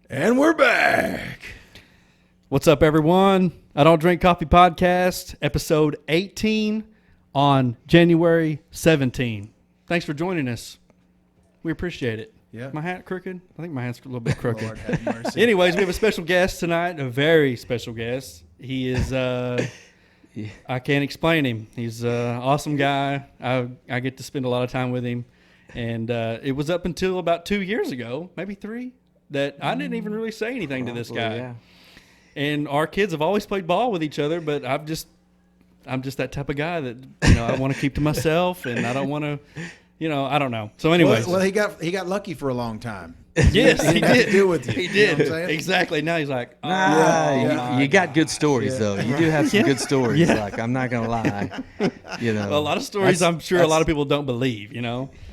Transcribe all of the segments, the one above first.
And we're back. What's up, everyone? I Don't Drink Coffee Podcast, episode 18 on January 17. Thanks for joining us. We appreciate it. Yeah. My hat crooked? I think my hat's a little bit crooked. Lord have mercy. Anyways, we have a special guest tonight, a very special guest. He is, I can't explain him. He's an awesome guy. I get to spend a lot of time with him. And it was up until about 2 years ago, maybe 3, that I didn't even really say anything to this guy. Yeah. And our kids have always played ball with each other, but I'm just that type of guy that, I want to keep to myself, and I don't want to, I don't know. So anyways. Well, he got lucky for a long time. Yes, he didn't have to deal with you. He You did. know what I'm saying? Exactly. Now he's like, You got good stories, though. You do have some good stories. Yeah. Like, I'm not going to lie. a lot of stories I'm sure a lot of people don't believe,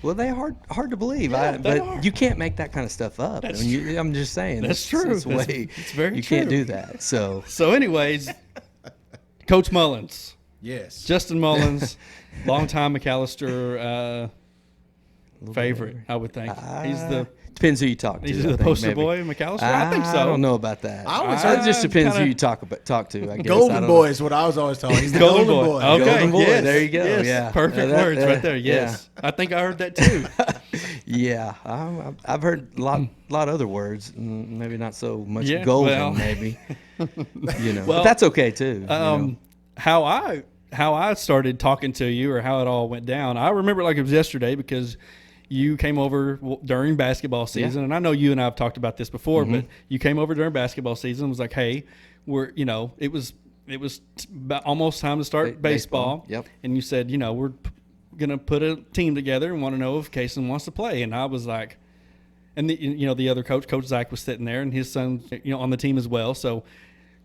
Well, they're hard to believe. Yeah, they are. But you can't make that kind of stuff up. I'm just saying. That's true. It's way, it's very you true. can't do that. So anyways, Coach Mullins. Yes. Justin Mullins, longtime McAlester favorite, I would think. He's the depends who you talk to. He's I the think, poster maybe. boy in McAlester? I think so. I don't know about that. I always It heard just depends kinda- who you talk to, I guess. Golden I don't boy is what I was always told. He's the golden boy. Okay, Golden boy. yes, There you go. yes. Yeah. Perfect That- words right there. Yes. I think I heard that too. Yeah, I've heard a lot other words, maybe not so much Yeah, golden, well. maybe. Well, but that's okay too. How I started talking to you, or how it all went down, I remember like it was yesterday, because you came over during basketball season, and I know you and I have talked about this before, but you came over during basketball season and was like, hey, it was about almost time to start baseball. Yep. And you said, we're going to put a team together and want to know if Kason wants to play. And I was like, and the other coach, Coach Zach, was sitting there, and his son, on the team as well. So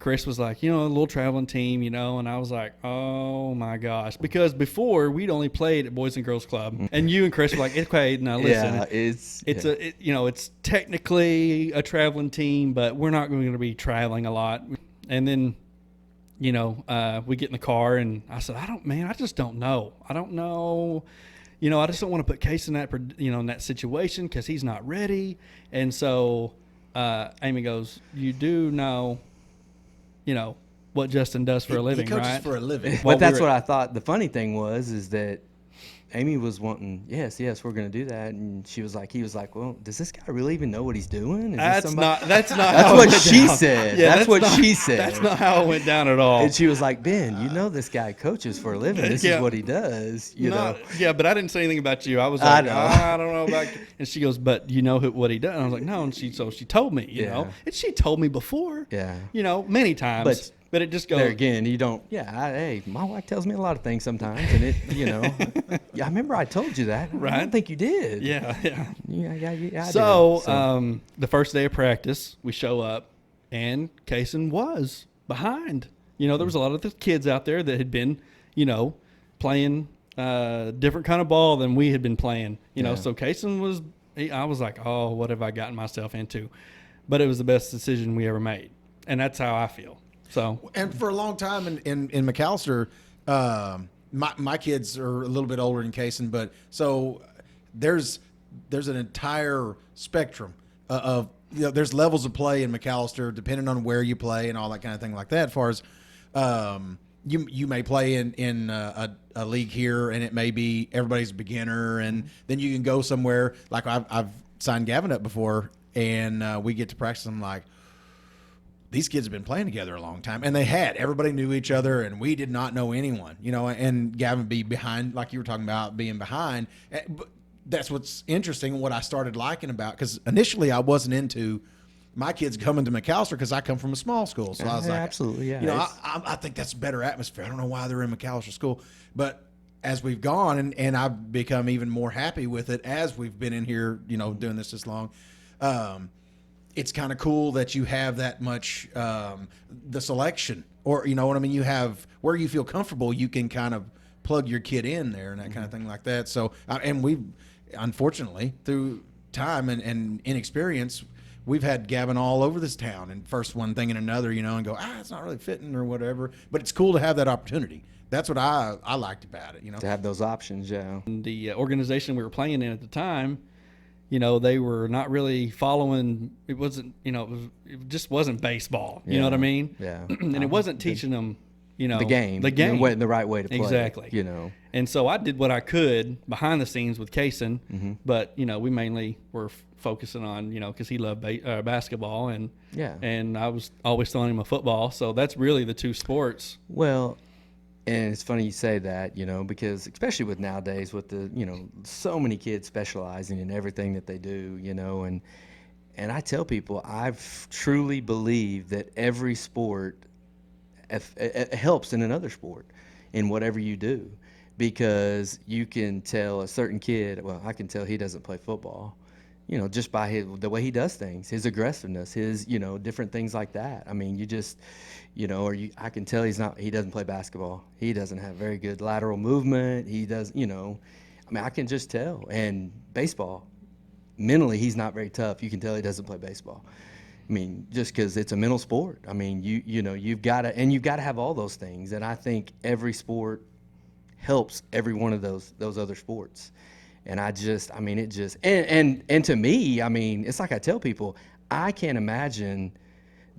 Chris was like, a little traveling team, and I was like, oh my gosh, because before we'd only played at Boys and Girls Club, and you and Chris were like, okay, now listen, it's technically a traveling team, but we're not going to be traveling a lot. And then, we get in the car, and I said, I just don't know. I don't know. I just don't want to put Case in that, in that situation, because he's not ready. And so Amy goes, you do know, what Justin does for a living, he coaches right? for a living. But that's what I thought. The funny thing is that Amy was wanting, yes, we're going to do that, and he was like, well, does this guy really even know what he's doing? That's not That's how what it went she down. said. Yeah, that's what not- she said. That's not how it went down at all. And she was like, Ben, this guy coaches for a living. This is what he does. Yeah, but I didn't say anything about you. I was I like, know. I don't know about. And she goes, but you know what he does? And I was like, no. And she told me, you know, and she told me before, many times. But it just goes. There again, you don't. Yeah, hey, my wife tells me a lot of things sometimes, and it, yeah, I remember I told you that. Right. I don't think you did. Yeah. I So, did. the first day of practice, we show up, and Kason was behind. There was a lot of the kids out there that had been, playing different kind of ball than we had been playing. So Kason was. I was like, oh, what have I gotten myself into? But it was the best decision we ever made, and that's how I feel. So, and for a long time in McAlester, my kids are a little bit older than Kason, but so there's an entire spectrum of there's levels of play in McAlester depending on where you play and all that kind of thing like that. As far as you may play in a league here, and it may be everybody's a beginner, and then you can go somewhere like I've signed Gavin up before, and we get to practice. I'm like, these kids have been playing together a long time, and everybody knew each other, and we did not know anyone, and Gavin be behind, like you were talking about being behind. But that's what's interesting and what I started liking about, because initially I wasn't into my kids coming to McAlester because I come from a small school. So I was like, absolutely, yeah. I think that's a better atmosphere. I don't know why they're in McAlester school, but as we've gone and I've become even more happy with it as we've been in here, doing this long, it's kind of cool that you have that much, the selection, or, you know what I mean? You have where you feel comfortable, you can kind of plug your kid in there and that kind of thing like that. So, and we've, unfortunately, through time and inexperience, we've had Gavin all over this town, and first one thing and another, and go, it's not really fitting or whatever. But it's cool to have that opportunity. That's what I liked about it, To have those options, yeah. The organization we were playing in at the time, they were not really following. It wasn't, it just wasn't baseball. You know what I mean? Yeah. And it wasn't teaching them, The game. The game. The right way to play. Exactly. And so I did what I could behind the scenes with Kaysen, but, we mainly were focusing on, because he loved basketball, and I was always throwing him a football. So that's really the two sports. Well, and it's funny you say that, because especially with nowadays with the, so many kids specializing in everything that they do, and I tell people I've truly believe that every sport helps in another sport in whatever you do, because you can tell a certain kid, well, I can tell he doesn't play football, just by the way he does things, his aggressiveness, his, different things like that. I mean, you just, I can tell he doesn't play basketball. He doesn't have very good lateral movement. He does, I can just tell. And baseball, mentally, he's not very tough. You can tell he doesn't play baseball. I mean, just because it's a mental sport. I mean, you've got to have all those things. And I think every sport helps every one of those other sports. And and to me, I mean, it's like I tell people, I can't imagine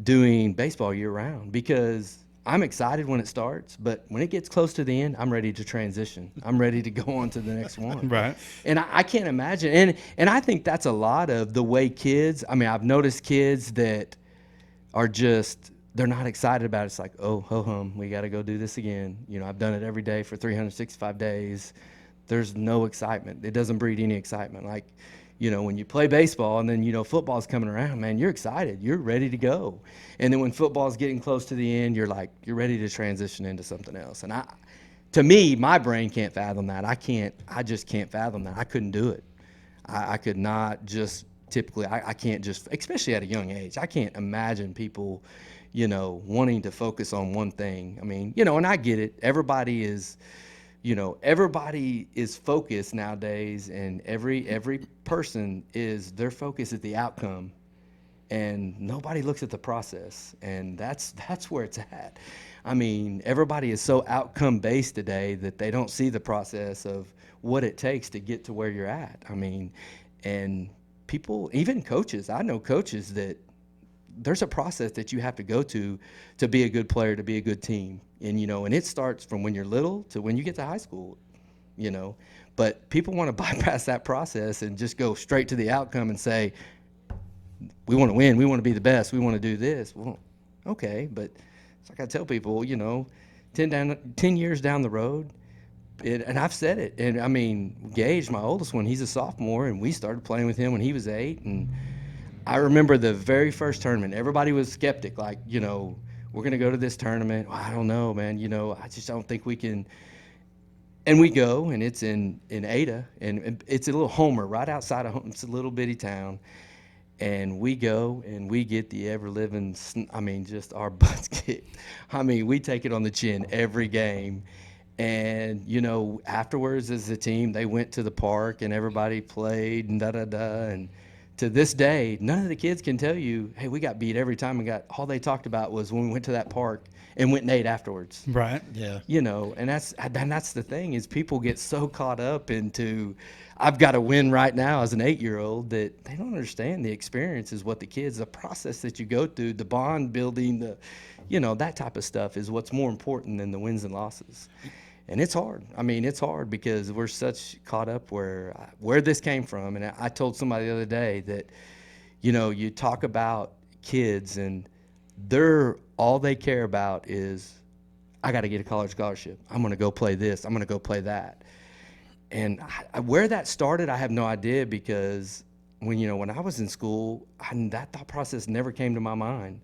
doing baseball year round, because I'm excited when it starts, but when it gets close to the end, I'm ready to transition. I'm ready to go on to the next one. Right. And I can't imagine. And I think that's a lot of the way kids, I mean, I've noticed kids that are just, they're not excited about it. It's like, oh, ho-hum, we got to go do this again. I've done it every day for 365 days. There's no excitement. It doesn't breed any excitement. Like, when you play baseball and then, football's coming around, man, you're excited. You're ready to go. And then when football's getting close to the end, you're ready to transition into something else. And to me, my brain can't fathom that. I just can't fathom that. I couldn't do it. I could not just typically, I can't just, especially at a young age, I can't imagine people, wanting to focus on one thing. I mean, and I get it. Everybody is focused nowadays, and every person their focus is the outcome, and nobody looks at the process, and that's where it's at. I mean, everybody is so outcome based today that they don't see the process of what it takes to get to where you're at. I mean, and people, even coaches, I know coaches that there's a process that you have to go to be a good player, to be a good team. And, and it starts from when you're little to when you get to high school, but people want to bypass that process and just go straight to the outcome and say, we want to win. We want to be the best. We want to do this. Well, okay. But it's like I tell people, 10 years down the road, and I've said it. And I mean, Gage, my oldest one, he's a sophomore, and we started playing with him when he was 8. And I remember the very first tournament, everybody was skeptic, like, we're going to go to this tournament. Well, I don't know, man. I just don't think we can. And we go, and it's in Ada, and it's a little Homer right outside of Homer. It's a little bitty town. And we go, and we get the ever-living, just our butts kicked. We take it on the chin every game. And, afterwards as a team, they went to the park, and everybody played, and da-da-da, and to this day, none of the kids can tell you, hey, we got beat every time. All they talked about was when we went to that park and went and ate afterwards. Right. Yeah. And that's the thing, is people get so caught up into, I've got to win right now as an 8-year-old, that they don't understand the experience is what the process that you go through, the bond building, that type of stuff is what's more important than the wins and losses. And it's hard. It's hard because we're such caught up where this came from. And I told somebody the other day that, you talk about kids and all they care about is, I got to get a college scholarship. I'm going to go play this. I'm going to go play that. And where that started, I have no idea, because when I was in school, that thought process never came to my mind.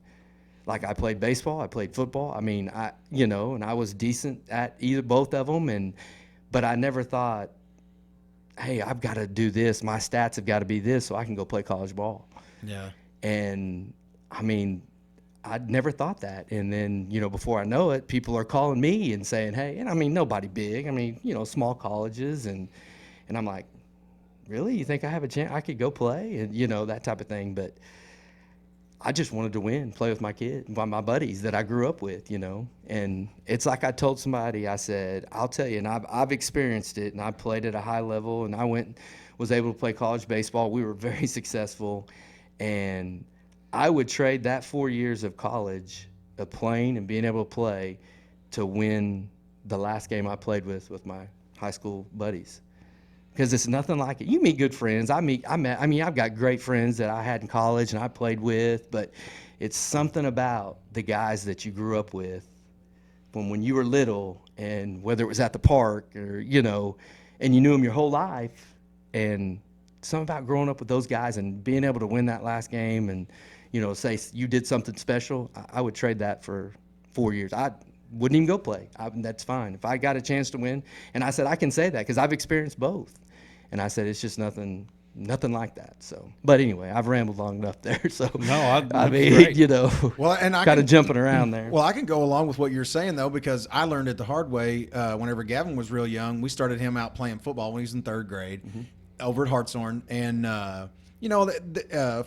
Like, I played baseball, I played football. And I was decent at both of them. But I never thought, hey, I've got to do this. My stats have got to be this so I can go play college ball. Yeah. And I'd never thought that. And then, before I know it, people are calling me and saying, hey, and nobody big. Small colleges. And I'm like, really? You think I have a chance? I could go play? And, that type of thing. But I just wanted to win, play with my buddies that I grew up with, And it's like I told somebody, I said, I'll tell you, and I've experienced it, and I played at a high level, and I went was able to play college baseball. We were very successful, and I would trade that 4 years of college, of playing and being able to play, to win the last game I played with my high school buddies. Because it's nothing like it. You meet good friends. I've got great friends that I had in college and I played with, but it's something about the guys that you grew up with from when you were little, and whether it was at the park or, and you knew them your whole life, and something about growing up with those guys and being able to win that last game and, say you did something special. I would trade that for 4 years. I wouldn't even go play. That's fine. If I got a chance to win, and I said I can say that because I've experienced both. And I said, it's just nothing like that. So, but anyway, I've rambled long enough there. So, No, I mean, great. Well, and I kind of can- jumping around there. Well, I can go along with what you're saying though, because I learned it the hard way. Whenever Gavin was real young, we started him out playing football when he was in 3rd grade over at Hartshorn, and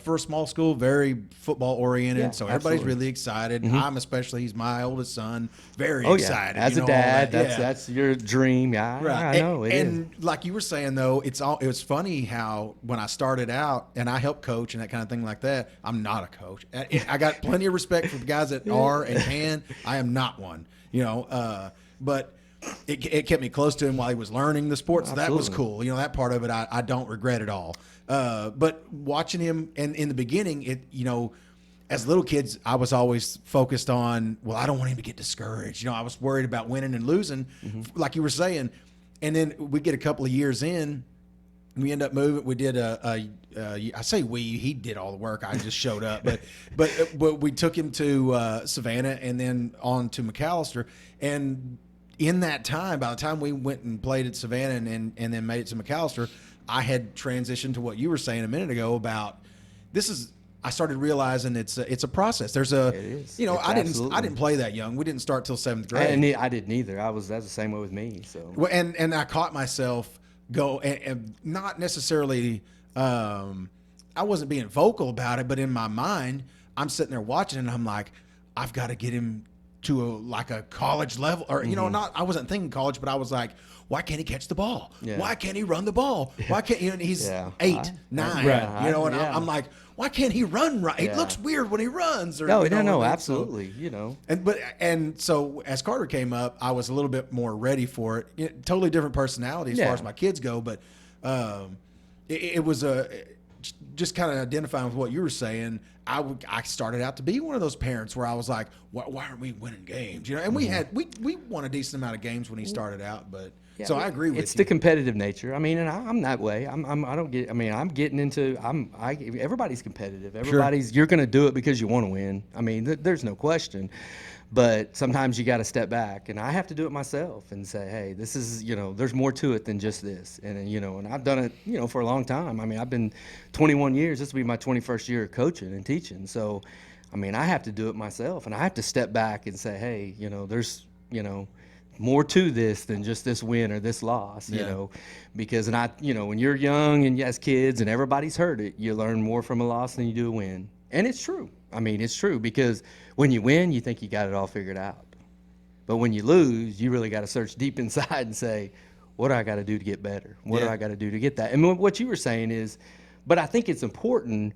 for a small school, very football oriented. Yeah, so everybody's absolutely. really excited. I'm especially. He's my oldest son. Very Oh, excited. yeah. As a all dad, that. Yeah. that's your dream. Yeah, Right. I know it is. And like you were saying though, it was funny how when I started out and I helped coach and that kind of thing like that, I'm not a coach. I got plenty of respect for the guys that are and can. I am not one, but it kept me close to him while he was learning the sport. So that was Absolutely. cool. That part of it, I don't regret at all. But watching him, and in the beginning, as little kids, I was always focused on, well, I don't want him to get discouraged. I was worried about winning and losing, like you were saying. And then we get a couple of years in, we end up moving. We did I say he did all the work. I just showed up. But we took him to Savannah and then on to McAlester. And in that time, by the time we went and played at Savannah and then made it to McAlester, I had transitioned to what you were saying a minute ago about I started realizing it's a process. There's It is. I Absolutely. didn't play that young. We didn't start till 7th grade. And I didn't either. That's the same way with me. So Well, and I caught myself go and not necessarily. I wasn't being vocal about it, but in my mind, I'm sitting there watching, and I'm like, I've got to get him to a college level, or not. I wasn't thinking college, but I was like, why can't he catch the ball? Yeah. Why can't he run the ball? Why can't and he's Yeah. 8, 9, Right. and Yeah. I'm like, why can't he run right? It Yeah. looks weird when he runs. Or, no, you know no, what I mean? absolutely. And so as Carter came up, I was a little bit more ready for it. Totally different personality as far as my kids go, but it was just kind of identifying with what you were saying. I started out to be one of those parents where I was like, why aren't we winning games? And we won a decent amount of games when he started out, but Yeah, so I agree with it's you. the competitive nature. I mean, and I'm that way. I'm getting into. Everybody's competitive. Everybody's. You're going to do it because you want to win. I mean, there's no question. But sometimes you got to step back, and I have to do it myself and say, hey, this is, there's more to it than just this. And and I've done it, for a long time. I mean, I've been 21 years. This will be my 21st year of coaching and teaching. So, I mean, I have to do it myself, and I have to step back and say, hey, there's, more to this than just this win or this loss, because when you're young and as kids and everybody's heard it, you learn more from a loss than you do a win. And it's true. I mean, it's true, because when you win, you think you got it all figured out. But when you lose, you really got to search deep inside and say, what do I got to do to get better? What do I got to do to get that? And what you were saying is, but I think it's important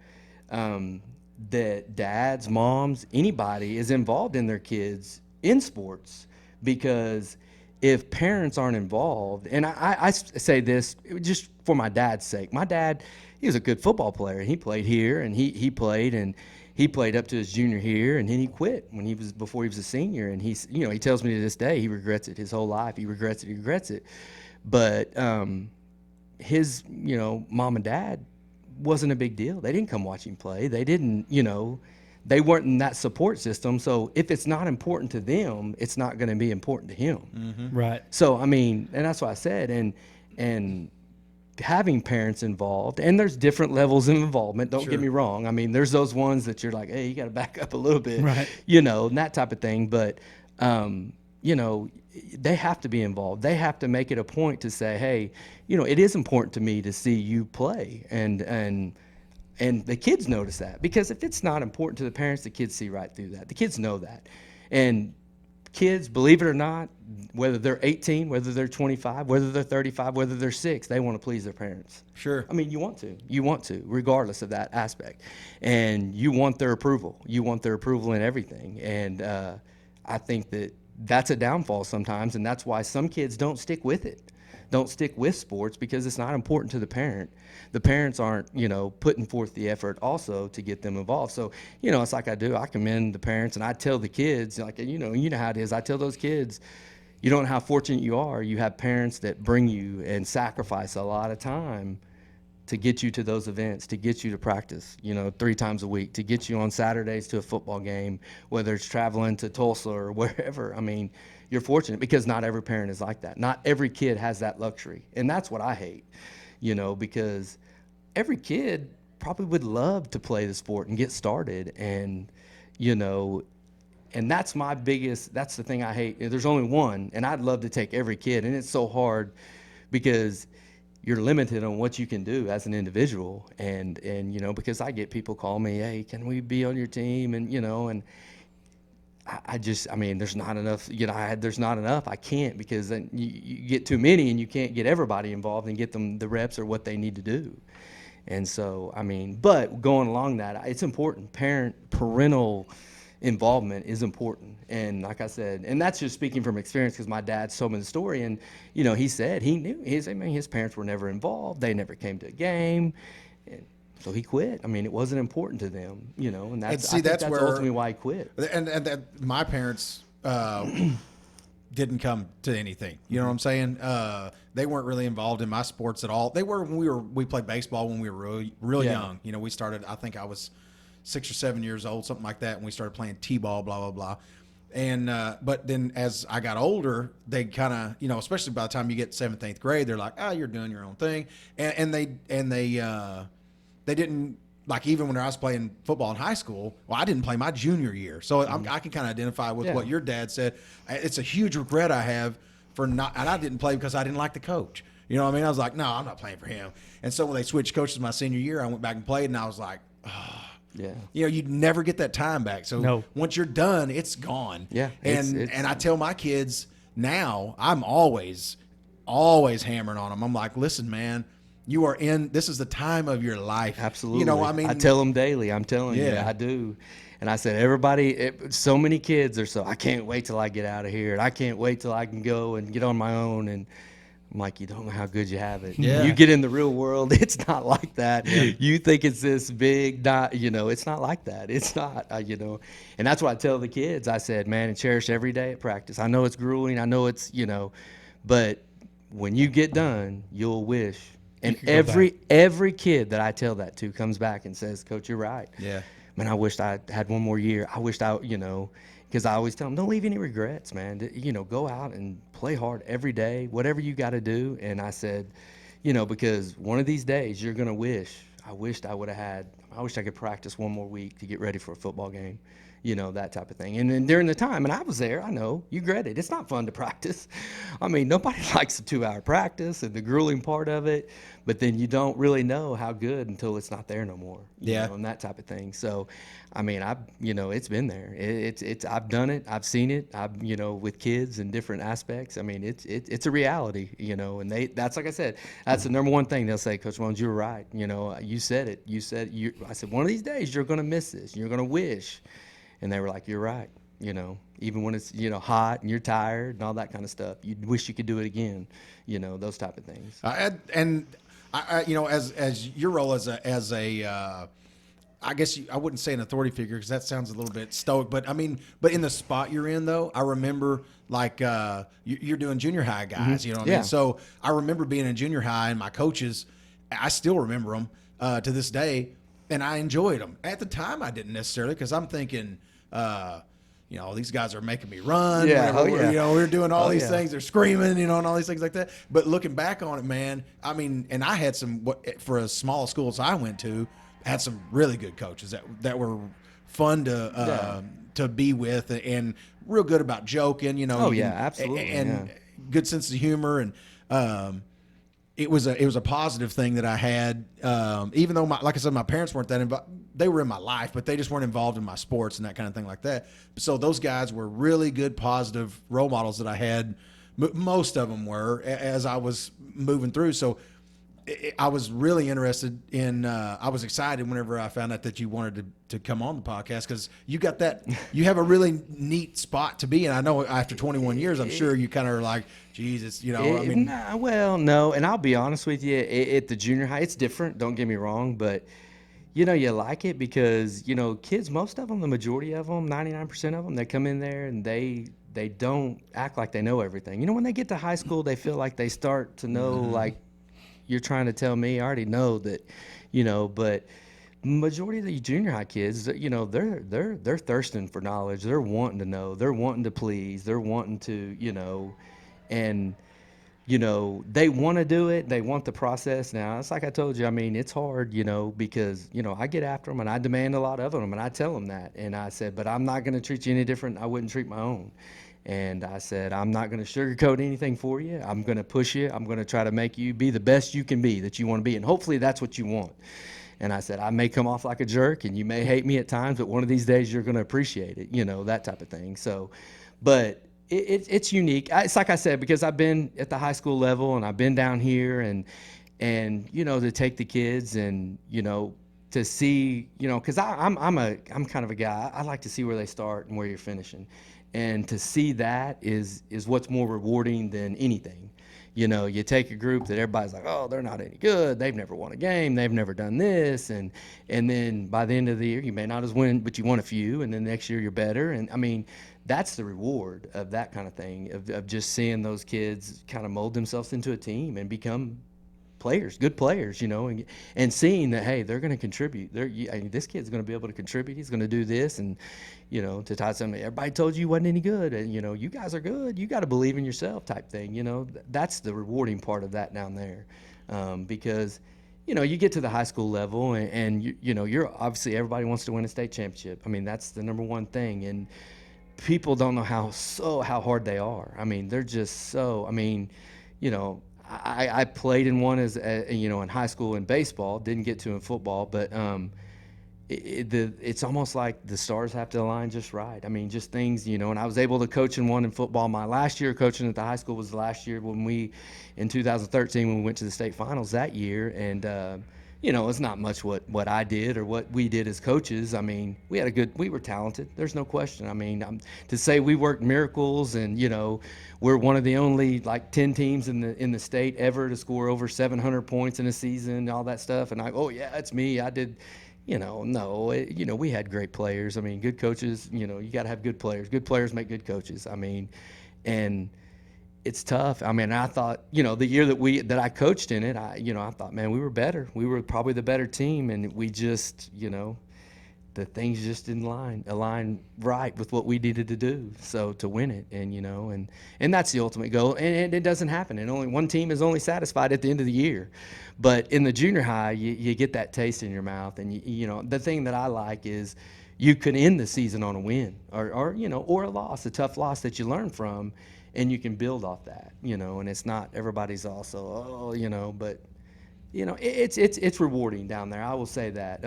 that dads, moms, anybody is involved in their kids in sports, because if parents aren't involved, and I say this just for my dad's sake. My dad, he was a good football player. He played here, and he played up to his junior year, and then he quit before he was a senior. And he tells me to this day he regrets it his whole life. He regrets it. But his mom and dad wasn't a big deal. They didn't come watch him play. They didn't they weren't in that support system. So if it's not important to them, it's not going to be important to him. Mm-hmm. Right. So I mean, and that's what I said. And having parents involved, and there's different levels of involvement. Don't get me wrong. I mean, there's those ones that you're like, hey, you got to back up a little bit, Right. And that type of thing. But they have to be involved. They have to make it a point to say, hey, it is important to me to see you play, and the kids notice that, because if it's not important to the parents, the kids see right through that. The kids know that, and kids, believe it or not, whether they're 18, whether they're 25, whether they're 35, whether they're 6, they want to please their parents. Sure. I mean, you want to, regardless of that aspect. And you want their approval. You want their approval in everything. And I think that that's a downfall sometimes, and that's why some kids don't stick with it. Don't stick with sports because it's not important to the parent. The parents aren't, putting forth the effort also to get them involved. So, it's like I do. I commend the parents, and I tell the kids, like, you know how it is. I tell those kids, you don't know how fortunate you are. You have parents that bring you and sacrifice a lot of time to get you to those events, to get you to practice, 3 times a week, to get you on Saturdays to a football game, whether it's traveling to Tulsa or wherever. I mean, you're fortunate because not every parent is like that. Not every kid has that luxury. And that's what I hate, because every kid probably would love to play the sport and get started. And, and that's that's the thing I hate. There's only one, and I'd love to take every kid. And it's so hard because you're limited on what you can do as an individual. And because I get people call me, hey, can we be on your team? And, and I mean, there's not enough, there's not enough. I can't, because then you get too many and you can't get everybody involved and get them the reps or what they need to do. And so, I mean, but going along that, it's important. Parental involvement is important. And like I said, and that's just speaking from experience because my dad told me the story, and he said he knew his parents were never involved. They never came to a game, and so he quit. I mean, it wasn't important to them, and that's that's where ultimately why he quit. And that my parents didn't come to anything. You know what I'm saying? They weren't really involved in my sports at all. They were when we played baseball when we were really young. We started. I think I was 6 or 7 years old, something like that, when we started playing t-ball, blah blah blah. And but then as I got older, they kind of, especially by the time you get 7th, 8th grade, they're like, oh, you're doing your own thing, and they didn't, like, even when I was playing football in high school. Well, I didn't play my junior year, so I can kind of identify with what your dad said. It's a huge regret I have for not, and I didn't play because I didn't like the coach. You know what I mean? I was like, no, I'm not playing for him. And so when they switched coaches my senior year, I went back and played, and I was like, oh. Yeah. You'd never get that time back. So once you're done, it's gone. Yeah. And I tell my kids now, I'm always hammering on them. I'm like, listen, man, this is the time of your life. Absolutely. I tell them daily. I'm telling you, I do. And I said, so many kids are I can't wait till I get out of here. And I can't wait till I can go and get on my own. And I'm like, you don't know how good you have it. Yeah. You get in the real world, it's not like that. Yeah. You think it's this big, it's not like that. It's not, And that's what I tell the kids. I said, man, and cherish every day at practice. I know it's grueling. I know it's, but when you get done, you'll wish. And every kid that I tell that to comes back and says, Coach, you're right. Yeah. Man, I wished I had one more year. I wished because I always tell them, don't leave any regrets, man. Go out and play hard every day, whatever you got to do. And I said, because one of these days you're going to wish I wish I could practice one more week to get ready for a football game, that type of thing. And then during the time, and I was there, I know, you dread it. It's not fun to practice. I mean, nobody likes the 2-hour practice and the grueling part of it, but then you don't really know how good until it's not there no more, and that type of thing. So, I mean, it's been there. I've done it. I've seen it. With kids and different aspects. I mean, it's a reality, and that's, like I said, that's the number one thing they'll say, Coach Mullins, you were right. You said it. I said, one of these days you're going to miss this. You're going to wish. And they were like, you're right. Even when it's, hot and you're tired and all that kind of stuff, you wish you could do it again, those type of things. As your role as a I guess I wouldn't say an authority figure because that sounds a little bit stoic, but I mean, but in the spot you're in though, I remember like you're doing junior high guys, you know what I mean? So I remember being in junior high and my coaches, I still remember them to this day, and I enjoyed them. At the time, I didn't necessarily because I'm thinking, these guys are making me run. We're doing all these things. They're screaming, and all these things like that. But looking back on it, man, I mean, and I had for as small schools I went to, had some really good coaches that were fun to be with and real good about joking, absolutely. And good sense of humor. And it was a positive thing that I had, even though like I said, my parents weren't that involved. they were in my life, but they just weren't involved in my sports and that kind of thing like that. So those guys were really good, positive role models that I had. Most of them were as I was moving through. So I was really interested in, I was excited whenever I found out that you wanted to come on the podcast, because you got that, you have a really neat spot to be in. I know after 21 years, I'm sure you kind of are like, Jesus, I mean. No. And I'll be honest with you, at the junior high, it's different. Don't get me wrong. But, you like it because, kids, most of them, the majority of them, 99% of them, they come in there and they don't act like they know everything. When they get to high school, they feel like they start to know, like, you're trying to tell me I already know that, but majority of the junior high kids, they're thirsting for knowledge. They're wanting to know. They're wanting to please. They're wanting to, and, they want to do it. They want the process. Now, it's like I told you, I mean, it's hard, because, I get after them and I demand a lot of them and I tell them that. And I said, but I'm not going to treat you any different. I wouldn't treat my own. And I said, I'm not going to sugarcoat anything for you. I'm going to push you. I'm going to try to make you be the best you can be, that you want to be. And hopefully that's what you want. And I said, I may come off like a jerk and you may hate me at times, but one of these days you're going to appreciate it, that type of thing. So, but it's unique. It's like I said, because I've been at the high school level and I've been down here and to take the kids and, to see, because I'm kind of a guy, I like to see where they start and where you're finishing. And to see that is what's more rewarding than anything. You take a group that everybody's like, oh, they're not any good. They've never won a game. They've never done this. And then by the end of the year, you may not as win, but you won a few. And then next year you're better. And I mean, that's the reward of that kind of thing, of just seeing those kids kind of mold themselves into a team and become players, good players, and seeing that, hey, they're going to contribute. This kid's going to be able to contribute. He's going to do this. And, to Todd, everybody told you wasn't any good. And, you guys are good. You got to believe in yourself type thing. That's the rewarding part of that down there. Because, you get to the high school level and you're obviously, everybody wants to win a state championship. I mean, that's the number one thing. And people don't know how hard they are. I mean, they're just so, I mean, I played in one as in high school in baseball, didn't get to in football, but it's almost like the stars have to align just right. I mean, just things, and I was able to coach in one in football. My last year coaching at the high school was the last year in 2013 when we went to the state finals that year. And, it's not much what I did or what we did as coaches. I mean, we were talented. There's no question. I mean, to say we worked miracles and, we're one of the only 10 teams in the state ever to score over 700 points in a season, all that stuff. And it's me. I did, no, we had great players. I mean, good coaches, you got to have good players. Good players make good coaches. I mean, and it's tough. I mean, I thought, the year that I coached in it, I thought, man, we were better. We were probably the better team, and we just, the things just didn't align right with what we needed to do. So to win it, and that's the ultimate goal. And it doesn't happen. And only one team is only satisfied at the end of the year. But in the junior high, you get that taste in your mouth, and the thing that I like is you can end the season on a win or a loss, a tough loss that you learn from. And you can build off that, and it's not everybody's also, but, it's rewarding down there. I will say that.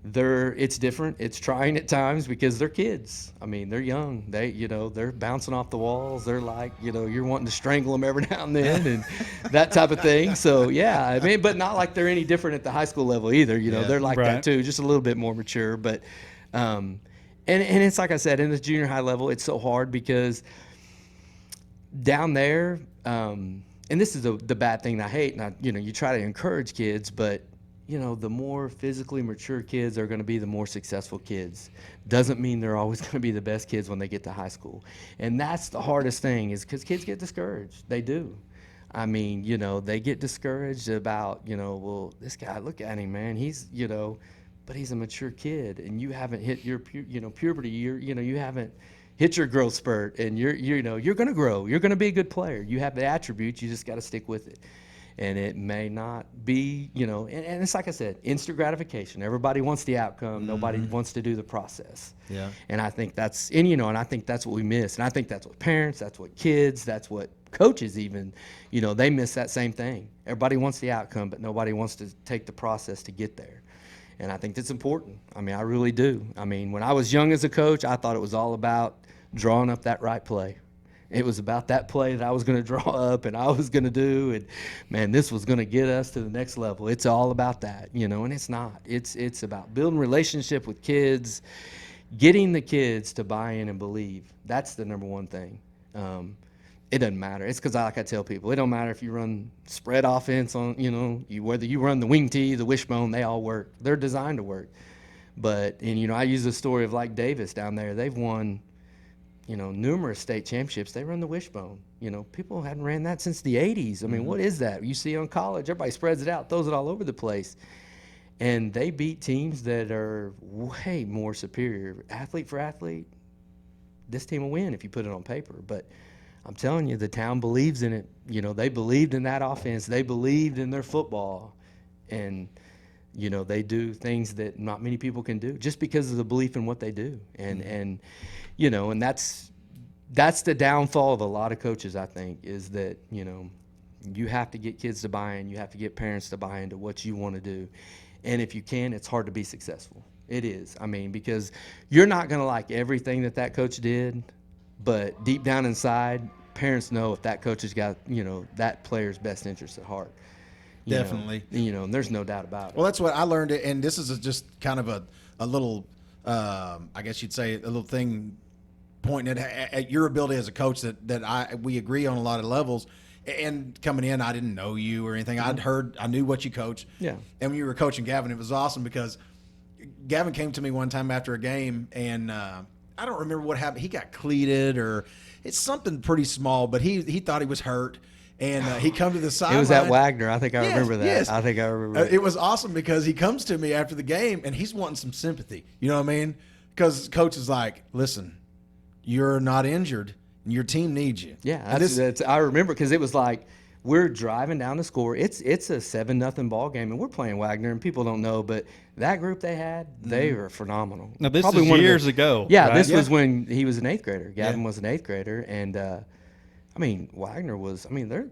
It's different. It's trying at times because they're kids. I mean, they're young. They're bouncing off the walls. They're like, you're wanting to strangle them every now and then and that type of thing. So, yeah, I mean, but not like they're any different at the high school level either. They're like that too, just a little bit more mature. But, and it's like I said, in the junior high level, it's so hard because down there, and this is the bad thing I hate, and you try to encourage kids, but the more physically mature kids are going to be the more successful kids. Doesn't mean they're always going to be the best kids when they get to high school. And that's the hardest thing, is because kids get discouraged. They do. I mean, they get discouraged about, well, this guy, look at him, man. He's, but he's a mature kid, and you haven't hit your, puberty. You haven't hit your growth spurt, and you're going to grow. You're going to be a good player. You have the attributes. You just got to stick with it. And it may not be, and it's like I said, instant gratification. Everybody wants the outcome. Nobody wants to do the process. Yeah. And I think that's, and I think that's what we miss. And I think that's what parents, that's what kids, that's what coaches even, they miss that same thing. Everybody wants the outcome, but nobody wants to take the process to get there. And I think that's important. I mean, I really do. I mean, when I was young as a coach, I thought it was all about drawing up that right play. It was about that play that I was going to draw up and I was going to do, and man, this was going to get us to the next level. It's all about that, you know, and it's not. It's about building relationship with kids, getting the kids to buy in and believe. That's the number one thing. It doesn't matter. It's because, like I tell people, it don't matter if you run spread offense on, you know, whether you run the wing tee, the wishbone, they all work. They're designed to work. But, and, you know, I use the story of like Davis down there. They've won, you know, numerous state championships. They run the wishbone. You know, people hadn't ran that since the 80s. I mean, what is that? You see on college, everybody spreads it out, throws it all over the place. And they beat teams that are way more superior. Athlete for athlete, this team will win if you put it on paper. But I'm telling you, the town believes in it. You know, they believed in that offense. They believed in their football. And, you know, they do things that not many people can do just because of the belief in what they do. And you know, and that's the downfall of a lot of coaches, I think, is that, you know, you have to get kids to buy in. You have to get parents to buy into what you want to do. And if you can, it's hard to be successful. It is. I mean, because you're not going to like everything that coach did, but deep down inside, parents know if that coach has got, you know, that player's best interest at heart. Definitely. You know, and there's no doubt about it. Well, that's what I learned, and this is just kind of a little, I guess you'd say, a little thing pointing at your ability as a coach that we agree on a lot of levels. And coming in, I didn't know you or anything. I knew what you coach. Yeah. And when you were coaching Gavin, it was awesome because Gavin came to me one time after a game, and I don't remember what happened. He got cleated or it's something pretty small, but he thought he was hurt. And he come to the sideline. It was at Wagner. I think I remember that. Yes. I think I remember that. It was awesome because he comes to me after the game, and he's wanting some sympathy. You know what I mean? Because coach is like, listen, you're not injured, and your team needs you. Yeah, that's I remember because it was like we're driving down the score. It's a 7-0 ball game, and we're playing Wagner, and people don't know, but that group they had, they were phenomenal. Now, this Probably is one of years ago. Yeah, right? this was when he was an 8th grader. Gavin Yeah. was an 8th grader, and I mean, Wagner was. I mean, they're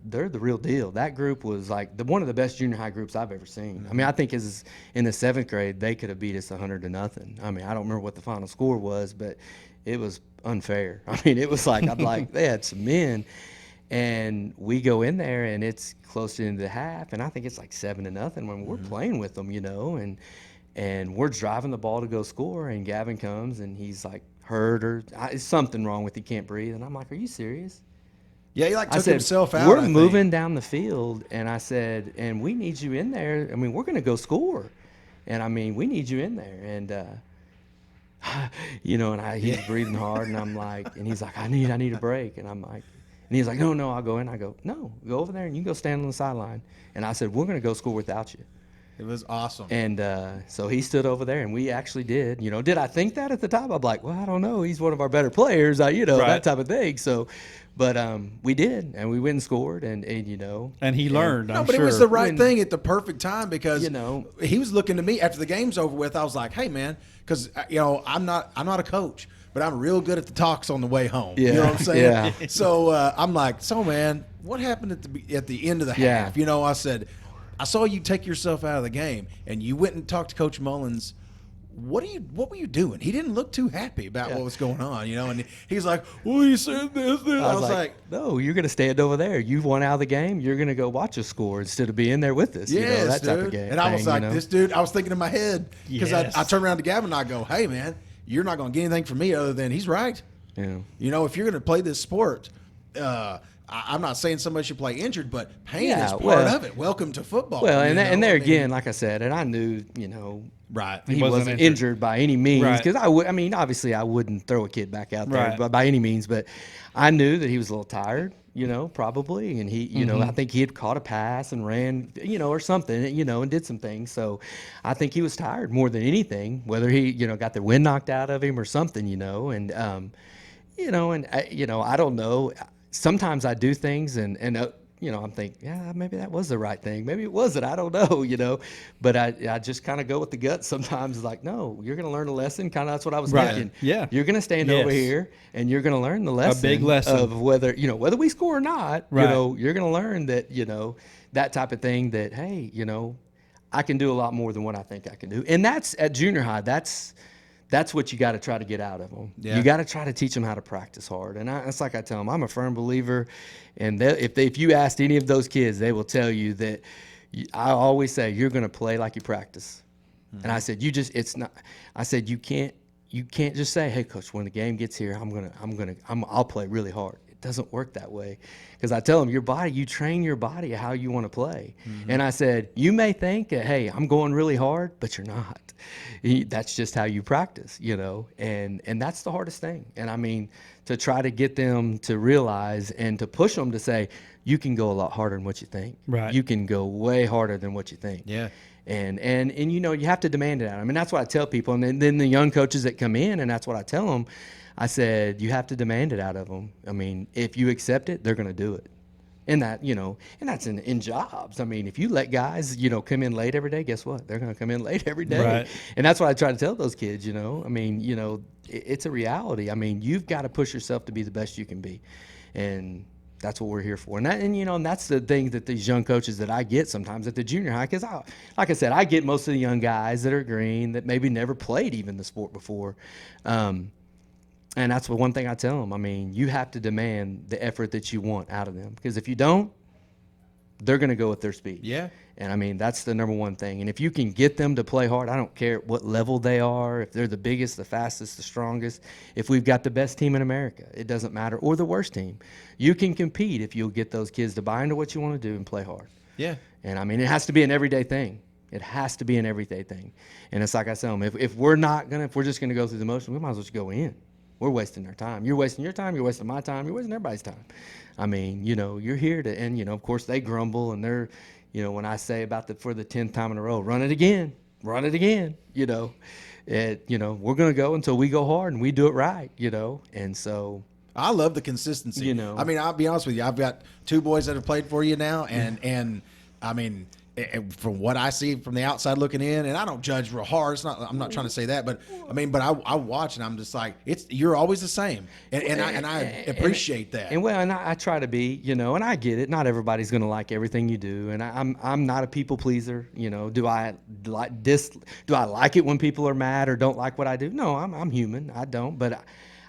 the real deal. That group was like one of the best junior high groups I've ever seen. I mean, I think as in the 7th grade they could have beat us 100-0. I mean, I don't remember what the final score was, but it was unfair. I mean, it was like I'm like they had some men, and we go in there and it's close to the end of the half, and I think it's like 7-0 when we're playing with them, you know, and we're driving the ball to go score, and Gavin comes and he's like hurt or something wrong with he can't breathe, and I'm like, are you serious? Yeah, he like I took said, himself out. we're I think. moving down the field, and I said, and we need you in there. I mean, we're going to go score, and I mean, we need you in there. And you know, and he's breathing hard, and I'm like, and he's like, I need a break, and I'm like, and he's like, no, I'll go in. I go, no, go over there, and you go stand on the sideline. And I said, we're going to go score without you. It was awesome. And so he stood over there, and we actually did. You know, did I think that at the time? I'm like, well, I don't know. He's one of our better players, you know, Right. that type of thing. So, but we did, and we went and scored, and you know. And he learned, No, I'm but sure. it was the right thing at the perfect time because You know. he was looking to me after the game's over with. I was like, "Hey, man," because you know I'm not a coach, but I'm real good at the talks on the way home. You know what I'm saying? Yeah. So I'm like, "So, man, what happened at the end of the Yeah. half?" You know, I said, "I saw you take yourself out of the game, and you went and talked to Coach Mullins. What were you doing?" He didn't look too happy about what was going on, you know. And he's like, "Well, you said this." I was like, no, you're going to stand over there. You won out of the game. You're going to go watch us score instead of being there with us. "Yes, you know, that dude." type of game. And I was like, you know? "This dude." I was thinking in my head because Yes. I turned around to Gavin and I go, "Hey, man, you're not going to get anything from me other than he's right. Yeah. You know, if you're going to play this sport." I'm not saying somebody should play injured, but pain Yeah, is part well- of it. Welcome to football. Well, you and know? and there I mean, again, like I said, and I knew, you know, right? he wasn't wasn't injured. injured by any means Right. because I mean, obviously, I wouldn't throw a kid back out there Right. by any means, but I knew that he was a little tired, you know, probably, and he, you know, Mm-hmm. I think he had caught a pass and ran, you know, or something, you know, and did some things. So I think he was tired more than anything, whether he, you know, got the wind knocked out of him or something, you know, and you know, and you know, I don't know. Sometimes I do things and you know, I'm thinking, yeah, maybe that was the right thing. Maybe it wasn't. I don't know, you know. But I just kind of go with the gut sometimes. It's like, no, you're going to learn a lesson. Kind of that's what I was Right. thinking. Yeah. You're going to stand Yes. over here and you're going to learn the lesson. big lesson. Of whether, you know, whether we score or not, Right. you know, you're going to learn that, you know, that type of thing that, hey, you know, I can do a lot more than what I think I can do. And that's at junior high. That's what you got to try to get out of them. Yeah. You got to try to teach them how to practice hard. And it's like I tell them, I'm a firm believer. And if you asked any of those kids, they will tell you that I always say, you're going to play like you practice. Mm-hmm. And I said, you can't just say, hey, coach, when the game gets here, I'll play really hard. It doesn't work that way. Because I tell them, you train your body how you want to play. Mm-hmm. And I said, you may think that, hey, I'm going really hard, but you're not. That's just how you practice, and that's the hardest thing. And I mean, to try to get them to realize and to push them to say, you can go a lot harder than what you think. Right. You can go way harder than what you think. Yeah. And you have to demand it out. I mean, that's what I tell people. And then the young coaches that come in, and that's what I tell them. I said, you have to demand it out of them. I mean, if you accept it, they're going to do it. And that's in jobs. I mean, if you let guys, come in late every day, guess what? They're going to come in late every day. Right. And that's what I try to tell those kids, I mean, it's a reality. I mean, you've got to push yourself to be the best you can be. And that's what we're here for. And that's the thing that these young coaches that I get sometimes at the junior high, because like I said, I get most of the young guys that are green that maybe never played even the sport before. And that's the one thing I tell them. I mean, you have to demand the effort that you want out of them, because if you don't, they're going to go at their speed. Yeah. And I mean, that's the number one thing. And if you can get them to play hard, I don't care what level they are, if they're the biggest, the fastest, the strongest, if we've got the best team in America, it doesn't matter, or the worst team. You can compete if you'll get those kids to buy into what you want to do and play hard. Yeah. And I mean, it has to be an everyday thing. It has to be an everyday thing. And it's like I tell them, if we're just going to go through the motion, we might as well just go in. We're wasting our time. You're wasting your time. You're wasting my time. You're wasting everybody's time. I mean, you're here to, and, of course, they grumble, and they're, when I say for the 10th time in a row, run it again, we're going to go until we go hard and we do it right, and so. I love the consistency. I mean, I'll be honest with you. I've got two boys that have played for you now, and I mean, from what I see from the outside looking in, and I don't judge real hard. I'm not trying to say that, but I mean, I watch and I'm just like, you're always the same, and I appreciate that. And I try to be, and I get it. Not everybody's going to like everything you do, and I'm not a people pleaser. Do I like it when people are mad or don't like what I do? No, I'm human. I don't, but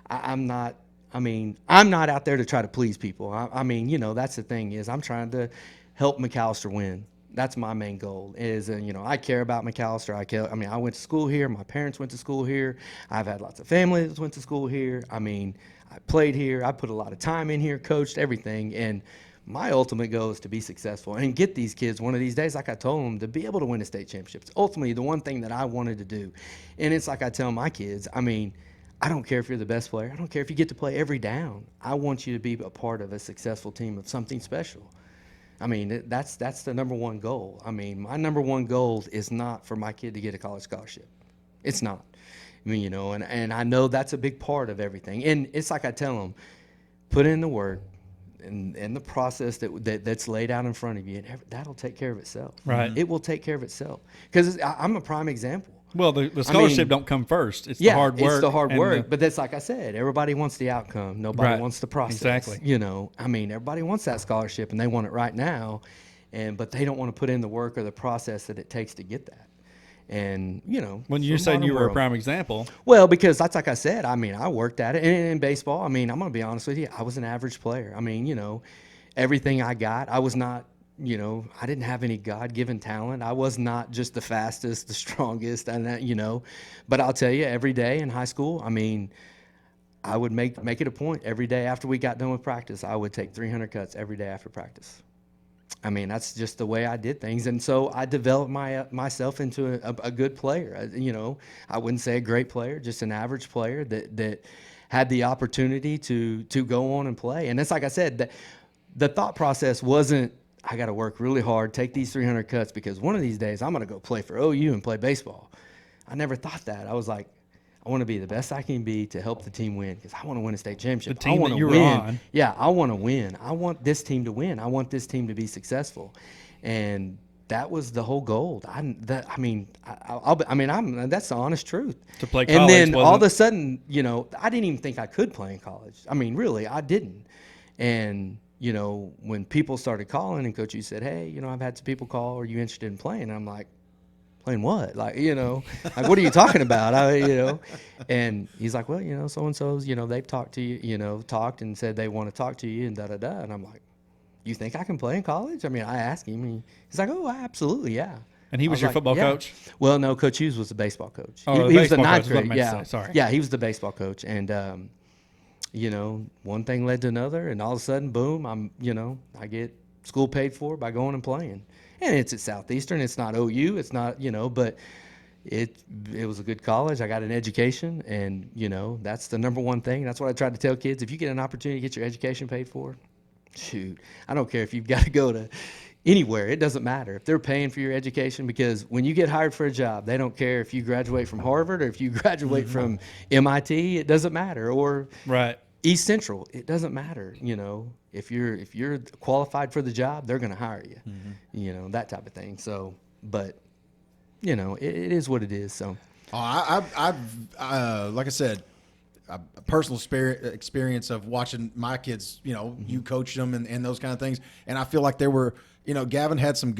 I'm not. I mean, I'm not out there to try to please people. I mean, that's the thing is I'm trying to help McAlester win. That's my main goal is, I care about McAlester. I went to school here. My parents went to school here. I've had lots of family that went to school here. I mean, I played here. I put a lot of time in here, coached everything. And my ultimate goal is to be successful and get these kids one of these days, like I told them, to be able to win a state championship. It's ultimately the one thing that I wanted to do. And it's like I tell my kids, I mean, I don't care if you're the best player. I don't care if you get to play every down. I want you to be a part of a successful team of something special. I mean, that's the number one goal. I mean, my number one goal is not for my kid to get a college scholarship. It's not. I mean, and I know that's a big part of everything. And it's like I tell them, put in the work and the process that's laid out in front of you, and that'll take care of itself. Right. It will take care of itself. Because I'm a prime example. Well, the scholarship don't come first. It's the hard work. It's the hard work. But that's like I said, everybody wants the outcome. Nobody wants the process. Exactly. I mean, everybody wants that scholarship and they want it right now, but they don't want to put in the work or the process that it takes to get that. And, when you're saying you were a prime example. Well, because that's like I said, I mean, I worked at it. And in baseball, I mean, I'm going to be honest with you, I was an average player. I mean, everything I got, I was not, I didn't have any God-given talent. I was not just the fastest, the strongest, and but I'll tell you, every day in high school, I mean, I would make it a point every day after we got done with practice. I would take 300 cuts every day after practice. I mean, that's just the way I did things, and so I developed myself into a good player. I wouldn't say a great player, just an average player that had the opportunity to go on and play. And it's like I said, the thought process wasn't, I got to work really hard, take these 300 cuts, because one of these days I'm going to go play for OU and play baseball. I never thought that. I was like, I want to be the best I can be to help the team win, because I want to win a state championship. The team I want that to you were win. on. Yeah, I want to win. I want this team to win. I want this team to be successful, and that was the whole goal. That's the honest truth. To play college, and then all of a sudden, I didn't even think I could play in college. I mean, really, I didn't. And when people started calling and Coach, you said, hey, I've had some people call, are you interested in playing? And I'm like, Playing what? Like, like, what are you talking about? And he's like, well, so-and-so's, they've talked to you, talked and said they want to talk to you and da-da-da. And I'm like, you think I can play in college? I mean, I asked him. And he's like, oh, absolutely, yeah. And he was your football coach? Well, no, Coach Hughes was the baseball coach. Oh, he was the baseball ninth coach is what I grade. meant to Yeah, say. Sorry. Yeah, he was the baseball coach. And, one thing led to another. And all of a sudden, boom, I get school paid for by going and playing. And it's at Southeastern. It's not OU. It's not, but it was a good college. I got an education, and, that's the number one thing. That's what I try to tell kids. If you get an opportunity to get your education paid for, shoot, I don't care if you've got to go to anywhere. It doesn't matter if they're paying for your education, because when you get hired for a job, they don't care if you graduate from Harvard or if you graduate from MIT. It doesn't matter. Or right. East Central. It doesn't matter. If you're qualified for the job, they're going to hire you. That type of thing. So, but it is what it is. So, I've like I said, a personal experience of watching my kids, you coach them and those kind of things. And I feel like there were, Gavin had some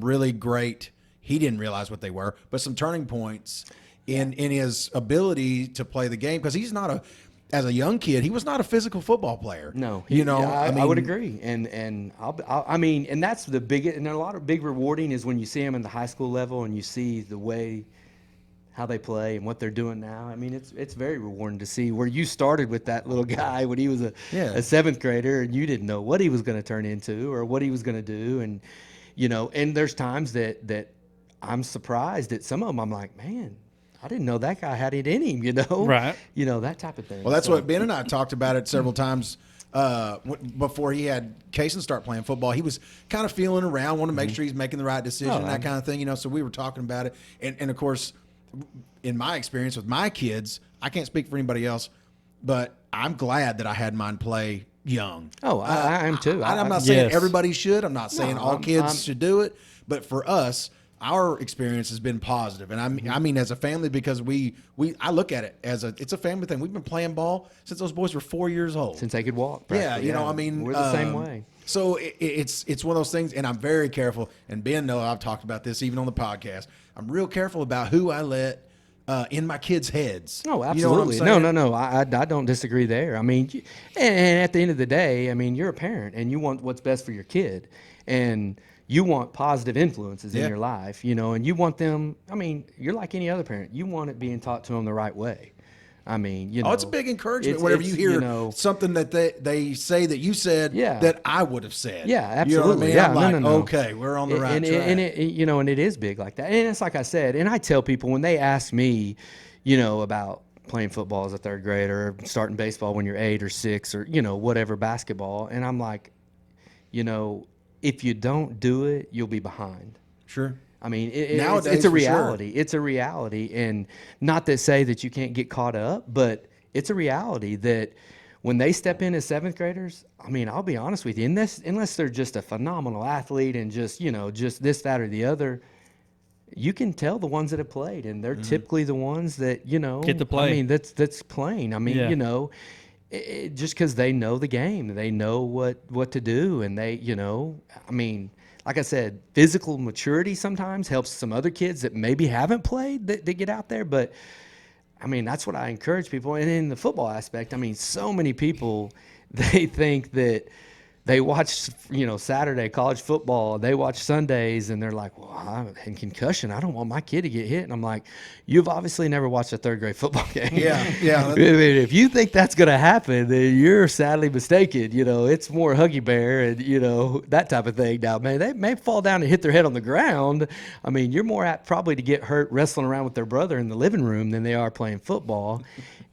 really great, he didn't realize what they were, but some turning points in his ability to play the game. Because he's not as a young kid, he was not a physical football player. No, I would agree. And and that's the biggest, and a lot of big rewarding is when you see them in the high school level and you see the way how they play and what they're doing now. I mean, it's very rewarding to see where you started with that little guy when he was a seventh grader, and you didn't know what he was going to turn into or what he was going to do. And, and there's times that I'm surprised at some of them. I'm like, man, I didn't know that guy had it in him, Right. That type of thing. Well, that's what Ben and I talked about it several times before he had Kaysen start playing football. He was kind of feeling around, wanting to make sure he's making the right decision, that kind of thing, so we were talking about it. And of course, in my experience with my kids, I can't speak for anybody else, but I'm glad that I had mine play young. Oh, I am too. I'm not saying everybody should. I'm not saying all kids should do it. But for us, our experience has been positive. And I mean as a family, because I look at it as it's a family thing. We've been playing ball since those boys were 4 years old. Since they could walk. Yeah, I mean. We're the same way. So it's one of those things, and I'm very careful. And Ben knows I've talked about this even on the podcast. I'm real careful about who I let in my kids' heads. Oh, absolutely. You know what I'm saying? No. I don't disagree there. I mean, and at the end of the day, I mean, you're a parent and you want what's best for your kid, and you want positive influences in your life, and you want them. I mean, you're like any other parent. You want it being taught to them the right way. I mean, it's a big encouragement whenever you hear something that they say that you said that I would have said. Yeah, absolutely. I'm like, okay, we're on the right track. And it is big like that. And it's like I said, and I tell people when they ask me, about playing football as a third grader, or starting baseball when you're 8 or 6 or, whatever, basketball. And I'm like, if you don't do it, you'll be behind. Sure. I mean, it's a reality. Sure. It's a reality. And not to say that you can't get caught up, but it's a reality that when they step in as seventh graders, I mean, I'll be honest with you, unless they're just a phenomenal athlete and just this, that, or the other, you can tell the ones that have played, and they're typically the ones that, get to play. I mean, that's playing. I mean, just because they know the game, they know what to do, and they, I mean, like I said, physical maturity sometimes helps some other kids that maybe haven't played that get out there. But, I mean, that's what I encourage people. And in the football aspect, I mean, so many people, they think that they watch, Saturday college football, they watch Sundays, and they're like, well, I'm in concussion. I don't want my kid to get hit. And I'm like, you've obviously never watched a third grade football game. Yeah. I mean, if you think that's going to happen, then you're sadly mistaken. It's more Huggy Bear and, that type of thing. Now, man, they may fall down and hit their head on the ground. I mean, you're more apt probably to get hurt wrestling around with their brother in the living room than they are playing football.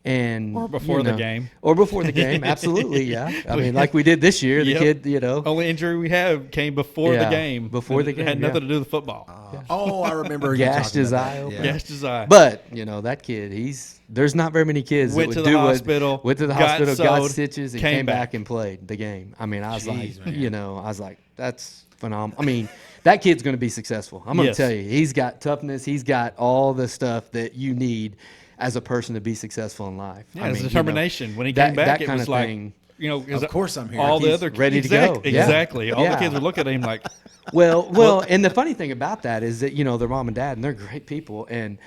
Or before the game. Or before the game, absolutely, yeah. I mean, like we did this year, the kid, Only injury we have came before the game. Before the game. It had nothing to do with football. Oh, I remember. Gashed his eye open. Gashed his eye. But, that kid, there's not very many kids went that would to the do hospital, went to the hospital, got sewed, stitches, and came back and played the game. I mean, I was like, that's phenomenal. I mean, that kid's going to be successful. I'm going to tell you. He's got toughness. He's got all the stuff that you need as a person to be successful in life. Yeah, his determination. When he came back, it was like, 'cause Of course I'm here. All the He's other ready to go. Yeah. Exactly. All the Yeah. kids would look at him like, Well, and the funny thing about that is that, their mom and dad, and they're great people, and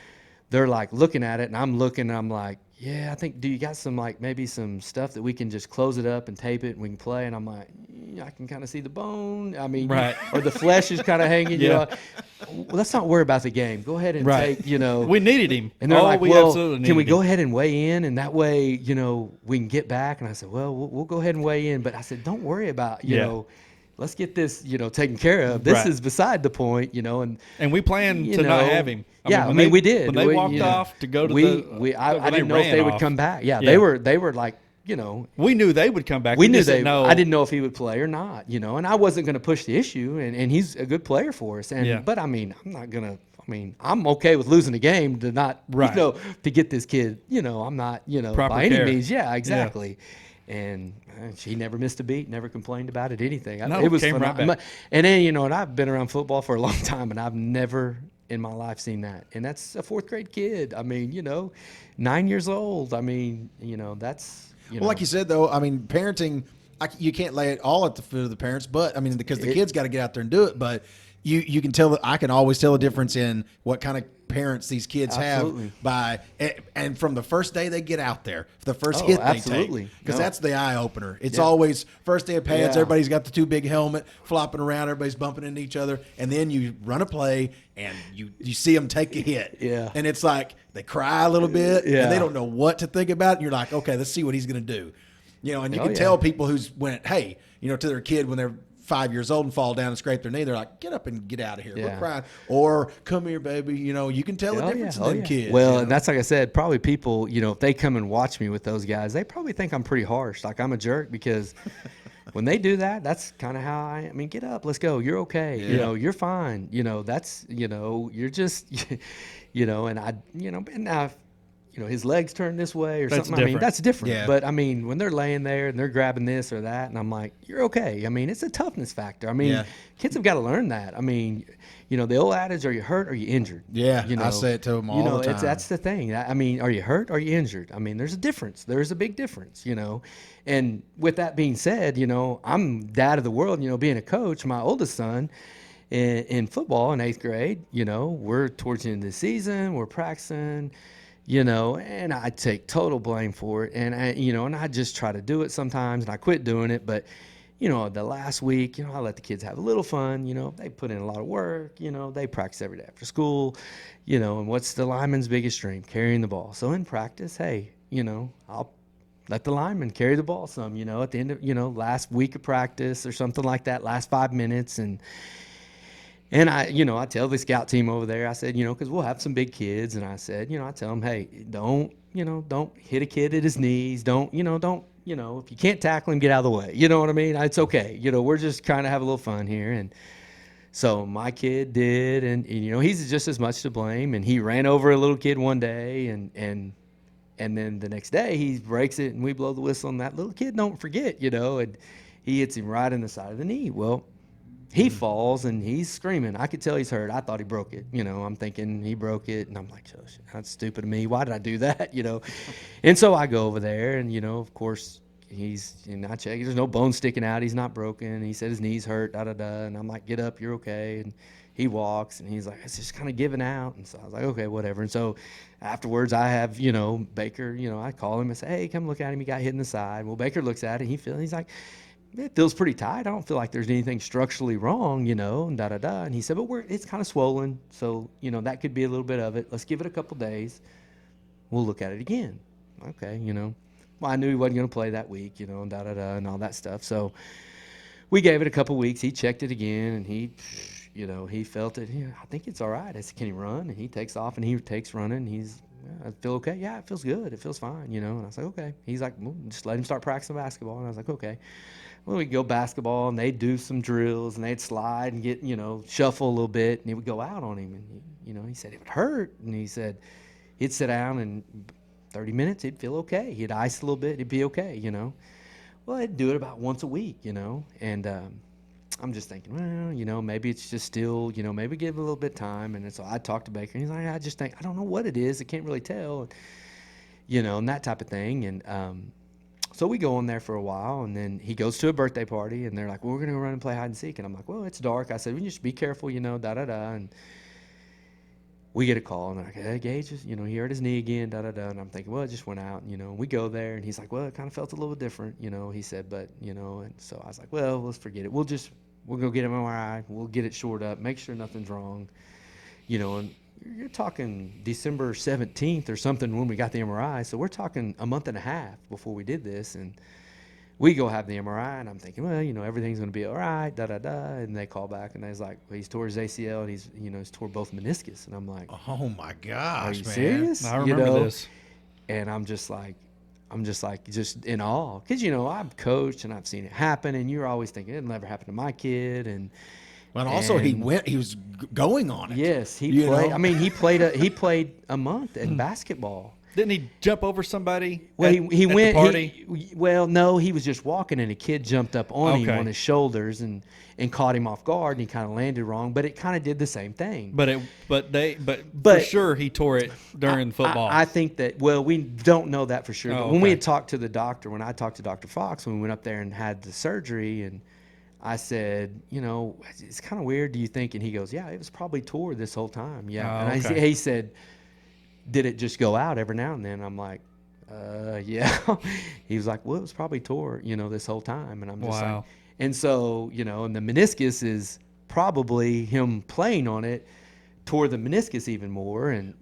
they're like looking at it, and I'm looking, and I'm like, yeah, I think, do you got some, like, maybe some stuff that we can just close it up and tape it and we can play? And I'm like, yeah, I can kind of see the bone. I mean, Right. or the flesh is kind of hanging, Yeah. Well, let's not worry about the game. Go ahead and right. take, We needed him. And they're like, we well, absolutely can we needed go him. ahead and weigh in? And that way, we can get back. And I said, well, we'll go ahead and weigh in. But I said, don't worry about, let's get this, taken care of. This Right. is beside the point, and And we planned you to not know, have him. we did. When they walked off to go to I didn't know if they would come back. Yeah, Yeah. they were like, we knew they would come back. we knew just didn't know. I didn't know if he would play or not, and I wasn't going to push the issue, and he's a good player for us. But I mean, I'm not going to. I mean, I'm okay with losing the game to not, Right. to get this kid. I'm not, Proper by any care. means. Yeah, exactly. And she never missed a beat, never complained about it, anything. No, it was came right back. And then, and I've been around football for a long time, and I've never in my life seen that. And that's a fourth grade kid. I mean, 9 years old. I mean, that's, Well, like you said, though, I mean, parenting, you can't lay it all at the foot of the parents, but I mean, because the kids got to get out there and do it. But you can tell that I can always tell a difference in what kind of parents these kids Absolutely. have by and from the first day they get out there, the first Oh, hit absolutely. they take, because No. that's the eye opener. It's Yeah. always first day of pads. Yeah. Everybody's got the too big helmet flopping around. Everybody's bumping into each other, and then you run a play and you see them take a hit. Yeah. And it's like they cry a little bit, Yeah. and they don't know what to think about it. And you're like, okay, let's see what he's going to do. And you Oh, can yeah. tell people who's went, hey, to their kid when they're 5 years old and fall down and scrape their knee, they're like, get up and get out of here. We're Yeah. crying. Or come here, baby. You can tell the difference in them kids. Well, and that's like I said, probably people, if they come and watch me with those guys, they probably think I'm pretty harsh, like I'm a jerk, because when they do that, that's kind of how I mean, get up, let's go. You're okay. Yeah. You're fine. That's, you're just, and I, and now, his legs turn this way or That's something. I mean, different. that's different. Yeah. But I mean, when they're laying there and they're grabbing this or that, and I'm like, you're okay. I mean, it's a toughness factor. I mean, Yeah. kids have got to learn that. I mean, the old adage, are you hurt or are you injured? Yeah, I say it to them all the time. That's the thing. I mean, are you hurt or are you injured? I mean, there's a difference. There's a big difference, And with that being said, I'm dad of the world, being a coach. My oldest son in football in 8th grade, we're towards the end of the season, we're practicing, and I take total blame for it. And I just try to do it sometimes, and I quit doing it. But, the last week, I let the kids have a little fun. They put in a lot of work. They practice every day after school. And what's the lineman's biggest dream? Carrying the ball. So in practice, hey, I'll let the lineman carry the ball some, at the end of, last week of practice or something like that, last 5 minutes. And I tell the scout team over there, I said, because we'll have some big kids. And I said, I tell them, hey, don't hit a kid at his knees. Don't, if you can't tackle him, get out of the way. You know what I mean? It's okay. We're just trying to have a little fun here. And so my kid did. And he's just as much to blame. And he ran over a little kid one day. And then the next day he breaks it and we blow the whistle. And that little kid don't forget, and he hits him right in the side of the knee. Well, he falls and he's screaming. I could tell he's hurt. I thought he broke it. I'm thinking he broke it. And I'm like, oh, shit, that's stupid of me. Why did I do that? And so I go over there and, of course, and I check. There's no bone sticking out. He's not broken. He said his knee's hurt, da-da-da. And I'm like, get up. You're okay. And he walks and he's like, it's just kind of giving out. And so I was like, okay, whatever. And so afterwards I have, Baker, I call him and say, hey, come look at him. He got hit in the side. Well, Baker looks at it. He's like, it feels pretty tight. I don't feel like there's anything structurally wrong, and da-da-da. And he said, but it's kind of swollen. So, that could be a little bit of it. Let's give it a couple days. We'll look at it again. Okay, Well, I knew he wasn't going to play that week, and da-da-da and all that stuff. So we gave it a couple weeks. He checked it again, and he felt it. I think it's all right. I said, can he run? And he takes off, and he takes running. I feel okay. Yeah, it feels good. It feels fine, And I was like, okay. He's like, well, just let him start practicing basketball. And I was like, okay. Well, we'd go basketball, and they'd do some drills, and they'd slide and get, shuffle a little bit, and he would go out on him. And, he said it would hurt. And he said he'd sit down, and 30 minutes, he'd feel okay. He'd ice a little bit. He'd be okay, Well, I'd do it about once a week, And I'm just thinking, well, maybe it's just still, maybe give it a little bit of time. And so I talked to Baker, and he's like, I just think, I don't know what it is. I can't really tell, and that type of thing. And So we go in there for a while, and then he goes to a birthday party, and they're like, well, we're going to go run and play hide and seek. And I'm like, well, it's dark. I said, we just be careful, da-da-da. And we get a call, and they're like, hey, Gage, he hurt his knee again, da-da-da. And I'm thinking, well, it just went out. We go there, and he's like, well, it kind of felt a little different, he said, but, and so I was like, well, let's forget it. We'll go get him MRI. We'll get it shored up, make sure nothing's wrong, and you're talking December 17th or something when we got the MRI. So we're talking a month and a half before we did this. And we go have the MRI, and I'm thinking, well, everything's going to be all right, da-da-da. And they call back, and I was like, well, he's tore his ACL, and he's tore both meniscus. And I'm like, oh, my gosh, are you man. serious? I remember this. And I'm just in awe. Because, I've coached, and I've seen it happen, and you're always thinking, it'll never happen to my kid. And also he was going on it. Yes, he played. I mean, he played a month in basketball. Didn't he jump over somebody? Well, he at went. The party? No, he was just walking, and a kid jumped up on him on his shoulders and caught him off guard, and he kind of landed wrong. But it kind of did the same thing. But for sure he tore it during football. I think that. Well, we don't know that for sure. Oh, but when we had talked to the doctor, when I talked to Dr. Fox, when we went up there and had the surgery, and I said, it's kind of weird, do you think? And he goes, yeah, it was probably tore this whole time. Yeah. Oh, and he said, did it just go out every now and then? I'm like, yeah. He was like, well, it was probably tore, this whole time. And I'm just like, and so, and the meniscus is probably him playing on it, tore the meniscus even more. And,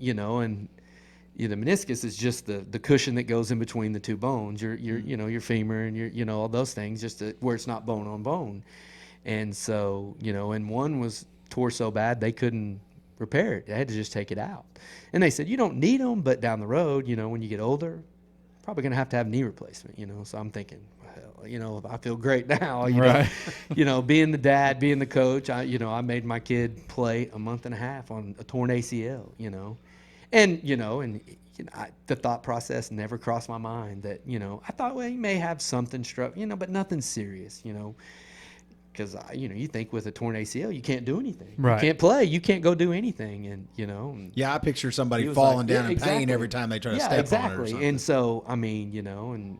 the meniscus is just the cushion that goes in between the two bones, your femur and your, all those things, just where it's not bone on bone. And so, and one was tore so bad they couldn't repair it. They had to just take it out. And they said, you don't need them, but down the road, when you get older, probably going to have knee replacement, So I'm thinking, well, I feel great now, right. Being the dad, being the coach, I made my kid play a month and a half on a torn ACL, And, the thought process never crossed my mind that, I thought, well, he may have something struck, but nothing serious, because, you think with a torn ACL, you can't do anything. Right. You can't play. You can't go do anything. And, Yeah, I picture somebody was falling like, down yeah, in pain exactly. every time they try to Yeah, step exactly. on it or something. And so, I mean, and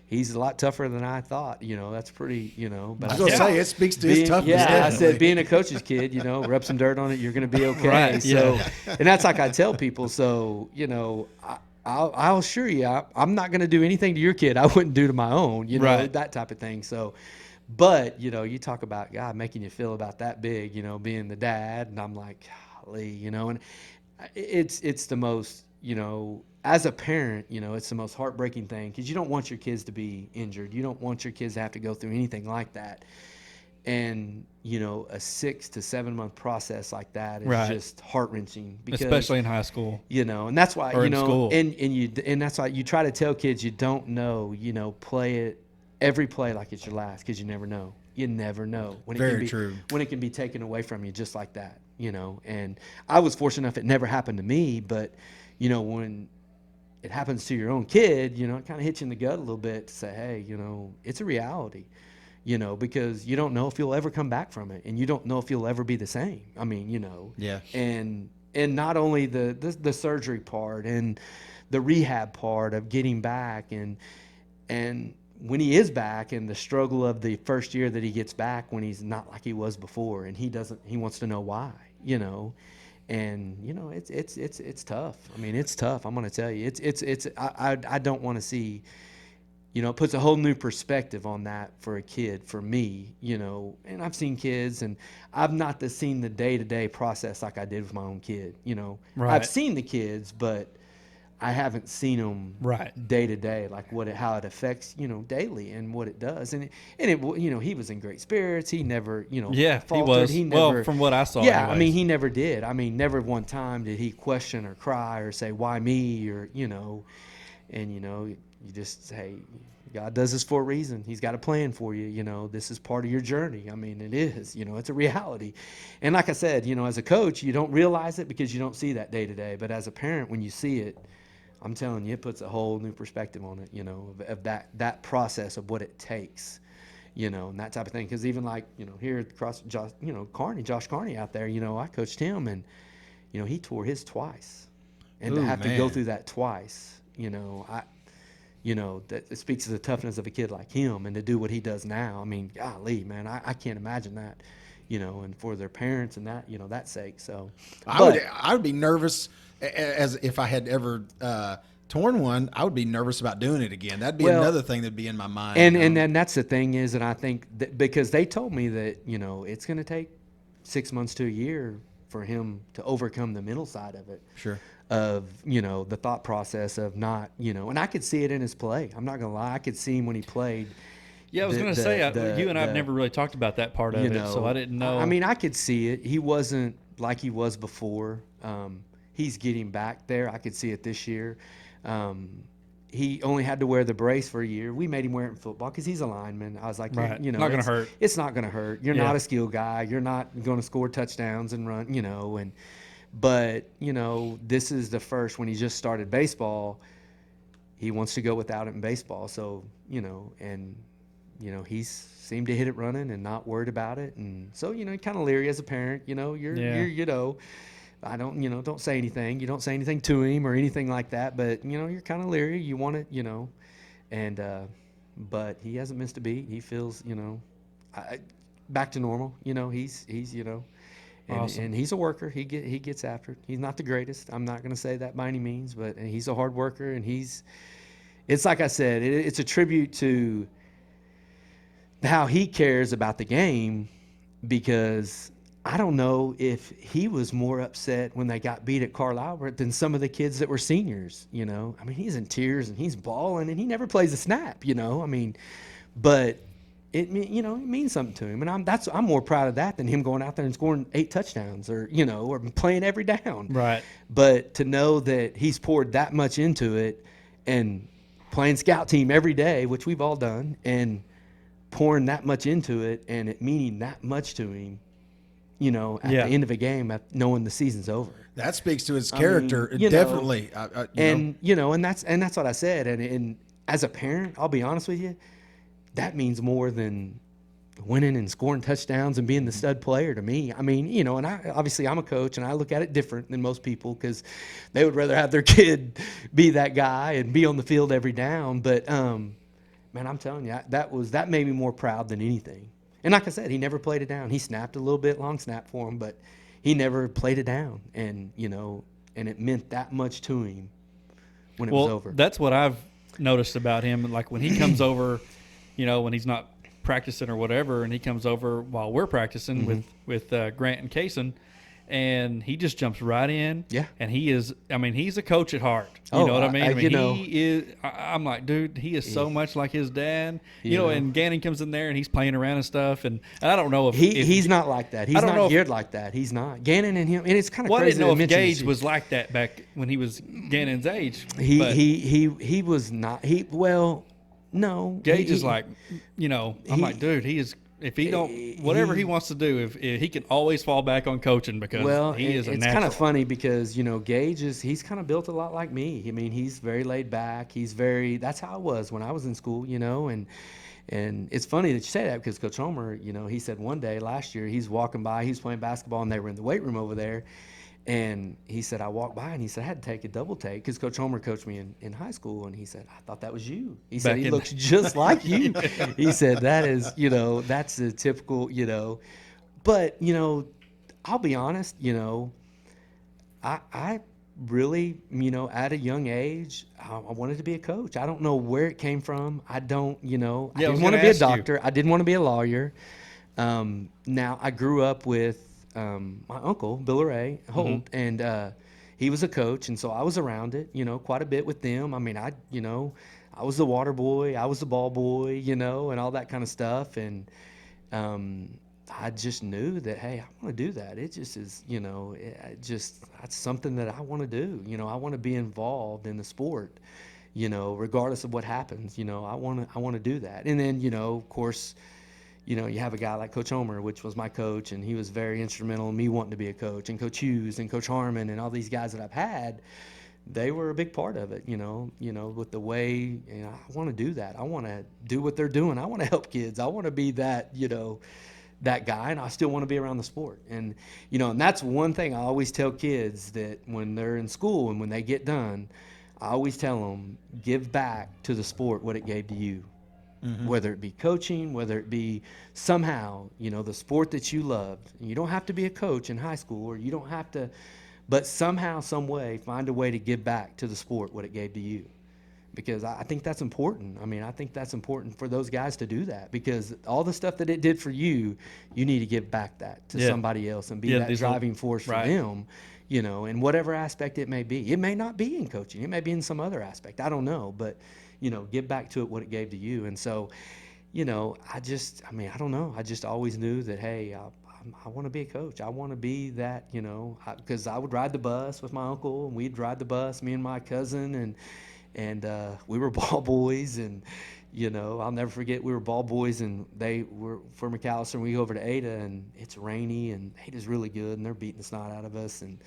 he's a lot tougher than I thought. That's pretty, But I was going to say, it speaks to his toughness. Yeah, I definitely. said, being a coach's kid, rub some dirt on it, you're going to be okay. Right, So, yeah. and that's like I tell people. So, I'll assure you, I'm not going to do anything to your kid I wouldn't do to my own, Right. that type of thing. So, but, you talk about God making you feel about that big, being the dad, and I'm like, golly, and it's the most, as a parent, it's the most heartbreaking thing because you don't want your kids to be injured. You don't want your kids to have to go through anything like that. And, a 6 to 7 month process like that is Right. just heart-wrenching. Because, especially in high school. and that's why, Or in school. and that's why you try to tell kids you don't know, play it every play like it's your last because you never know. You never know when Very true. When it can be taken away from you just like that, And I was fortunate enough it never happened to me, but when it happens to your own kid, it kind of hits you in the gut a little bit to say, hey, it's a reality, because you don't know if you'll ever come back from it, and you don't know if you'll ever be the same. I mean, Yeah. and not only the surgery part and the rehab part of getting back and when he is back and the struggle of the first year that he gets back when he's not like he was before and he wants to know why, and it's tough. I mean, it's tough. I'm going to tell you, I don't want to see, it puts a whole new perspective on that for a kid, for me, and I've seen kids and I've not seen the day-to-day process like I did with my own kid, Right. I've seen the kids, but I haven't seen them Right. day to day, like how it affects, daily and what it does. And he was in great spirits. He never, Yeah, faltered. he was. Never, Well, from what I saw. yeah, anyways. I mean, he never did. I mean, never one time did he question or cry or say, why me? Or, and, you just say, God does this for a reason. He's got a plan for you. This is part of your journey. I mean, it is, it's a reality. And like I said, as a coach, you don't realize it because you don't see that day to day. But as a parent, when you see it, I'm telling you, it puts a whole new perspective on it, of that process of what it takes, and that type of thing. Because even like, here across, Josh Carney out there, I coached him and, he tore his twice. And to have to go through that twice, that it speaks to the toughness of a kid like him, and to do what he does now. I mean, golly, man, I can't imagine that, and for their parents and that, that sake. So I would be nervous as if I had ever torn one. I would be nervous about doing it again. That'd be another thing that'd be in my mind. And that's the thing is, and I think that because they told me that, it's going to take 6 months to a year for him to overcome the mental side of it. Sure. Of, the thought process of not, and I could see it in his play. I'm not going to lie. I could see him when he played. Yeah, I was going to say, you and I have never really talked about that part of it, so I didn't know. I mean, I could see it. He wasn't like he was before. He's getting back there. I could see it this year. He only had to wear the brace for a year. We made him wear it in football because he's a lineman. I was like, right. not going to hurt. It's not going to hurt. You're not a skill guy. You're not going to score touchdowns and run, But, this is the first, when he just started baseball, he wants to go without it in baseball. So, he's seemed to hit it running and not worried about it. And so, kind of leery as a parent, you're I don't say anything. You don't say anything to him or anything like that, but, you're kind of leery. You want it, and, but he hasn't missed a beat. He feels, back to normal. He's Awesome. And he's a worker. He gets after it. He's not the greatest. I'm not going to say that by any means, but he's a hard worker, and it's like I said, it's a tribute to how he cares about the game, because I don't know if he was more upset when they got beat at Carl Albert than some of the kids that were seniors, I mean, he's in tears and he's bawling and he never plays a snap, I mean, but it means something to him. And I'm more proud of that than him going out there and scoring 8 touchdowns or playing every down. Right. But to know that he's poured that much into it and playing scout team every day, which we've all done, and pouring that much into it and it meaning that much to him, at the end of a game, knowing the season's over. That speaks to his character, definitely. And that's what I said. And as a parent, I'll be honest with you, that means more than winning and scoring touchdowns and being the stud player to me. I mean, and I'm a coach and I look at it different than most people because they would rather have their kid be that guy and be on the field every down. But, man, I'm telling you, that made me more proud than anything. And like I said, he never played it down. He snapped a little bit, long snap for him, but he never played it down. And, and it meant that much to him when it was over. That's what I've noticed about him. Like when he comes over, when he's not practicing or whatever, and he comes over while we're practicing with Grant and Kaysen, and he just jumps right in. Yeah. And he's a coach at heart. You know what I mean? He is. I'm like, dude, he is so much like his dad. And Gannon comes in there and he's playing around and stuff. And I don't know if he's not like that. He's not geared like that. He's not. Gannon and him, and it's kind of crazy. I didn't know if Gage was like that back when he was Gannon's age. He was not. No. Gage is like, I'm like, dude, he is. If he don't, whatever he wants to do, if he can always fall back on coaching because he is a natural. It's kind of funny because, Gage he's kind of built a lot like me. I mean, he's very laid back. That's how I was when I was in school, and it's funny that you say that because Coach Homer, he said one day last year, he's walking by, he's playing basketball and they were in the weight room over there. And he said, I walked by and he said, I had to take a double take because Coach Homer coached me in high school. And he said, I thought that was you. He said, he looks just like you. He said, that is, that's the typical, But, I'll be honest, I really, at a young age, I wanted to be a coach. I don't know where it came from. I don't, I didn't want to be a doctor. I didn't want to be a lawyer. Now, I grew up with my uncle, Bill Ray Holt, and he was a coach, and so I was around it, quite a bit with them. I mean, I was the water boy, I was the ball boy, and all that kind of stuff, and I just knew that, hey, I want to do that. It just is, that's something that I want to do. I want to be involved in the sport, regardless of what happens. I want to do that, and then, of course. You have a guy like Coach Homer, which was my coach, and he was very instrumental in me wanting to be a coach, and Coach Hughes and Coach Harmon and all these guys that I've had, they were a big part of it, with the way, I want to do that. I want to do what they're doing. I want to help kids. I want to be that, that guy, and I still want to be around the sport. And, and that's one thing I always tell kids that when they're in school and when they get done, I always tell them, give back to the sport what it gave to you. Whether it be coaching, whether it be somehow, the sport that you loved. You don't have to be a coach in high school, or you don't have to, but somehow, some way, find a way to give back to the sport what it gave to you. Because I think that's important. I mean, I think that's important for those guys to do that, because all the stuff that it did for you, you need to give back that to somebody else and be that driving force for them, in whatever aspect it may be. It may not be in coaching. It may be in some other aspect. I don't know. But, give back to it what it gave to you. And so, I don't know. I just always knew that, hey, I want to be a coach. I want to be that, because I would ride the bus with my uncle, and we'd ride the bus, me and my cousin, and we were ball boys, and I'll never forget, we were ball boys, and they were for McAlester, and we go over to Ada, and it's rainy, and Ada's really good, and they're beating the snot out of us, and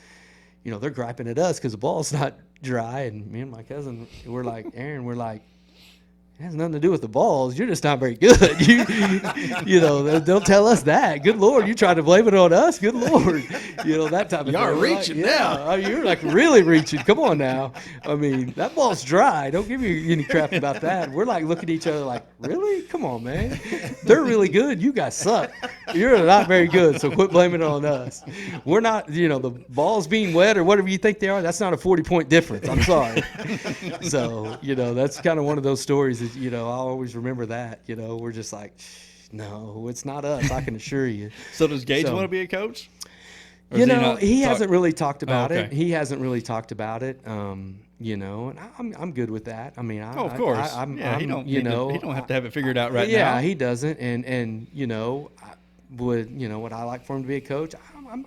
they're griping at us because the ball's not dry, and me and my cousin, we're like, Aaron, we're like, it has nothing to do with the balls. You're just not very good. They'll tell us that. Good Lord, you try to blame it on us. Good Lord, that type of thing. Y'all reaching now. You're like really reaching. Come on now. I mean, that ball's dry. Don't give me any crap about that. We're like looking at each other like, really? Come on, man. They're really good. You guys suck. You're not very good. So quit blaming it on us. We're not. The balls being wet or whatever you think they are. That's not a 40-point difference. I'm sorry. So that's kind of one of those stories. I'll always remember that. We're just like, no, it's not us. I can assure you. So does Gage want to be a coach? He hasn't really talked about it. He hasn't really talked about it. And I'm good with that. I mean, of course. He don't have to have it figured out right now. Yeah, he doesn't. And would I like for him to be a coach?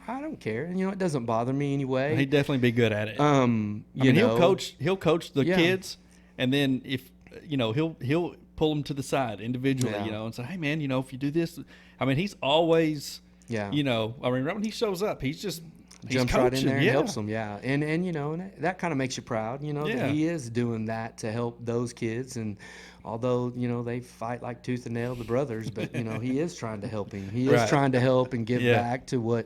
I don't care. It doesn't bother me anyway. He'd definitely be good at it. He'll coach the kids, and then if he'll pull them to the side individually, and say, hey man, if you do this, he's always, right when he shows up, he's jumps coaching, right in there and helps them, and and that kind of makes you proud, that he is doing that to help those kids. And although they fight like tooth and nail, the brothers, but he is trying to help him. He is trying to help and give back to what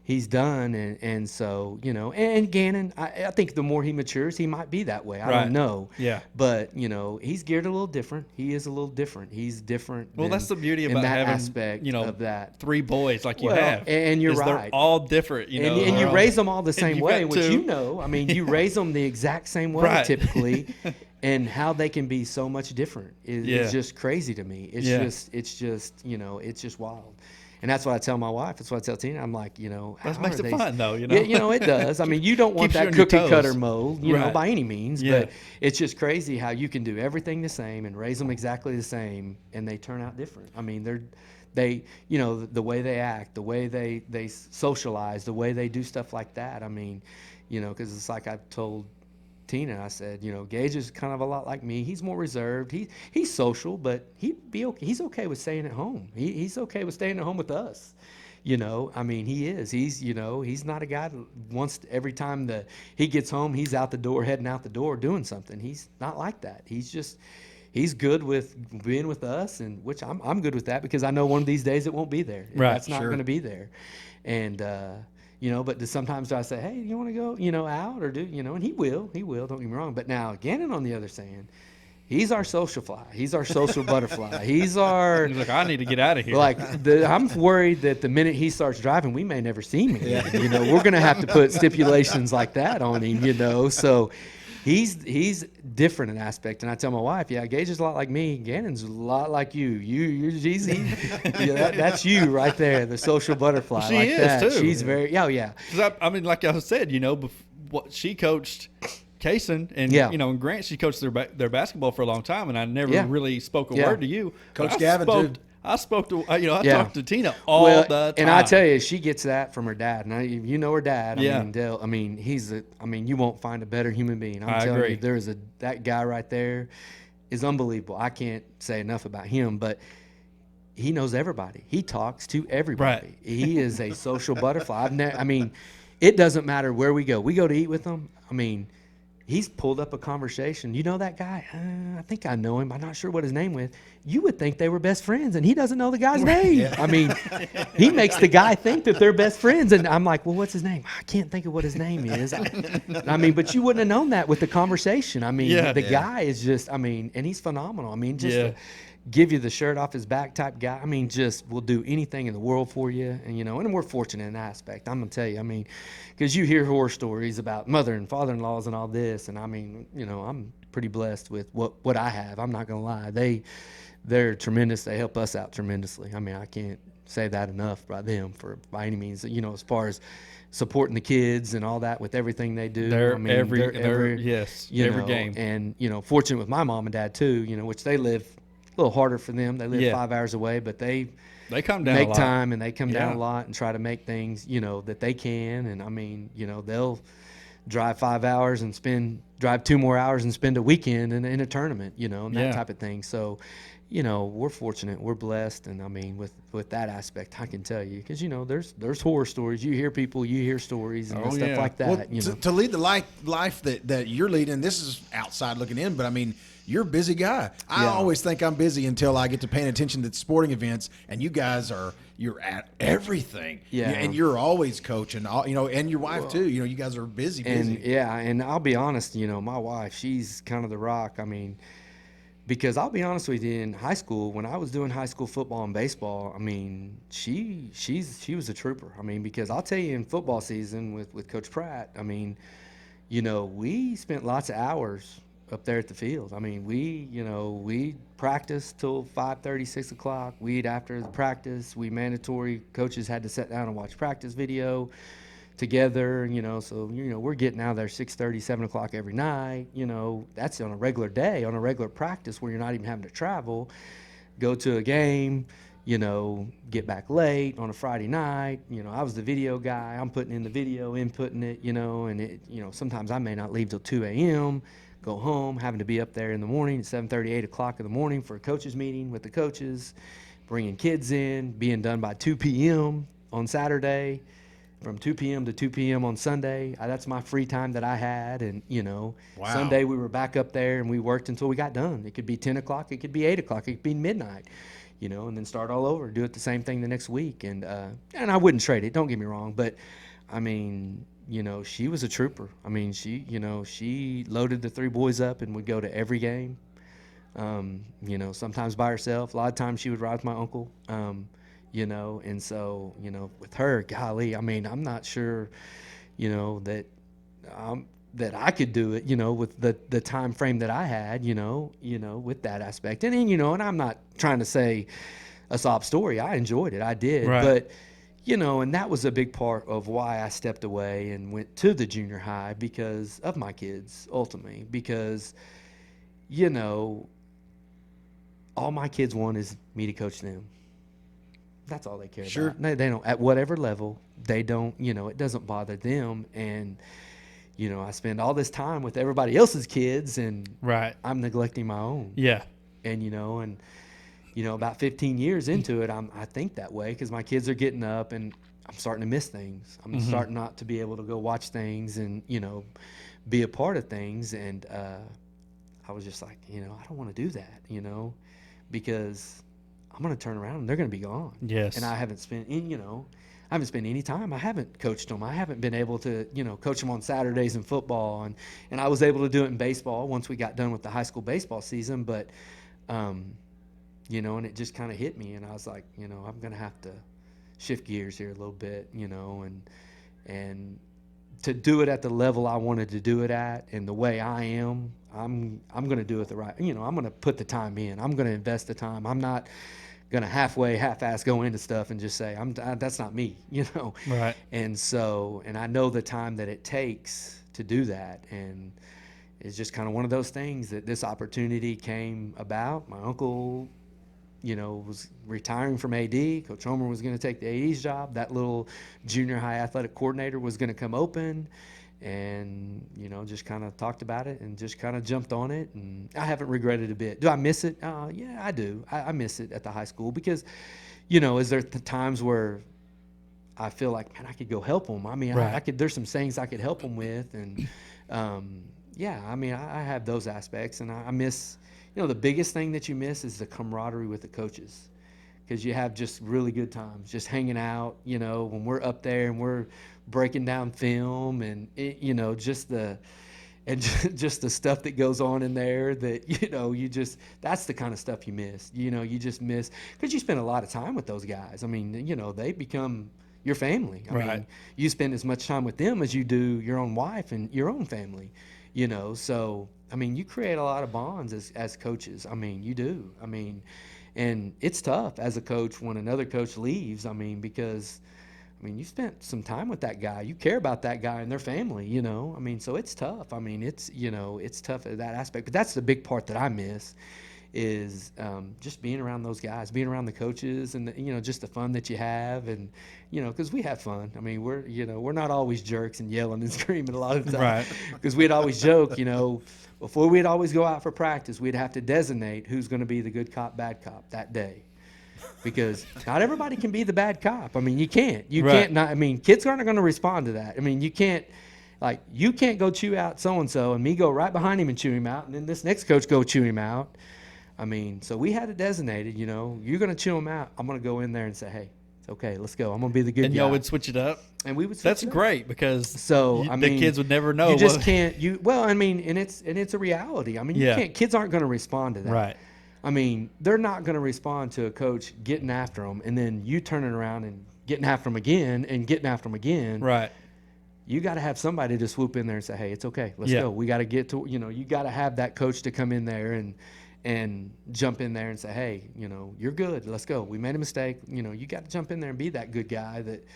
he's done, and so and Gannon, I think the more he matures, he might be that way. I don't know. Yeah. But he's geared a little different. He is a little different. He's different. Well, that's the beauty about that having aspect of that. 3 boys like you have. And you're right. They're all different. And you raise them all the same way, which you raise them the exact same way typically. And how they can be so much different is just crazy to me. It's just wild. And that's what I tell my wife. That's what I tell Tina. I'm like, that makes it fun, though. Yeah, it does. I mean, you don't want that cookie cutter mold, by any means. Yeah. But it's just crazy how you can do everything the same and raise them exactly the same, and they turn out different. I mean, the way they act, the way they socialize, the way they do stuff like that. I mean, because it's like I've told Tina, I said, Gage is kind of a lot like me. He's more reserved. He's social, but he's okay with staying at home. He's okay with staying at home with us. He is. He's not a guy that wants every time that he gets home, he's heading out the door doing something. He's not like that. He's good with being with us, and which I'm good with that, because I know one of these days it won't be there. Right, that's not going to be there. And but sometimes I say, hey, you want to go, out or do, and he will, don't get me wrong. But now Gannon, on the other hand, he's our social fly. He's our social butterfly. He's like, I need to get out of here. I'm worried that the minute he starts driving, we may never see him again. We're going to have to put stipulations like that on him, so he's different in aspect. And I tell my wife, Gage is a lot like me. Gannon's a lot like you. That's you right there, the social butterfly. She like is that. too. She's very, yeah. Like I said, what she coached Kaysen and and Grant, she coached their basketball for a long time, and I never really spoke a word to you. Coach Gavin too. I spoke to talked to Tina all the time. And I tell you, she gets that from her dad. And her dad. Dale. You won't find a better human being. I'm telling you, that guy right there is unbelievable. I can't say enough about him, but he knows everybody. He talks to everybody. Right. He is a social butterfly. It doesn't matter where we go. We go to eat with him. he's pulled up a conversation. You know that guy? I think I know him. I'm not sure what his name was. You would think they were best friends, and he doesn't know the guy's name. I mean, he makes the guy think that they're best friends. And I'm like, well, what's his name? I can't think of what his name is. I mean, but you wouldn't have known that with the conversation. I mean, the guy is just, I mean, and he's phenomenal. I mean, just to give you the shirt off his back type guy. I mean, just will do anything in the world for you. And, you know, and we're fortunate in that aspect. I'm going to tell you, I mean, because you hear horror stories about mother and father-in-laws and all this. And, I mean, you know, I'm pretty blessed with what I have. I'm not going to lie. They're tremendous. They help us out tremendously. I mean, I can't say that enough by them by any means. You know, as far as supporting the kids and all that with everything they do. They're I mean, every every game. And, you know, fortunate with my mom and dad too, you know, which they live a little harder for them. They live 5 hours away, but they come down make a lot. time, and they come down a lot and try to make things, you know, that they can. And I mean, you know, they'll drive 5 hours and drive 2 more hours and spend a weekend in a tournament, you know, and that type of thing. So, you know, we're fortunate, we're blessed. And I mean, with that aspect, I can tell you, because, you know, there's horror stories. You hear stories and stuff like that. Well, you know, to lead the life that you're leading, this is outside looking in, but I mean, you're a busy guy. I always think I'm busy until I get to paying attention to sporting events, and you guys you're at everything. Yeah. And you're always coaching, you know, and your wife too. You know, you guys are busy. And I'll be honest, you know, my wife, she's kind of the rock. I mean, because I'll be honest with you, in high school, when I was doing high school football and baseball, I mean, she was a trooper. I mean, because I'll tell you, in football season with Coach Pratt, I mean, you know, we spent lots of hours up there at the field. I mean, we practiced till 5:30, 6 o'clock. After the practice, mandatory coaches had to sit down and watch practice video together, you know, so, you know, we're getting out of there 6:30, 7 o'clock every night. You know, that's on a regular day, on a regular practice where you're not even having to travel, go to a game, you know, get back late on a Friday night. You know, I was the video guy. I'm putting in the video, inputting it, you know, and it, you know, sometimes I may not leave till 2 a.m., go home, having to be up there in the morning at 7:30, 8 o'clock in the morning for a coaches meeting with the coaches, bringing kids in, being done by 2 p.m. on Saturday, from 2 p.m. to 2 p.m. on Sunday. That's my free time that I had. And, you know, Sunday we were back up there and we worked until we got done. It could be 10 o'clock, it could be 8 o'clock, it could be midnight, you know, and then start all over, do it the same thing the next week. And I wouldn't trade it, don't get me wrong, but I mean, you know, she was a trooper. I mean, she loaded the 3 boys up and would go to every game. You know, sometimes by herself. A lot of times she would ride with my uncle. You know, and so, you know, with her, golly, I mean, I'm not sure, you know, that I could do it, you know, with the time frame that I had, you know, with that aspect. And then, you know, and I'm not trying to say a sob story. I enjoyed it. I did. Right. But, you know, and that was a big part of why I stepped away and went to the junior high, because of my kids, ultimately. Because, you know, all my kids want is me to coach them. That's all they care about. They don't, at whatever level, they don't, you know, it doesn't bother them. And, you know, I spend all this time with everybody else's kids, and I'm neglecting my own. Yeah. And, you know, about 15 years into it, I think that way, because my kids are getting up and I'm starting to miss things. I'm starting not to be able to go watch things and, you know, be a part of things. And I was just like, you know, I don't want to do that, you know, because I'm going to turn around and they're going to be gone. Yes. And I haven't spent any time. I haven't coached them. I haven't been able to, you know, coach them on Saturdays in football. And I was able to do it in baseball once we got done with the high school baseball season. But, you know, and it just kind of hit me. And I was like, you know, I'm going to have to shift gears here a little bit, you know, and to do it at the level I wanted to do it at and the way I am, I'm going to do it the right, you know, I'm going to put the time in. I'm going to invest the time. I'm not going to half-ass go into stuff and just say, that's not me, you know. Right. And so, and I know the time that it takes to do that. And it's just kind of one of those things that this opportunity came about. My uncle, you know, was retiring from AD. Coach Homer was going to take the AD's job. That little junior high athletic coordinator was going to come open. And, you know, just kind of talked about it and just kind of jumped on it. And I haven't regretted a bit. Do I miss it? Yeah, I do. I miss it at the high school because, you know, is there times where I feel like, man, I could go help them. I mean, there's some things I could help them with. And, yeah, I mean, I have those aspects, and I miss, the biggest thing that you miss is the camaraderie with the coaches, because you have just really good times, just hanging out, when we're up there and we're breaking down film and, just the stuff that goes on in there that, that's the kind of stuff you miss. You just miss, because you spend a lot of time with those guys. I mean, they become your family. I mean, you spend as much time with them as you do your own wife and your own family, So, I mean, you create a lot of bonds as coaches. I mean, you do. I mean, and it's tough as a coach when another coach leaves. I mean, because you spent some time with that guy. You care about that guy and their family, I mean, so it's tough. I mean, it's tough at that aspect. But that's the big part that I miss is just being around those guys, being around the coaches, and just the fun that you have, and because we have fun. I mean, we're not always jerks and yelling and screaming a lot of the time, Right? Because we'd always joke, before we'd always go out for practice, we'd have to designate who's going to be the good cop, bad cop that day. Because not everybody can be the bad cop. I mean, you can't. You can't not. I mean, kids aren't going to respond to that. I mean, you can't go chew out so-and-so and me go right behind him and chew him out, and then this next coach go chew him out. I mean, so we had it designated, you're going to chew him out. I'm going to go in there and say, hey, it's okay, let's go. I'm going to be the good guy. And y'all would switch it up? And we would switch That's it up. great, because so the kids would never know. You just can't. I mean, and it's a reality. I mean, you can't. Kids aren't going to respond to that. Right. I mean, they're not going to respond to a coach getting after them and then you turning around and getting after them again and getting after them again. Right. You got to have somebody to swoop in there and say, hey, it's okay. Let's go. We got to get to, you got to have that coach to come in there and jump in there and say, hey, you're good. Let's go. We made a mistake. You got to jump in there and be that good guy that,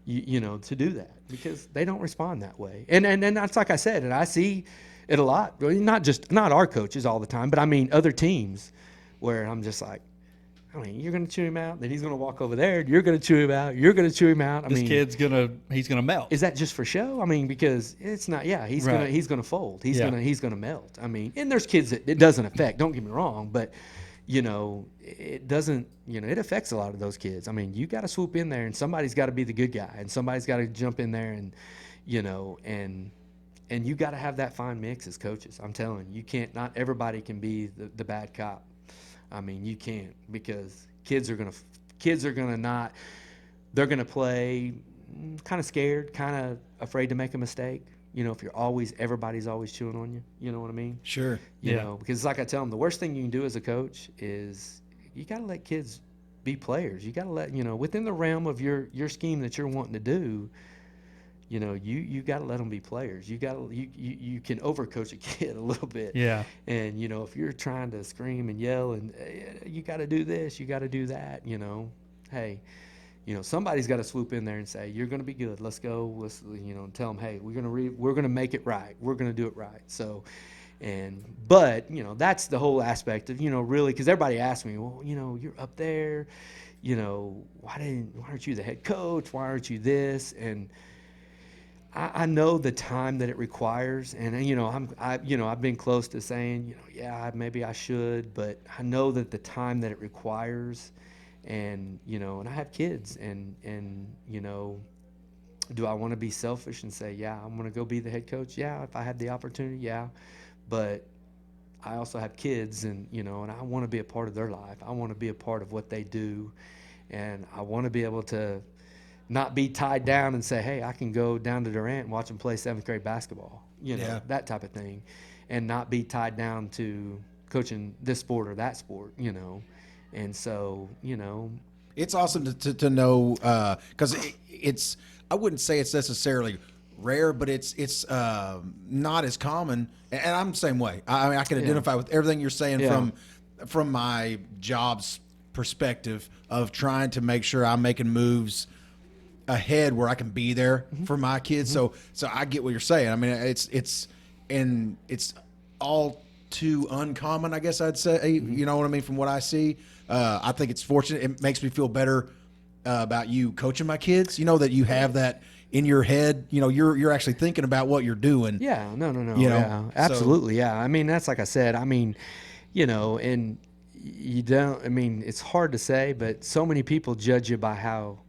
to do that, because they don't respond that way. And that's like I said, and I see it a lot. Not our coaches all the time, but I mean other teams where I'm just like, you're going to chew him out, then he's going to walk over there, you're going to chew him out, you're going to chew him out. This kid's he's going to melt. Is that just for show? I mean, because it's not, he's going to fold. He's going to melt. I mean, and there's kids that it doesn't affect, don't get me wrong, but it doesn't, it affects a lot of those kids. I mean, you got to swoop in there and somebody's got to be the good guy and somebody's got to jump in there and, and you got to have that fine mix as coaches. I'm telling you, not everybody can be the bad cop. I mean, you can't, because kids are gonna play kind of scared, kind of afraid to make a mistake. If everybody's always chewing on you, you know what I mean? Sure. You know, because like I tell them, the worst thing you can do as a coach is you got to let kids be players. You got to let, within the realm of your scheme that you're wanting to do, you got to let them be players. You can overcoach a kid a little bit. Yeah. And, if you're trying to scream and yell and you got to do this, you got to do that, hey, somebody's got to swoop in there and say, you're going to be good. Let's go. Let's, tell them, hey, we're going to make it right. We're going to do it right. So, but that's the whole aspect of, really, because everybody asks me, well, you're up there, why aren't you the head coach? Why aren't you this? And I know the time that it requires, and I've been close to saying, maybe I should, but I know that the time that it requires, and and I have kids, and do I want to be selfish and say, I'm going to go be the head coach? Yeah, if I had the opportunity, but I also have kids, and and I want to be a part of their life. I want to be a part of what they do, and I want to be able to not be tied down and say, hey, I can go down to Durant and watch them play 7th grade basketball, that type of thing, and not be tied down to coaching this sport or that sport, And so, it's awesome to know, because it's, I wouldn't say it's necessarily rare, but it's not as common. And I'm the same way. I mean, I can identify with everything you're saying from my job's perspective of trying to make sure I'm making moves ahead where I can be there for my kids. So I get what you're saying. I mean, it's all too uncommon, I guess I'd say, you know what I mean? From what I see, I think it's fortunate. It makes me feel better about you coaching my kids, that you have that in your head, you're actually thinking about what you're doing. Yeah, no. Absolutely. Yeah. I mean, that's like I said, I mean, and you don't, I mean, it's hard to say, but so many people judge you by how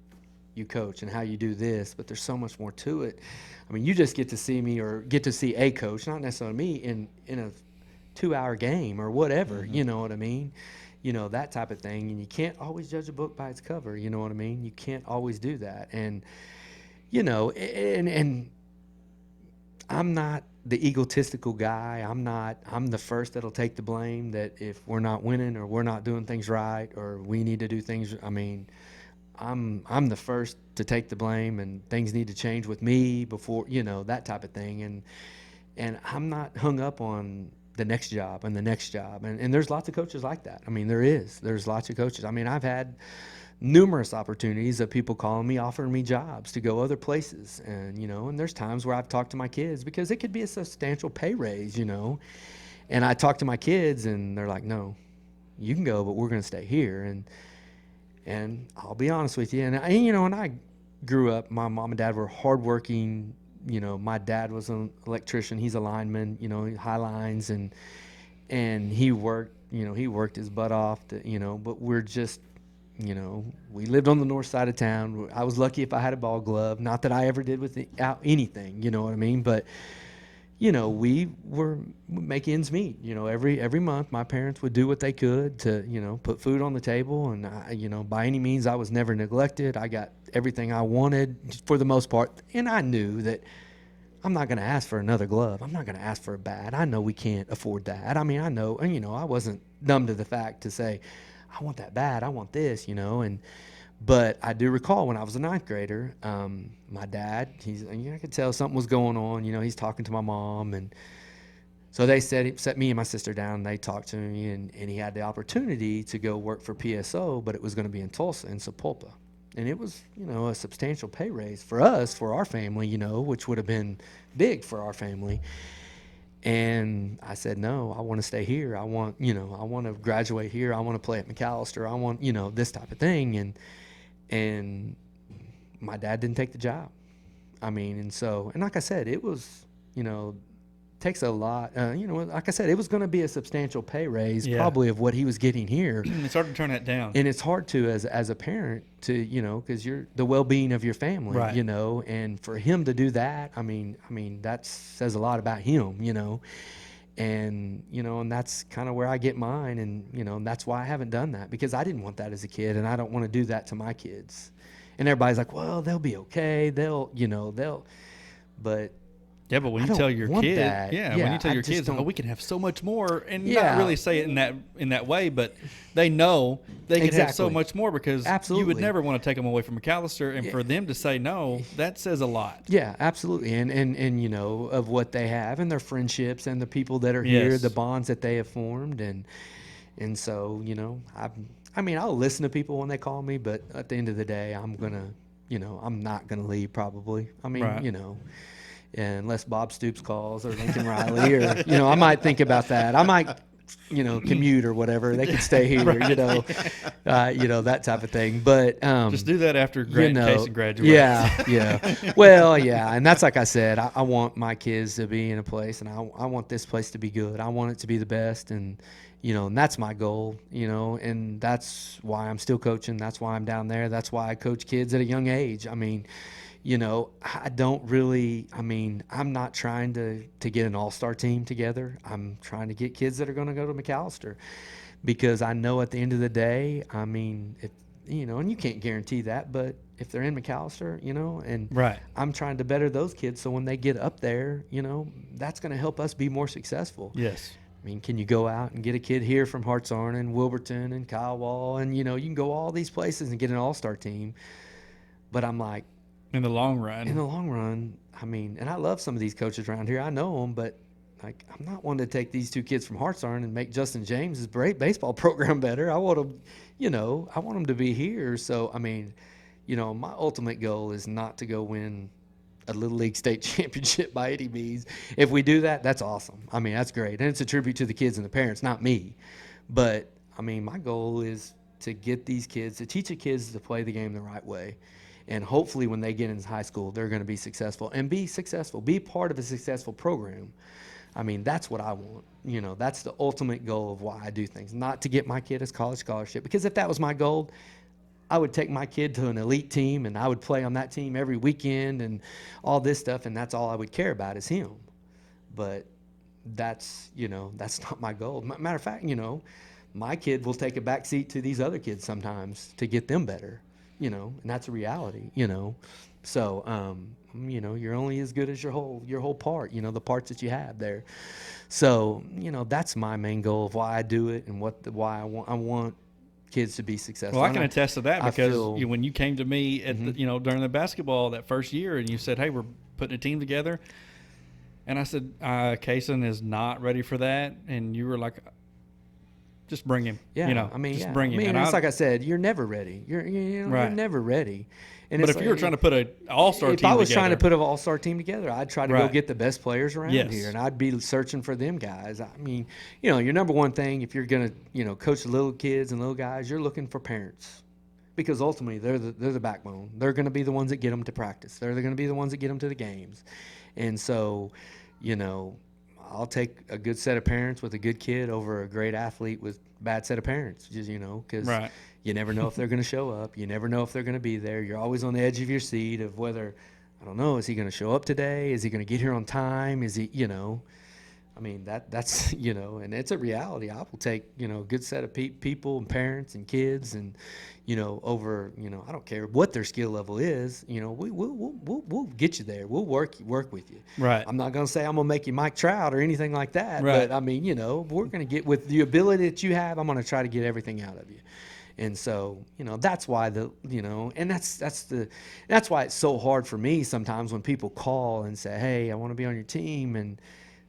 you coach and how you do this, but there's so much more to it. I mean, you just get to see me or get to see a coach, not necessarily me, in a 2-hour game or whatever, you know what I mean? You know, that type of thing. And you can't always judge a book by its cover, you know what I mean? You can't always do that. And, you know, and I'm not the egotistical guy. I'm the first that'll take the blame that if we're not winning or we're not doing things right or we need to do things, I mean, I'm the first to take the blame, and things need to change with me before, you know, that type of thing. And I'm not hung up on the next job and the next job. And there's lots of coaches like that. I mean, there's lots of coaches. I mean, I've had numerous opportunities of people calling me, offering me jobs to go other places. And, you know, and there's times where I've talked to my kids because it could be a substantial pay raise, you know. And I talk to my kids and they're like, no, you can go, but we're going to stay here. And I'll be honest with you. And you know, and I grew up, my mom and dad were hardworking. You know, my dad was an electrician. He's a lineman, you know, high lines, and he worked, you know, he worked his butt off to, you know, but we're just, you know, we lived on the north side of town. I was lucky if I had a ball glove. Not that I ever did without anything, you know what I mean? But, you know, we make ends meet. You know, every month my parents would do what they could to, you know, put food on the table. And, you know, by any means I was never neglected. I got everything I wanted for the most part. And I knew that I'm not going to ask for another glove. I'm not going to ask for a bat. I know we can't afford that. I mean, I know, and, you know, I wasn't dumb to the fact to say, I want that bat, I want this, you know. But I do recall when I was a ninth grader, my dad, I could tell something was going on. You know, he's talking to my mom, and so they set me and my sister down. And they talked to me, and he had the opportunity to go work for PSO, but it was going to be in Tulsa, in Sapulpa, and it was, you know, a substantial pay raise for us, for our family, you know, which would have been big for our family. And I said, no, I want to stay here. I want, you know, I want to graduate here. I want to play at McAlester. I want, you know, this type of thing. And my dad didn't take the job. I mean, and like I said, it was, you know, takes a lot, you know, like I said, it was going to be a substantial pay raise, probably of what he was getting here. It's hard to turn that down. And it's hard to, as a parent, to, you know, because you're the well-being of your family, right, you know, and for him to do that, I mean, that says a lot about him, you know, and, you know, and that's kind of where I get mine. And, you know, and that's why I haven't done that, because I didn't want that as a kid, and I don't want to do that to my kids. And everybody's like, well, they'll be okay. But yeah, but when you tell your kid, when you tell your kids, oh, we can have so much more, and not really say it in that way, but they know they can have so much more, because you would never want to take them away from McAlester, and for them to say no, that says a lot. Yeah, absolutely, and you know, of what they have and their friendships and the people that are here, the bonds that they have formed, and so, you know, I mean, I'll listen to people when they call me, but at the end of the day, I'm not gonna leave probably. I mean, you know. Unless Bob Stoops calls or Lincoln Riley, or, you know, I might think about that. I might, you know, commute or whatever. They could stay here, you know, that type of thing. But just do that after case and graduation. Yeah. Well, yeah, and that's like I said. I want my kids to be in a place, and I want this place to be good. I want it to be the best, and, you know, and that's my goal, you know, and that's why I'm still coaching. That's why I'm down there. That's why I coach kids at a young age. I mean, you know, I'm not trying to get an all-star team together. I'm trying to get kids that are going to go to McAlester, because I know at the end of the day, I mean, if, you know, and you can't guarantee that, but if they're in McAlester, you know, and I'm trying to better those kids, so when they get up there, you know, that's going to help us be more successful. Yes. I mean, can you go out and get a kid here from Hartshorn and Wilburton and Kyle Wall, and, you know, you can go all these places and get an all-star team. But I'm like, in the long run, I mean, and I love some of these coaches around here. I know them, but, like, I'm not one to take these two kids from Hartshorn and make Justin James's baseball program better. I want them, you know, to be here. So, I mean, you know, my ultimate goal is not to go win a Little League state championship by any means. If we do that, that's awesome. I mean, that's great. And it's a tribute to the kids and the parents, not me. But, I mean, my goal is to get these kids, to teach the kids to play the game the right way. And hopefully when they get into high school, they're going to be successful, be part of a successful program. I mean, that's what I want. You know, that's the ultimate goal of why I do things, not to get my kid a college scholarship. Because if that was my goal, I would take my kid to an elite team, and I would play on that team every weekend and all this stuff, and that's all I would care about is him. But that's not my goal. Matter of fact, my kid will take a back seat to these other kids sometimes to get them better, and that's a reality, So, you're only as good as your whole part, the parts that you have there. So, that's my main goal of why I do it and why I want kids to be successful. Well, I can attest to that because when you came to me at during the basketball that first year and you said, "Hey, we're putting a team together," and I said, "Kaysen is not ready for that," and you were like, "Just bring him." Yeah, bring him. And it's like I said, you're never ready. You're never ready. And but if you were trying to put an all-star team together. If I was trying to put an all-star team together, I'd try to go get the best players around here, and I'd be searching for them guys. I mean, your number one thing if you're going to, coach the little kids and little guys, you're looking for parents. Because ultimately, they're the backbone. They're going to be the ones that get them to practice. They're going to be the ones that get them to the games. And so, I'll take a good set of parents with a good kid over a great athlete with a bad set of parents, just, because you never know if they're going to show up. You never know if they're going to be there. You're always on the edge of your seat of whether, I don't know, is he going to show up today? Is he going to get here on time? Is he, that's, and it's a reality. I will take, a good set of people and parents and kids and, over, I don't care what their skill level is, we'll get you there. We'll work with you. Right. I'm not going to say I'm going to make you Mike Trout or anything like that. Right. But we're going to get with the ability that you have. I'm going to try to get everything out of you. And so, that's why and that's why it's so hard for me sometimes when people call and say, "Hey, I want to be on your team," and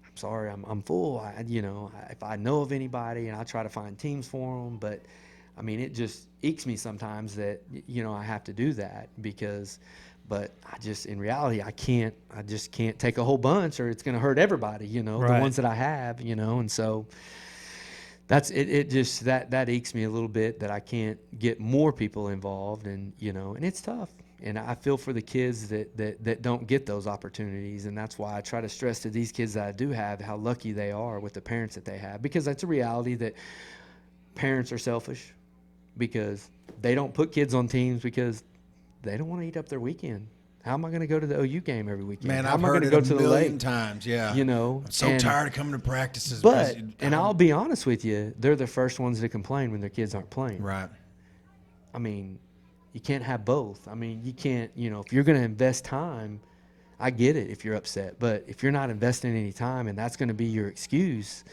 I'm sorry, I'm full. If I know of anybody, and I try to find teams for them, but it just ekes me sometimes that I have to do that but in reality, I just can't take a whole bunch, or it's going to hurt everybody. The ones that I have, and so. That's it. It just that ekes me a little bit that I can't get more people involved, and and it's tough. And I feel for the kids that don't get those opportunities, and that's why I try to stress to these kids that I do have how lucky they are with the parents that they have, because that's a reality that parents are selfish because they don't put kids on teams because they don't want to eat up their weekend. How am I going to go to the OU game every weekend? Man, How I've am I heard gonna it go a to the million lake? times. Yeah, I'm so and- tired of coming to practices. But because I'll be honest with you, they're the first ones to complain when their kids aren't playing. right. You can't have both. You can't. If you're going to invest time, I get it if you're upset. But if you're not investing any time and that's going to be your excuse,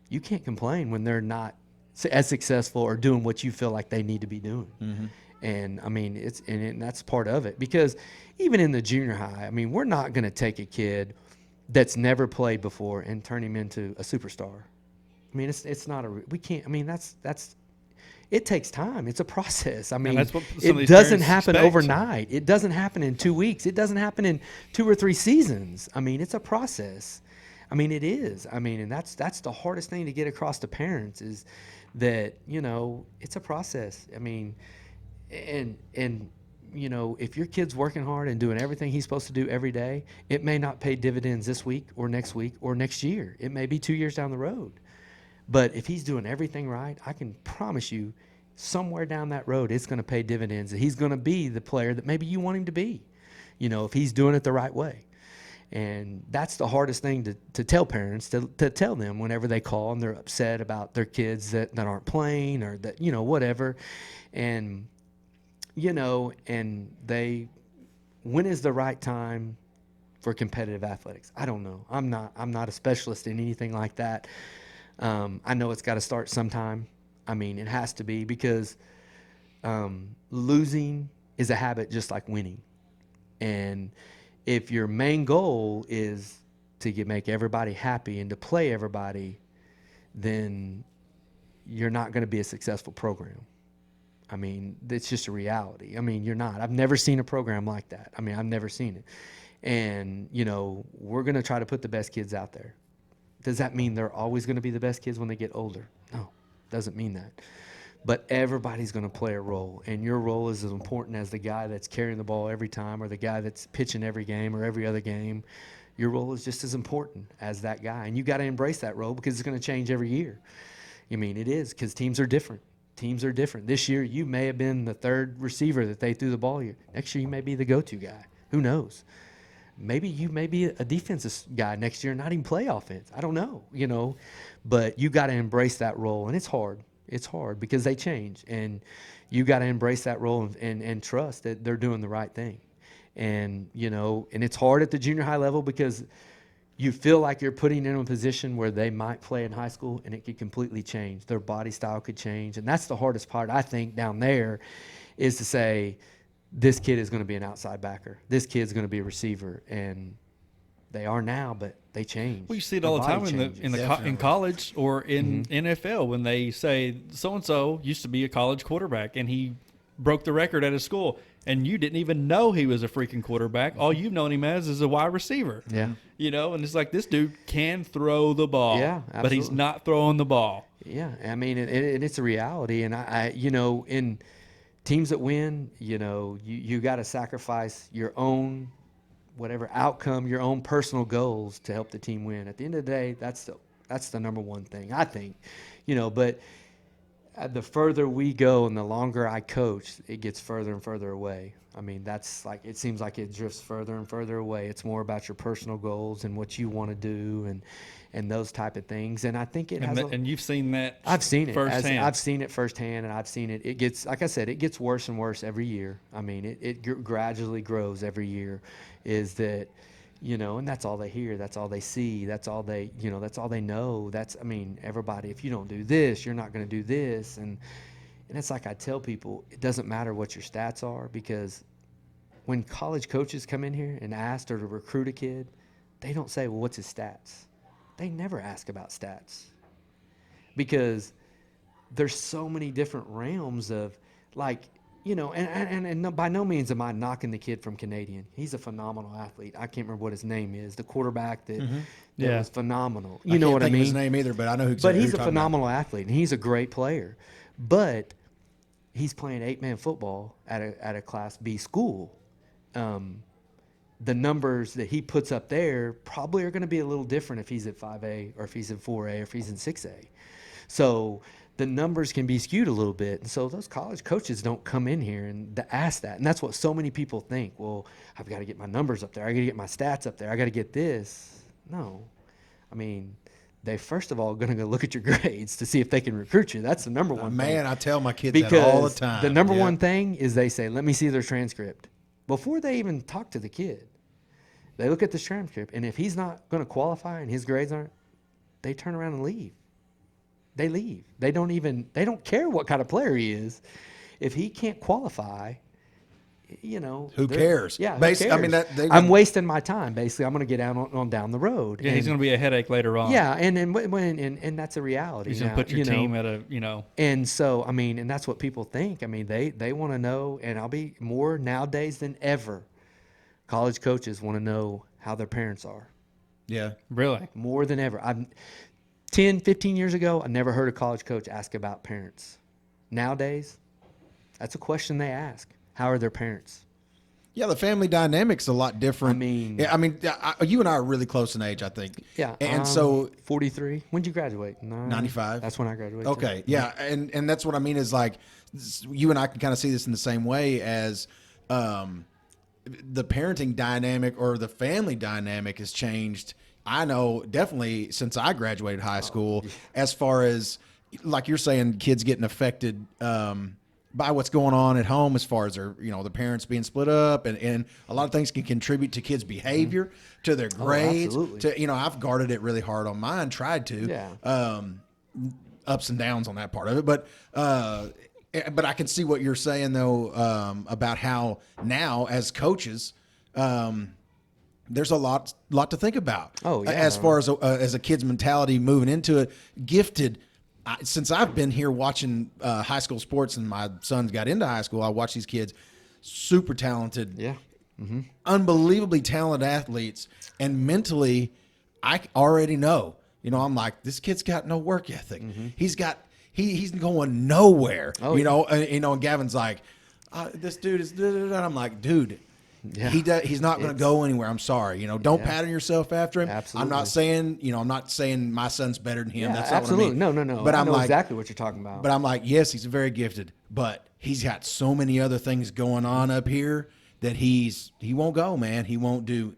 you can't complain when they're not as successful or doing what you feel like they need to be doing. Mm-hmm. And and that's part of it, because even in the junior high, we're not going to take a kid that's never played before and turn him into a superstar. It's not we can't. That's it takes time. It's a process. that's what some of it these doesn't parents happen expect. overnight. It doesn't happen in 2 weeks. It doesn't happen in 2 or 3 seasons. It's a process. It is. And that's the hardest thing to get across to parents is that, it's a process. And if your kid's working hard and doing everything he's supposed to do every day, it may not pay dividends this week or next year. It may be 2 years down the road. But if he's doing everything right, I can promise you somewhere down that road, it's going to pay dividends. He's going to be the player that maybe you want him to be, if he's doing it the right way. And that's the hardest thing to tell parents, to tell them whenever they call and they're upset about their kids that aren't playing or that, whatever. And, when is the right time for competitive athletics? I don't know. I'm not a specialist in anything like that. I know it's got to start sometime. It has to be, because losing is a habit just like winning. And if your main goal is to make everybody happy and to play everybody, then you're not going to be a successful program. It's just a reality. You're not. I've never seen a program like that. I've never seen it. And, we're going to try to put the best kids out there. Does that mean they're always going to be the best kids when they get older? No, doesn't mean that. But everybody's going to play a role, and your role is as important as the guy that's carrying the ball every time or the guy that's pitching every game or every other game. Your role is just as important as that guy, and you got to embrace that role because it's going to change every year. It is, because teams are different. teams are different. This year, you may have been the third receiver that they threw the ball to. Next year, you may be the go-to guy. Who knows? Maybe you may be a defensive guy next year and not even play offense. I don't know, But you got to embrace that role, and it's hard. It's hard because they change, and you got to embrace that role and trust that they're doing the right thing. And, and it's hard at the junior high level because you feel like you're putting them in a position where they might play in high school and it could completely change. Their body style could change. And that's the hardest part, I think, down there is to say, this kid is going to be an outside backer. This kid's going to be a receiver. And they are now, but they change. Well, you see it all the time in college or in NFL when they say so-and-so used to be a college quarterback and he broke the record at his school. And you didn't even know he was a freaking quarterback. All you've known him as is a wide receiver. Yeah. And it's like this dude can throw the ball. Yeah, absolutely. But he's not throwing the ball. Yeah, I mean, it's a reality. And, I in teams that win, you got to sacrifice your own whatever outcome, your own personal goals to help the team win. At the end of the day, that's the number one thing, I think. But the further we go and the longer I coach, it gets further and further away. I mean, that's like, it seems like it drifts further and further away. It's more about your personal goals and what you want to do and those type of things. And I think it has. And you've seen that. I've seen it firsthand. I've seen it firsthand, and I've seen it. It gets, like I said, it gets worse and worse every year. I mean, it gradually grows every year. Is that, and that's all they hear. That's all they see. That's all they, that's all they know. Everybody, if you don't do this, you're not going to do this. And it's like I tell people, it doesn't matter what your stats are, because when college coaches come in here and ask or to recruit a kid, they don't say, well, what's his stats? They never ask about stats, because there's so many different realms of, like, and by no means am I knocking the kid from Canadian. He's a phenomenal athlete. I can't remember what his name is. The quarterback that was phenomenal. You know what I mean? I can't think of his name either, but I know who. But he's a phenomenal athlete, and he's a great player. But he's playing 8-man football at a Class B school. The numbers that he puts up there probably are going to be a little different if he's at 5A or if he's in 4A or if he's in 6A. So the numbers can be skewed a little bit. And so those college coaches don't come in here and ask that. And that's what so many people think. Well, I've got to get my numbers up there. I got to get my stats up there. I got to get this. No. I mean, they first of all going to go look at your grades to see if they can recruit you. That's the number one thing. Man, I tell my kids that all the time. The number one thing is they say, let me see their transcript. Before they even talk to the kid, they look at the transcript, and if he's not going to qualify and his grades aren't, they turn around and leave. They leave. They don't care what kind of player he is. If he can't qualify, who cares? Yeah, who cares? I mean, I'm wasting my time. Basically, I'm going to get on down the road. Yeah, he's going to be a headache later on. Yeah, and that's a reality. He's going to put your team at a, And so, I mean, and that's what people think. I mean, they want to know, and I'll be more nowadays than ever. College coaches want to know how their parents are. Yeah. Really? More than ever. 10, 15 years ago, I never heard a college coach ask about parents. Nowadays, that's a question they ask. How are their parents? Yeah, the family dynamic's a lot different. You and I are really close in age, I think. Yeah. And so 43. When did you graduate? 95. That's when I graduated. Okay. Yeah. And that's what I mean is, like, you and I can kind of see this in the same way as the parenting dynamic or the family dynamic has changed. I know definitely since I graduated high school, as far as, like you're saying, kids getting affected by what's going on at home, as far as their, the parents being split up, and a lot of things can contribute to kids' behavior, to their grades. To, I've guarded it really hard on mine, tried to. Yeah. Ups and downs on that part of it, but I can see what you're saying though, about how now as coaches, there's a lot to think about. Oh, yeah. As far as a kid's mentality moving into it, gifted. Since I've been here watching high school sports and my sons got into high school, I watch these kids, super talented, unbelievably talented athletes, and mentally, I already know. I'm like, this kid's got no work ethic. He's going nowhere. And Gavin's like, this dude is. And I'm like, dude. Yeah. He's not going to go anywhere. I'm sorry. Don't Yeah. pattern yourself after him. Absolutely. I'm not saying my son's better than him. Yeah, That's not absolutely. what I mean. No. But I I'm know like, exactly what you're talking about. but I'm like, yes, he's very gifted, but he's got so many other things going on up here that he won't go, man. He won't do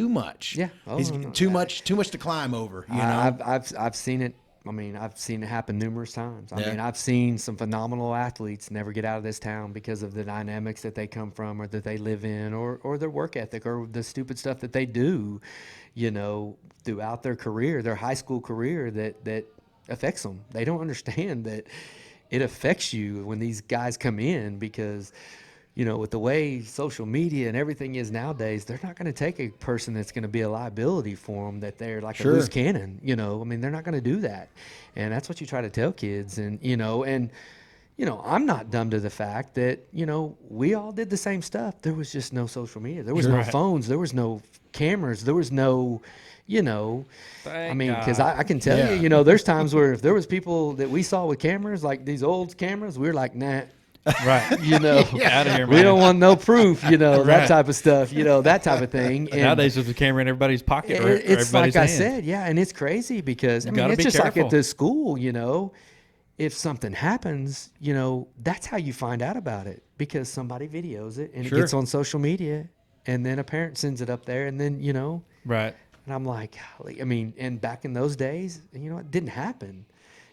much. Yeah. He's too much to climb over. I've seen it. I mean, I've seen it happen numerous times. I Yeah. mean, I've seen some phenomenal athletes never get out of this town because of the dynamics that they come from or that they live in or their work ethic or the stupid stuff that they do, throughout their career, their high school career that affects them. They don't understand that it affects you when these guys come in because, with the way social media and everything is nowadays, they're not going to take a person that's going to be a liability for them, that they're like a loose cannon, I mean, they're not going to do that. And that's what you try to tell kids. And, I'm not dumb to the fact that, we all did the same stuff. There was just no social media. There was no phones. There was no cameras. There was no, I mean, because I can tell you, there's times where if there was people that we saw with cameras, like these old cameras, we were like, nah. Right. Out of here, man. We don't want no proof, that type of stuff, that type of thing. And nowadays, there's a camera in everybody's pocket or it's everybody's like I hand. said, yeah, and it's crazy because, it's gotta be just like careful. at the school, if something happens, that's how you find out about it because somebody videos it and it gets on social media and then a parent sends it up there and then, Right. and I'm like, golly, I mean, and back in those days, it didn't happen.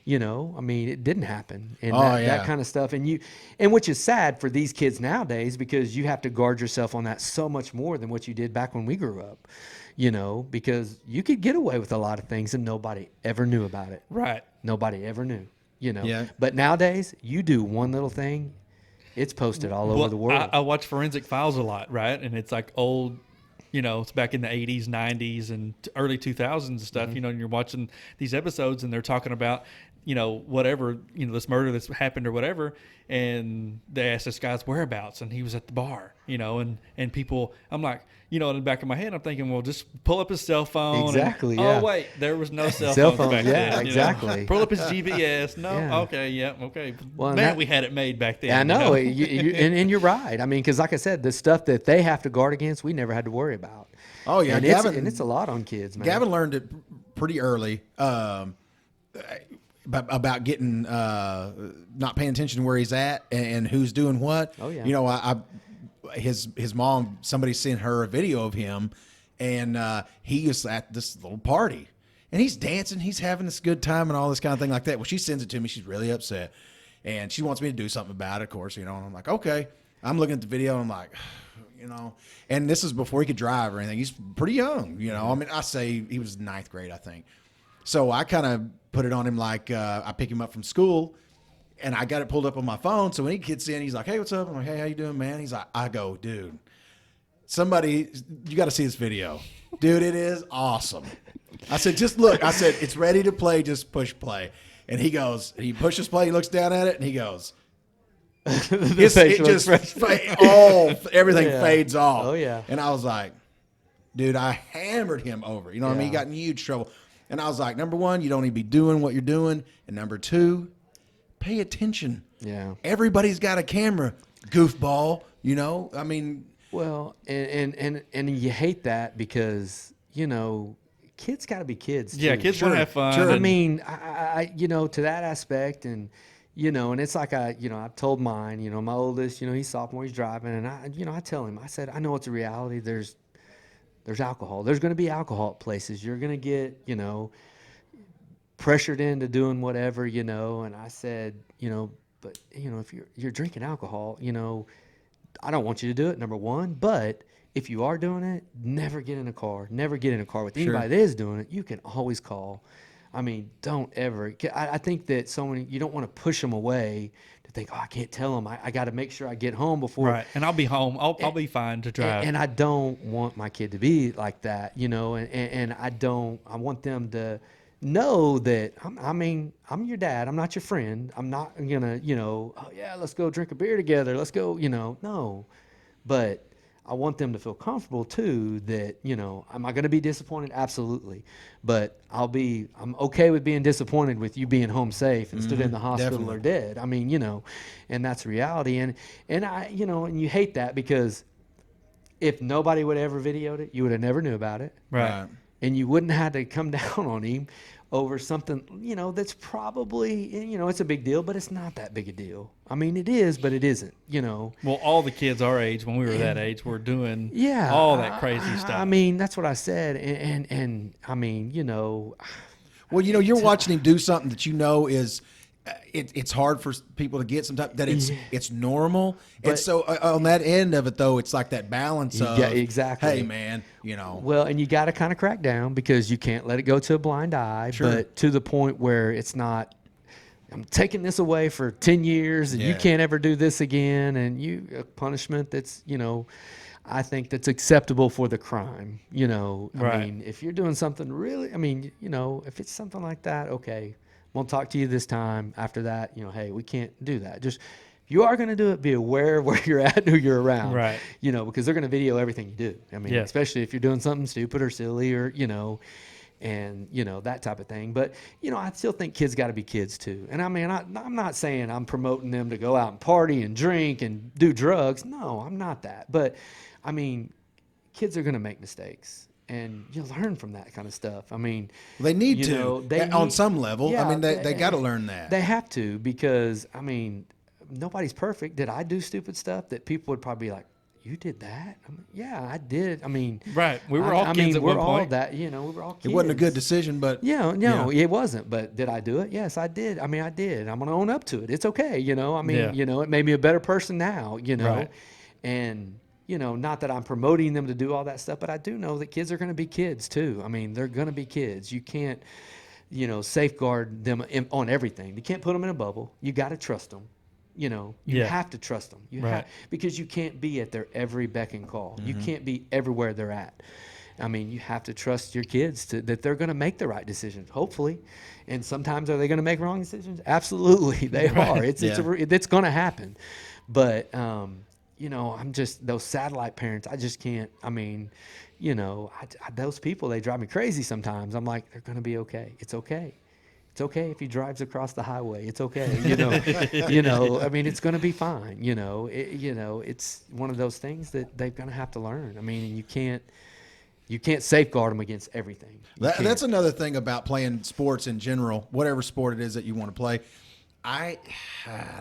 It didn't happen. And that kind of stuff. And which is sad for these kids nowadays because you have to guard yourself on that so much more than what you did back when we grew up, because you could get away with a lot of things and nobody ever knew about it. Right. Nobody ever knew, Yeah. But nowadays, you do one little thing, it's posted all over the world. I watch Forensic Files a lot, right? And it's like old, it's back in the 80s, 90s, and early 2000s and stuff, and you're watching these episodes and they're talking about, whatever, this murder that's happened or whatever. And they asked this guy's whereabouts and he was at the bar, and people, I'm like, in the back of my head, I'm thinking, well, just pull up his cell phone. Exactly, and, yeah. Oh, wait, there was no cell Cell phones back phones, yeah, then. exactly. Pull up his GPS. No, Yeah. okay. Well, Man, we had it made back then. Yeah, I know. And you're right. I mean, because like I said, the stuff that they have to guard against, we never had to worry about. Oh yeah, and Gavin. it's a lot on kids, man. Gavin learned it pretty early about getting not paying attention to where he's at and who's doing what. Oh yeah. His mom, somebody sent her a video of him, and he is at this little party, and he's dancing, he's having this good time, and all this kind of thing like that. Well, she sends it to me. She's really upset, and she wants me to do something about it. Of course, and I'm like, okay. I'm looking at the video, and I'm like, and this is before he could drive or anything. He's pretty young, I mean, I say he was ninth grade, I think. So I kind of put it on him like I pick him up from school, and I got it pulled up on my phone. So when he gets in, he's like, hey, what's up? I'm like, hey, how you doing, man? He's like, I go, dude, you got to see this video. Dude, it is awesome. I said, just look. I said, it's ready to play. Just push play. And he pushes play. He looks down at it, and he goes, everything fades off. Oh, yeah. And I was like, dude, I hammered him over. You know what I mean? He got in huge trouble. And I was like, number one, you don't need to be doing what you're doing. And number two, pay attention. Yeah. Everybody's got a camera, goofball, I mean. Well, and you hate that because, kids got to be kids too. Yeah, kids want to have fun. Sure. I mean, I to that aspect and, and it's like I've told mine, my oldest, he's sophomore, he's driving, and I tell him, I said, I know it's a reality. There's alcohol. There's going to be alcohol at places. You're going to get, pressured into doing whatever, and I said, but, if you're drinking alcohol, I don't want you to do it, number one, but if you are doing it, never get in a car with anybody that is doing it. You can always call. I mean, don't ever. I think that you don't want to push them away to think, I can't tell them. I got to make sure I get home before. Right, and I'll be home. I'll be fine to drive. And I don't want my kid to be like that, and I want them to know that, I'm your dad. I'm not your friend. I'm not going to, oh, yeah, let's go drink a beer together. Let's go, no. But I want them to feel comfortable too that, am I going to be disappointed? Absolutely. But I'm okay with being disappointed with you being home safe instead of in the hospital Definitely. or dead. I mean, and that's reality. And I, and you hate that because if nobody would have ever videoed it, you would have never knew about it. Right. And you wouldn't have to come down on him over something, that's probably, it's a big deal, but it's not that big a deal. I mean, it is, but it isn't, Well, all the kids our age, when we were that age, were doing Yeah. all that crazy stuff. I mean, that's what I said. And I mean, Well, you're watching him do something that is it's hard for people to get sometimes, that it's normal. And so on that end of it, though, it's like that balance of, exactly. Hey, man, Well, and you got to kind of crack down because you can't let it go to a blind eye, but to the point where it's not, I'm taking this away for 10 years and you can't ever do this again. And a punishment that's, I think that's acceptable for the crime, I mean, if you're doing something really, I mean, if it's something like that, okay, won't talk to you this time. After that, hey, we can't do that. Just, if you are going to do it, be aware of where you're at and who you're around, right? Because they're going to video everything you do. I mean, especially if you're doing something stupid or silly or, and that type of thing. But I still think kids got to be kids too. And I mean, I'm not saying I'm promoting them to go out and party and drink and do drugs. No, I'm not that. But I mean, kids are going to make mistakes. And you learn from that kind of stuff. I mean, they need to on some level. Yeah, I mean, they got to learn that. They have to, because I mean, nobody's perfect. Did I do stupid stuff that people would probably be like, "You did that?" I mean, yeah, I did. I mean, right? We were all kids at one point. We're all that. We were all kids. It wasn't a good decision, but it wasn't. But did I do it? Yes, I did. I mean, I did. I'm gonna own up to it. It's okay. I mean, it made me a better person now. Right. And. Not that I'm promoting them to do all that stuff, but I do know that kids are going to be kids too. I mean, they're going to be kids. You can't, safeguard them on everything. You can't put them in a bubble. You got to trust them. You have to trust them. Because you can't be at their every beck and call. Mm-hmm. You can't be everywhere they're at. I mean, you have to trust your kids that they're going to make the right decisions, hopefully. And sometimes are they going to make wrong decisions? Absolutely, they are. It's going to happen. But I'm just, those satellite parents, I just can't, I mean, those people, they drive me crazy sometimes. I'm like, they're going to be okay. It's okay. It's okay if he drives across the highway. It's okay. I mean, it's going to be fine. It's one of those things that they're going to have to learn. I mean, and you can't safeguard them against everything. That's another thing about playing sports in general, whatever sport it is that you want to play. I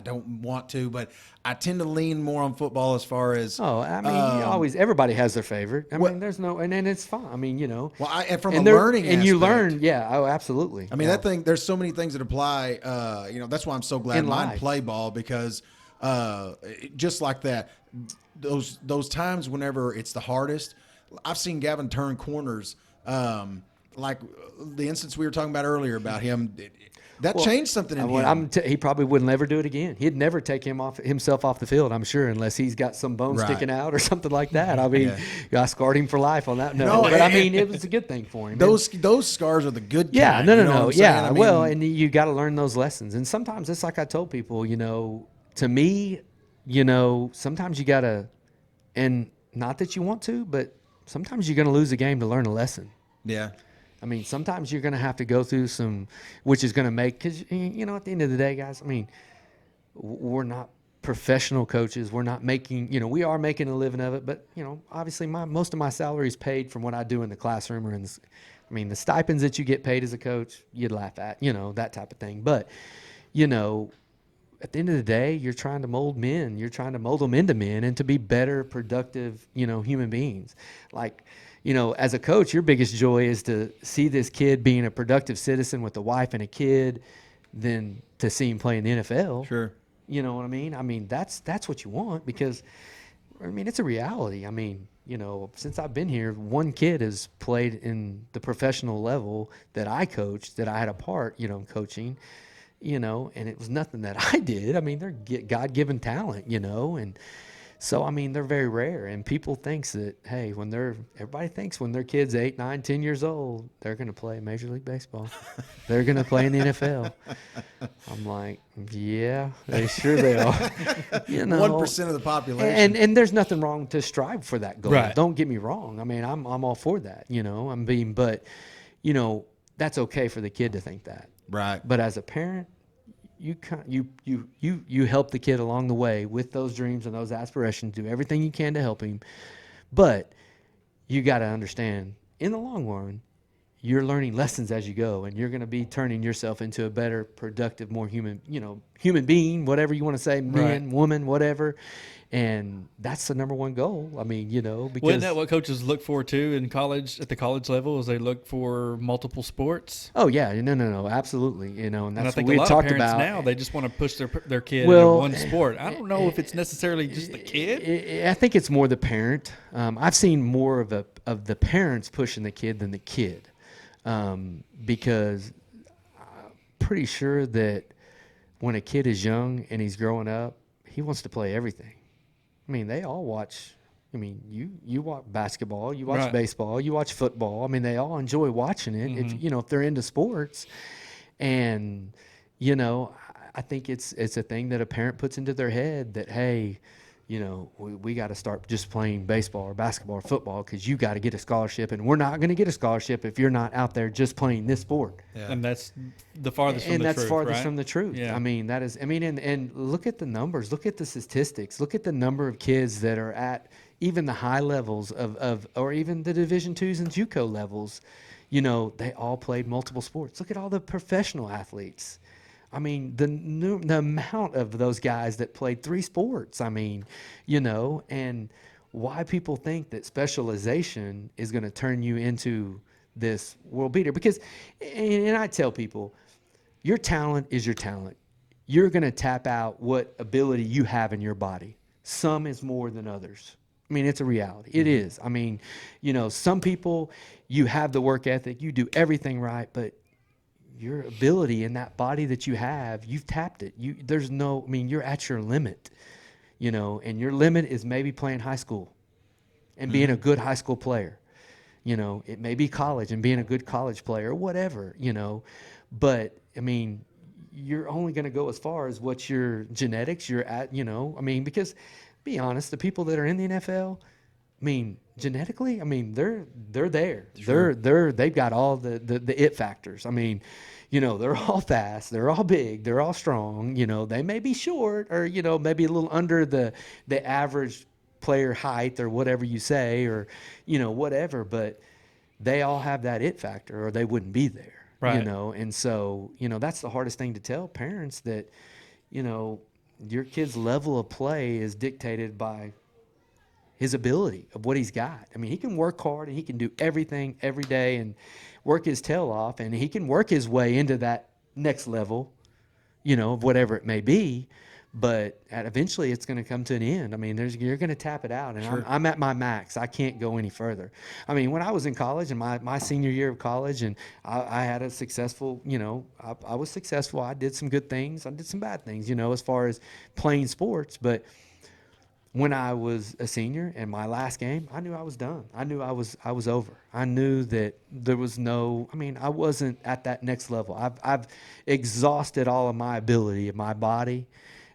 don't want to, but I tend to lean more on football as far as. Oh, I mean, everybody has their favorite. I mean, there's no, and it's fine. I mean, Well, and from a learning aspect. And you learn, absolutely. I mean, that thing, there's so many things that apply. That's why I'm so glad mine play ball, because just like that, those times whenever it's the hardest, I've seen Gavin turn corners, like the instance we were talking about earlier about him. That changed something in him. He probably wouldn't ever do it again. He'd never take himself off the field, I'm sure, unless he's got some bone sticking out or something like that. I mean, I scarred him for life on that. No, but I mean, it was a good thing for him. Those scars are the good kind. Yeah, no. Yeah, I mean, well, and you got to learn those lessons. And sometimes it's like I told people, to me, sometimes you got to, and not that you want to, but sometimes you're going to lose a game to learn a lesson. Yeah. I mean, sometimes you're going to have to go through which is going to make, because, at the end of the day, guys, I mean, we're not professional coaches. We're not making, we are making a living of it, but, obviously most of my salary is paid from what I do in the classroom or the stipends that you get paid as a coach, you'd laugh at, that type of thing. But, at the end of the day, you're trying to mold men. You're trying to mold them into men and to be better, productive, human beings. Like, as a coach, your biggest joy is to see this kid being a productive citizen with a wife and a kid than to see him play in the NFL. Sure. You know what I mean? I mean, that's what you want, because, it's a reality. I mean, since I've been here, one kid has played in the professional level that I coached, that I had a part, coaching, and it was nothing that I did. I mean, they're God-given talent, and so, they're very rare, and people thinks that, hey, everybody thinks when their kid's 8, 9, 10 years old, they're going to play Major League Baseball. They're going to play in the NFL. I'm like, yeah, they are. 1% of the population. And there's nothing wrong to strive for that goal. Right. Don't get me wrong. I mean, I'm all for that, but, that's okay for the kid to think that. Right. But as a parent, you help the kid along the way with those dreams and those aspirations. Do everything you can to help him, But you got to understand, in the long run, you're learning lessons as you go, and you're going to be turning yourself into a better, productive, more human, human being, whatever you want to say, man, Right. woman, whatever. And that's the number one goal. I mean, Well, because isn't that what coaches look for too in college, at the college level, is they look for multiple sports? oh yeah, no, absolutely, and And I that's what think we a had lot of talked parents about. now, they just want to push their kid Well, into one sport. I don't know if it's necessarily just the kid. I think it's more the parent. I've seen more of the parents pushing the kid than the kid, because I'm pretty sure that when a kid is young and he's growing up, he wants to play everything. I mean, they all watch. I mean, you watch basketball, you watch Right. baseball, you watch football. I mean, they all enjoy watching it. If they're into sports, and I think it's a thing that a parent puts into their head that, hey, we got to start just playing baseball or basketball or football because you got to get a scholarship, and we're not going to get a scholarship if you're not out there just playing this sport. Yeah. And that's the farthest from And the that's truth, farthest right? from the truth. Yeah. I mean, and look at the numbers, look at the statistics, look at the number of kids that are at even the high levels of or even the Division IIs and JUCO levels. They all played multiple sports. Look at all the professional athletes. I mean, the amount of those guys that played 3 sports. I mean, and why people think that specialization is going to turn you into this world beater. Because, and I tell people, your talent is your talent. You're going to tap out what ability you have in your body. Some is more than others. I mean, it's a reality. It is. I mean, some people, you have the work ethic, you do everything right, but your ability in that body that you have, you've tapped it. You're at your limit, and your limit is maybe playing high school and being a good high school player. It may be college and being a good college player or whatever, but I mean, you're only going to go as far as what your genetics you're at, because be honest, the people that are in the NFL, I mean, genetically, I mean, they're there. Sure. They've got all the it factors. I mean, they're all fast, they're all big, they're all strong. They may be short or maybe a little under the average player height or whatever you say, or whatever, but they all have that it factor or they wouldn't be there. Right. And so that's the hardest thing to tell parents, that your kid's level of play is dictated by his ability of what he's got. I mean, he can work hard and he can do everything every day and work his tail off, and he can work his way into that next level, of whatever it may be. But eventually it's going to come to an end. I mean, you're going to tap it out, and Sure. I'm at my max. I can't go any further. I mean, when I was in college and my senior year of college, and I had a successful, I was successful. I did some good things. I did some bad things, as far as playing sports. But when I was a senior in my last game, I knew I was done. I knew I was over. I knew that there was I wasn't at that next level. I've exhausted all of my ability of my body.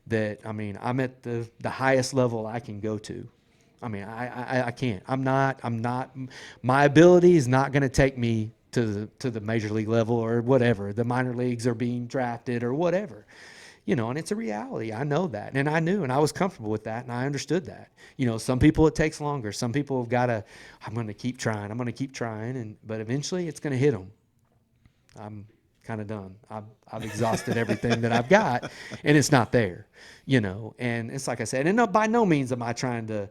That, I'm at the highest level I can go to. I mean, I can't. I'm not. My ability is not going to take me to the major league level or whatever. The minor leagues are being drafted or whatever. And it's a reality. I know that. And I knew, and I was comfortable with that, and I understood that. Some people it takes longer. Some people have got to, I'm going to keep trying. But eventually it's going to hit them. I'm kind of done. I've exhausted everything that I've got, and it's not there, and it's like I said, and by no means am I trying to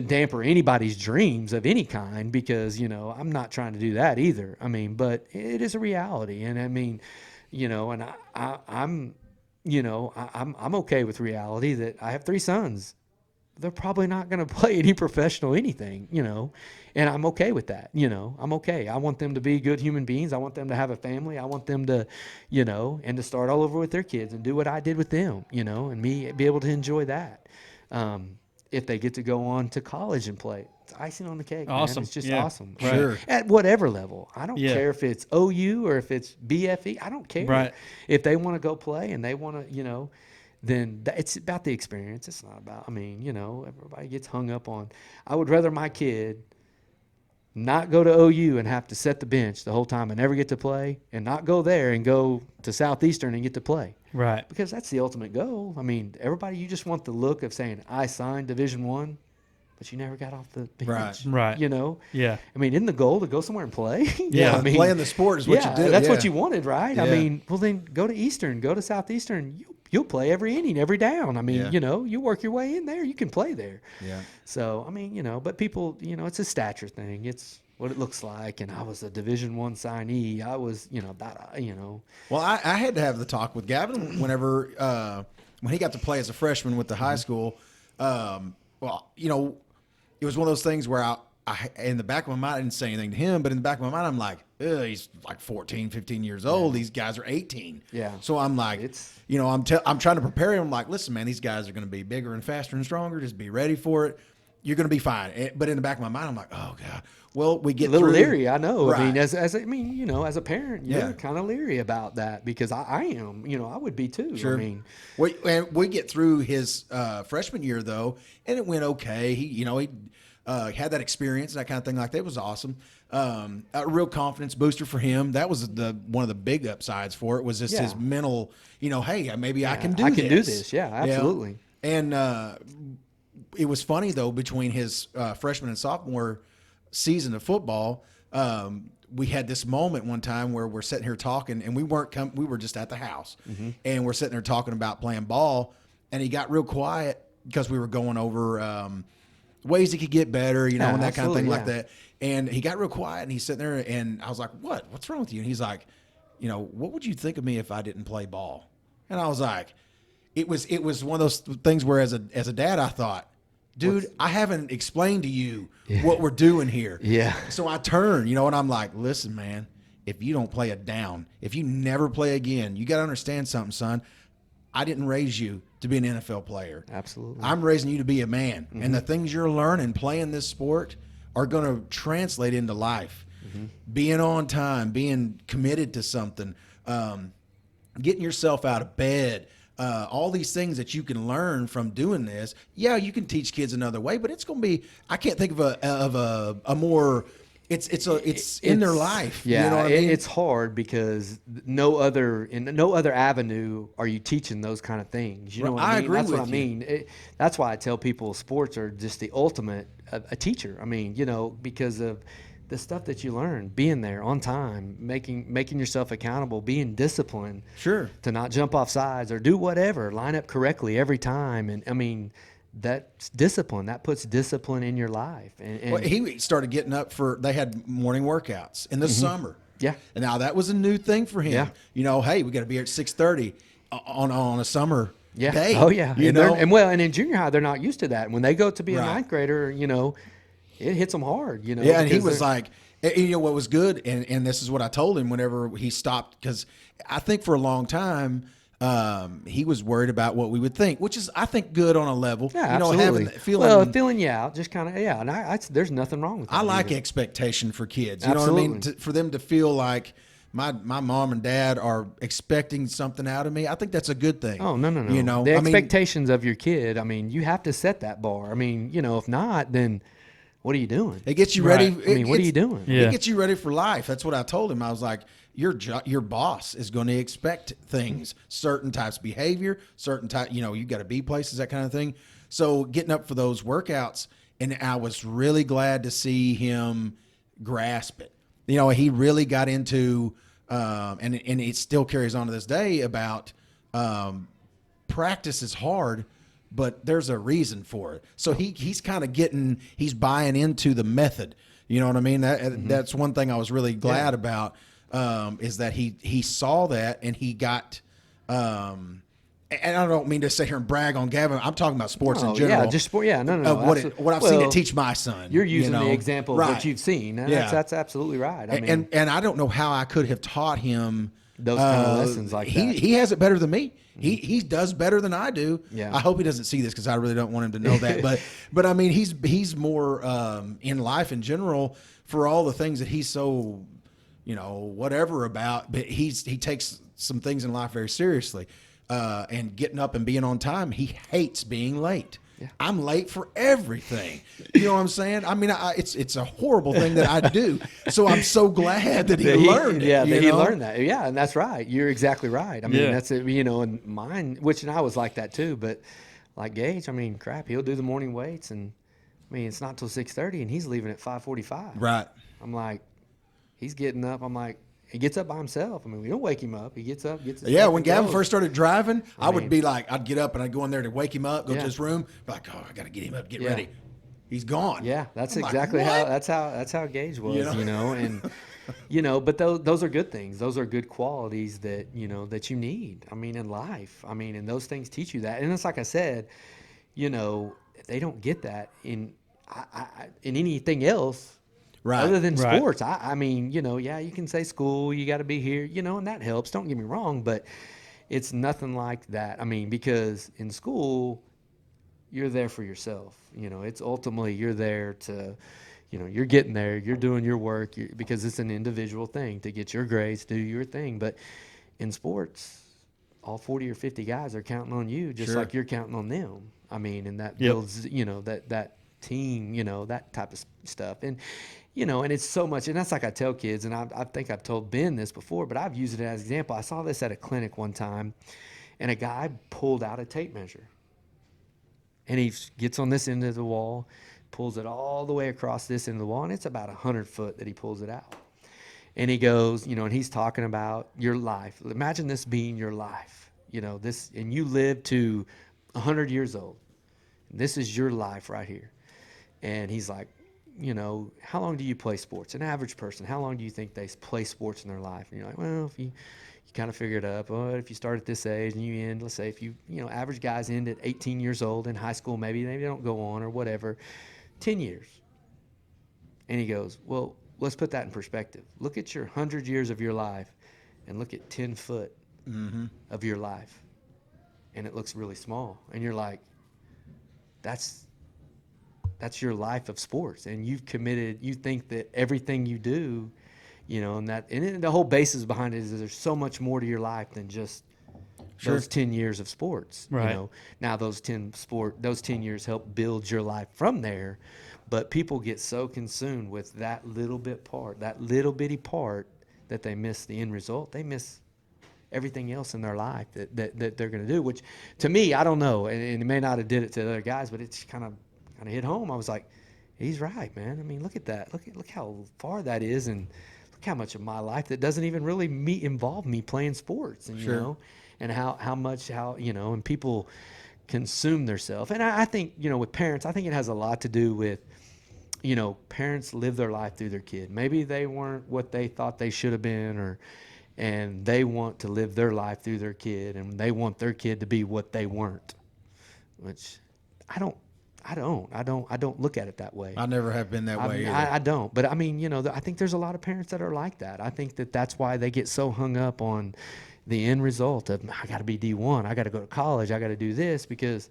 damper anybody's dreams of any kind, because, I'm not trying to do that either. But it is a reality. And and I'm okay with reality that I have 3 sons. They're probably not going to play any professional anything, and I'm okay with that. I'm okay. I want them to be good human beings. I want them to have a family. I want them to, and to start all over with their kids and do what I did with them, and me be able to enjoy that. If they get to go on to college and play, it's icing on the cake. Awesome. Man. It's just Yeah. awesome. Right. Sure. At whatever level. I don't Yeah. care if it's OU or if it's BFE. I don't care. Right. If they want to go play and they want to, then it's about the experience. It's not about, everybody gets hung up on, I would rather my kid not go to OU and have to set the bench the whole time and never get to play, and not go there and go to Southeastern and get to play. Right. Because that's the ultimate goal. Everybody, you just want the look of saying, I signed Division I. but you never got off the bench. Right. You know? Yeah. I mean, isn't the goal to go somewhere and play? Yeah, I mean, playing the sport is what you do. That's yeah. what you wanted, right? I Yeah. mean, well, then go to Eastern, go to Southeastern. You'll play every inning, every down. I mean, Yeah. you know, you work your way in there, you can play there. Yeah. So, I mean, you know, but people, you know, it's a stature thing. It's what it looks like. And I was a Division I signee. I was, you know, Well, I had to have the talk with Gavin whenever when he got to play as a freshman with the high school. Well, you know, it was one of those things where I in the back of my mind, I didn't say anything to him, but in the back of my mind, I'm like, he's like 14, 15 years old. These guys are 18. Yeah. So I'm like, you know, I'm trying to prepare him. I'm like, listen, man, these guys are going to be bigger and faster and stronger. Just be ready for it. You're going to be fine. But in the back of my mind, I'm like, oh God. Well, we get a little through. leery, I know. Right. I mean, I mean, you know, as a parent, you're Yeah. kind of leery about that because I am. You know, I would be too. Sure. I mean, we get through his freshman year though, and it went okay. He had that experience, that kind of thing. Like that. It was awesome. A real confidence booster for him. That was one of the big upsides for it was just his mental. You know, hey, maybe I can do this. I can do this. Yeah, absolutely. And it was funny though between his freshman and sophomore season of football. We had this moment one time where we're sitting here talking, and we were just at the house, and we're sitting there talking about playing ball, and he got real quiet because we were going over ways he could get better, you know, and that kind of thing like that. And he got real quiet, and he's sitting there, and I was like, what's wrong with you? And he's like, you know, what would you think of me if I didn't play ball? And I was like, it was one of those things where as a dad, I thought, dude, I haven't explained to you what we're doing here. Yeah. So I turn, you know, and I'm like, listen, man, if you don't play a down, if you never play again, you got to understand something, son. I didn't raise you to be an NFL player. Absolutely. I'm raising you to be a man. And the things you're learning playing this sport are going to translate into life. Being on time, being committed to something, getting yourself out of bed, all these things that you can learn from doing this. Yeah, you can teach kids another way, but it's going to be, I can't think of a more, it's in their life. Yeah, you know what I mean? It's hard because in no other avenue are you teaching those kind of things. You know what I mean? agree That's with what I you. mean. That's why I tell people sports are just the ultimate a teacher. I mean, you know, because of the stuff that you learn, being there on time, making yourself accountable, being disciplined. Sure. To not jump off sides or do whatever, line up correctly every time. And I mean, that's discipline. That puts discipline in your life. And Well, he started getting up they had morning workouts in the summer. Yeah. And now that was a new thing for him. Yeah. You know, hey, we got to be here at 6:30 on a summer day. Oh yeah. You and know, and in junior high they're not used to that. And when they go to be a Right. ninth grader, you know, it hits them hard. You know. yeah, and he because was they're- like, you know, what was good, and this is what I told him whenever he stopped, because I think for a long time he was worried about what we would think, which is, I think, good on a level. Yeah, you know, absolutely. feeling you out, just kind of, yeah. And there's nothing wrong with that. I like either. expectation for kids. You know what I mean? Absolutely. For them to feel like my mom and dad are expecting something out of me, I think that's a good thing. Oh, no. You know, the I mean, expectations of your kid, I mean, you have to set that bar. I mean, you know, if not, then what are you doing? it gets you ready. Right. I mean, what are you doing? Yeah. It gets you ready for life. That's what I told him. I was like, your boss is going to expect things, certain types of behavior, certain type, you know, you got to be places, that kind of thing. So getting up for those workouts, and I was really glad to see him grasp it. You know, he really got into, and it still carries on to this day about practice is hard, but there's a reason for it. So he's kind of he's buying into the method. You know what I mean? That's one thing I was really glad about, is that he saw that, and he got, and I don't mean to sit here and brag on Gavin. I'm talking about sports in general. Yeah, just sport. Yeah, no. Of what I've seen it teach my son. You're using you know? the example of Right. what you've seen. And Yeah. that's absolutely right. I mean, and I don't know how I could have taught him those kind of lessons like that. He has it better than me. He does better than I do. Yeah. I hope he doesn't see this, because I really don't want him to know that. But I mean, he's more in life in general, for all the things that he's so, you know, whatever about. But he takes some things in life very seriously, and getting up and being on time. He hates being late. Yeah. I'm late for everything. You know what I'm saying? I mean, it's a horrible thing that I do. So I'm so glad that he learned it. Yeah, you that he know? learned that. Yeah, and that's right. You're exactly right. I mean, Yeah. that's it. You know, and mine, and I was like that too. But like Gage, I mean, crap, he'll do the morning weights, and I mean, it's not till 6:30, and he's leaving at 5:45. Right. I'm like, he's getting up. I'm like, he gets up by himself. I mean, we don't wake him up. He gets up, gets his Yeah, stuff when and Gavin goes. first started driving, I would mean- be like, I'd get up and I'd go in there to wake him up, go to Yeah. his room, be like, oh, I got to get him up, get Yeah. ready. He's gone. Yeah, that's I'm like, exactly "What?" that's how Gage was, You know? and but those are good things. Those are good qualities that that you need. I mean, in life. I mean, and those things teach you that. And it's like I said, they don't get that in in anything else. Right. Other than Right. sports, I mean, yeah, you can say school, you got to be here, and that helps. Don't get me wrong, but it's nothing like that. I mean, because in school, you're there for yourself. It's ultimately you're there to, you're getting there, you're doing your work because it's an individual thing to get your grades, do your thing. But in sports, all 40 or 50 guys are counting on you just Sure. like you're counting on them. I mean, and that Yep. builds, that team, that type of stuff. And, and it's so much, and that's like I tell kids, and I think I've told Ben this before, but I've used it as an example. I saw this at a clinic one time, and a guy pulled out a tape measure. And he gets on this end of the wall, pulls it all the way across this end of the wall, and it's about 100 foot that he pulls it out. And he goes, and he's talking about your life. Imagine this being your life, and you live to 100 years old. This is your life right here. And he's like, how long do you play sports? An average person, how long do you think they play sports in their life? And you're like, well, if you kind of figure it up. Well, if you start at this age and you end, let's say if average guys end at 18 years old in high school, maybe they don't go on or whatever, 10 years. And he goes, well, let's put that in perspective. Look at your 100 years of your life and look at 10 foot of your life. And it looks really small. And you're like, that's your life of sports. And you've committed, you think that everything you do, and the whole basis behind it is there's so much more to your life than just those 10 years of sports. Right. Now those 10 years help build your life from there, but people get so consumed with that little bitty part that they miss the end result. They miss everything else in their life that they're going to do, which to me, I don't know, and it may not have did it to other guys, but it's kind of hit home. I was like, he's right, man. I mean, look at that. Look how far that is, and look how much of my life that doesn't even really involve me playing sports, and and how much and people consume themselves. And I think with parents, I think it has a lot to do with parents live their life through their kid. Maybe they weren't what they thought they should have been, and they want to live their life through their kid, and they want their kid to be what they weren't, which I don't look at it that way. I never have been that way either. I don't. But I mean, I think there's a lot of parents that are like that. I think that's why they get so hung up on the end result of, I got to be D1, I got to go to college, I got to do this, because,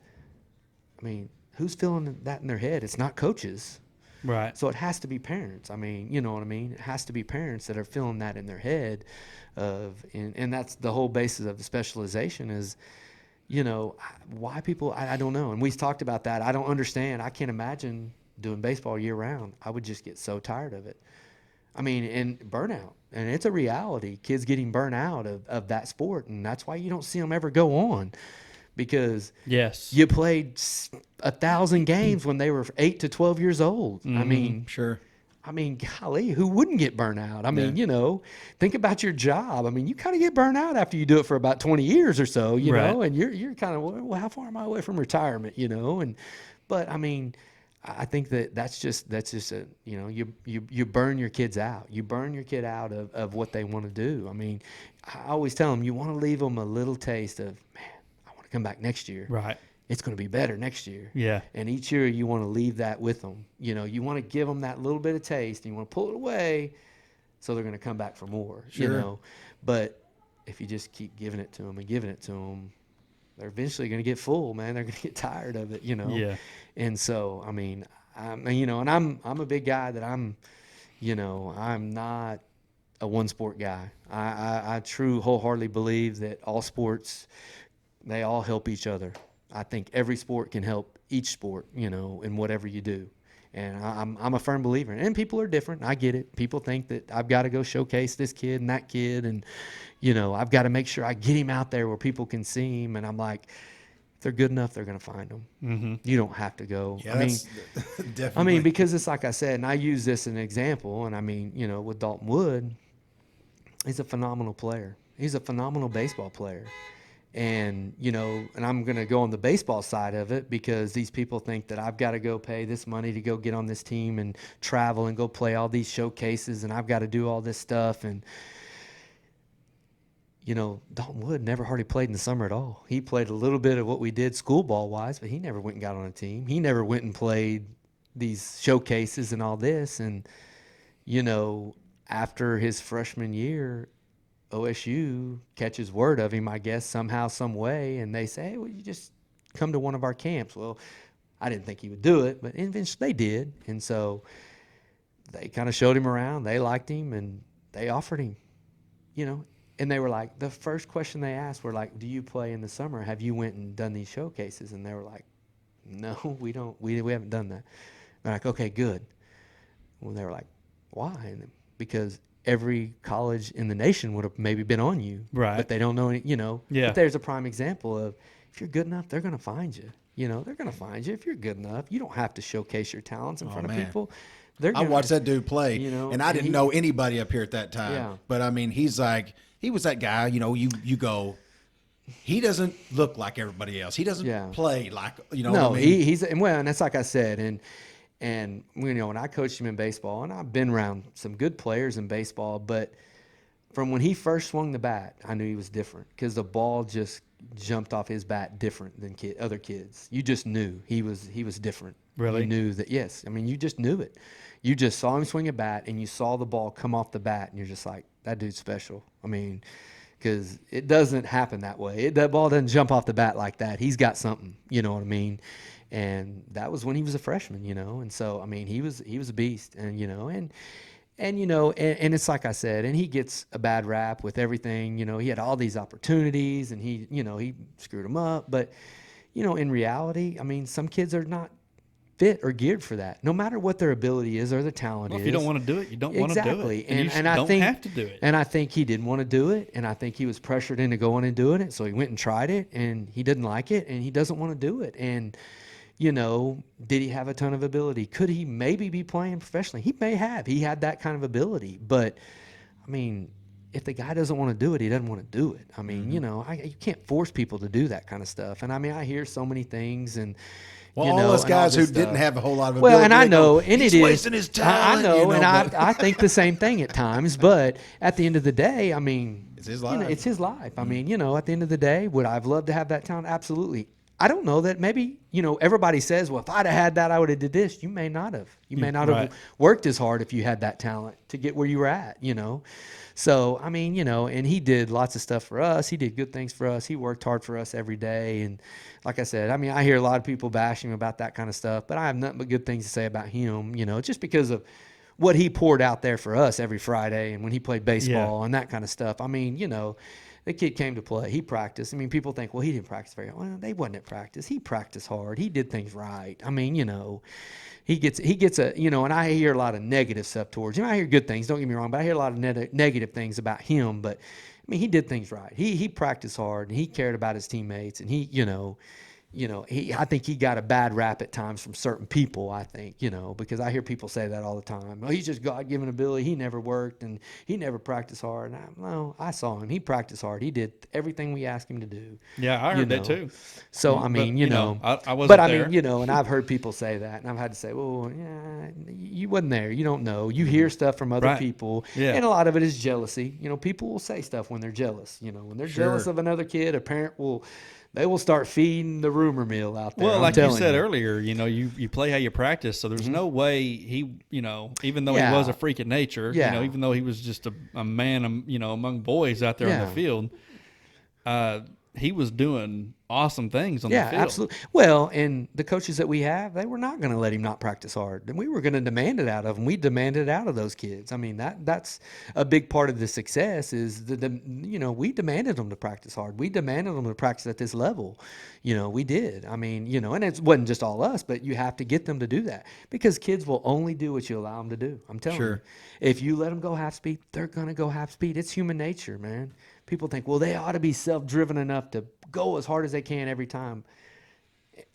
I mean, who's feeling that in their head? It's not coaches. Right. So it has to be parents. I mean, you know what I mean? It has to be parents that are feeling that in their head and that's the whole basis of the specialization is, why people, I don't know. And we've talked about that. I don't understand. I can't imagine doing baseball year round. I would just get so tired of it. I mean, and burnout. And it's a reality. Kids getting burnt out of that sport. And that's why you don't see them ever go on. Because Yes. you played 1,000 games when they were 8 to 12 years old. I mean, Sure. golly, who wouldn't get burnt out? I mean, think about your job. I mean, you kind of get burnt out after you do it for about 20 years or so, you Right. know, and you're kind of, well, how far am I away from retirement, but I mean, I think that's just a, you burn your kids out. You burn your kid out of what they want to do. I mean, I always tell them, you want to leave them a little taste of, man, I want to come back next year. Right. It's going to be better next year. Yeah. And each year you want to leave that with them. You want to give them that little bit of taste, and you want to pull it away so they're going to come back for more, Sure. But if you just keep giving it to them and giving it to them, they're eventually going to get full, man. They're going to get tired of it, Yeah. And so, I mean, and I'm a big guy that I'm not a one sport guy. I wholeheartedly believe that all sports, they all help each other. I think every sport can help each sport, in whatever you do. And I'm a firm believer. And people are different. I get it. People think that I've got to go showcase this kid and that kid. And, I've got to make sure I get him out there where people can see him. And I'm like, If they're good enough, they're going to find them. Mm-hmm. You don't have to go. Yeah, I mean, definitely. I mean, because it's like I said, and I use this as an example, and I mean, with Dalton Wood, he's a phenomenal player. He's a phenomenal baseball player. And, and I'm going to go on the baseball side of it because these people think that I've got to go pay this money to go get on this team and travel and go play all these showcases, and I've got to do all this stuff. And, Dalton Wood never hardly played in the summer at all. He played a little bit of what we did school ball-wise, but he never went and got on a team. He never went and played these showcases and all this. And, after his freshman year, OSU catches word of him, I guess, somehow, some way, and they say, hey, well, you just come to one of our camps. Well, I didn't think he would do it, but eventually they did. And so they kind of showed him around. They liked him, and they offered him, And they were like, the first question they asked were like, do you play in the summer? Have you went and done these showcases? And they were like, no, we don't. We haven't done that. They're like, okay, good. Well, they were like, why? And because every college in the nation would have maybe been on you, right? But they don't know any, Yeah. But there's a prime example of if you're good enough, they're going to find you. They're going to find you if you're good enough. You don't have to showcase your talents in front of people. I watched that dude play, and I didn't know anybody up here at that time. Yeah. But I mean, he was that guy. You go. He doesn't look like everybody else. He doesn't play like No, what I mean? he's and that's like I said, and when I coached him in baseball, and I've been around some good players in baseball, but from when he first swung the bat, I knew he was different because the ball just jumped off his bat different than other kids. You just knew he was different. Really? You knew that, yes. I mean, you just knew it. You just saw him swing a bat, and you saw the ball come off the bat, and you're just like, that dude's special. I mean, because it doesn't happen that way. That ball doesn't jump off the bat like that. He's got something, you know what I mean? And that was when he was a freshman, and so I mean he was a beast, and and it's like I said, and he gets a bad rap with everything, he had all these opportunities, and he screwed them up, but in reality, I mean, some kids are not fit or geared for that, no matter what their ability is or their talent is. If you don't want to do it, you don't want to do it. Exactly, and I don't have to do it. And I think he didn't want to do it, and I think he was pressured into going and doing it, so he went and tried it, and he didn't like it, and he doesn't want to do it, and did he have a ton of ability? Could he maybe be playing professionally? He may have. He had that kind of ability. But, I mean, if the guy doesn't want to do it, he doesn't want to do it. I mean, you can't force people to do that kind of stuff. And, I mean, I hear so many things. And, all us guys who didn't have a whole lot of ability. Well, and I know. And he's wasting his talent. I know. And I think the same thing at times. But at the end of the day, I mean. It's his life. It's his life. I mean, at the end of the day, would I have loved to have that talent? Absolutely. I don't know that maybe, everybody says, well, if I'd have had that, I would have did this. You may not have. You may not have worked as hard if you had that talent to get where you were at, So, I mean, and he did lots of stuff for us. He did good things for us. He worked hard for us every day. And like I said, I mean, I hear a lot of people bashing him about that kind of stuff, but I have nothing but good things to say about him, just because of what he poured out there for us every Friday and when he played baseball and that kind of stuff. I mean, the kid came to play. He practiced. I mean, people think, well, he didn't practice very well. Well, they wasn't at practice. He practiced hard. He did things right. I mean, he gets a, and I hear a lot of negative stuff towards him. I hear good things, don't get me wrong, but I hear a lot of negative things about him. But, I mean, he did things right. He practiced hard, and he cared about his teammates, and he, I think he got a bad rap at times from certain people, I think, because I hear people say that all the time. Well, he's just God-given ability. He never worked, and he never practiced hard. And I saw him. He practiced hard. He did everything we asked him to do. Yeah, I heard that too. So, I mean, I wasn't but I there. mean, and I've heard people say that, and I've had to say, well, yeah, you wasn't there. You don't know. You hear stuff from other people, and a lot of it is jealousy. People will say stuff when they're jealous. When they're jealous of another kid, a parent will – they will start feeding the rumor mill out there. Well, like you said earlier, you play how you practice, so there's no way he, even though he was a freak of nature, even though he was just a man, among boys out there on the field, he was doing awesome things on the field. Yeah, absolutely. Well, and the coaches that we have, they were not going to let him not practice hard. And we were going to demand it out of him. We demanded it out of those kids. I mean, that's a big part of the success is, we demanded them to practice hard. We demanded them to practice at this level. We did. I mean, and it wasn't just all us, but you have to get them to do that because kids will only do what you allow them to do. I'm telling you. If you let them go half speed, they're going to go half speed. It's human nature, man. People think, well, they ought to be self-driven enough to go as hard as they can every time.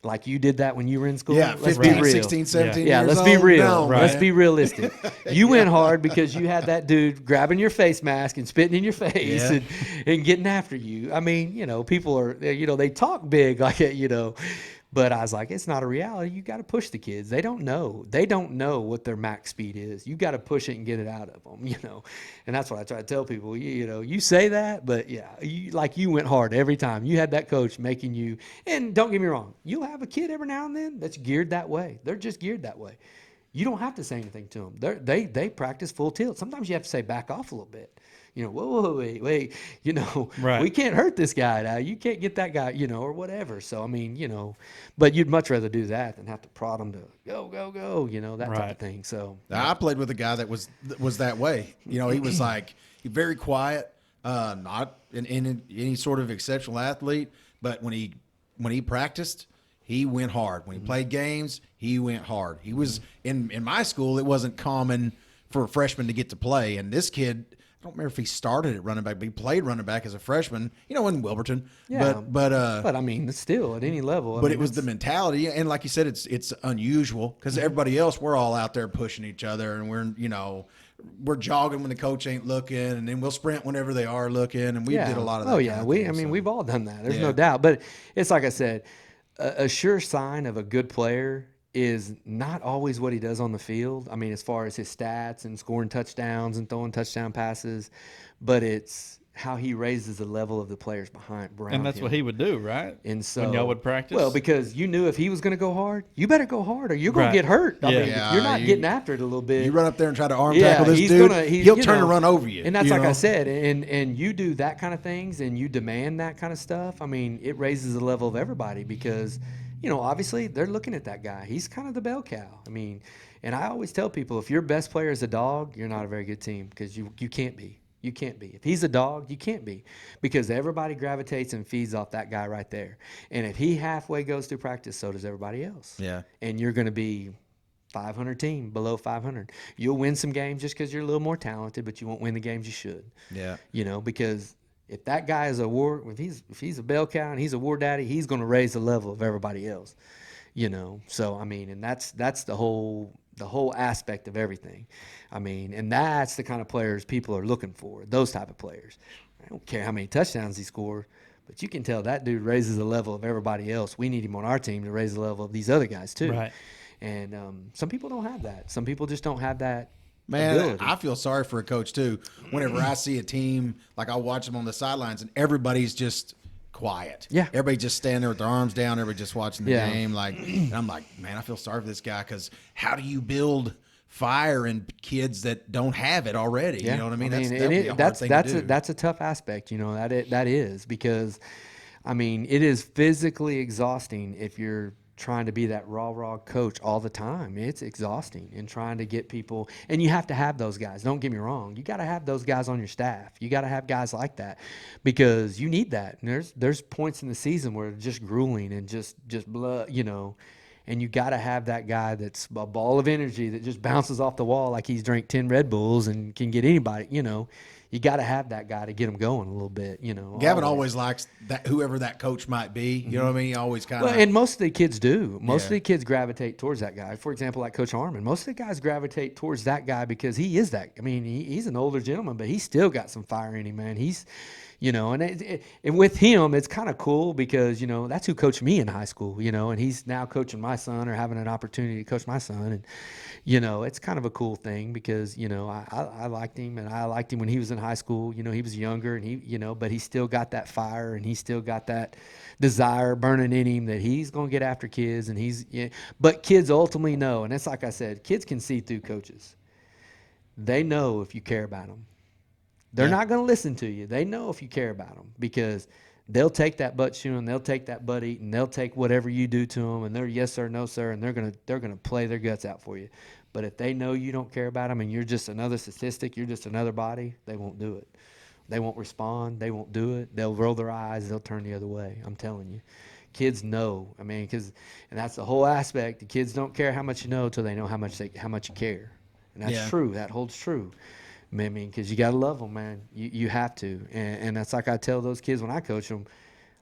like you did that when you were in school. Yeah, Let's 15, be real. 16, 17 Yeah, years let's old. be real. No, Right. Let's man. be realistic. You went hard because you had that dude grabbing your face mask and spitting in your face Yeah. and getting after you. I mean, people are, they talk big like it, but I was like, it's not a reality. You got to push the kids. They don't know. They don't know what their max speed is. You got to push it and get it out of them, And that's what I try to tell people. You say that, but yeah, you went hard every time. You had that coach making you. And don't get me wrong, you'll have a kid every now and then that's geared that way. They're just geared that way. You don't have to say anything to them. They practice full tilt. Sometimes you have to say back off a little bit. Whoa, wait, Right. we can't hurt this guy now. You can't get that guy, or whatever. So, I mean, but you'd much rather do that than have to prod them to go, that type Right. of thing. So, I played with a guy that was that way. He was like very quiet, not in any sort of exceptional athlete, but when he practiced, he went hard. When he played games, he went hard. He was in my school. It wasn't common for a freshman to get to play, and this kid, I don't remember if he started at running back, but he played running back as a freshman, in Wilburton. yeah. But I mean, still at any level. it was the mentality, and like you said, it's unusual because everybody else, we're all out there pushing each other, and we're jogging when the coach ain't looking, and then we'll sprint whenever they are looking, and we did a lot of that. Oh, kind yeah. of I thing, mean, so. we've all done that. There's Yeah. no doubt. But it's like I said, a sure sign of a good player is not always what he does on the field. I mean, as far as his stats and scoring touchdowns and throwing touchdown passes, but it's how he raises the level of the players around And that's him. what he would do, right? And so when y'all would practice. Well, because you knew if he was going to go hard, you better go hard or you're going Right. to get hurt. I Yeah. mean, Yeah, you're not you- getting after it a little bit. You run up there and try to arm Yeah, tackle this he's dude, gonna- he'll turn and run over you. And that's you like know? I said, and you do that kind of things and you demand that kind of stuff. I mean, it raises the level of everybody because, obviously they're looking at that guy. He's kind of the bell cow. I mean, and I always tell people, if your best player is a dog, you're not a very good team because you can't be. You can't be. If he's a dog, you can't be because everybody gravitates and feeds off that guy right there. And if he halfway goes through practice, so does everybody else. Yeah. And you're going to be 500 team, below 500. You'll win some games just because you're a little more talented, but you won't win the games you should. Yeah. Because if that guy is if he's a bell cow and he's a war daddy, he's going to raise the level of everybody else. So I mean, and that's the whole aspect of everything. I mean, and that's the kind of players people are looking for. Those type of players. I don't care how many touchdowns he scored, but you can tell that dude raises the level of everybody else. We need him on our team to raise the level of these other guys too. Right. And some people don't have that. Some people just don't have that. Man, ability. I feel sorry for a coach too. Whenever I see a team, like I'll watch them on the sidelines and everybody's just quiet. Yeah. Everybody just standing there with their arms down, everybody just watching the Yeah. game. And I'm like, man, I feel sorry for this guy because how do you build fire in kids that don't have it already? Yeah. You know what I mean? and That'd be a hard thing to do. that's a tough aspect, that is because, I mean, it is physically exhausting if you're trying to be that raw coach all the time. It's exhausting and trying to get people, and you have to have those guys. Don't get me wrong. You got to have those guys on your staff. You got to have guys like that because you need that. And there's points in the season where it's just grueling and just blood, and you got to have that guy that's a ball of energy that just bounces off the wall like he's drank 10 Red Bulls and can get anybody, You got to have that guy to get him going a little bit, Gavin always likes that, whoever that coach might be. You know what I mean? He always kind of. Well, and most of the kids do. Most of Yeah. the kids gravitate towards that guy. For example, like Coach Harmon. Most of the guys gravitate towards that guy because he is that. I mean, he's an older gentleman, but he's still got some fire in him, man. He's, and with him, it's kind of cool because, that's who coached me in high school, and he's now coaching my son or having an opportunity to coach my son. And, it's kind of a cool thing because, I liked him and I liked him when he was in high school. He was younger and he, but he still got that fire and he still got that desire burning in him that he's going to get after kids. And but kids ultimately know. And it's like I said, kids can see through coaches. They know if you care about them. They're not going to listen to you. They know if you care about them because they'll take that butt chewing, they'll take that butt eating, they'll take whatever you do to them, and they're yes sir, no sir, and they're gonna play their guts out for you. But if they know you don't care about them and you're just another statistic, you're just another body, they won't do it. They won't respond. They won't do it. They'll roll their eyes. They'll turn the other way. I'm telling you. Kids know. I mean, and that's the whole aspect. The kids don't care how much you know until they know how much you care, and that's true. That holds true. I mean, because you got to love them, man. You have to. And that's like I tell those kids when I coach them,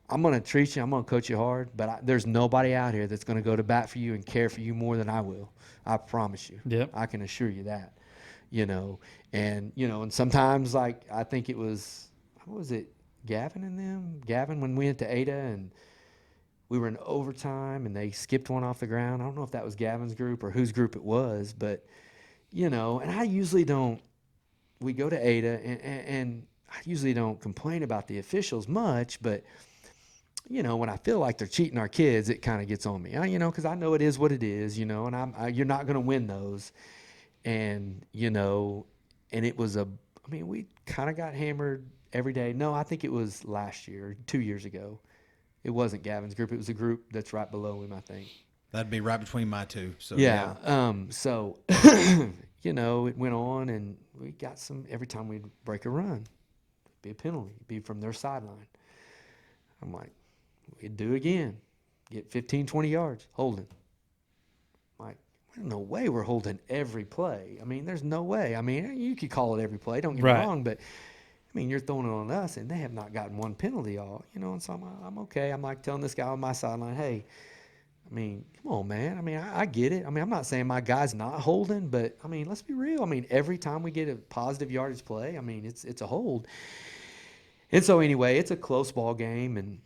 I'm going to treat you, I'm going to coach you hard, but there's nobody out here that's going to go to bat for you and care for you more than I will. I promise you. Yep. I can assure you that, and sometimes, like, I think it was, what was it, Gavin and them? Gavin, when we went to Ada and we were in overtime and they skipped one off the ground. I don't know if that was Gavin's group or whose group it was, but, and I usually don't, we go to Ada and I usually don't complain about the officials much, but, when I feel like they're cheating our kids, it kind of gets on me, because I know it is what it is, and you're not going to win those. And, and it was we kind of got hammered every day. No, I think it was last year, 2 years ago. It wasn't Gavin's group. It was a group that's right below him, I think. That'd be right between my two. So yeah. So, it went on, and we got some, every time we'd break a run, it'd be a penalty. It'd be from their sideline. I'm like, we'd do again. Get 15, 20 yards, holding. I'm like, there's no way we're holding every play. There's no way. You could call it every play, don't get me wrong, but you're throwing it on us, and they have not gotten one penalty all, and so I'm okay. I'm like telling this guy on my sideline, hey, come on, man. I get it. I'm not saying my guy's not holding, but, let's be real. Every time we get a positive yardage play, it's a hold. And so anyway, it's a close ball game, and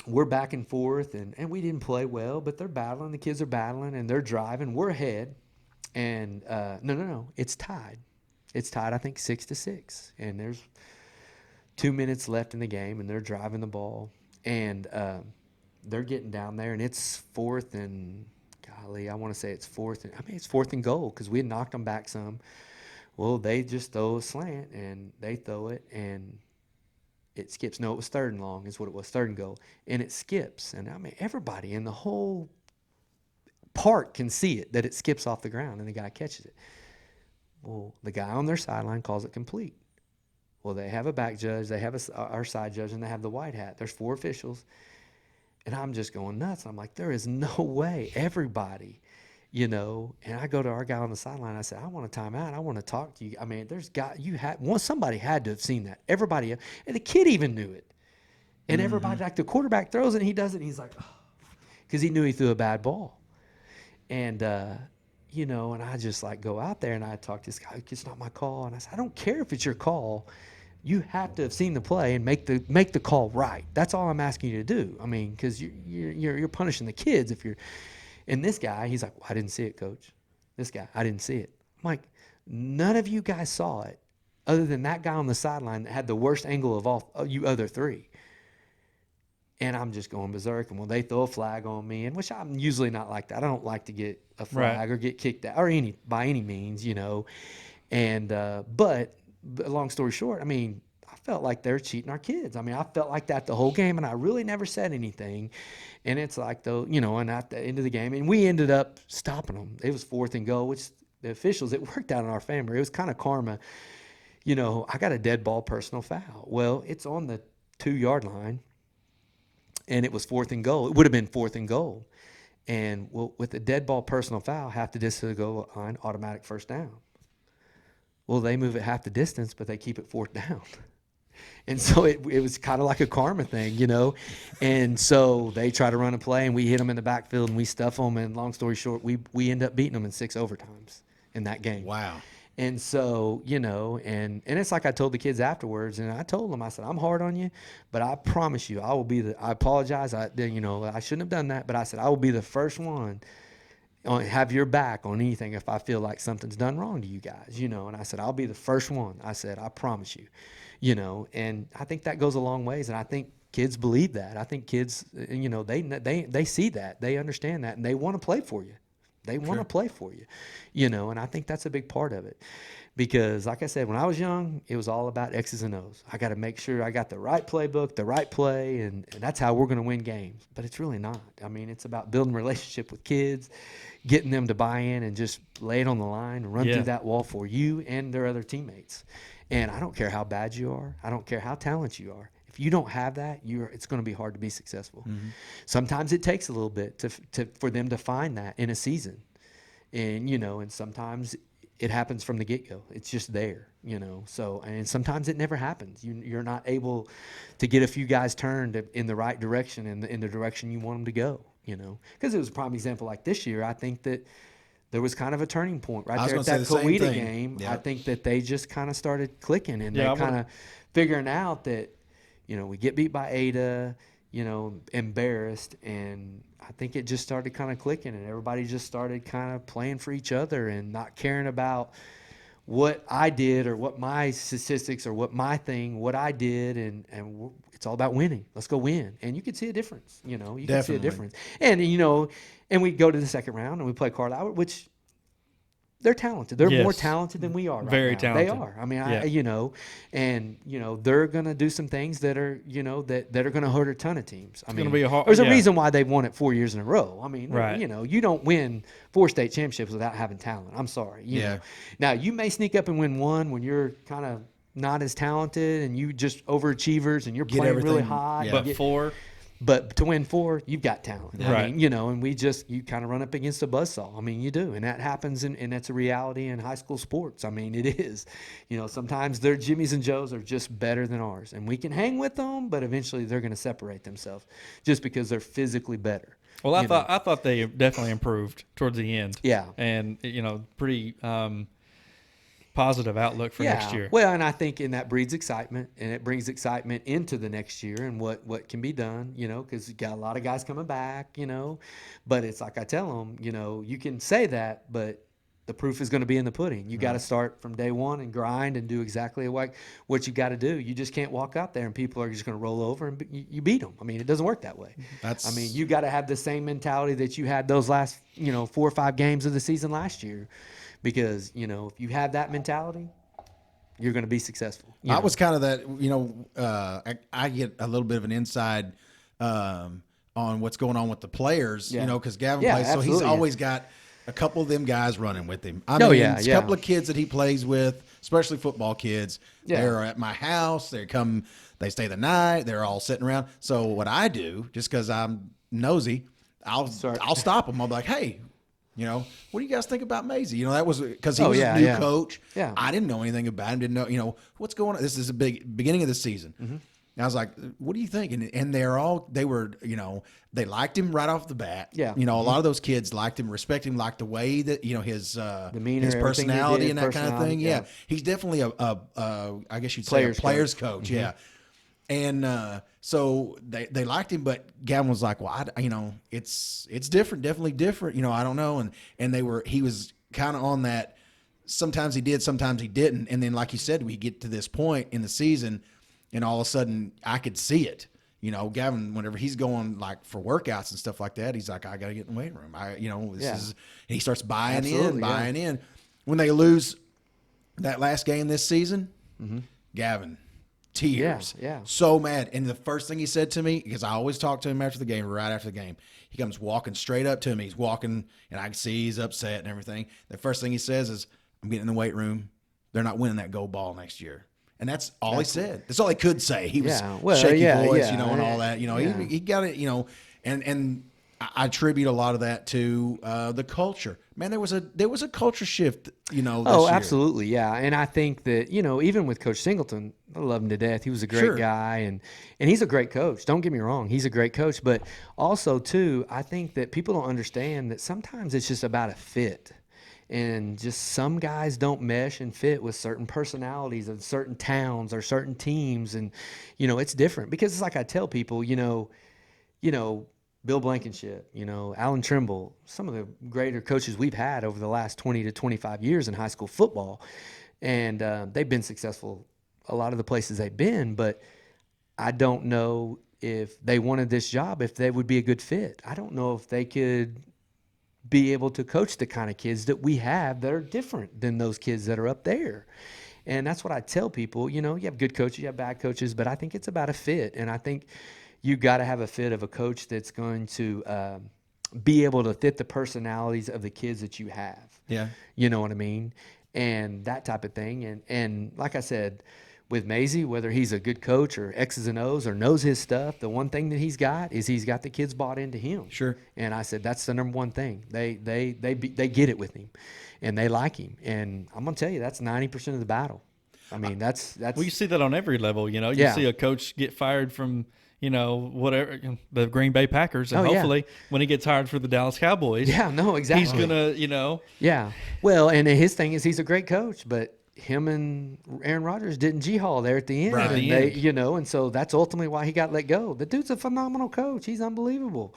we're back and forth, and we didn't play well, but they're battling. The kids are battling, and they're driving. We're ahead, and no, it's tied. It's tied, I think, 6-6, and there's 2 minutes left in the game, and they're driving the ball, and they're getting down there, and it's fourth and, golly, I want to say it's fourth. It's fourth and goal because we had knocked them back some. Well, they just throw a slant, and they throw it, and it skips. No, it was third and long is what it was, third and goal, and it skips. And, everybody in the whole park can see it, that it skips off the ground, and the guy catches it. Well, the guy on their sideline calls it complete. Well, they have a back judge, they have our side judge, and they have the white hat. There's 4 officials, and I'm just going nuts. I'm like, there is no way. Everybody, And I go to our guy on the sideline. I said, I want a timeout. I want to talk to you. Somebody had to have seen that. Everybody, and the kid even knew it. And everybody, like the quarterback throws it, and he does it, and he's like, because he knew he threw a bad ball. And, and I just go out there and I talk to this guy, it's not my call. And I said, I don't care if it's your call. You have to have seen the play and make the call right. That's all I'm asking you to do. Because you're punishing the kids if you're. And this guy, he's like, well, I didn't see it, coach. This guy, I didn't see it. I'm like, none of you guys saw it, other than that guy on the sideline that had the worst angle of all you other 3. And I'm just going berserk. And they throw a flag on me, and which I'm usually not like that. I don't like to get a flag or get kicked out or by any means, And but long story short, I felt like they're cheating our kids. I felt like that the whole game, and I really never said anything. And it's like and at the end of the game, and we ended up stopping them. It was fourth and goal, which the officials, it worked out in our favor. It was kind of karma. I got a dead ball personal foul. Well, it's on the 2-yard line. And it was fourth and goal. It would have been fourth and goal. And with a dead ball personal foul, half the distance to the goal line, automatic first down. Well, they move it half the distance, but they keep it fourth down. And so it was kind of like a karma thing, And so they try to run a play, and we hit them in the backfield, and we stuff them. And long story short, we end up beating them in 6 overtimes in that game. Wow. And so, and it's like I told the kids afterwards, and I told them, I said, I'm hard on you, but I promise you, I apologize. I shouldn't have done that, but I said, I will be the first one have your back on anything if I feel like something's done wrong to you guys, and I said, I'll be the first one. I said, I promise you, and I think that goes a long ways. And I think kids believe that. I think kids, they see that, they understand that, and they want to play for you. They want to play for you, and I think that's a big part of it. Because, like I said, when I was young, it was all about X's and O's. I got to make sure I got the right playbook, the right play, and that's how we're going to win games. But it's really not. It's about building a relationship with kids, getting them to buy in and just lay it on the line and run through that wall for you and their other teammates. And I don't care how bad you are. I don't care how talented you are. If you don't have that, it's going to be hard to be successful. Mm-hmm. Sometimes it takes a little bit for them to find that in a season. And, and sometimes it happens from the get-go. It's just there, So, and sometimes it never happens. You're not able to get a few guys turned in the right direction, in the direction you want them to go, Because it was a prime example like this year. I think that there was kind of a turning point right there at that Coweta game. Yep. I think that they just kind of started clicking, and Yeah, they kind of figuring out that, we get beat by Ada, embarrassed, and I think it just started kind of clicking, and everybody just started kind of playing for each other and not caring about what I did or what my statistics or what I did, and it's all about winning. Let's go win. And you could see a difference, you can see a difference. And, and we go to the second round and we play Carlisle, which they're talented. They're more talented than we are right Very now. talented. They are. I mean, and, they're going to do some things that are, that are going to hurt a ton of teams. I mean, there's a reason why they've won it 4 years in a row. I mean, Right. You don't win 4 state championships without having talent. I'm sorry. You know. Now, you may sneak up and win one when you're kind of not as talented and you just overachievers and you're playing really high. Yeah. But 4. But to win 4, you've got talent. Right. I mean, and you kind of run up against a buzzsaw. I mean, you do. And that happens, and that's a reality in high school sports. I mean, it is. Sometimes their Jimmys and Joes are just better than ours. And we can hang with them, but eventually they're going to separate themselves just because they're physically better. Well, I thought they definitely improved towards the end. Yeah. And, pretty positive outlook for next year. Well, and I think that breeds excitement, and it brings excitement into the next year and what can be done, because you got a lot of guys coming back, But it's like I tell them, you can say that, but the proof is going to be in the pudding. You got to start from day one and grind and do exactly what you got to do. You just can't walk out there and people are just going to roll over and you beat them. I mean, it doesn't work that way. You got to have the same mentality that you had those last, 4 or 5 games of the season last year. Because, if you have that mentality, you're going to be successful. I was kind of that, I get a little bit of an inside on what's going on with the players, because Gavin plays. So he's always got a couple of them guys running with him. I mean, a couple of kids that he plays with, especially football kids. Yeah. They're at my house. They stay the night. They're all sitting around. So what I do, just because I'm nosy, I'll stop them. I'll be like, hey, what do you guys think about Maisie? That was because he was a new coach. Yeah. I didn't know anything about him. Didn't know, what's going on. This is a big beginning of the season. Mm-hmm. And I was like, what do you think? And they liked him right off the bat. Yeah. A lot of those kids liked him, respected him, liked the way that, his demeanor, his personality and that kind of thing. Yeah. He's definitely I guess you'd say a player's coach. Mm-hmm. Yeah. And so they liked him, but Gavin was like, well, it's different, definitely different. I don't know. And he was kind of on that. Sometimes he did, sometimes he didn't. And then, like you said, we get to this point in the season and all of a sudden I could see it. Gavin, whenever he's going like for workouts and stuff like that, he's like, I got to get in the weight room. And he starts buying in. When they lose that last game this season, Gavin, tears. Yeah. So mad. And the first thing he said to me, because I always talk to him after the game, right after the game, he comes walking straight up to me. He's walking, and I can see he's upset and everything. The first thing he says is, I'm getting in the weight room. They're not winning that gold ball next year. And that's all he said. That's all he could say. He was shaky voice, and all that. He got it, and I attribute a lot of that to the culture. Man, there was a culture shift, this year. Absolutely, yeah. And I think that, even with Coach Singleton, I love him to death. He was a great guy, and he's a great coach. Don't get me wrong. He's a great coach. But also, too, I think that people don't understand that sometimes it's just about a fit. And just some guys don't mesh and fit with certain personalities of certain towns or certain teams. And, it's different. Because it's like I tell people, Bill Blankenship, Alan Trimble, some of the greater coaches we've had over the last 20 to 25 years in high school football. And they've been successful a lot of the places they've been. But I don't know if they wanted this job, if they would be a good fit. I don't know if they could be able to coach the kind of kids that we have that are different than those kids that are up there. And that's what I tell people. You have good coaches, you have bad coaches, but I think it's about a fit. And I think you got to have a fit of a coach that's going to be able to fit the personalities of the kids that you have. Yeah. You know what I mean? And that type of thing. And like I said, with Maisie, whether he's a good coach or X's and O's or knows his stuff, the one thing that he's got is he's got the kids bought into him. Sure. And I said that's the number one thing. They get it with him, and they like him. And I'm gonna tell you that's 90% of the battle. I mean that's. Well, you see that on every level. You know, you see a coach get fired from whatever the Green Bay Packers, and hopefully when he gets hired for the Dallas Cowboys, exactly. he's gonna Yeah. Well, and his thing is he's a great coach, but him and Aaron Rodgers didn't G-haul there at the end. Right. And and so that's ultimately why he got let go. The dude's a phenomenal coach. He's unbelievable.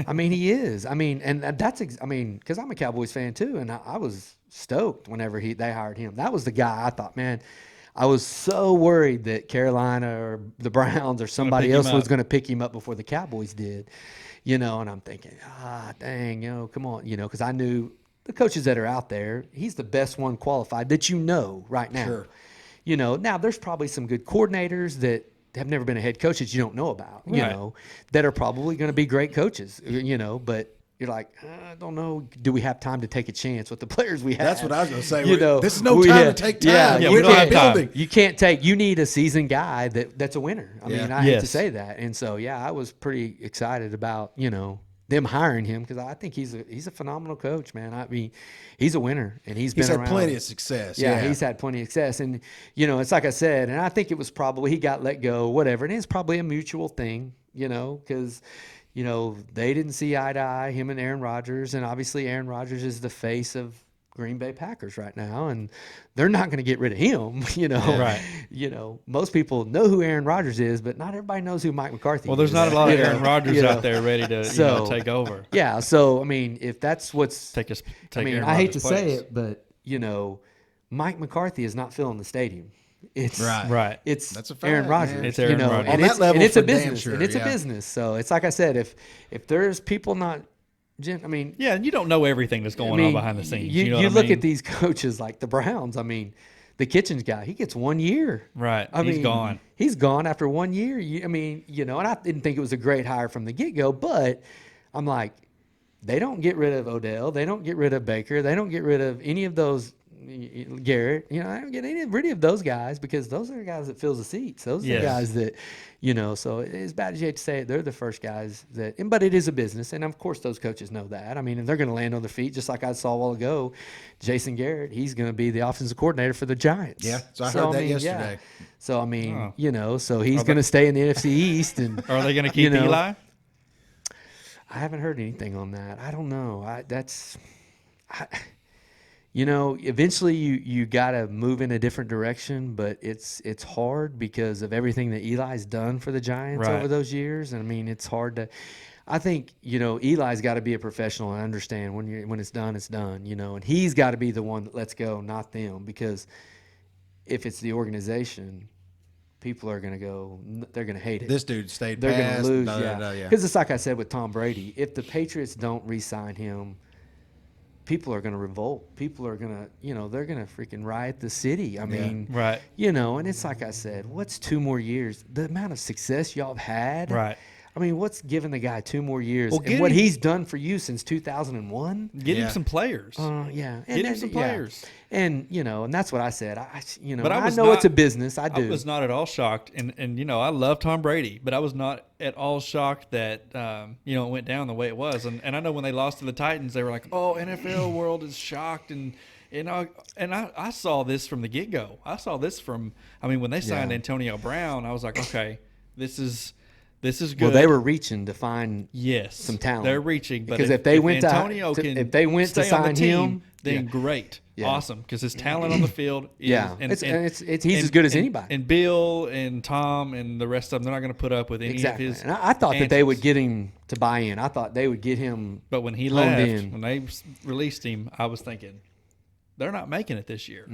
I mean, he is. I mean, and that's, because I'm a Cowboys fan too, and I was stoked whenever they hired him. That was the guy I thought, man, I was so worried that Carolina or the Browns or somebody else was going to pick him up before the Cowboys did, and I'm thinking, dang, come on, because I knew the coaches that are out there, he's the best one qualified that right now. Sure. Now there's probably some good coordinators that have never been a head coach that you don't know about, Right. That are probably going to be great coaches, but you're like, I don't know, do we have time to take a chance with the players we have? That's what I was going to say. This is no time to take time. Yeah, we don't have time. You can't you need a seasoned guy that's a winner. I mean, I hate to Yes. say that. And so, I was pretty excited about, them hiring him because I think he's a phenomenal coach, man. I mean, he's a winner and he's had around. plenty of success. Yeah, he's had plenty of success. And, it's like I said, and I think it was probably he got let go, whatever. And it's probably a mutual thing, because, they didn't see eye to eye, him and Aaron Rodgers. And obviously Aaron Rodgers is the face of Green Bay Packers right now, and they're not going to get rid of him. Right. Most people know who Aaron Rodgers is, but not everybody knows who Mike McCarthy. Well, there's is. not a lot of Aaron Rodgers out there ready to take over. Yeah, so I mean, if that's what's Take Aaron I hate to say it, but Mike McCarthy is not filling the stadium. It's right. It's That's a fact, Aaron Rodgers. man. It's Aaron Rodgers. And On that level, and it's a for damn business. sure, And it's a yeah. business. So it's like I said, if there's people not. I mean, Yeah, and you don't know everything that's going on behind the scenes. You know what I look mean? at these coaches like the Browns. I mean, the Kitchens guy, he gets 1 year. Right. I He's mean, gone. He's gone after 1 year. And I didn't think it was a great hire from the get-go, but I'm like, they don't get rid of Odell. They don't get rid of Baker. They don't get rid of any of those, Garrett. I don't get rid of those guys because those are the guys that fills the seats. Those are the guys that, so as bad as you hate to say it, they're the first guys but it is a business. And of course those coaches know that. I mean, and they're going to land on their feet just like I saw a while ago. Jason Garrett, he's going to be the offensive coordinator for the Giants. Yeah, so I heard that yesterday. Yeah. So, I mean, so he's going to stay in the NFC East. And Are they going to keep Eli? I haven't heard anything on that. I don't know. Eventually you got to move in a different direction, but it's hard because of everything that Eli's done for the Giants over those years. And I mean, it's hard to. I think Eli's got to be a professional and understand when it's done, it's done. And he's got to be the one that lets go, not them, because if it's the organization, people are going to go. They're going to hate it. This dude stayed They're going past. to lose. Yeah. Because it's like I said with Tom Brady. If the Patriots don't re-sign him, people are going to revolt. People are going to, they're going to freaking riot the city. I mean, Right. And it's like I said, what's 2 more years? The amount of success y'all have had. Right. I mean, what's giving the guy 2 more years? Well, and what he's done for you since 2001? Get him some players. Yeah. Get him some players. And, and that's what I said. But I know it's a business. I do. I was not at all shocked. And I love Tom Brady, but I was not at all shocked that, it went down the way it was. And I know when they lost to the Titans, they were like, oh, NFL world is shocked. And I saw this from the get-go. I saw this from, when they signed Antonio Brown, I was like, okay, this is good. Well, they were reaching to find some talent. They're reaching, but because if they went Antonio to can if they went to stay on the sign team, him, then great, awesome, because his talent on the field is, he's as good as anybody. And Bill and Tom and the rest of them, they're not going to put up with any of his. And I thought that they would get him to buy in. I thought they would get him. But when he honed left, in. when they released him, I was thinking they're not making it this year.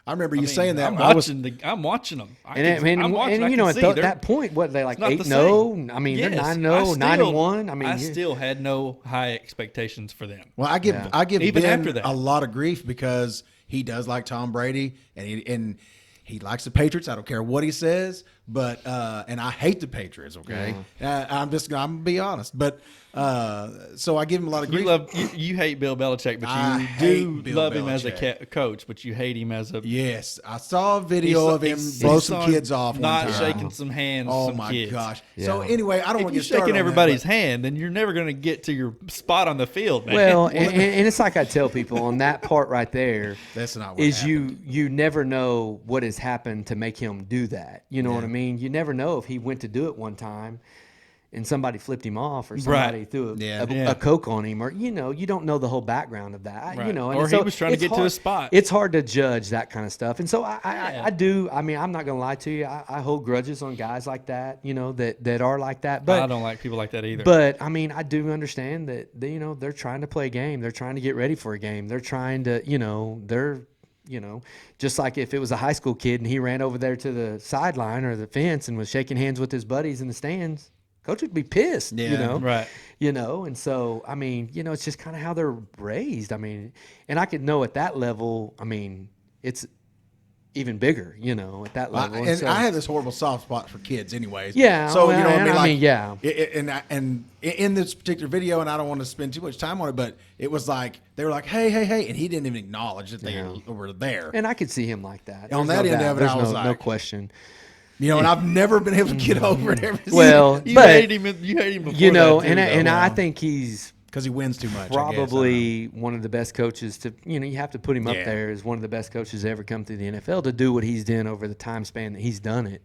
I remember you saying that. I'm watching them. At that point, what they like 8-0? I mean, they're 9-0, 9-1. I still had no high expectations for them. Well, I give Even Ben after that. a lot of grief because he does like Tom Brady and he likes the Patriots. I don't care what he says, but and I hate the Patriots. Okay, I'm gonna be honest, but so I give him a lot of grief. You hate Bill Belichick, but I you hate do Bill love him as a Belichick. coach, but you hate him as a Yes, I saw a video of him blow some kids off. Not one time. shaking some hands. Oh some my kids. gosh! Yeah. So anyway, I don't If want to you're get started shaking on everybody's that, hand, then you're never going to get to your spot on the field, man. Well, and it's like I tell people on that part right there. That's not what is happened. you never know what has happened to make him do that. You know what I mean? You never know if he went to do it one time and somebody flipped him off or somebody threw a Coke on him, or you don't know the whole background of that. Right. You know, and Or so he was trying to it's get to hard- his spot. It's hard to judge that kind of stuff, and so I do. I mean, I'm not gonna lie to you. I hold grudges on guys like that. You know that are like that. But I don't like people like that either. But I mean, I do understand that they're trying to play a game. They're trying to get ready for a game. They're trying to just like if it was a high school kid and he ran over there to the sideline or the fence and was shaking hands with his buddies in the stands, coach would be pissed. Right. And so I mean, it's just kind of how they're raised. I mean, and I could know at that level. I mean, it's even bigger, at that level. And so, I have this horrible soft spot for kids, anyways. Yeah, So well, you know, what I mean, I like, mean, yeah. And in this particular video, and I don't want to spend too much time on it, but it was like they were like, hey, and he didn't even acknowledge that they were there. And I could see him like that. On There's that no end doubt. of it, There's I was no like, question. And I've never been able to get over it ever since. Well, You but hate him. You hate him before that, too, and though. I think he's because he wins too much. probably one of the best coaches to you have to put him up Yeah. there as one of the best coaches to ever come through the NFL to do what he's done over the time span that he's done it.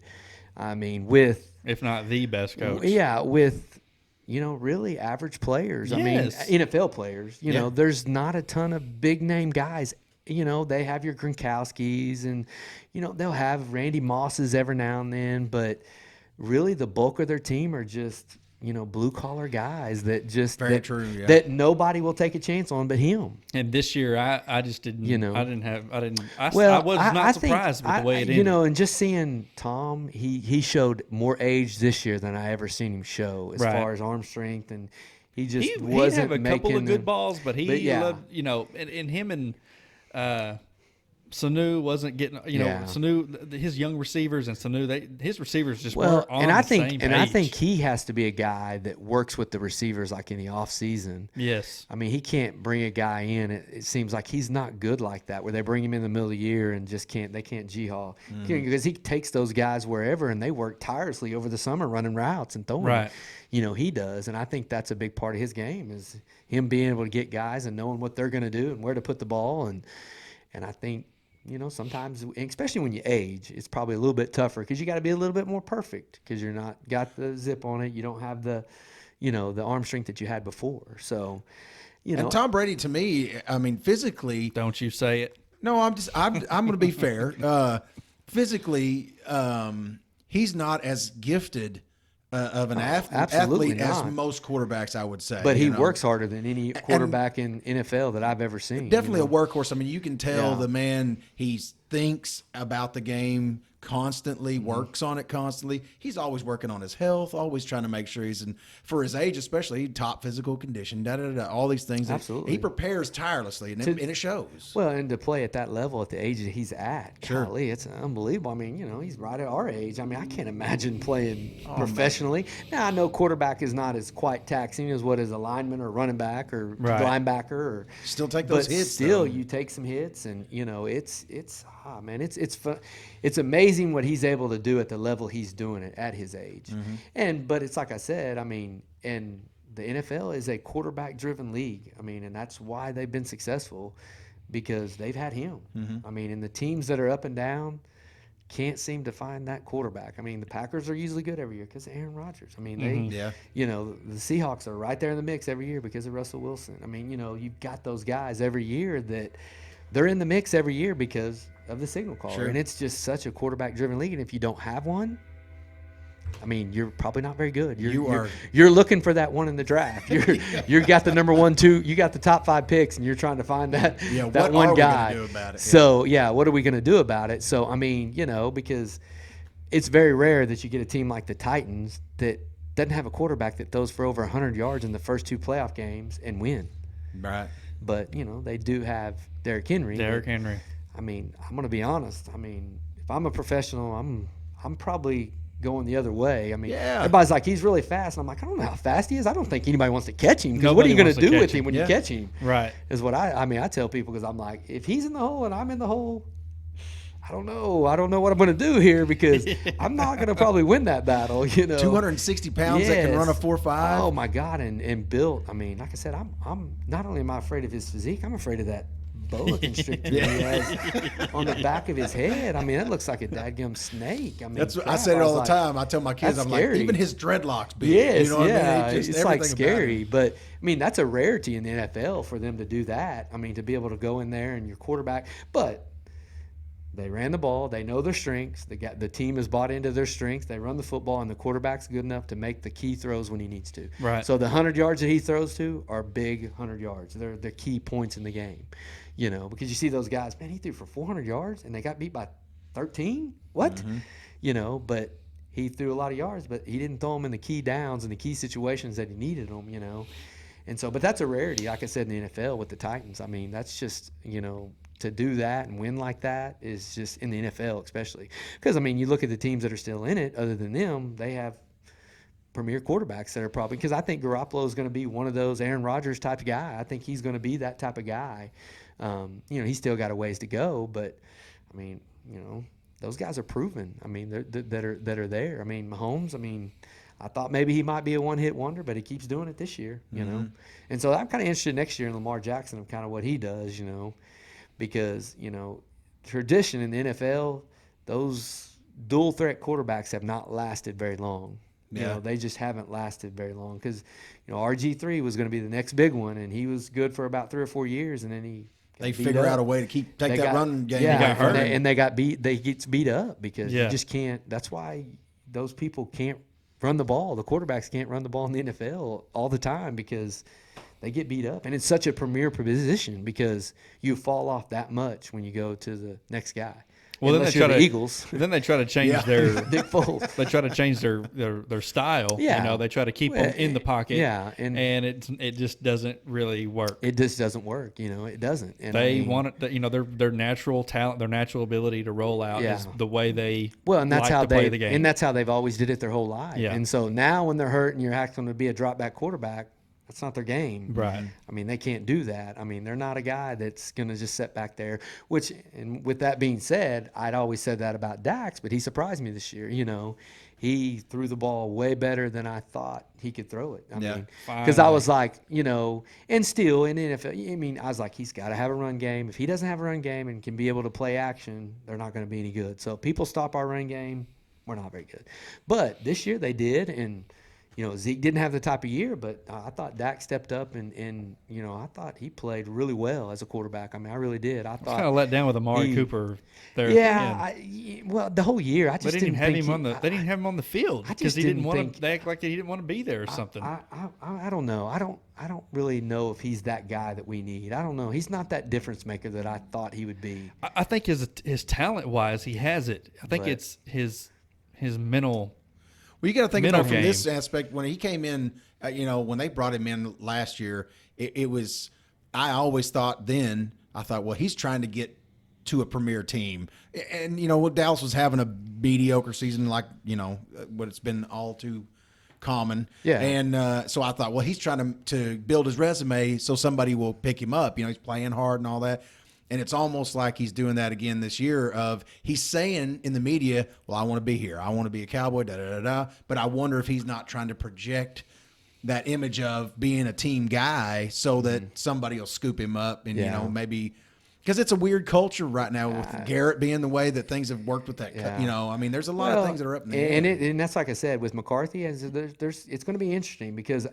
I mean, with if not the best coach. with really average players. I mean, Yes. NFL players. There's not a ton of big name guys. They have your Gronkowskis and they'll have Randy Mosses every now and then, but really the bulk of their team are just blue collar guys that just Very true, yeah. that nobody will take a chance on but him. And this year, I just didn't. I Well, was not I think surprised with the way it ended. and just seeing Tom, he showed more age this year than I ever seen him show as Right. far as arm strength, and he just He wasn't have a couple making of good the- balls, but But yeah. loved, and him and Sanu wasn't getting, Yeah. Sanu, his young receivers and Sanu, his receivers just Well, weren't on and I the think same and I page. think he has to be a guy that works with the receivers like in the off season. Yes. I mean, he can't bring a guy in. It seems like he's not good like that, where they bring him in the middle of the year and just they can't G-haul. Because he takes those guys wherever, and they work tirelessly over the summer running routes and throwing. Right. He does. And I think that's a big part of his game is him being able to get guys and knowing what they're going to do and where to put the ball. And I think, sometimes, especially when you age, it's probably a little bit tougher because you got to be a little bit more perfect because you're not got the zip on it. You don't have the arm strength that you had before. So, And Tom Brady, to me, I mean, physically, Don't you say it. no, I'm going to be fair. Physically, he's not as gifted of an absolutely athlete as not. most quarterbacks, I would say. But he works harder than any quarterback in NFL that I've ever seen. Definitely a workhorse. I mean, you can tell Yeah. the man, he thinks about the game constantly, works on it constantly. He's always working on his health, always trying to make sure he's in, for his age especially, top physical condition, all these things. Absolutely. He prepares tirelessly, and it shows. Well, and to play at that level at the age that he's at, golly, it's unbelievable. I mean, he's right at our age. I mean, I can't imagine playing professionally. Now, I know quarterback is not as quite taxing as what is a lineman or running back or Right. linebacker. Or Still take those but hits, Still, though. you take some hits, and it's fun. It's amazing what he's able to do at the level he's doing it at his age. But it's like I said, I mean, and the NFL is a quarterback-driven league. I mean, and that's why they've been successful because they've had him. I mean, and the teams that are up and down can't seem to find that quarterback. I mean, the Packers are usually good every year because of Aaron Rodgers. I mean, Yeah. the Seahawks are right there in the mix every year because of Russell Wilson. I mean, you've got those guys every year that they're in the mix every year because of the signal caller. Sure. And it's just such a quarterback-driven league. And if you don't have one, I mean, you're probably not very good. You're looking for that one in the draft. You got the number 1, 2. You got the top 5 picks, and you're trying to find that what one are we gonna guy. do about it? So what are we going to do about it? So I mean, because it's very rare that you get a team like the Titans that doesn't have a quarterback that throws for over 100 yards in the first 2 playoff games and win. Right. But they do have Derrick Henry. Derrick Henry. I mean, I'm going to be honest. I mean, if I'm a professional, I'm probably going the other way. I mean, Yeah. everybody's like, he's really fast. And I'm like, I don't know how fast he is. I don't think anybody wants to catch him. Because what are Nobody you going wants to to do catch with him. him when Yeah. you catch him? Right. Is what I tell people, because I'm like, if he's in the hole and I'm in the hole, I don't know. I don't know what I'm going to do here, because I'm not going to probably win that battle, 260 pounds that can run a 4.5. Oh my God, and built. I mean, like I said, I'm not only am I afraid of his physique, I'm afraid of that boa constrictor he has on the back of his head. I mean, it looks like a dadgum snake. I mean, That's what I crap, said it was all the like, time. I tell my kids, that's I'm like, scary. even his dreadlocks big. Yes, You know what yeah, I mean? Just it's like everything about scary. him. But I mean, that's a rarity in the NFL for them to do that. I mean, to be able to go in there and your quarterback, but they ran the ball. They know their strengths. The team has bought into their strengths. They run the football, and the quarterback's good enough to make the key throws when he needs to. Right. So the 100 yards that he throws to are big 100 yards. They're the key points in the game, because you see those guys, man, he threw for 400 yards, and they got beat by 13? What? Mm-hmm. But he threw a lot of yards, but he didn't throw them in the key downs and the key situations that he needed them, And so, but that's a rarity, like I said, in the NFL with the Titans. I mean, that's just, to do that and win like that is just in the NFL, especially because, I mean, you look at the teams that are still in it. Other than them, they have premier quarterbacks that are probably, because I think Garoppolo is going to be one of those Aaron Rodgers type of guy. I think he's going to be that type of guy. He's still got a ways to go, but I mean, those guys are proven. I mean, that are there. I mean, Mahomes. I mean, I thought maybe he might be a one-hit wonder, but he keeps doing it this year. And so I'm kind of interested next year in Lamar Jackson of kind of what he does. Because, tradition in the NFL, those dual threat quarterbacks have not lasted very long. Yeah. They just haven't lasted very long because, RG3 was going to be the next big one, and he was good for about 3 or 4 years, and then they figure out a way to take that run game. Yeah, He got hurt. and they got beat. They gets beat up because you Yeah. just can't. That's why those people can't run the ball. The quarterbacks can't run the ball in the NFL all the time because they get beat up, and it's such a premier position because you fall off that much when you go to the next guy. Well, then Unless they you're try the to Eagles. Then they try to change Yeah. their. Dick Foles. They try to change their style. Yeah. They try to keep them in the pocket. Yeah, and it just doesn't really work. It just doesn't work. It doesn't. And They want it. Their natural talent, their natural ability to roll out Yeah. is the way they and that's like how to play the game. and that's how they've always did it their whole life. Yeah. And so now when they're hurt and you're asking them to be a drop back quarterback, that's not their game. Right. I mean, they can't do that. I mean, they're not a guy that's going to just sit back there, and with that being said, I'd always said that about Dax, but he surprised me this year. He threw the ball way better than I thought he could throw it. I mean, because I was like, and still in the NFL, I mean, I was like, he's got to have a run game. If he doesn't have a run game and can be able to play action, they're not going to be any good. So if people stop our run game, we're not very good. But this year they did, and Zeke didn't have the type of year, but I thought Dak stepped up and I thought he played really well as a quarterback. I mean, I really did. I thought kind of let down with Amari Cooper there. Yeah, well, the whole year I just they didn't have think him on the. They didn't have him on the field I because just he didn't didn't want think- to. They act like he didn't want to be there or something. I don't know. I don't really know if he's that guy that we need. I don't know. He's not that difference maker that I thought he would be. I think his talent wise, he has it. I think But- it's his mental. Well, you got to think Mental about it from this game. aspect. When he came in, when they brought him in last year, it was. I always thought then. I thought, well, he's trying to get to a premier team, and Dallas was having a mediocre season, like what it's been all too common. Yeah. And so I thought, well, he's trying to build his resume so somebody will pick him up. He's playing hard and all that. And it's almost like he's doing that again this year of he's saying in the media, well, I want to be here. I want to be a Cowboy, da-da-da-da. But I wonder if he's not trying to project that image of being a team guy so that somebody will scoop him up and, Yeah. maybe – because it's a weird culture right now with Garrett being the way that things have worked with that. Yeah. I mean, there's a lot of things that are up in the air. And that's like I said with McCarthy. It's going to be interesting because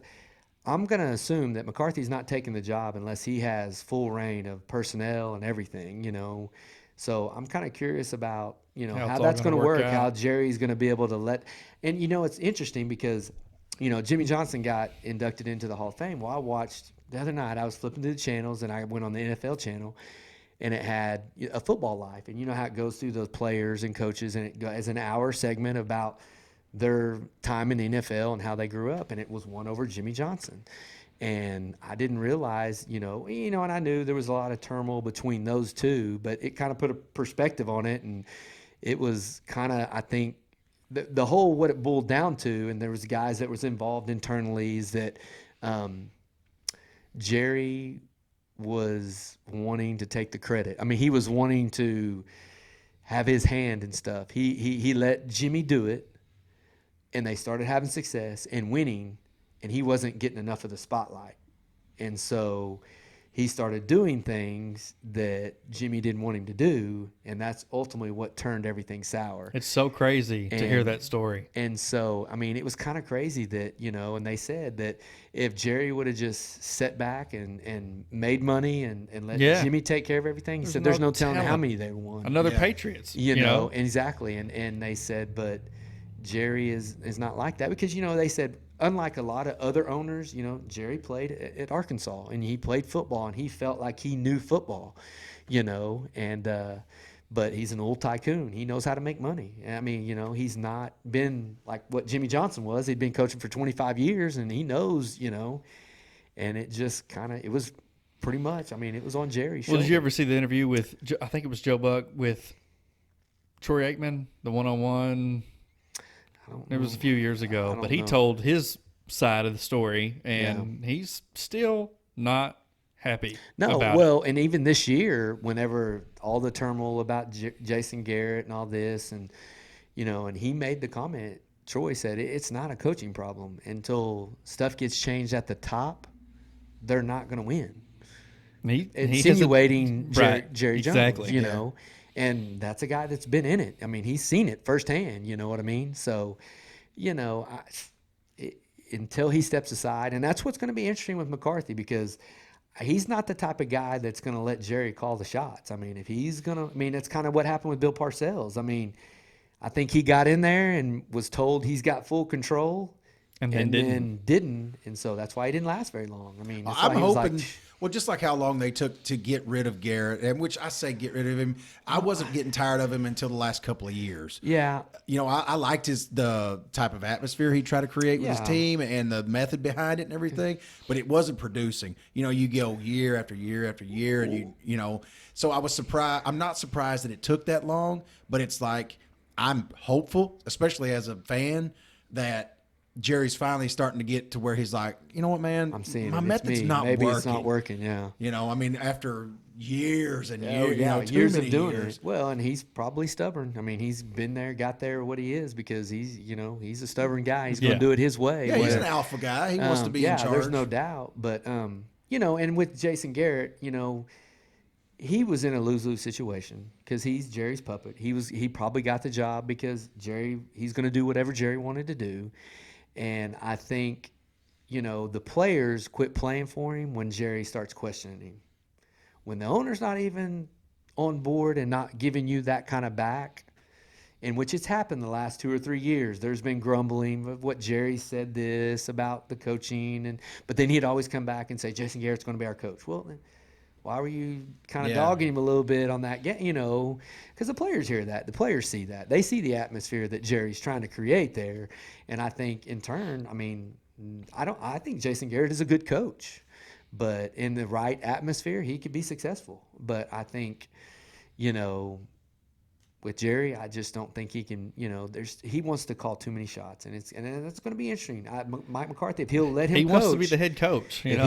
I'm going to assume that McCarthy's not taking the job unless he has full reign of personnel and everything. So I'm kind of curious about how all that's going gonna to work work. How out. Jerry's going to be able to let. And it's interesting because Jimmy Johnson got inducted into the Hall of Fame. Well, I watched the other night. I was flipping through the channels and I went on the NFL channel. And it had a football life, and you know how it goes through those players and coaches, and it goes an hour segment about their time in the NFL and how they grew up, and it was one over Jimmy Johnson. And I didn't realize, and I knew there was a lot of turmoil between those two, but it kind of put a perspective on it, and it was kind of, I think, the whole what it boiled down to, and there was guys that was involved internally, is that Jerry was wanting to take the credit. I mean, he was wanting to have his hand and stuff. He let Jimmy do it, and they started having success and winning, and he wasn't getting enough of the spotlight. And so he started doing things that Jimmy didn't want him to do, and that's ultimately what turned everything sour. It's so crazy to hear that story. And so, I mean, it was kind of crazy that, and they said that if Jerry would have just sat back and made money and let Jimmy take care of everything, he said there's no telling how many they won. Another Patriots. You know, exactly. And they said, but Jerry is not like that because, they said, unlike a lot of other owners, Jerry played at Arkansas and he played football and he felt like he knew football, but he's an old tycoon. He knows how to make money. I mean, he's not been like what Jimmy Johnson was. He'd been coaching for 25 years and he knows, and it just it was pretty much, it was on Jerry's shoulder. Well, did you ever see the interview with, I think it was Joe Buck with Troy Aikman, the one-on-one? It was a few years ago, but he told his side of the story, and he's still not happy. And even this year, whenever all the turmoil about Jason Garrett and all this, and and he made the comment. Troy said it's not a coaching problem until stuff gets changed at the top. They're not going to win. Insinuating Jerry Jones, exactly. And that's a guy that's been in it. I mean, he's seen it firsthand, you know what I mean? So, until he steps aside, and that's what's going to be interesting with McCarthy because he's not the type of guy that's going to let Jerry call the shots. I mean, if he's going to, it's kind of what happened with Bill Parcells. I mean, I think he got in there and was told he's got full control. And then didn't. And so that's why he didn't last very long. I mean, I'm hoping, just like how long they took to get rid of Garrett, and which I say get rid of him, I wasn't getting tired of him until the last couple of years. Yeah. I liked the type of atmosphere he tried to create with his team and the method behind it and everything, but it wasn't producing. You go year after year after year, and so I was surprised. I'm not surprised that it took that long, but it's like I'm hopeful, especially as a fan, that Jerry's finally starting to get to where he's like, you know what, man, I'm seeing my method's not Maybe working. It's not working, yeah. After years and years, years of doing it. Well, and he's probably stubborn. I mean, he's been there, got there, what he is, because he's a stubborn guy. He's going to do it his way. Yeah, he's an alpha guy. He wants to be in charge. There's no doubt. But, and with Jason Garrett, he was in a lose-lose situation because he's Jerry's puppet. He probably got the job because he's going to do whatever Jerry wanted to do. And I think, the players quit playing for him when Jerry starts questioning him. When the owner's not even on board and not giving you that kind of back, in which it's happened the last 2 or 3 years, there's been grumbling of what Jerry said this about the coaching, but then he'd always come back and say, Jason Garrett's going to be our coach. Well, then why were you kind of dogging him a little bit on that? Because the players hear that. The players see that. They see the atmosphere that Jerry's trying to create there. And I think in turn, I think Jason Garrett is a good coach. But in the right atmosphere, he could be successful. But I think, with Jerry, I just don't think he can, he wants to call too many shots. And that's going to be interesting. Mike McCarthy, if he'll let him coach. He wants to be the head coach. If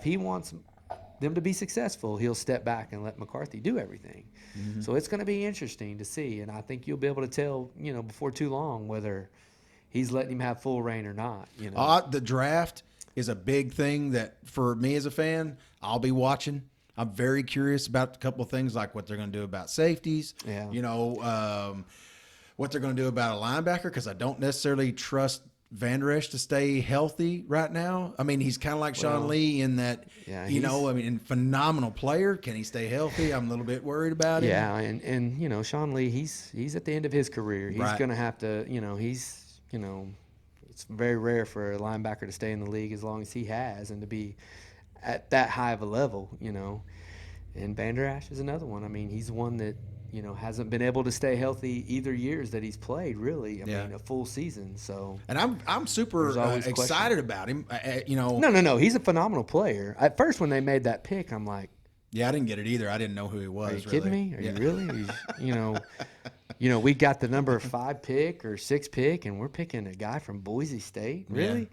he wants them to be successful, he'll step back and let McCarthy do everything. Mm-hmm. So it's going to be interesting to see, and I think you'll be able to tell, before too long whether he's letting him have full reign or not. The draft is a big thing that for me as a fan, I'll be watching. I'm very curious about a couple of things like what they're going to do about safeties. Yeah. What they're going to do about a linebacker because I don't necessarily trust Vander Esch to stay healthy right now. He's kind of like Sean Lee in that, phenomenal player. Can he stay healthy? I'm a little bit worried about him. Yeah, and Sean Lee, he's at the end of his career. He's going to have to, it's very rare for a linebacker to stay in the league as long as he has and to be at that high of a level, And Vander Esch is another one. He's one that, hasn't been able to stay healthy either years that he's played, really. A full season. So, and I'm super excited about him. No. He's a phenomenal player. At first, when they made that pick, I'm like, yeah, I didn't get it either. I didn't know who he was. Are you kidding me? Are you really? You know, we got the number 5 pick or 6 pick, and we're picking a guy from Boise State. Really? Yeah.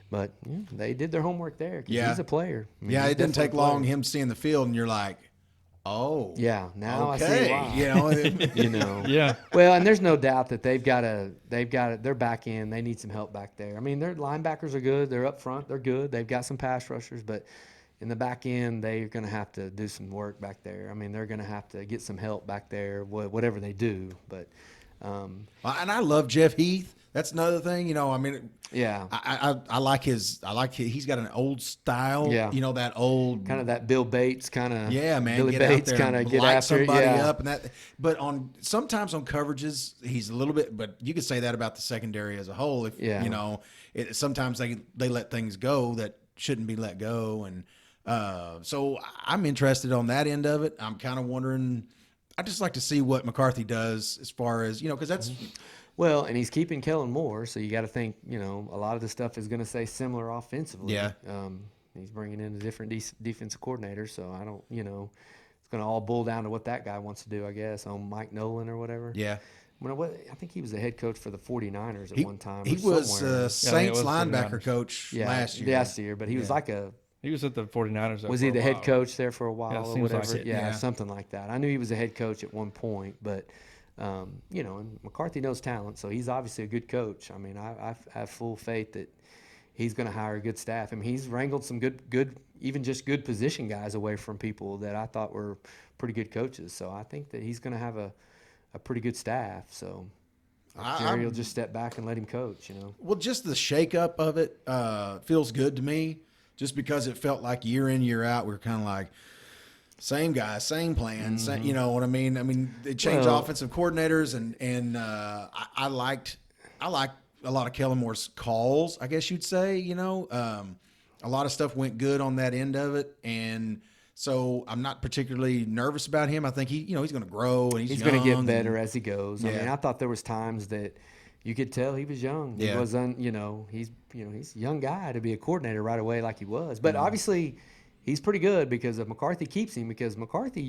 But yeah, they did their homework there because Yeah. he's a player. I mean, Yeah, he's it didn't take definitely a long player. him seeing the field, and you're like, oh, Yeah, now I see okay, why. you know, You know. Yeah. Well, and there's no doubt that they've got their back end. They need some help back there. I mean, their linebackers are good. They're up front. They're good. They've got some pass rushers, but in the back end, they're going to have to do some work back there. I mean, they're going to have to get some help back there, whatever they do. But and I love Jeff Heath. That's another thing, you know. I mean, yeah, I like he's got an old style, Yeah. you know, that old kind of that Bill Bates kind of. yeah, man, Billy get Bates out there kind of and get light after it. somebody Yeah. up and that. But sometimes on coverages, he's a little bit. But you could say that about the secondary as a whole. If Yeah. you know, sometimes they let things go that shouldn't be let go, and so I'm interested on that end of it. I'm kind of wondering. I just like to see what McCarthy does as far as, you know, because that's Well, and he's keeping Kellen Moore, so you got to think, you know, a lot of the stuff is going to say similar offensively. Yeah. He's bringing in a different defensive coordinator, so I don't, you know, it's going to all boil down to what that guy wants to do, I guess, on Mike Nolan or whatever. yeah. I think he was the head coach for the 49ers at one time. He or was somewhere. Saints was linebacker 49ers. coach Yeah, last year. but he was like a. He was at the 49ers. Was he the head coach there for a while Yeah, or seems like whatever? it. Yeah, Yeah. something like that. I knew he was a head coach at one point, but you know, and McCarthy knows talent, so he's obviously a good coach. I mean, I have full faith that he's going to hire a good staff. I mean, he's wrangled some good, even just good position guys away from people that I thought were pretty good coaches. So I think that he's going to have a pretty good staff. So Jerry will just step back and let him coach, you know. Well, just the shakeup of it feels good to me, just because it felt like year in, year out, we were kind of like, same guy, same plan, same, you know what I mean? I mean, they changed Well- offensive coordinators, and I liked a lot of Kellen Moore's calls, I guess you'd say. You know, a lot of stuff went good on that end of it, and so I'm not particularly nervous about him. I think he's going to grow, and He's going to young get better and- as he goes. I Yeah. mean, I thought there was times that you could tell he was young. He Yeah. wasn't, you know, he's a young guy to be a coordinator right away like he was. But obviously, he's pretty good because if McCarthy keeps him, because McCarthy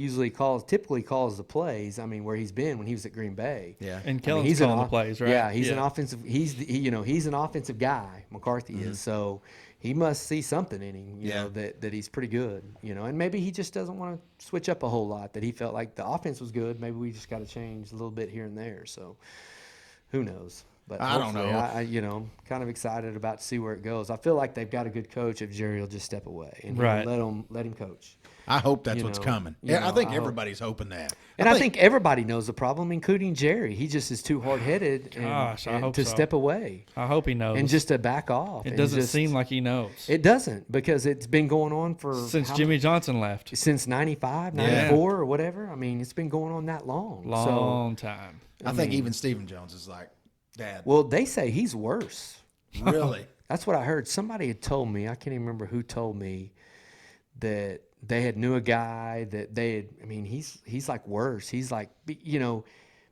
typically calls the plays. I mean, where he's been when he was at Green Bay. Yeah. And I mean, Kellen's calling the plays, right? Yeah, he's an offensive. He's an offensive guy. McCarthy is. So he must see something in him, you Yeah. know, that he's pretty good, you know. And maybe he just doesn't want to switch up a whole lot. That he felt like the offense was good. Maybe we just got to change a little bit here and there. So who knows? But I don't hopefully, know. I'm kind of excited about to see where it goes. I feel like they've got a good coach if Jerry will just step away and Right. let him coach. I hope that's You what's know, coming. you Yeah, I know, think I hope- everybody's hoping that. And I think everybody knows the problem, including Jerry. He just is too hard-headed Gosh, I hope to so. step away I hope he knows. and just to back off. it and doesn't just- seem like he knows. It doesn't, because it's been going on for Since how Jimmy Johnson left. since 95, 94 or whatever. I mean, it's been going on that long. Long time. I think even Stephen Jones is like, Dad, Well, they say he's worse. really? That's what I heard. Somebody had told me, I can't even remember who told me, that they had knew a guy that they had, I mean, he's like worse. He's like, you know,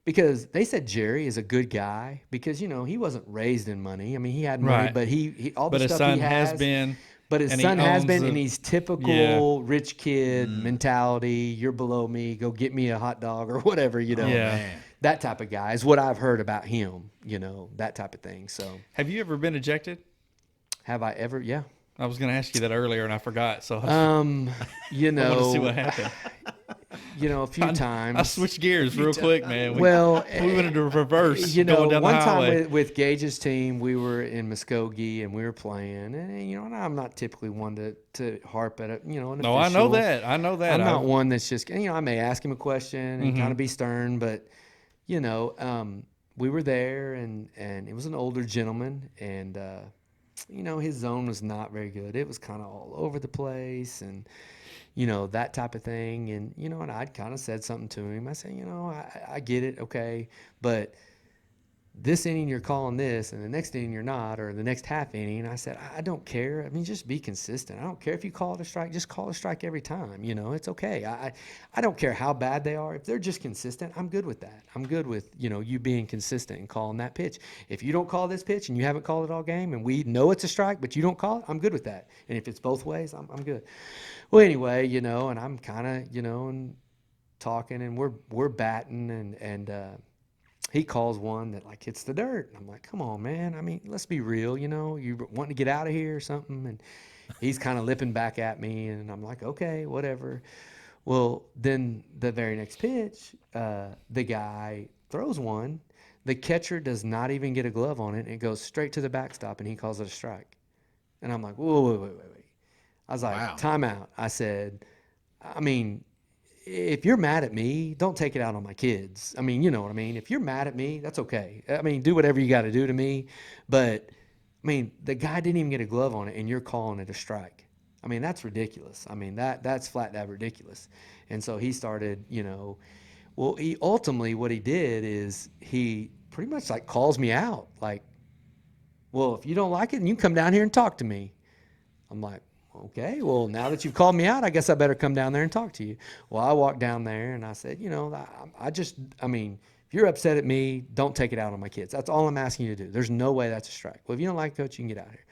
because they said Jerry is a good guy because, you know, he wasn't raised in money. I mean, he had money, Right. but he all the But his stuff son he has been. But his and he son has owns been, the- and he's typical rich kid mentality. You're below me. Go get me a hot dog or whatever, you know. Yeah. Man. That type of guy is what I've heard about him, you know, that type of thing. So Have you ever been ejected? have I ever? Yeah. I was going to ask you that earlier and I forgot. So You I want to see what know, happened. you know, a few times. I switched gears real quick, man. We went into reverse. You know, going down one the highway. time with Gage's team, we were in Muskogee and we were playing, and you know, and I'm not typically one to harp at it. You know, an No, I know official. that. I know that. I'm not one that's just, you know, I may ask him a question and Mm-hmm. kind of be stern, but you know, we were there, and it was an older gentleman, and you know, his zone was not very good. It was kind of all over the place, and you know, that type of thing. And you know, and I'd kind of said something to him. I said, you know, I get it, okay, but this inning you're calling this, and the next inning you're not, or the next half inning. I said, I don't care. I mean, just be consistent. I don't care if you call it a strike. Just call it a strike every time. You know, it's okay. I don't care how bad they are. If they're just consistent, I'm good with that. I'm good with, you know, you being consistent and calling that pitch. If you don't call this pitch and you haven't called it all game, and we know it's a strike, but you don't call it, I'm good with that. And if it's both ways, I'm good. Well, anyway, you know, and I'm kind of, you know, and talking, and we're batting, and he calls one that like hits the dirt. And I'm like, come on, man. I mean, let's be real. You wanting to get out of here or something? And he's kind of lipping back at me, and I'm like, okay, whatever. Well, then the very next pitch, the guy throws one. The catcher does not even get a glove on it, and it goes straight to the backstop, and he calls it a strike. And I'm like, whoa, wait. I was like, Wow. timeout. I said, I mean, if you're mad at me, don't take it out on my kids. I mean, you know what I mean? If you're mad at me, that's okay. I mean, do whatever you got to do to me. But, I mean, the guy didn't even get a glove on it, and you're calling it a strike. I mean, that's ridiculous. I mean, that's flat out ridiculous. And so he started, well, he ultimately, what he did is he pretty much like calls me out. Like, well, if you don't like it, then you can come down here and talk to me. I'm like, okay, well, now that you've called me out, I guess I better come down there and talk to you. Well, I walked down there and I said, I mean, if you're upset at me, don't take it out on my kids. That's all I'm asking you to do. There's no way that's a strike. Well, if you don't like Coach, you can get out of here.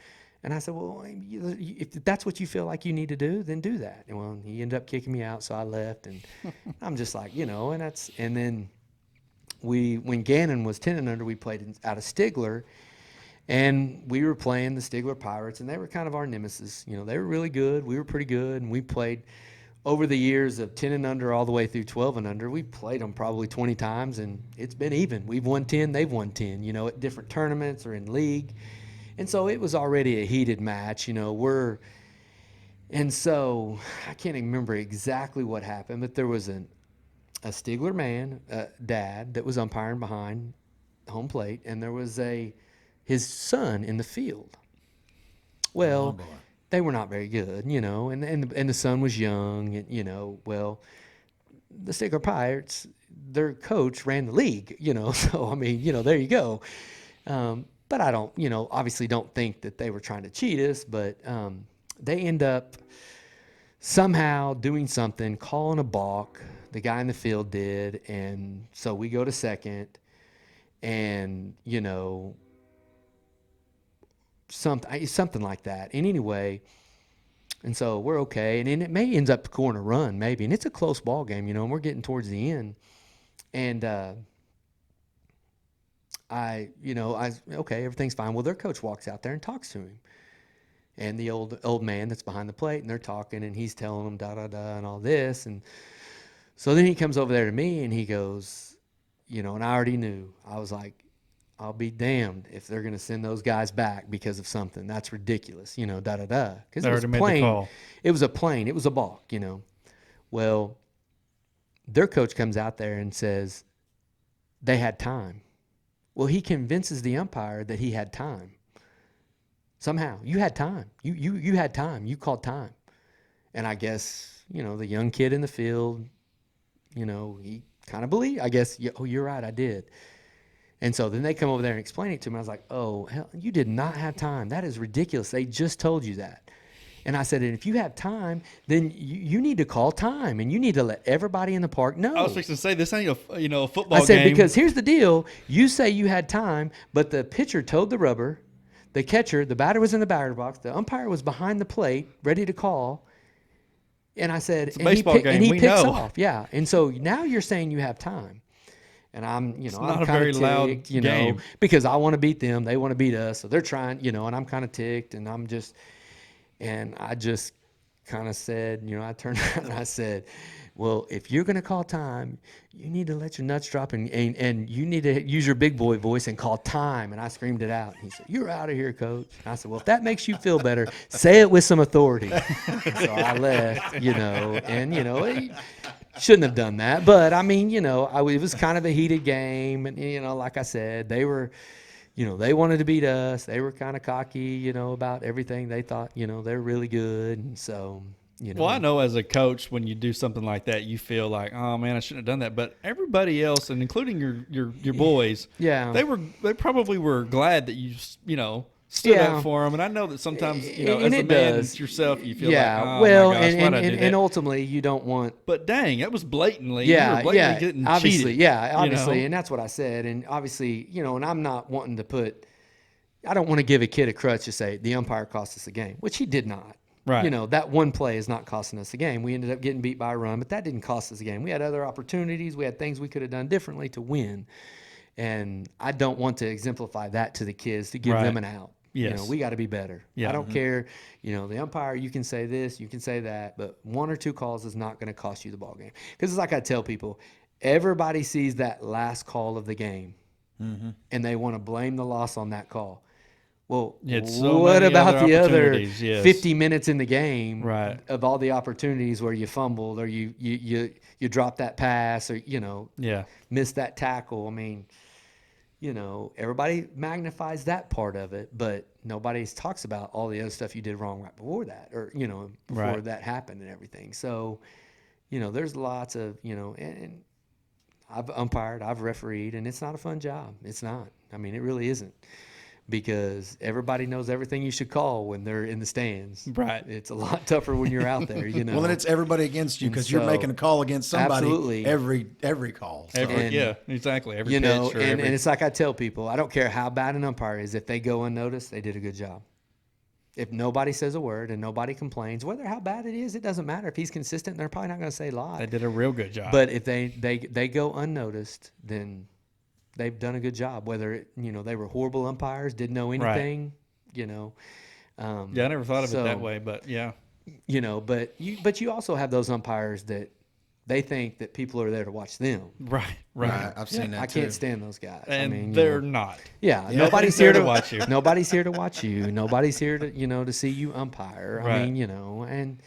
And I said, well, if that's what you feel like you need to do, then do that. And well, he ended up kicking me out, so I left. And I'm just like, and then when Gannon was 10 and under, we played out of Stigler. And we were playing the Stigler Pirates, and they were kind of our nemesis. They were really good. We were pretty good, and we played over the years of 10 and under all the way through 12 and under. We played them probably 20 times, and it's been even. We've won 10, they've won 10, at different tournaments or in league. And so it was already a heated match, and so I can't even remember exactly what happened, but there was a Stigler man, dad, that was umpiring behind home plate, and there was his son in the field. Well, they were not very good, and the son was young, and well, the Stigler Pirates, their coach ran the league, so I mean, there you go. But I don't, obviously don't think that they were trying to cheat us, but they end up somehow doing something, calling a balk. The guy in the field did, and so we go to second, and something like that. And anyway, and so we're okay, and then it may ends up scoring a run maybe, and it's a close ball game, and we're getting towards the end, and okay, everything's fine. Well, their coach walks out there and talks to him, and the old man that's behind the plate, and they're talking, and he's telling them da da da and all this, and so then he comes over there to me, and he goes, and I already knew. I was like, I'll be damned if they're going to send those guys back because of something. That's ridiculous, da da da. Because it was plain. It was a plane. It was a balk, Well, their coach comes out there and says they had time. Well, he convinces the umpire that he had time. Somehow, you had time. You had time. You called time. And I guess, the young kid in the field, he kind of believed. I guess, you're right, I did. And so then they come over there and explain it to me. I was like, oh, hell, you did not have time. That is ridiculous. They just told you that. And I said, and if you have time, then you need to call time, and you need to let everybody in the park know. I was fixing to say, this ain't a football game. I said, because here's the deal. You say you had time, but the pitcher towed the rubber. The catcher, the batter was in the batter box. The umpire was behind the plate, ready to call. And I said, it's a baseball game. And he we picks know. off. Yeah. And so now you're saying you have time. And I'm, it's I'm not a kind very of loud ticked, game. because I want to beat them. They want to beat us. So they're trying, and I'm kind of ticked, and I just kind of said, I turned around and I said, well, if you're going to call time, you need to let your nuts drop, and you need to use your big boy voice and call time. And I screamed it out. He said, you're out of here, coach. And I said, well, if that makes you feel better, say it with some authority. So I left, and, shouldn't have done that. But, I mean, it was kind of a heated game. And, like I said, they were, they wanted to beat us. They were kind of cocky, about everything. They thought, they're really good. And so, Well, I know as a coach, when you do something like that, you feel like, oh man, I shouldn't have done that. But everybody else, and including your boys, yeah, they probably were glad that you stood up for them. And I know that sometimes as a man yourself, you feel like, oh well, my gosh, why'd I do that? And ultimately, you don't want. But dang, that was blatantly, you were blatantly getting obviously, cheated. Obviously, and that's what I said. And obviously, and I'm not wanting to put. I don't want to give a kid a crutch to say the umpire cost us a game, which he did not. Right. That one play is not costing us a game. We ended up getting beat by a run, but that didn't cost us a game. We had other opportunities. We had things we could have done differently to win. And I don't want to exemplify that to the kids to give Right. them an out. You know, Yes. we got to be better. Yeah. I don't care. You know, the umpire, you can say this, you can say that, but 1 or 2 calls is not going to cost you the ball game. Because it's like I tell people, everybody sees that last call of the game, and they want to blame the loss on that call. Well, It's so what many about other the other opportunities, yes. 50 minutes in the game Right. of all the opportunities where you fumbled or you dropped that pass or, Yeah. missed that tackle? I mean, everybody magnifies that part of it, but nobody talks about all the other stuff you did wrong right before that or, before Right. that happened and everything. So, there's lots of, and I've umpired, I've refereed, and it's not a fun job. It's not. I mean, it really isn't. Because everybody knows everything you should call when they're in the stands. Right. It's a lot tougher when you're out there, Well, then it's everybody against you And because you're so- making a call against somebody Absolutely. every call. So. And- Exactly. Every and pitch or every, and it's like I tell people, I don't care how bad an umpire is. If they go unnoticed, they did a good job. If nobody says a word and nobody complains, whether how bad it is, it doesn't matter. If he's consistent, they're probably not going to say a lot. they did a real good job. But if they go unnoticed, then they've done a good job. Whether they were horrible umpires, didn't know anything, yeah, I never thought of it that way, but yeah. But you also have those umpires that they think that people are there to watch them. Right. Right, I've seen that I too. can't stand those guys. And they're not. Yeah, nobody's here They're to to watch you. Nobody's here to watch you. Nobody's here to to see you umpire. I Right. mean, and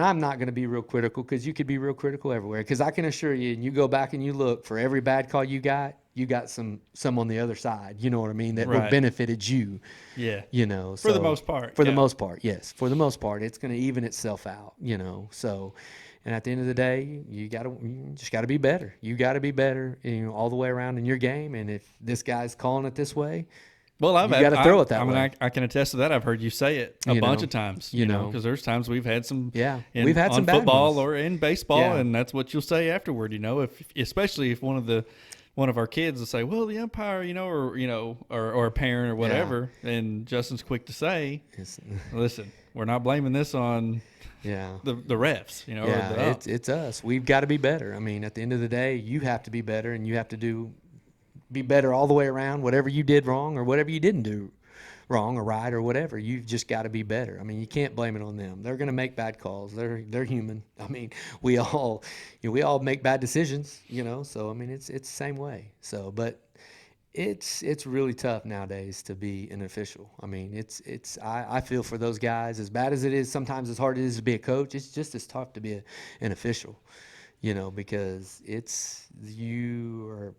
I'm not going to be real critical because you could be real critical everywhere. Because I can assure you, and you go back and you look for every bad call you got some on the other side. You know what I mean? That Right. benefited you. Yeah. For the most part, For the yeah. most part, yes. For the most part, it's going to even itself out. So. And at the end of the day, you just got to be better. You got to be better, all the way around in your game. And if this guy's calling it this way, Well, You gotta throw it that way. I can attest to that. I've heard you say it a bunch of times. Because there's times we've had some. Yeah, we've had on some bad football ones. or in baseball, Yeah. and that's what you'll say afterward. Especially if one of our kids will say, "Well, the umpire," or a parent or whatever, and Justin's quick to say, "Listen, we're not blaming this on." Yeah. The refs, or the Yeah, it's us. We've got to be better. I mean, at the end of the day, you have to be better, and you have to be better all the way around. Whatever you did wrong or whatever you didn't do wrong or right or whatever, you've just got to be better. I mean, you can't blame it on them. They're going to make bad calls. They're human. I mean, we all make bad decisions. So I mean, it's the same way. So, but it's really tough nowadays to be an official. I mean, I feel for those guys. As bad as it is, sometimes as hard as it is to be a coach, it's just as tough to be an official. Because you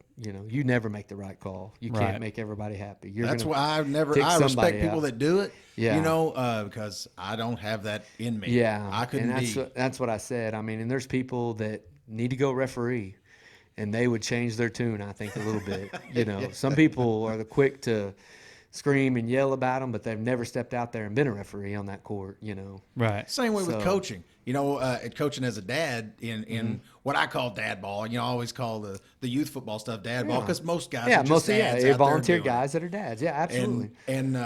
never make the right call. You Right. can't make everybody happy. That's why I pick respect somebody people out. that do it. Yeah. Because I don't have that in me. Yeah, I couldn't and be. that's what I said. I mean, and there's people that need to go referee, and they would change their tune, I think, a little bit. Some people are the quick to scream and yell about them, but they've never stepped out there and been a referee on that court. Right. Same way with So- coaching. Coaching as a dad in what I call dad ball. I always call the youth football stuff dad ball because most guys Yeah, are just mostly dads they're out there volunteer doing it. guys that are dads. Yeah, absolutely. And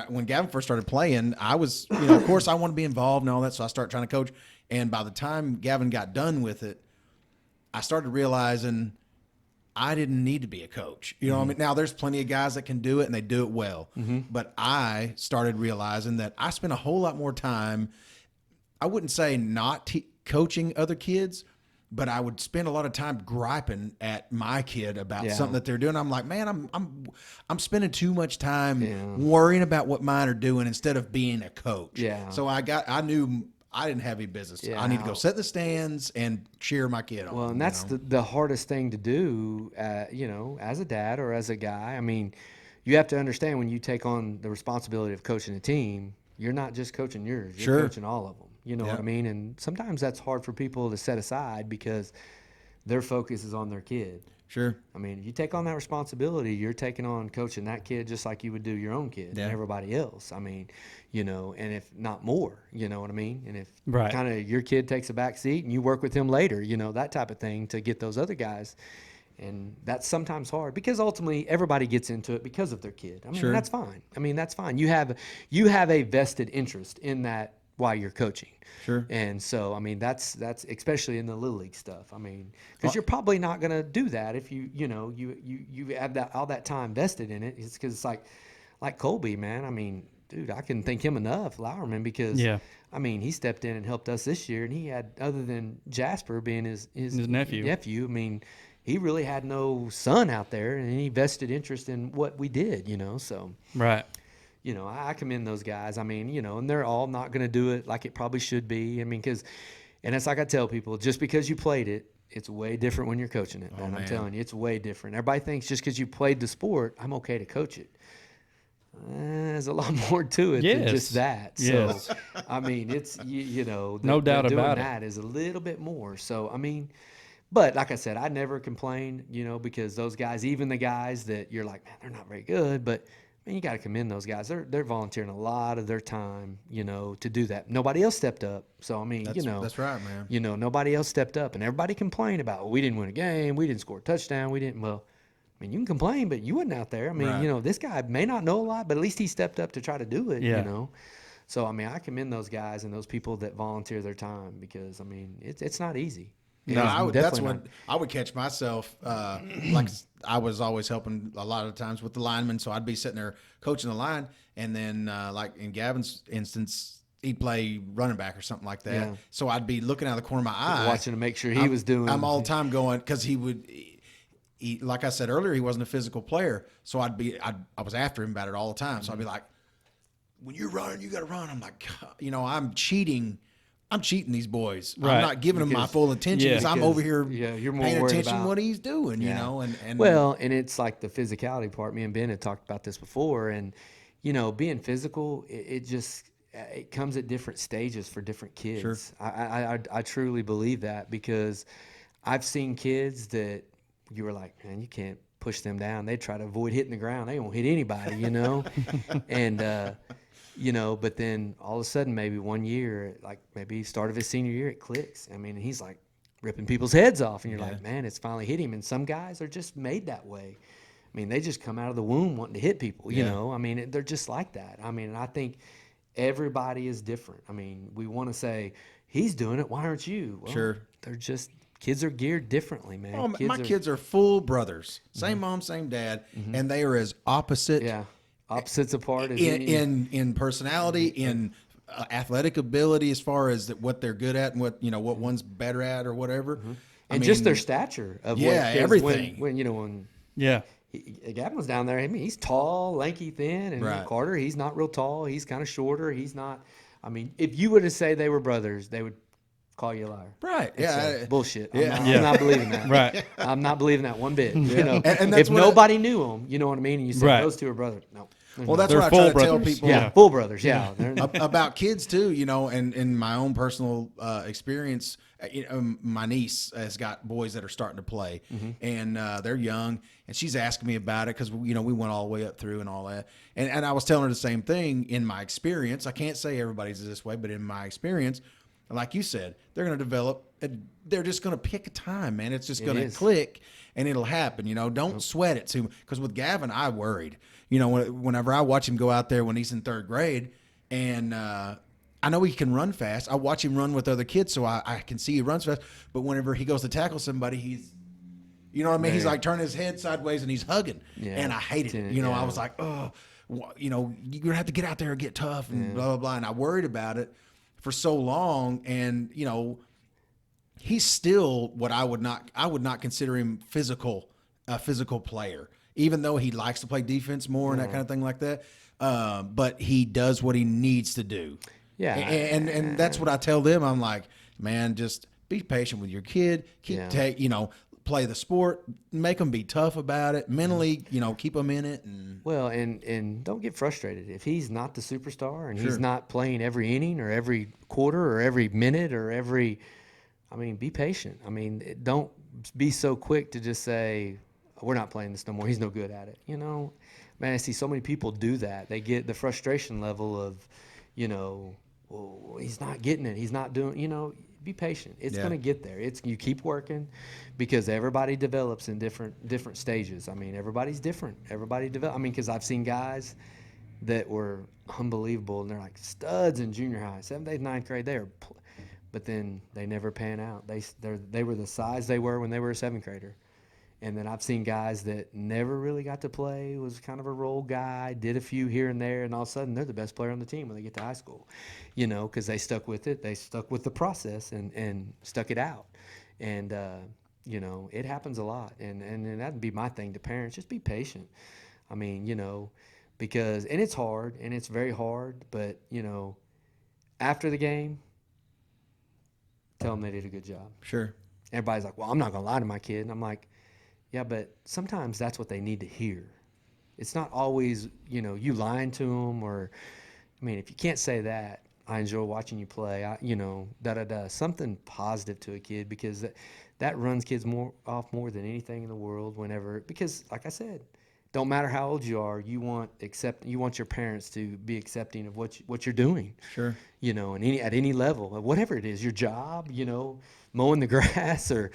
when Gavin first started playing, I was of course I want to be involved and all that, so I started trying to coach. And by the time Gavin got done with it, I started realizing I didn't need to be a coach. What I mean? Now there's plenty of guys that can do it and they do it well. But I started realizing that I spent a whole lot more time, I wouldn't say not coaching other kids, but I would spend a lot of time griping at my kid about Yeah. something that they're doing. I'm like, man, I'm spending too much time worrying about what mine are doing instead of being a coach. Yeah. So I knew I didn't have any business. Yeah. I need to go sit in the stands and cheer my kid on. Well, and that's the hardest thing to do, as a dad or as a guy. I mean, you have to understand when you take on the responsibility of coaching a team, you're not just coaching yours. You're Sure. coaching all of them. You know what I mean? And sometimes that's hard for people to set aside because their focus is on their kid. Sure. I mean, if you take on that responsibility, you're taking on coaching that kid just like you would do your own kid and everybody else. I mean, and if not more, you know what I mean? And if Right. kind of your kid takes a back seat and you work with him later, that type of thing to get those other guys. And that's sometimes hard because ultimately everybody gets into it because of their kid. I mean, Sure. that's fine. I mean, that's fine. You have a vested interest in that while you're coaching. Sure. And so, I mean, that's especially in the little league stuff. I mean, because you're probably not going to do that if you have that all that time vested in it. It's because it's like Colby, man. I mean, dude, I couldn't thank him enough, Lowerman, because I mean, he stepped in and helped us this year, and he had, other than Jasper being his nephew. I mean, he really had no son out there, and he vested interest in what we did, So Right. I commend those guys. I mean, and they're all not going to do it like it probably should be. I mean, and it's like I tell people, just because you played it, it's way different when you're coaching it, man. I'm telling you, it's way different. Everybody thinks just because you played the sport, I'm okay to coach it. There's a lot more to it than just that. So, I mean, it's, no doubt doing about that is a little bit more. So, I mean, but like I said, I never complain, because those guys, even the guys that you're like, man, they're not very good, but man, you got to commend those guys. They're volunteering a lot of their time, to do that. Nobody else stepped up. So, I mean, that's right, man. Nobody else stepped up, and everybody complained about, well, we didn't win a game, we didn't score a touchdown, well, I mean, you can complain, but you wasn't out there. I mean, this guy may not know a lot, but at least he stepped up to try to do it, So, I mean, I commend those guys and those people that volunteer their time, because, I mean, it's not easy. That's when I would catch myself, like I was always helping a lot of times with the linemen, so I'd be sitting there coaching the line, and then like in Gavin's instance, he'd play running back or something like that. Yeah. So I'd be looking out of the corner of my eye, watching to make sure he was doing. I'm all the time going, because he would. Like I said earlier, he wasn't a physical player, so I was after him about it all the time. So I'd be like, when you're running, you got to run. I'm like, I'm cheating these boys. Right. I'm not giving them my full attention because I'm over here you're more paying worried attention about what he's doing, and well, and it's like the physicality part. Me and Ben had talked about this before, and being physical, it comes at different stages for different kids. Sure. I truly believe that, because I've seen kids that you were like, man, you can't push them down. They try to avoid hitting the ground. They won't hit anybody, and but then all of a sudden, maybe one year, like maybe start of his senior year, it clicks. I mean, he's like ripping people's heads off, and you're like, man, it's finally hit him. And some guys are just made that way. I mean, they just come out of the womb wanting to hit people, I mean, they're just like that. I mean, and I think everybody is different. I mean, we want to say, he's doing it, why aren't you? Well, Sure. They're just, kids are geared differently, man. Oh, kids are full brothers, same mom, same dad, and they are as opposite. Opposites apart as in personality, in athletic ability, as far as what they're good at and what one's better at or whatever, and just their stature of everything. When Gavin was down there, I mean, he's tall, lanky, thin, and Carter, he's not real tall. He's kind of shorter. He's not. I mean, if you were to say they were brothers, they would call you a liar. Right. Bullshit. I'm not believing that. Right. I'm not believing that one bit. And that's if nobody knew them, you know what I mean? And you said those two are brothers. No. Well, that's They're what I try to full tell brothers. people. Yeah, full brothers. Yeah. About kids too, and in my own personal experience, my niece has got boys that are starting to play, and they're young, and she's asking me about it because we went all the way up through and all that, and I was telling her the same thing. In my experience, I can't say everybody's this way, but in my experience, like you said, they're going to develop. They're just going to pick a time, man. It's just going to click, and it'll happen. Don't sweat it too much. Because with Gavin, I worried. Whenever I watch him go out there when he's in third grade, and I know he can run fast. I watch him run with other kids, so I can see he runs fast. But whenever he goes to tackle somebody, he's, you know what I mean? He's like turning his head sideways and he's hugging, and I hated it. I was like, oh, you're gonna have to get out there and get tough and blah blah blah. And I worried about it for so long, and he's still what I would not consider him a physical player, even though he likes to play defense more and that kind of thing like that. But he does what he needs to do. Yeah, and that's what I tell them. I'm like, man, just be patient with your kid. Play the sport, make them be tough about it mentally. Keep them in it. And don't get frustrated if he's not the superstar and he's not playing every inning or every quarter or every minute or every. I mean, be patient. I mean, don't be so quick to just say we're not playing this no more. He's no good at it. Man, I see so many people do that. They get the frustration level of, well, he's not getting it. He's not doing. Be patient. It's going to get there. You keep working, because everybody develops in different stages. I mean, everybody's different. Everybody develop. I mean, because I've seen guys that were unbelievable, and they're like studs in junior high, 7th, 8th, 9th grade. But then they never pan out. They were the size they were when they were a 7th grader. And then I've seen guys that never really got to play, was kind of a role guy, did a few here and there, and all of a sudden they're the best player on the team when they get to high school, because they stuck with it. They stuck with the process and stuck it out. And, it happens a lot. And that'd be my thing to parents. Just be patient. I mean, because, and it's hard, and it's very hard, but, after the game, tell them they did a good job. Sure. Everybody's like, well, I'm not going to lie to my kid. And I'm like, yeah, but sometimes that's what they need to hear. It's not always, you lying to them if you can't say that, I enjoy watching you play, something positive to a kid, because that runs kids off more than anything in the world because like I said, don't matter how old you are, you want your parents to be accepting of what you're doing. Sure. At any level, whatever it is, your job, mowing the grass, or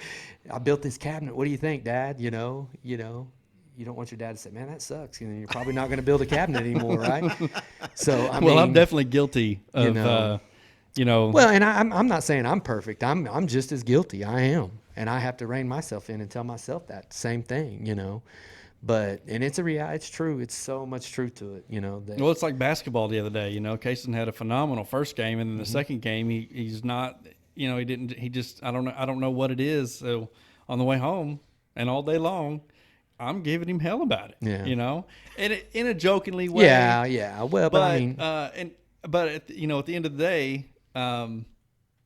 I built this cabinet. What do you think, Dad? You don't want your dad to say, man, that sucks. And you're probably not going to build a cabinet anymore, right? So, I'm definitely guilty of, Well, and I'm not saying I'm perfect. I'm just as guilty. I am. And I have to rein myself in and tell myself that same thing, But, and it's a reality. It's true. It's so much truth to it, Well, it's like basketball the other day. Kaysen had a phenomenal first game, and then the second game, he's not, I don't know what it is. So on the way home and all day long, I'm giving him hell about it. Yeah. In a jokingly way. Yeah. Well, but I mean, at the end of the day, I'm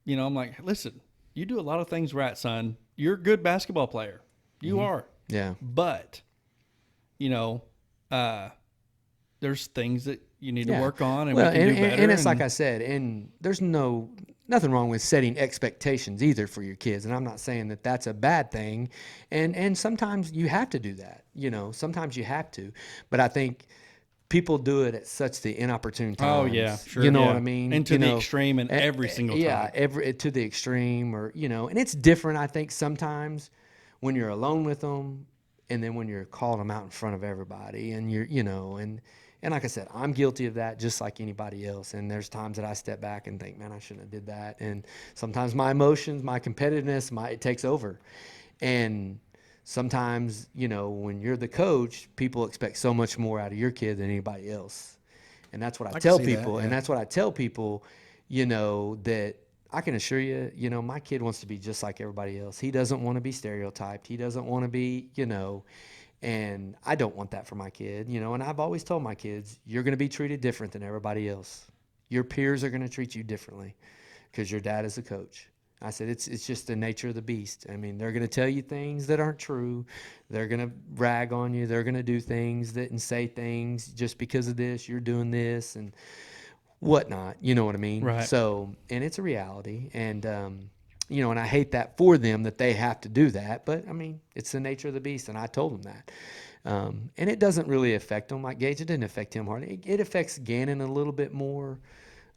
like, listen, you do a lot of things right, son. You're a good basketball player. You are. Yeah. But, there's things that you need to work on, and we can do better. And it's like I said, and there's nothing wrong with setting expectations either for your kids. And I'm not saying that that's a bad thing. And sometimes you have to do that. Sometimes you have to. But I think people do it at such the inopportune times. Oh, yeah, sure. You know what I mean? And to the extreme and every single time. Yeah, to the extreme, or, and it's different, I think, sometimes when you're alone with them, and then when you're calling them out in front of everybody, and you're, and like I said, I'm guilty of that just like anybody else. And there's times that I step back and think, man, I shouldn't have did that. And sometimes my emotions, my competitiveness, it takes over. And sometimes, when you're the coach, people expect so much more out of your kid than anybody else. And that's what I tell people. And that's what I tell people, that I can assure you, my kid wants to be just like everybody else. He doesn't want to be stereotyped. He doesn't want to be, and I don't want that for my kid, and I've always told my kids, you're going to be treated different than everybody else. Your peers are going to treat you differently because your dad is a coach. I said, it's just the nature of the beast. I mean, they're going to tell you things that aren't true. They're going to rag on you. They're going to do things and say things just because of this, you're doing this and whatnot. You know what I mean? Right. So, and it's a reality. And, and I hate that for them that they have to do that. But, I mean, it's the nature of the beast, and I told them that. And it doesn't really affect them. Like Gage, it didn't affect him hardly. It affects Gannon a little bit more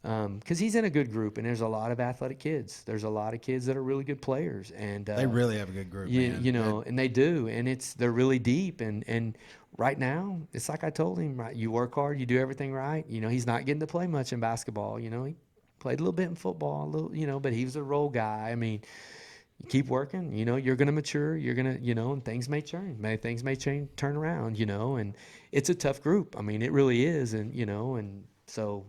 because he's in a good group, and there's a lot of athletic kids. There's a lot of kids that are really good players. And they really have a good group, man. And they do. And they're really deep. And right now, it's like I told him, right? You work hard, you do everything right. He's not getting to play much in basketball. He played a little bit in football, but he was a role guy. I mean, you keep working, you're going to mature, you're going to, and things may change. Things may change, turn around, and it's a tough group. I mean, it really is. And, and so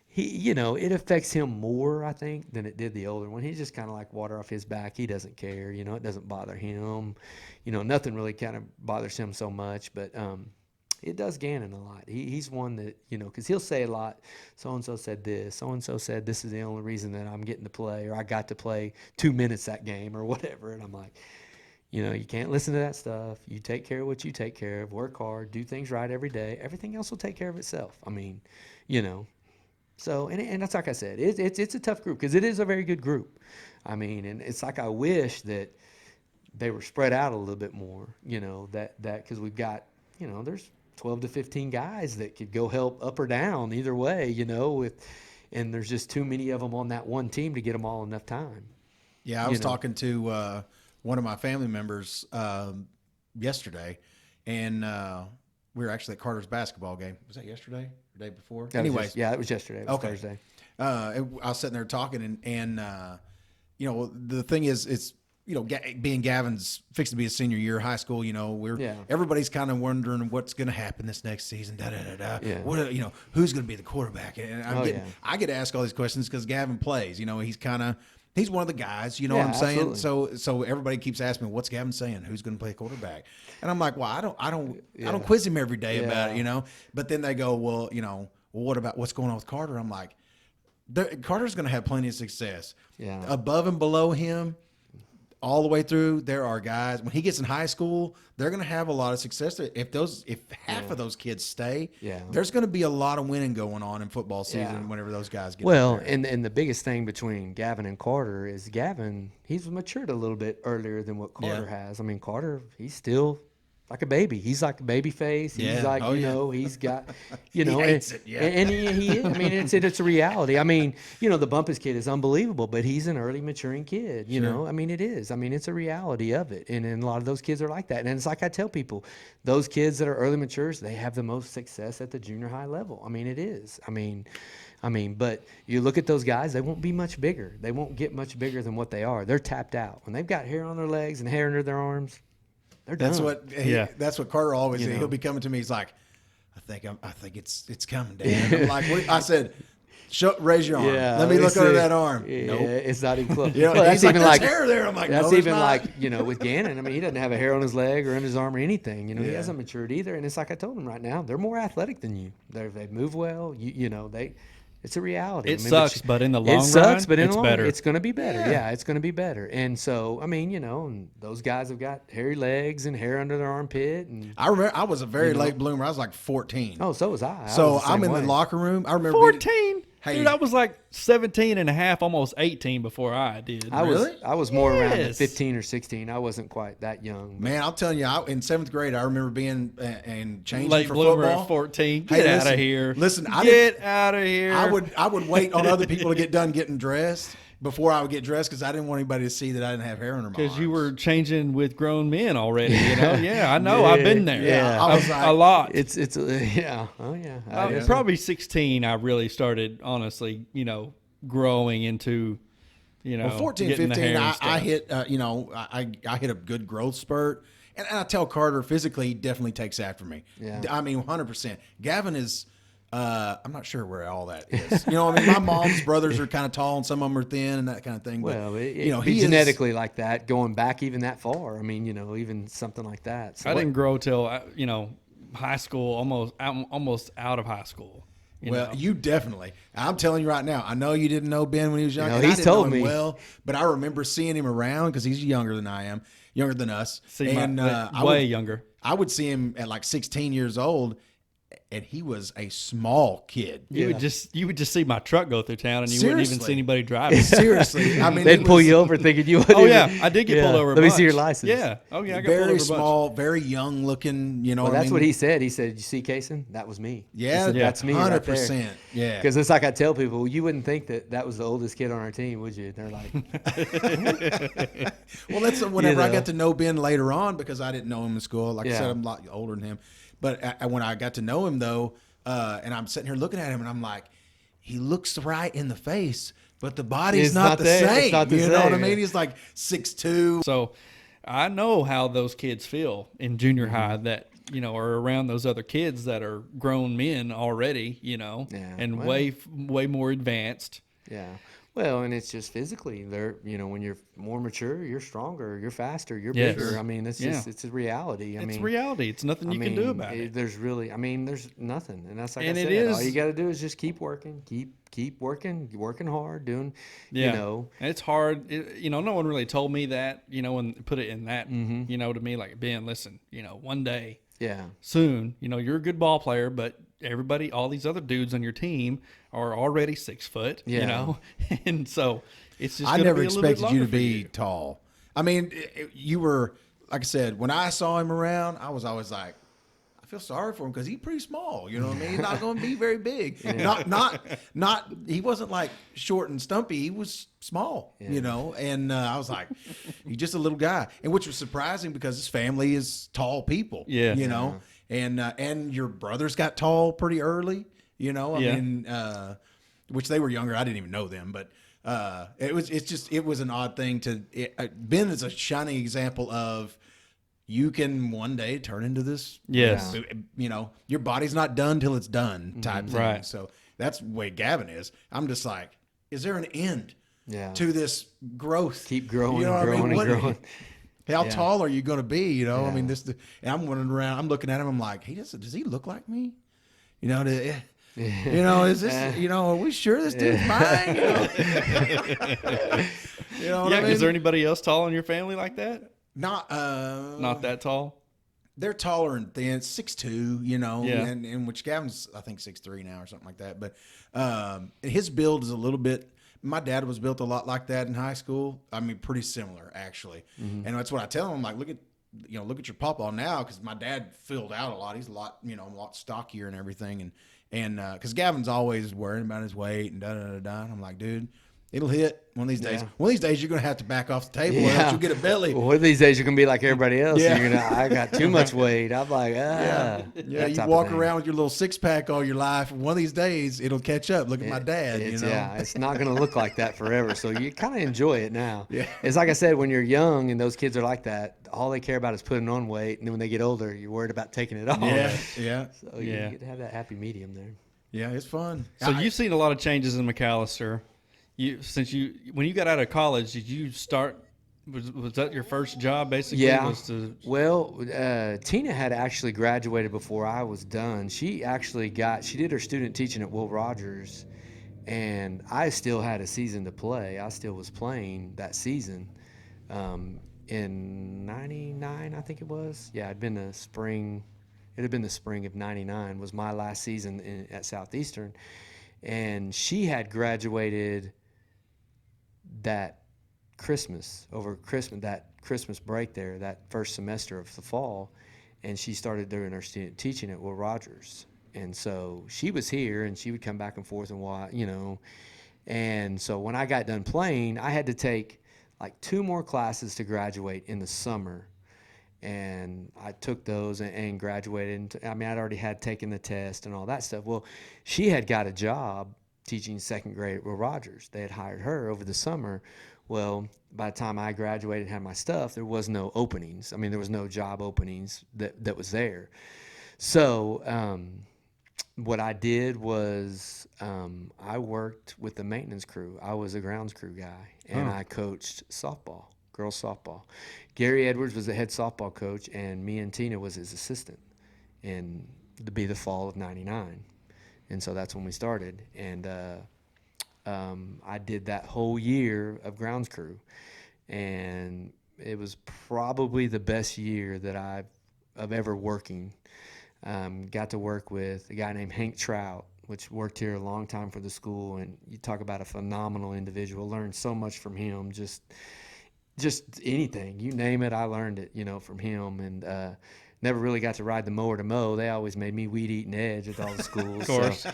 he, it affects him more, I think, than it did the older one. He's just kind of like water off his back. He doesn't care, it doesn't bother him. Nothing really kind of bothers him so much, but, it does Gannon a lot. He's one that, because he'll say a lot, so-and-so said this, so-and-so said this is the only reason that I'm getting to play, or I got to play 2 minutes that game or whatever. And I'm like, you can't listen to that stuff. You take care of what you take care of, work hard, do things right every day. Everything else will take care of itself. I mean, So, and that's like I said, it's a tough group because it is a very good group. I mean, and it's like I wish that they were spread out a little bit more, that because we've got, there's 12 to 15 guys that could go help up or down either way, and there's just too many of them on that one team to get them all enough time. Yeah, I was talking to one of my family members yesterday, and we were actually at Carter's basketball game. Was that yesterday or day before? That was Anyways, yeah, it was yesterday. It was Okay. Thursday. I was sitting there talking, and you know, the thing is, it's, you know, being Gavin's fixing to be a senior year of high school. You know, everybody's kind of wondering what's going to happen this next season. Yeah. What, you know, who's going to be the quarterback? And I get to ask all these questions because Gavin plays. You know, he's one of the guys. You know what I'm saying? Absolutely. So everybody keeps asking me, what's Gavin saying? Who's going to play quarterback? And I'm like, well, I don't quiz him every day about it. You know, but then they go, well, you know, what about what's going on with Carter? I'm like, Carter's going to have plenty of success. Yeah. Above and below him, all the way through, there are guys. When he gets in high school, they're going to have a lot of success. If half of those kids stay, there's going to be a lot of winning going on in football season whenever those guys get. Well, and the biggest thing between Gavin and Carter is Gavin, he's matured a little bit earlier than what Carter has. I mean, Carter, he's still like a baby. He's like a baby face. He's like, you know, he's got, you know, he hates it, and he is. I mean, it's a reality. I mean, you know, the Bumpus kid is unbelievable, but he's an early maturing kid, you know. I mean, it is. I mean, it's a reality of it. And a lot of those kids are like that. And it's like I tell people, those kids that are early matures, they have the most success at the junior high level. I mean, it is. I mean, but you look at those guys, they won't be much bigger. They won't get much bigger than what they are. They're tapped out. When they've got hair on their legs and hair under their arms, that's what Carter always said. know? He'll be coming to me. He's like, I think it's coming, Dad. I'm like, I said, raise your arm. Yeah, Let me look under that arm. Yeah, Nope. it's not even close. You know, Well, that's even like hair there. I'm like, that's no, even not. like, you know, with Gannon. I mean, he doesn't have a hair on his leg or in his arm or anything. You know, he Yeah. hasn't matured either. And it's like I told him right now, they're more athletic than you. They move well. You know, it's a reality. It sucks, but in the long run, it sucks, but in it's the long better. it's going to be better. Yeah. Yeah, it's going to be better. And so, I mean, you know, and those guys have got hairy legs and hair under their armpit. And I remember I was a very late bloomer. I was like 14. oh, so was I. So was the I'm same in way. the locker room. I remember 14? Hey. Dude, I was like 17 and a half, almost 18 before I did. I Really? was more around Yes. 15 or 16. I wasn't quite that young. Man, I'll tell you, in 7th grade, I remember being and changing Late for bloomer football. at 14. Hey, Get out listen, of here. listen, Get out of here. I would wait on other people to get done getting dressed before I would get dressed because I didn't want anybody to see that I didn't have hair under my arms. Because you were changing with grown men already, you know? Yeah, I know. I've been there. Yeah. I was like, a lot. It's yeah. Oh yeah. Probably 16, I really started, honestly, you know, growing into, you know, 14, getting the 15, hair and I stuff. hit, you know, I hit a good growth spurt. And I tell Carter physically, he definitely takes after me. Yeah. I mean, 100%. Gavin is, I'm not sure where all that is. You know what I mean? My mom's brothers are kind of tall and some of them are thin and that kind of thing. But, Well, you know, be he genetically like that, going back even that far. I mean, you know, even something like that. So I didn't grow till, you know, high school, almost out of high school. You know? You definitely. I'm telling you right now. I know you didn't know Ben when he was young. No, and he's I didn't know told him me. well, but I remember seeing him around because he's younger than I am, younger than us. See, and way younger. I would see him at like 16 years old, and he was a small kid. You would just see my truck go through town, and you wouldn't even Seriously. see anybody driving. Seriously, I mean, they'd he pull was you over thinking you would. Oh yeah, I did get pulled over. A Let me see bunch. your license. Yeah. Oh yeah, I got pulled over a very bunch. small, very young looking. You know, Well, what I that's mean? what he said. He said, "You see, Kaysen, that was me." Yeah, He said, that's me. 100%. Yeah, Because it's like I tell people, you wouldn't think that was the oldest kid on our team, would you? They're like, well, that's whenever I know. got to know Ben later on because I didn't know him in school. Like I Yeah. said, I'm a lot older than him. But when I got to know him, though, and I'm sitting here looking at him, and I'm like, he looks right in the face, but the body's It's not not the there. It's same. not the You know what I same, mean? yeah. He's like 6'2". So I know how those kids feel in junior high that, you know, are around those other kids that are grown men already, you know, Yeah, and well. way more advanced. yeah. Well, and it's just physically. They're, you know, when you're more mature, you're stronger, you're faster, you're Yes. bigger. I mean, it's Yeah. just, it's a reality. I It's mean, reality. It's nothing you can do about it. There's really, I mean, there's nothing. And that's like And I it said, all is- you got to do is just keep working, keep working hard, doing, Yeah. you know. And it's hard. You know, no one really told me that, you know, and put it in that, Mm-hmm. you know, to me, like, Ben, listen, you know, one day Yeah. soon, you know, you're a good ball player, but everybody, all these other dudes on your team are already 6 foot, you Yeah. know? And so it's just I gonna never be a little bit expected you to longer for be tall. I mean, you were, like I said, when I saw him around, I was always like, I feel sorry for him because he's pretty small. You know what I mean? He's not going to be very big. Not. He wasn't like short and stumpy. He was small. You know, and I was like, he's just a little guy, and which was surprising because his family is tall people. Yeah. You know, and your brothers got tall pretty early. You know, I Yeah. mean, which they were younger. I didn't even know them, but it was an odd thing to. Ben is a shining example of you can one day turn into this. Yes. You know, your body's not done till it's done type thing. Right. So that's the way Gavin is. I'm just like, is there an end Yeah. to this growth? Keep growing You know and what I mean? growing and What- growing. How Yeah. tall are you going to be? You know, I Yeah. mean, and I'm running around. I'm looking at him. I'm like, does he look like me? You know, you know, is this? You know, are we sure this dude's mine? You know, you know what Yeah. I mean? Is there anybody else tall in your family like that? Not Not that tall. They're taller and thin, 6'2", you know, Yeah. and which Gavin's I think 6'3" now or something like that. But his build is a little bit. My dad was built a lot like that in high school. I mean, pretty similar actually. And that's what I tell him. I'm like, look at your pawpaw now, because my dad filled out a lot. He's a lot stockier and everything. And because Gavin's always worrying about his weight and da da da da. And I'm like, dude, it'll hit one of these days. Yeah. One of these days, you're gonna have to back off the table, or else you'll get a belly. Well, one of these days you're gonna be like everybody else. Yeah. And I got too much weight. I'm like, Yeah, that you type of walk thing. around with your little 6-pack all your life. One of these days, it'll catch up. Look at my dad. It's, you know, Yeah, it's not going to look like that forever. So you kind of enjoy it now. Yeah. It's like I said, when you're young and those kids are like that, all they care about is putting on weight. And then when they get older, you're worried about taking it off. yeah, yeah, So Yeah. you get to have that happy medium there. yeah. It's fun. So you've seen a lot of changes in McAlester. When you got out of college, did you start? Was that your first job basically? Yeah. Was to, Well, Tina had actually graduated before I was done. She did her student teaching at Will Rogers, and I still had a season to play. I still was playing that season in '99, I think it was. Yeah, it had been the spring of '99 was my last season at Southeastern, and she had graduated that Christmas break there, that first semester of the fall, and she started doing her student teaching at Will Rogers. And so she was here, and she would come back and forth and watch, you know. And so when I got done playing, I had to take like 2 more classes to graduate in the summer. And I took those and graduated. I mean, I'd already had taken the test and all that stuff. Well, she had got a job teaching 2nd grade at Will Rogers. They had hired her over the summer. Well, by the time I graduated and had my stuff, there was no openings. I mean, there was no job openings that was there. So what I did was I worked with the maintenance crew. I was a grounds crew guy, and I coached softball, girls softball. Gary Edwards was the head softball coach, and me and Tina was his assistant, and to be the fall of '99. And so that's when we started. And I did that whole year of grounds crew. And it was probably the best year that of ever working. Got to work with a guy named Hank Trout, which worked here a long time for the school. And you talk about a phenomenal individual. Learned so much from him. Just anything, you name it, I learned it, from him. And never really got to ride the mower to mow. They always made me weed eating edge at all the schools. Of course. So,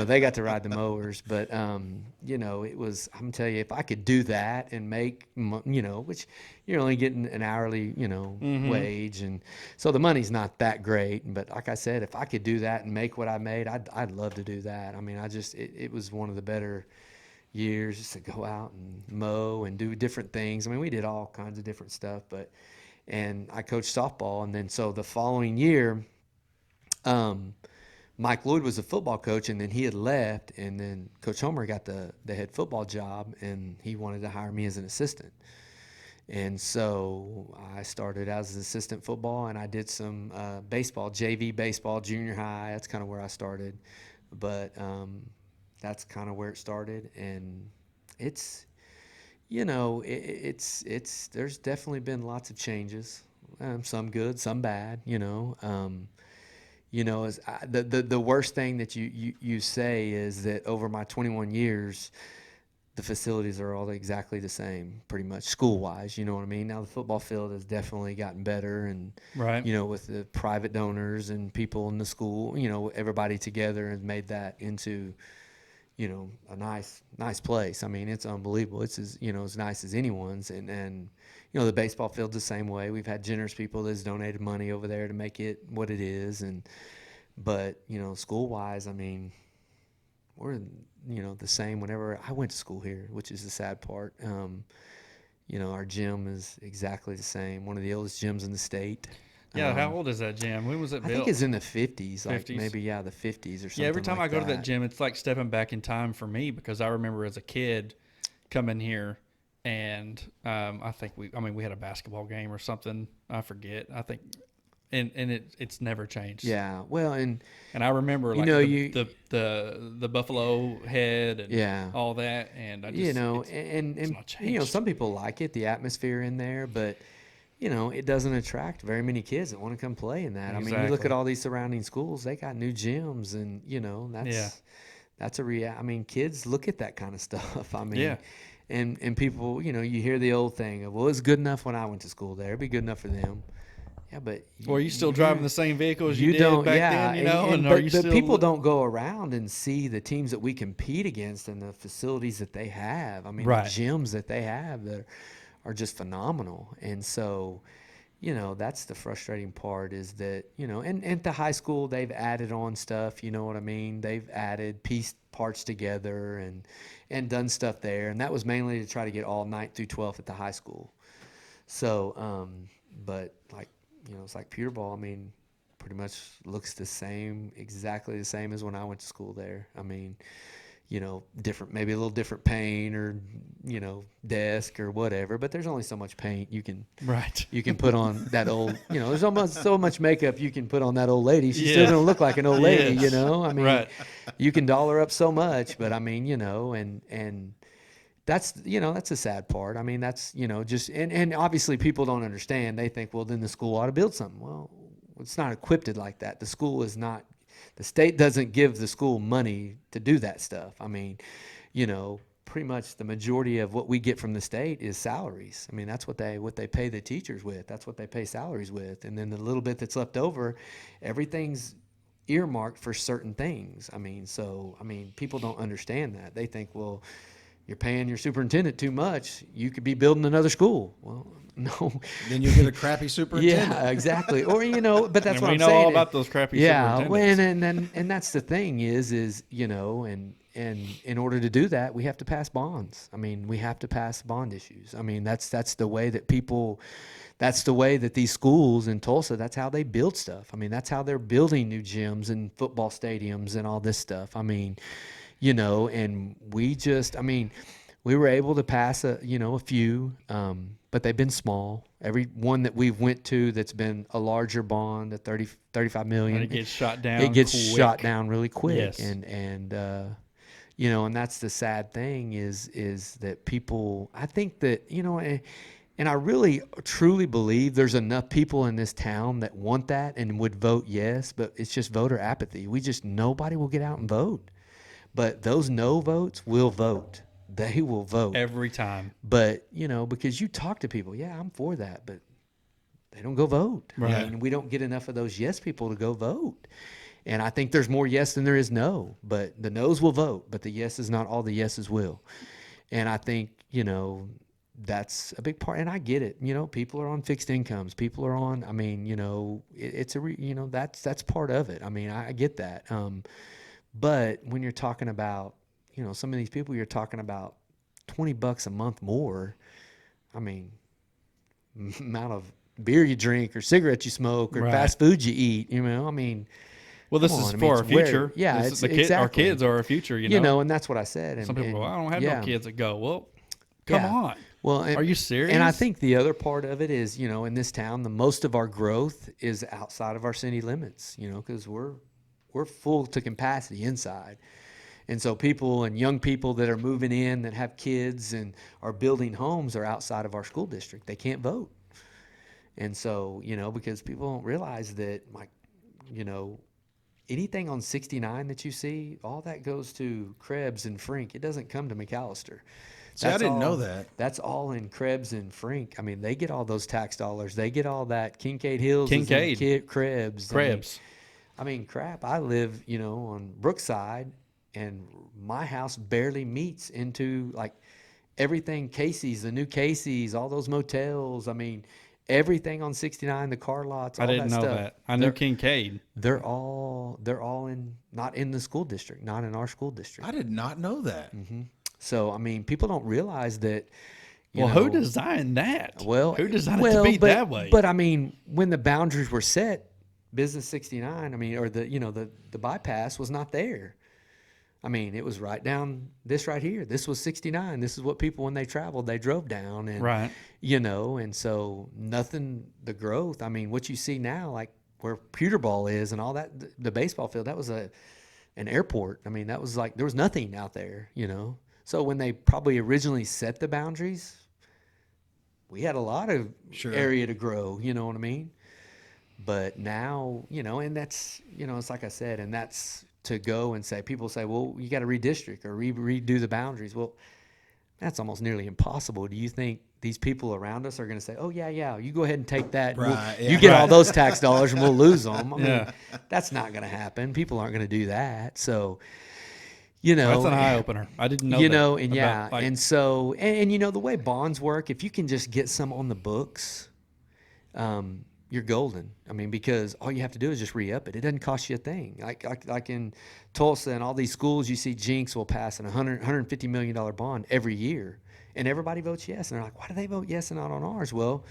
they got to ride the mowers. But, it was, I'm telling you, if I could do that and make, which you're only getting an hourly, wage. And so the money's not that great. But like I said, if I could do that and make what I made, I'd love to do that. I mean, it was one of the better years just to go out and mow and do different things. I mean, we did all kinds of different stuff, and I coached softball. And then so the following year, Mike Lloyd was a football coach, and then he had left, and then Coach Homer got the head football job, and he wanted to hire me as an assistant. And so I started as an assistant football, and I did some baseball, JV baseball, junior high. That's kind of where I started. But that's kind of where it started. And it's, there's definitely been lots of changes, some good, some bad, the worst thing that you say is that over my 21 years, the facilities are all exactly the same, pretty much school-wise, you know what I mean? Now the football field has definitely gotten better, and, right. With the private donors and people in the school, everybody together has made that into, a nice place. I mean, it's unbelievable. It's as nice as anyone's. And the baseball field's the same way. We've had generous people that's donated money over there to make it what it is. But school wise, I mean, we're, the same whenever I went to school here, which is the sad part. Our gym is exactly the same. One of the oldest gyms in the state. Yeah, how old is that gym? When was it built? I think it's in the 50s, like 50s? maybe, the 50s or something. Yeah, every time like I go to that that gym, it's like stepping back in time for me, because I remember as a kid coming here, and I think we had a basketball game or something. I forget. I think, and it's never changed. Yeah, well, and I remember like the buffalo head and all that, and I just it's not changed. Some people like it, the atmosphere in there, but it doesn't attract very many kids that want to come play in that. Exactly. I mean, you look at all these surrounding schools; they got new gyms, and that's a I mean, kids look at that kind of stuff. I mean, and people, you hear the old thing of, well, it's good enough when I went to school there; it'd be good enough for them. Yeah, but are you still driving the same vehicles you did back then? But people don't go around and see the teams that we compete against and the facilities that they have. I mean, the gyms that they have that are just phenomenal. And so, that's the frustrating part, is that, and at the high school, they've added on stuff, you know what I mean? They've added piece parts together and done stuff there. And that was mainly to try to get all 9th through 12th at the high school. So, but like, it's like Pewter Ball, I mean, pretty much looks the same, exactly the same as when I went to school there. I mean, different, maybe a little different paint or, desk or whatever, but there's only so much paint you can put on that old, there's almost so much makeup you can put on that old lady. She's still going to look like an old lady, I mean, you can doll her up so much, but I mean, and that's, that's the sad part. I mean, that's, just, and obviously people don't understand. They think, well, then the school ought to build something. Well, it's not equipped like that. The school is not, the state doesn't give the school money to do that stuff. I mean, pretty much the majority of what we get from the state is salaries. I mean, that's what they pay the teachers with. That's what they pay salaries with. And then the little bit that's left over, everything's earmarked for certain things. I mean, people don't understand that. They think, well, you're paying your superintendent too much, you could be building another school. Well, no. Then you get a crappy superintendent. Yeah, exactly. Or, but that's and what I'm saying. We know all about those crappy superintendents. Well, and that's the thing is, and in order to do that, we have to pass bonds. I mean, we have to pass bond issues. I mean, that's the way that that's the way that these schools in Tulsa, that's how they build stuff. I mean, that's how they're building new gyms and football stadiums and all this stuff. I mean, and we just, we were able to pass a few, but they've been small. Every one that we've went to that's been a larger bond, at 35 million. And it gets shot down. It gets shot down really quick. Yes. And and that's the sad thing is that people, I think that, and I really truly believe there's enough people in this town that want that and would vote yes, but it's just voter apathy. Nobody will get out and vote. But those no votes will vote. They will vote. Every time. But, because you talk to people, yeah, I'm for that, but they don't go vote. Right. And we don't get enough of those yes people to go vote. And I think there's more yes than there is no. But the no's will vote, but the yeses, not all the yeses will. And I think, that's a big part. And I get it. People are on fixed incomes. People are on, that's part of it. I mean, I get that. But when you're talking about, some of these people, you're talking about $20 a month more. I mean, amount of beer you drink or cigarettes you smoke or fast food you eat, well, this is for our future. Yeah, it's exactly. Our kids are our future, and that's what I said. And some people go, I don't have no kids that go. Well, come on. Well, are you serious? And I think the other part of it is, in this town, the most of our growth is outside of our city limits, because we're full to capacity inside. And so people and young people that are moving in that have kids and are building homes are outside of our school district. They can't vote. And so, because people don't realize that, anything on 69 that you see, all that goes to Krebs and Frink. It doesn't come to McAlester. See, I didn't know that. That's all in Krebs and Frink. I mean, they get all those tax dollars. They get all that. Kincaid Hills is in Krebs. Krebs. I mean, crap, I live, on Brookside, and my house barely meets into like everything Casey's, the new Casey's, all those motels. I mean, everything on 69, the car lots, all I didn't that know stuff. that. I knew Kincaid. They're all not in the school district, not in our school district. I did not know that. So I mean, people don't realize that. Well, who designed that? Well, who designed it to be that way? But I mean, when the boundaries were set, Business 69, I mean, or the bypass was not there. I mean, it was right down this right here. This was 69. This is what people, when they traveled, they drove down. And, right. And so nothing, the growth, I mean, what you see now, like where Peterball is and all that, the baseball field, that was an airport. I mean, that was like, there was nothing out there, So when they probably originally set the boundaries, we had a lot of area to grow, you know what I mean? But now, and that's, it's like I said, and that's to go and say, people say, well, you got to redistrict or redo the boundaries. Well, that's almost nearly impossible. Do you think these people around us are going to say, oh, yeah, you go ahead and take that. You get all those tax dollars and we'll lose them. I mean, that's not going to happen. People aren't going to do that. So, that's an eye opener. I didn't know that. And and so, and the way bonds work, if you can just get some on the books, you're golden. I mean, because all you have to do is just re-up it. It doesn't cost you a thing. Like in Tulsa and all these schools, you see Jinx will pass an $150 million bond every year. And everybody votes yes. And they're like, why do they vote yes and not on ours? Well,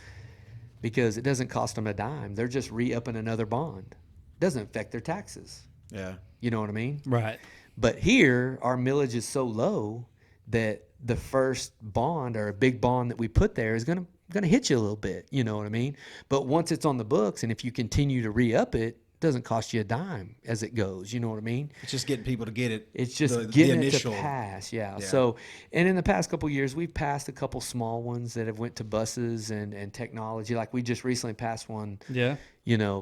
because it doesn't cost them a dime. They're just re-upping another bond. It doesn't affect their taxes. Yeah. You know what I mean? Right. But here, our millage is so low that the first bond or a big bond that we put there is going to hit you a little bit, you know what I mean? But once it's on the books, and if you continue to re-up it, it doesn't cost you a dime as it goes, you know what I mean? It's just getting people to get it. It's just getting it to pass, yeah. So, and in the past couple of years, we've passed a couple small ones that have went to buses and technology. Like we just recently passed one,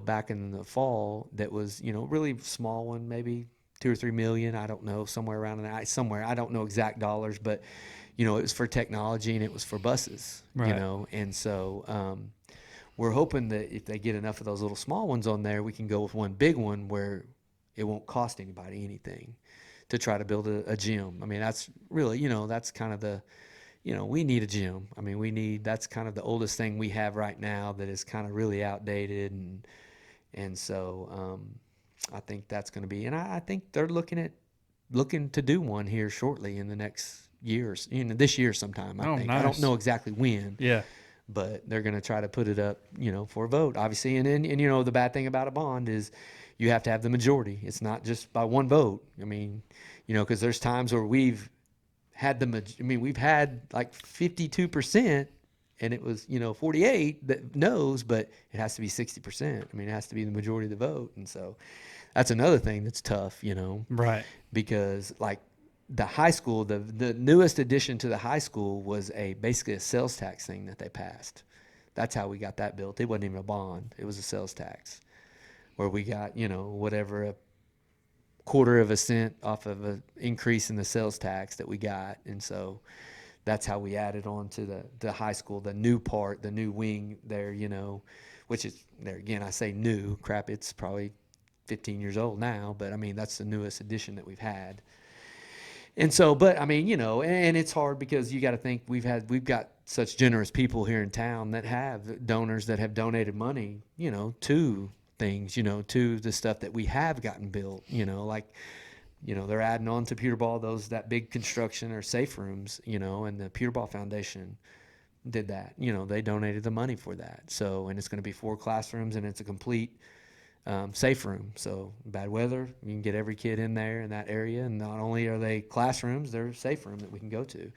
back in the fall that was, really small one, maybe 2 or 3 million, I don't know, somewhere around that, I don't know exact dollars, but it was for technology and it was for buses, right. And so we're hoping that if they get enough of those little small ones on there, we can go with one big one where it won't cost anybody anything to try to build a gym. I mean, that's really, that's kind of the, we need a gym. I mean, that's kind of the oldest thing we have right now that is kind of really outdated. And so I think that's going to be, and I think they're looking to do one here shortly in the next years, this year sometime. I think. Nice. I don't know exactly when. Yeah. But they're going to try to put it up, for a vote, obviously. And the bad thing about a bond is you have to have the majority. It's not just by one vote. I mean, because there's times where we've had we've had like 52%, and it was 48 that knows, but it has to be 60%. I mean, it has to be the majority of the vote, and so that's another thing that's tough, Right. Because like the high school, the newest addition to the high school was basically a sales tax thing that they passed. That's how we got that built. It wasn't even a bond. It was a sales tax where we got, whatever, a quarter of a cent off of an increase in the sales tax that we got. And so that's how we added on to the high school, the new part, the new wing there, which is, there again, I say new. Crap, it's probably 15 years old now. But, I mean, that's the newest addition that we've had. And so, but I mean, and it's hard because you got to think we've got such generous people here in town that have donors that have donated money, to things, to the stuff that we have gotten built, like, they're adding on to Peterball, that big construction or safe rooms, and the Peterball Foundation did that, they donated the money for that. So, and it's going to be 4 classrooms and it's a complete safe room. So bad weather, you can get every kid in there in that area. And not only are they classrooms, they're a safe room that we can go to.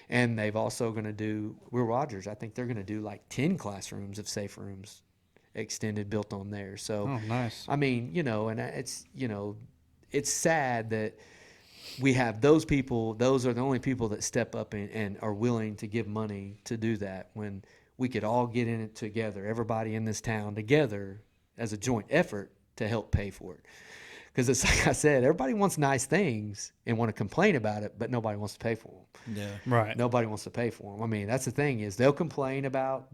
And they've also going to do, Will Rogers, I think they're going to do like 10 classrooms of safe rooms extended, built on there. So, oh, nice. I mean, and it's, it's sad that we have those people, those are the only people that step up and are willing to give money to do that when we could all get in it together, everybody in this town together, as a joint effort to help pay for it. Because it's like I said, everybody wants nice things and want to complain about it, but nobody wants to pay for them. Yeah. Right. Nobody wants to pay for them. I mean, that's the thing is they'll complain about,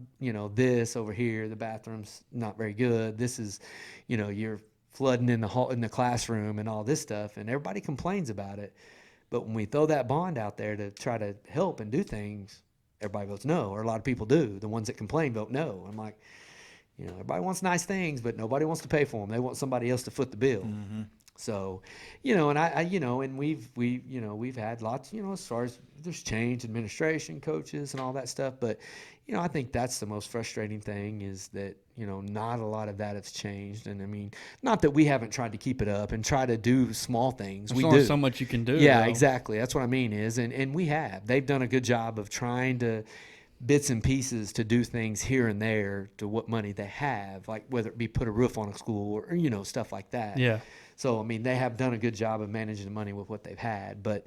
this over here, the bathroom's not very good. This is, your flooding in the hall, in the classroom and all this stuff, and everybody complains about it. But when we throw that bond out there to try to help and do things, everybody votes no, or a lot of people do. The ones that complain vote no. I'm like, everybody wants nice things, but nobody wants to pay for them. They want somebody else to foot the bill. Mm-hmm. So, and and we've had lots, as far as there's change, administration, coaches, and all that stuff. But, I think that's the most frustrating thing is that, not a lot of that has changed. And I mean, not that we haven't tried to keep it up and try to do small things. There's we only do. so much you can do. Yeah, though. exactly. That's what I mean and we have. They've done a good job of trying to bits and pieces to do things here and there to what money they have, like whether it be put a roof on a school or stuff like that. Yeah. So, I mean, they have done a good job of managing the money with what they've had. But,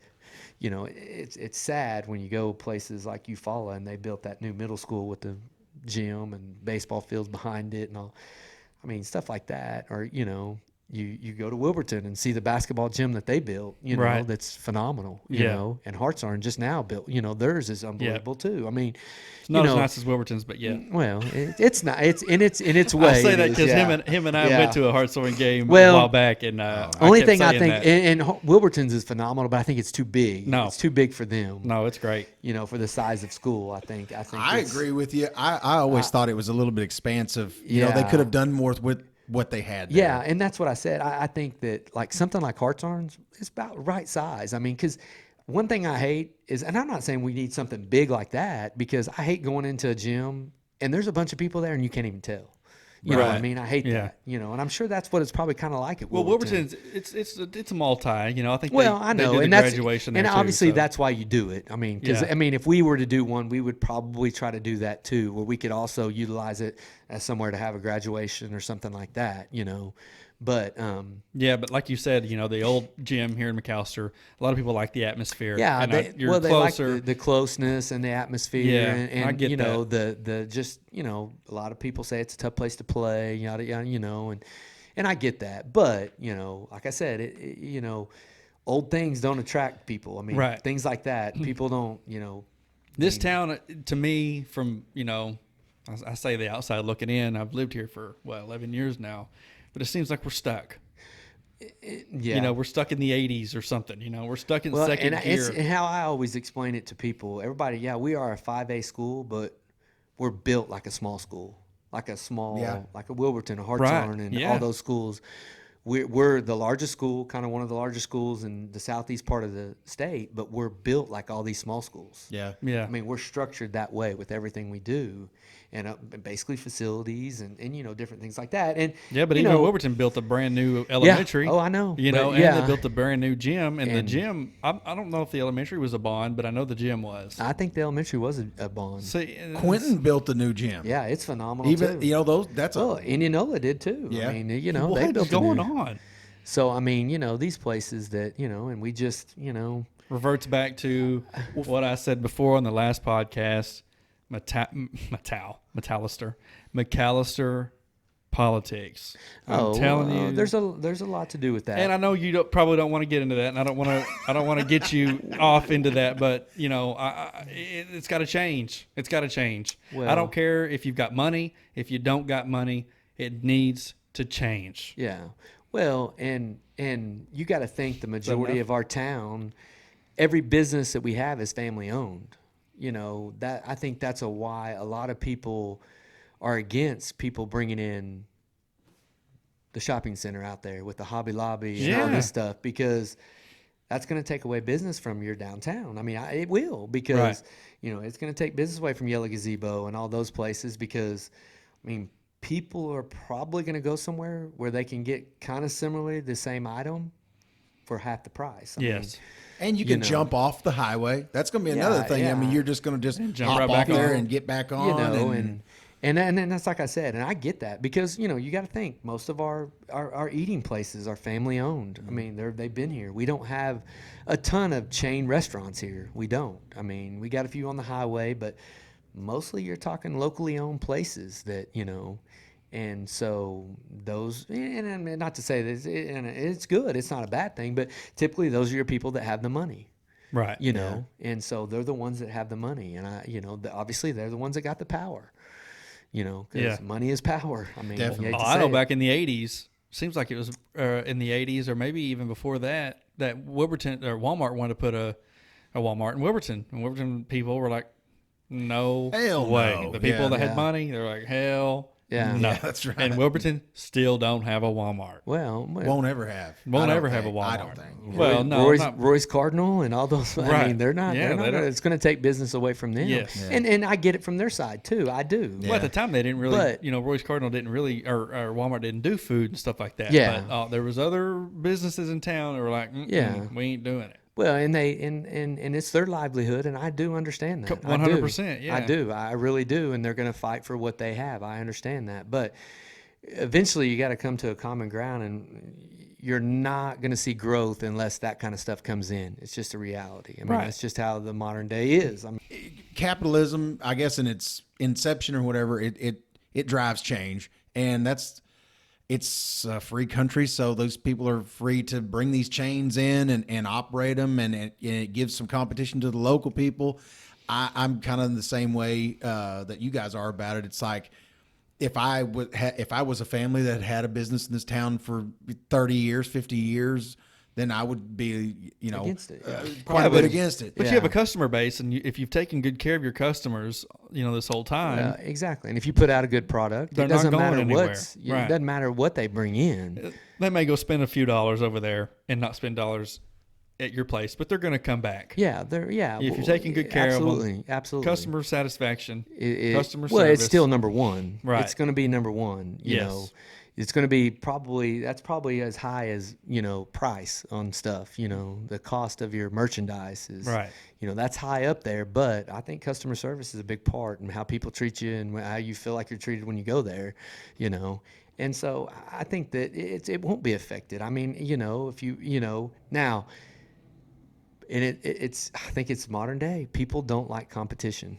it's sad when you go places like Eufaula and they built that new middle school with the gym and baseball fields behind it and all. I mean, stuff like that. Or, you go to Wilburton and see the basketball gym that they built, Right. that's phenomenal, you know. And Hartshorn just now built, theirs is unbelievable too. I mean, It's not as nice as Wilburton's, but yeah. well, it's not. It's in its way. I say it that is, because yeah. him and I Yeah. went to a Hartshorn game Well, a while back, and Only kept thing I saying think, that. and Wilburton's is phenomenal, but I think it's too big. No. It's too big for them. No, it's great. For the size of school, I think. I it's- agree with you. I always thought it was a little bit expansive. They Yeah. could have done more with what they had there. Yeah, and that's what I said. I think that like something like Hartshorn's is about right size. I mean, because one thing I hate is, and I'm not saying we need something big like that, because I hate going into a gym and there's a bunch of people there and you can't even tell. You know what I Right. mean? I hate Yeah. that. And I'm sure that's what it's probably kind of like at Well, Wilburton. Wilburton's it's a multi. I think. Well, they I know, do the and that's graduation and there too, obviously so. that's why you do it. I mean, because Yeah. if we were to do one, we would probably try to do that too, where we could also utilize it as somewhere to have a graduation or something like that. But Yeah, but like you said, the old gym here in McAlester, a lot of people like the atmosphere. yeah, and they closer. like the closeness and the atmosphere. Yeah, and I get the just a lot of people say it's a tough place to play, yada yada, and I get that. But like I said, old things don't attract people. I mean, Right. things like that, people don't. This town, to me, from I say the outside looking in. I've lived here for 11 years now, but it seems like we're stuck. Yeah. We're stuck in the 80s or something. We're stuck in Well, second and gear. it's how I always explain it to people. Everybody, we are a 5A school, but we're built like a small school, like a small, like a Wilburton, a Hartshorn, and all those schools. We're the largest school, kind of one of the largest schools in the southeast part of the state, but we're built like all these small schools. Yeah. Yeah. I mean, we're structured that way with everything we do, and basically facilities and different things like that. And Yeah, but even Wilburton built a brand new elementary. Oh, I know. But, And they built a brand new gym. And the gym, I don't know if the elementary was a bond, but I know the gym was. I think the elementary was a bond. See, Quentin built the new gym. Yeah, it's phenomenal Even too. that's Well, Indianola did too. Yeah. I mean, what's they built going a new, on? So I mean, these places that and we just Reverts back to what I said before on the last podcast. McAlester politics. I'm telling you, there's a lot to do with that. and I know you probably don't want to get into that, and I don't want to get you off into that, but it's got to change. It's got to change. Well- I don't care if you've got money, if you don't got money, it needs to change. Yeah. Well, and you got to think the majority of our town, every business that we have is family owned. That I think that's why a lot of people are against people bringing in the shopping center out there with the Hobby Lobby and all this stuff, because that's going to take away business from your downtown. I mean, it will, because it's going to take business away from Yellow Gazebo and all those places, because I mean, people are probably going to go somewhere where they can get kind of similarly the same item for half the price. I mean, And you can jump off the highway. That's going to be another thing. I mean, you're just going to just jump hop right off back there on. and get back on. And that's like I said, and I get that, because you got to think most of our eating places are family owned. I mean, they've been here. We don't have a ton of chain restaurants here. We don't. I mean, we got a few on the highway, but mostly you're talking locally owned places that and so those, and not to say this, and it's good, it's not a bad thing, but typically those are your people that have the money. Right. And so they're the ones that have the money, and obviously they're the ones that got the power. Because money is power. I mean, Definitely. you hate to I say know it. back in the 80s, seems like it was in the 80s or maybe even before that, that Wilburton or Walmart wanted to put a Walmart in Wilburton. And Wilburton people were like, no Hell way. no. The people Yeah. that had Yeah. money, they're like, hell Yeah. no. Yeah, that's right. And Wilburton still don't have a Walmart. Well, Won't ever have. Won't I don't ever have a think. Walmart. I don't think. Well, no, not- Roy's Cardinal and all those. I Right. mean, they're not. Yeah, they're they not. don't- It's going to take business away from them. Yes. Yeah. And I get it from their side too. I do. Well, at the time they didn't really, But- Roy's Cardinal didn't really, or Walmart didn't do food and stuff like that. Yeah. But there was other businesses in town that were like, Yeah. we ain't doing it. Well, and it's their livelihood, and I do understand that. 100%, yeah. I do. I really do, and they're going to fight for what they have. I understand that, but eventually you got to come to a common ground, and you're not going to see growth unless that kind of stuff comes in. It's just a reality. I mean, Right. that's just how the modern day is. I mean, Capitalism, I guess, in its inception or whatever, it drives change, and it's a free country, so those people are free to bring these chains in and operate them, and it gives some competition to the local people. I'm kind of in the same way that you guys are about it. It's like if I was a family that had a business in this town for 30 years, 50 years, then I would be, Against it, yeah. quite a bit against it. But Yeah. you have a customer base, and if you've taken good care of your customers, this whole time, exactly. And if you put out a good product, They're it not doesn't going matter anywhere. it Right. doesn't matter what they bring in. they may go spend a few dollars over there and not spend dollars at your place, but they're going to come back. Yeah, If you're taking good care of them, absolutely. customer satisfaction, customer well, service. it's still number one. Right. It's going to be number one. You Yes. know, it's going to be that's probably as high as price on stuff. The cost of your merchandise is Right. That's high up there. But I think customer service is a big part, and how people treat you and how you feel like you're treated when you go there. And so I think that it won't be affected. I mean, if you now. And it's I think it's modern day. People don't like competition.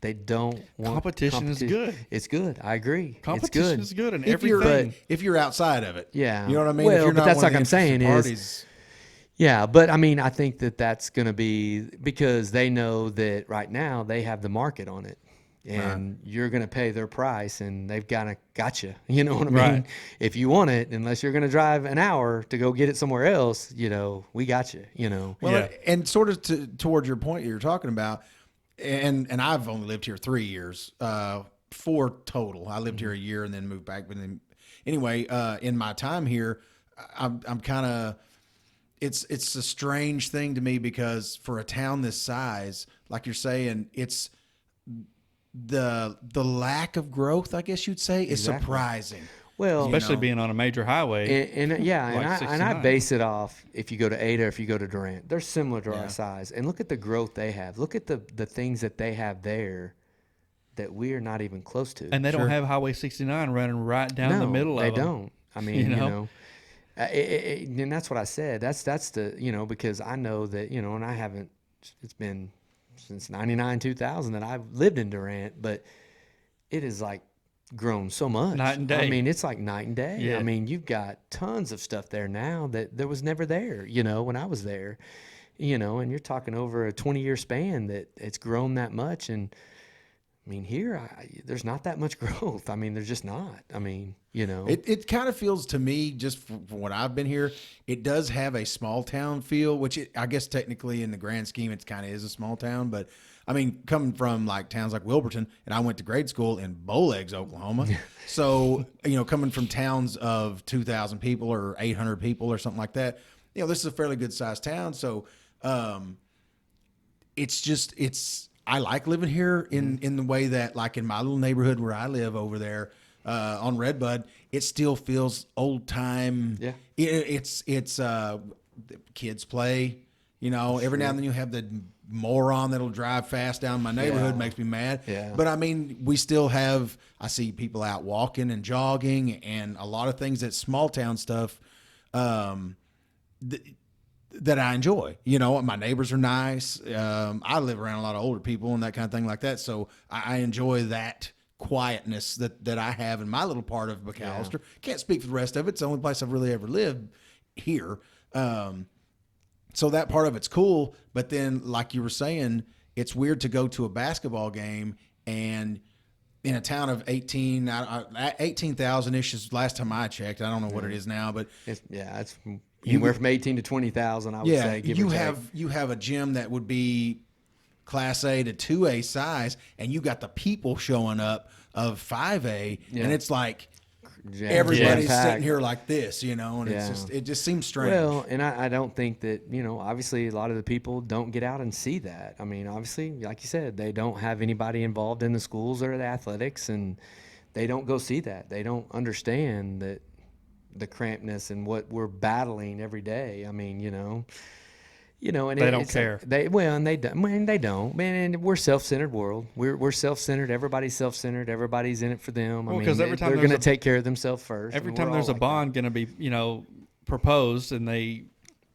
They don't want Competition is good. It's good. I agree. Competition is good in If you're everything. if you're outside of it, Yeah. you know what I mean. Well, if you're but not that's one of like the I'm saying interested is- parties, Yeah, but I mean, I think that's going to be because they know that right now they have the market on it, and you're going to pay their price, and they've got you. You know what I mean? Right. If you want it, unless you're going to drive an hour to go get it somewhere else, we got you. well, Yeah. and sort of towards your point you're talking about, and I've only lived here 3 years, 4 total. I lived here a year and then moved back. But then, anyway, in my time here, I'm kind of. It's a strange thing to me because for a town this size, like you're saying, it's the lack of growth, I guess you'd say, is Exactly. surprising. Well, Especially know. being on a major highway. And yeah, Like and I 69. base it off if you go to Ada or if you go to Durant. They're similar to Yeah. our size. And look at the growth they have. Look at the things that they have there that we are not even close to. And they Sure. don't have Highway 69 running right down the middle of they them. don't. I mean, You know? and that's what I said. That's the because I know that and I haven't. It's been since '99, 2000 that I've lived in Durant, but it is like grown so much. Night and I day. mean, it's like night and day. Yeah. I mean, you've got tons of stuff there now that there was never there. When I was there, and you're talking over a 20-year span that it's grown that much. And I mean, here there's not that much growth. I mean, there's just not. I mean, It kind of feels to me, just from what I've been here, it does have a small town feel, which I guess technically in the grand scheme, it kind of is a small town. But I mean, coming from like towns like Wilburton, and I went to grade school in Bowlegs, Oklahoma. So, coming from towns of 2,000 people or 800 people or something like that, this is a fairly good sized town. So, I like living here in the way that, like in my little neighborhood where I live over there on Redbud, it still feels old time. Yeah. It's kids play. Every now and then you have the moron that'll drive fast down my neighborhood, Yeah. makes me mad. Yeah. But I mean, we still have. I see people out walking and jogging, and a lot of things that small town stuff. That I enjoy. My neighbors are nice. I live around a lot of older people and that kind of thing like that. So I enjoy that quietness that I have in my little part of McAlester. Can't speak for the rest of it. It's the only place I've really ever lived here. So that part of it's cool. But then, like you were saying, it's weird to go to a basketball game and in a town of 18,000 ish is last time I checked. I don't know what it is now, but It's anywhere from 18 to 20,000. I would say. Give or take. You have a gym that would be Class A to 2A size, and you got the people showing up of 5A, and it's like everybody's sitting here like this, and it just seems strange. Well, and I don't think that, obviously a lot of the people don't get out and see that. I mean, obviously, like you said, they don't have anybody involved in the schools or the athletics, and they don't go see that. They don't understand that the crampedness and what we're battling every day. I mean, and they don't care. They don't. Man, we're a self-centered world. We're self-centered. Everybody's self-centered. Everybody's in it for them. Because every time they're going to take care of themselves first. Every time there's a bond going to be, proposed, and they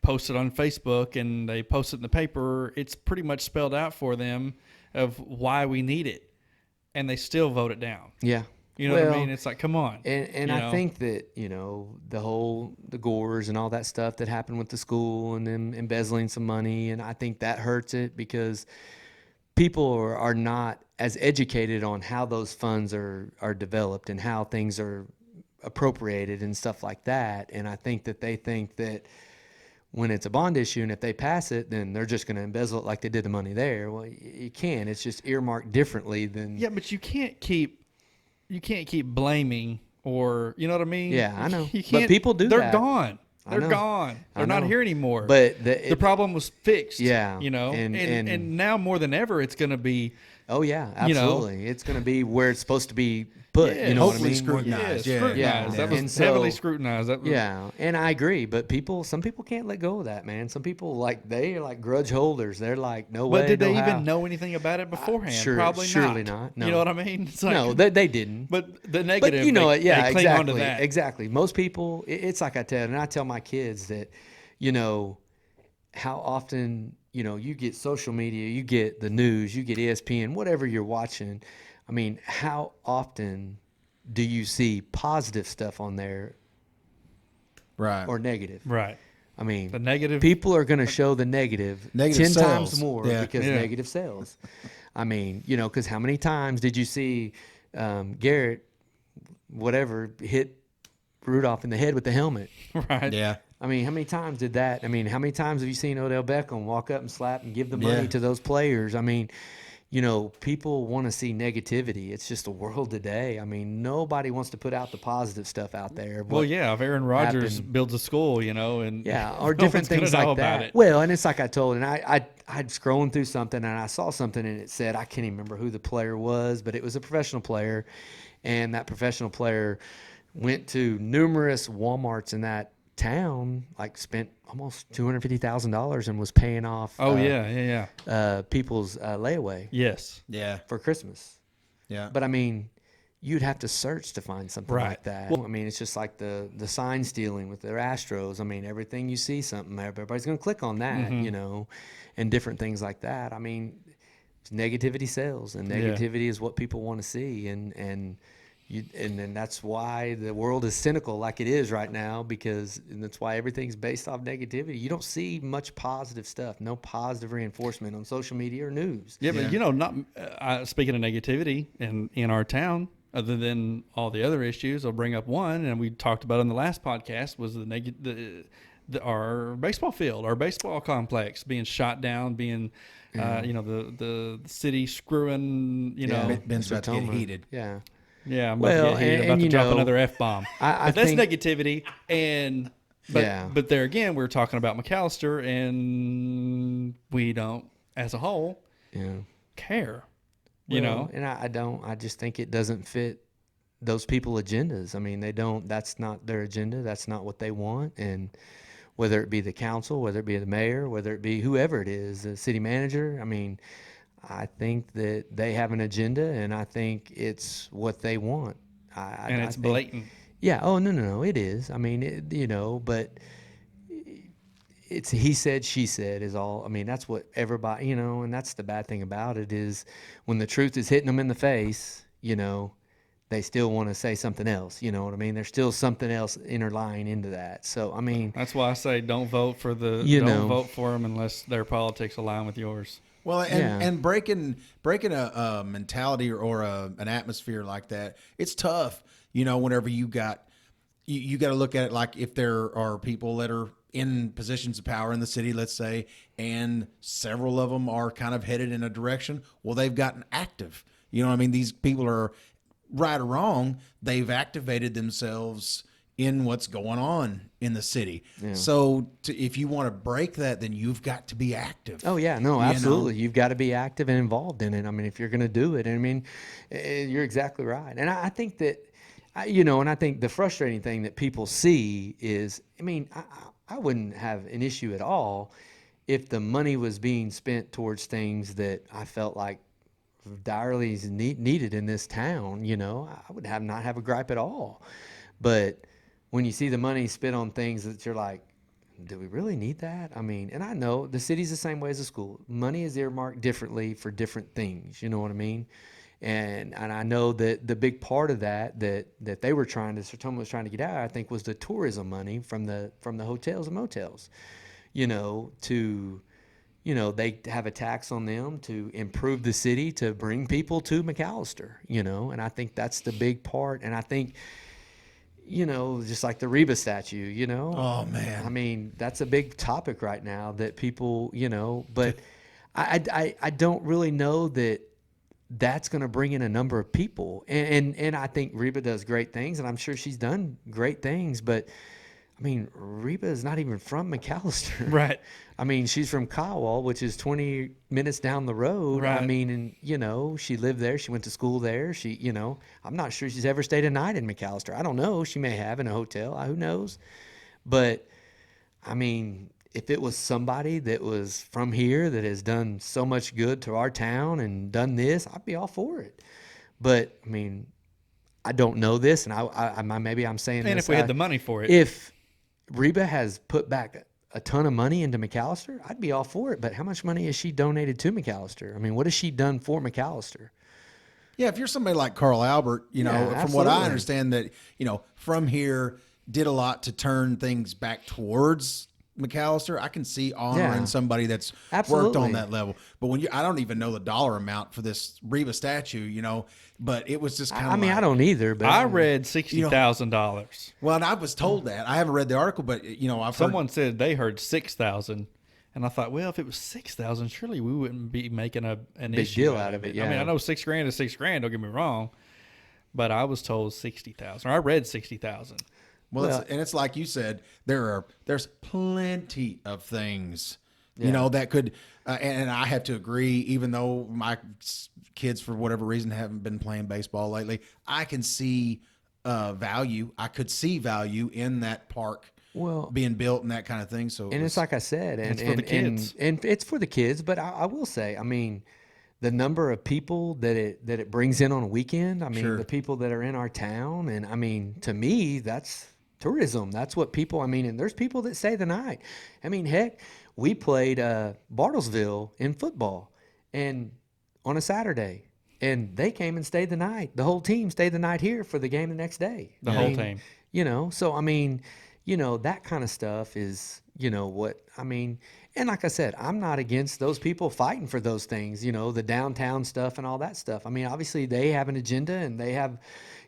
post it on Facebook and they post it in the paper, it's pretty much spelled out for them of why we need it, and they still vote it down. Yeah. You know what I mean? It's like, come on. And I think that, the Gores and all that stuff that happened with the school and them embezzling some money, and I think that hurts it because people are not as educated on how those funds are developed and how things are appropriated and stuff like that. And I think that they think that when it's a bond issue and if they pass it, then they're just going to embezzle it like they did the money there. Well, you can't. It's just earmarked differently than... Yeah, but you can't keep blaming, or you know what I mean? Yeah, I know. You can't, but people do they're that. Gone. They're gone. They're not here anymore. But the problem was fixed. Yeah. And now more than ever, it's going to be. Oh yeah, absolutely. It's going to be where it's supposed to be put. Yeah, you know hopefully what I mean? scrutinized. Scrutinized. Yeah. That was And so- heavily scrutinized. That was, Yeah, and I agree. But some people can't let go of that, man. Some people they are like grudge holders. They're like, no way. But did they no how. even know anything about it beforehand? Surely not. No. You know what I mean? It's like, No, they didn't. But the negative. But you know what? Yeah, they cling exactly. onto that. Exactly. Most people, it's like I tell my kids that, how often, you get social media, you get the news, you get ESPN, whatever you're watching. I mean, how often do you see positive stuff on there, Right. or negative? Right. I mean, The negative. people are going to show the negative 10 Negative times sales. more Yeah. because Yeah. negative sales. I mean, because how many times did you see Garrett, whatever, hit Rudolph in the head with the helmet? Right. Yeah. I mean, how many times did that? I mean, how many times have you seen Odell Beckham walk up and slap and give the money Yeah. to those players? I mean, people want to see negativity. It's just the world today. I mean, nobody wants to put out the positive stuff out there. Well, yeah. If Aaron Rodgers happened- builds a school, and Yeah, or no different one's gonna things know like about that. it. Well, and it's like I told, and I'd scrolling through something and I saw something and it said, I can't even remember who the player was, but it was a professional player, and that professional player went to numerous Walmarts in that town, like spent almost $250,000 and was paying off. Oh yeah. People's layaway Yes. Yeah. for Christmas. Yeah. But I mean, you'd have to search to find something Right. like that. I mean, it's just like the sign stealing with their Astros. I mean, everything you see something, everybody's going to click on that, and different things like that. I mean, negativity sells, and negativity is what people want to see, and then that's why the world is cynical like it is right now, and that's why everything's based off negativity. You don't see much positive stuff, no positive reinforcement on social media or news. Yeah, but not speaking of negativity in our town, other than all the other issues, I'll bring up one, and we talked about it in the last podcast, was our baseball field, our baseball complex being shot down, being the city screwing, Ben's about to get Toma. heated. Yeah. Yeah, I'm Well, about to, get heated, and about to you drop know, another F-bomb. I But that's think- negativity, but there again, we're talking about McAlester, and we don't, as a whole, care. And I just think it doesn't fit those people agendas. I mean, that's not their agenda. That's not what they want. And whether it be the council, whether it be the mayor, whether it be whoever it is, the city manager, I mean, I think that they have an agenda, and I think it's what they want. And it's think, blatant. Yeah. Oh, no, it is. I mean, but it's he said, she said is all. I mean, that's what everybody, and that's the bad thing about it is when the truth is hitting them in the face, they still want to say something else. You know what I mean? There's still something else interlying into that. So, I mean, That's why I say don't vote for don't vote for them unless their politics align with yours. Well, Yeah. and breaking a mentality or an atmosphere like that, it's tough. Whenever you got to look at it like if there are people that are in positions of power in the city, let's say, and several of them are kind of headed in a direction. Well, they've gotten active. You know what I mean? These people are, right or wrong, they've activated themselves in what's going on in the city. Yeah. So if you want to break that, then you've got to be active. Oh yeah, no, You know? absolutely. You've got to be active and involved in it. I mean, if you're going to do it, you're exactly right. And I think that, and I think the frustrating thing that people see is, I wouldn't have an issue at all if the money was being spent towards things that I felt like direly needed in this town. I would not have a gripe at all. But when you see the money spent on things that you're like, do we really need that? And I know the city's the same way as a school. Money is earmarked differently for different things. You know what I mean? And I know that the big part of that they were Sertoma was trying to get out, I think, was the tourism money from the hotels and motels. They have a tax on them to improve the city, to bring people to McAlester. And I think that's the big part. And I think, just like the Reba statue, Oh man. that's a big topic right now that people, but I don't really know that that's going to bring in a number of people. And I think Reba does great things, and I'm sure she's done great things, but Reba is not even from McAlester. Right. She's from Kiowa, which is 20 minutes down the road. Right. And she lived there. She went to school there. I'm not sure she's ever stayed a night in McAlester. I don't know. She may have in a hotel. Who knows? But, if it was somebody that was from here that has done so much good to our town and done this, I'd be all for it. But, I don't know this, and I maybe I'm saying And this. if we had the money for it. If Reba has put back a ton of money into McAlester, I'd be all for it. But how much money has she donated to McAlester? What has she done for McAlester? Yeah, if you're somebody like Carl Albert, from what I absolutely. understand, that from here did a lot to turn things back towards McAlester. I can see honoring Yeah. somebody that's worked Absolutely. on that level. But I don't even know the dollar amount for this Reba statue, but it was just kind of. I don't either. But I read $60,000. Well, and I was told that. I haven't read the article, but I've Someone said they heard 6,000, and I thought, well, if it was 6,000, surely we wouldn't be making an Big issue deal out of it, yeah. I know $6,000 is $6,000. Don't get me wrong, but I was told 60,000. Or I read 60,000. Well, it's like you said, there's plenty of things, that could, and I have to agree, even though my kids, for whatever reason, haven't been playing baseball lately, I can see value. I could see value in that park being built and that kind of thing. So, it's like I said, and It's for the kids. and it's for the kids. But I will say, the number of people that it brings in on a weekend. Sure. The people that are in our town, and to me, that's tourism. That's what people. And there's people that stay the night. Heck, we played Bartlesville in football, and on a Saturday, and they came and stayed the night. The whole team stayed the night here for the game the next day. The whole team. So that kind of stuff is what And like I said, I'm not against those people fighting for those things, the downtown stuff and all that stuff. Obviously they have an agenda, and they have,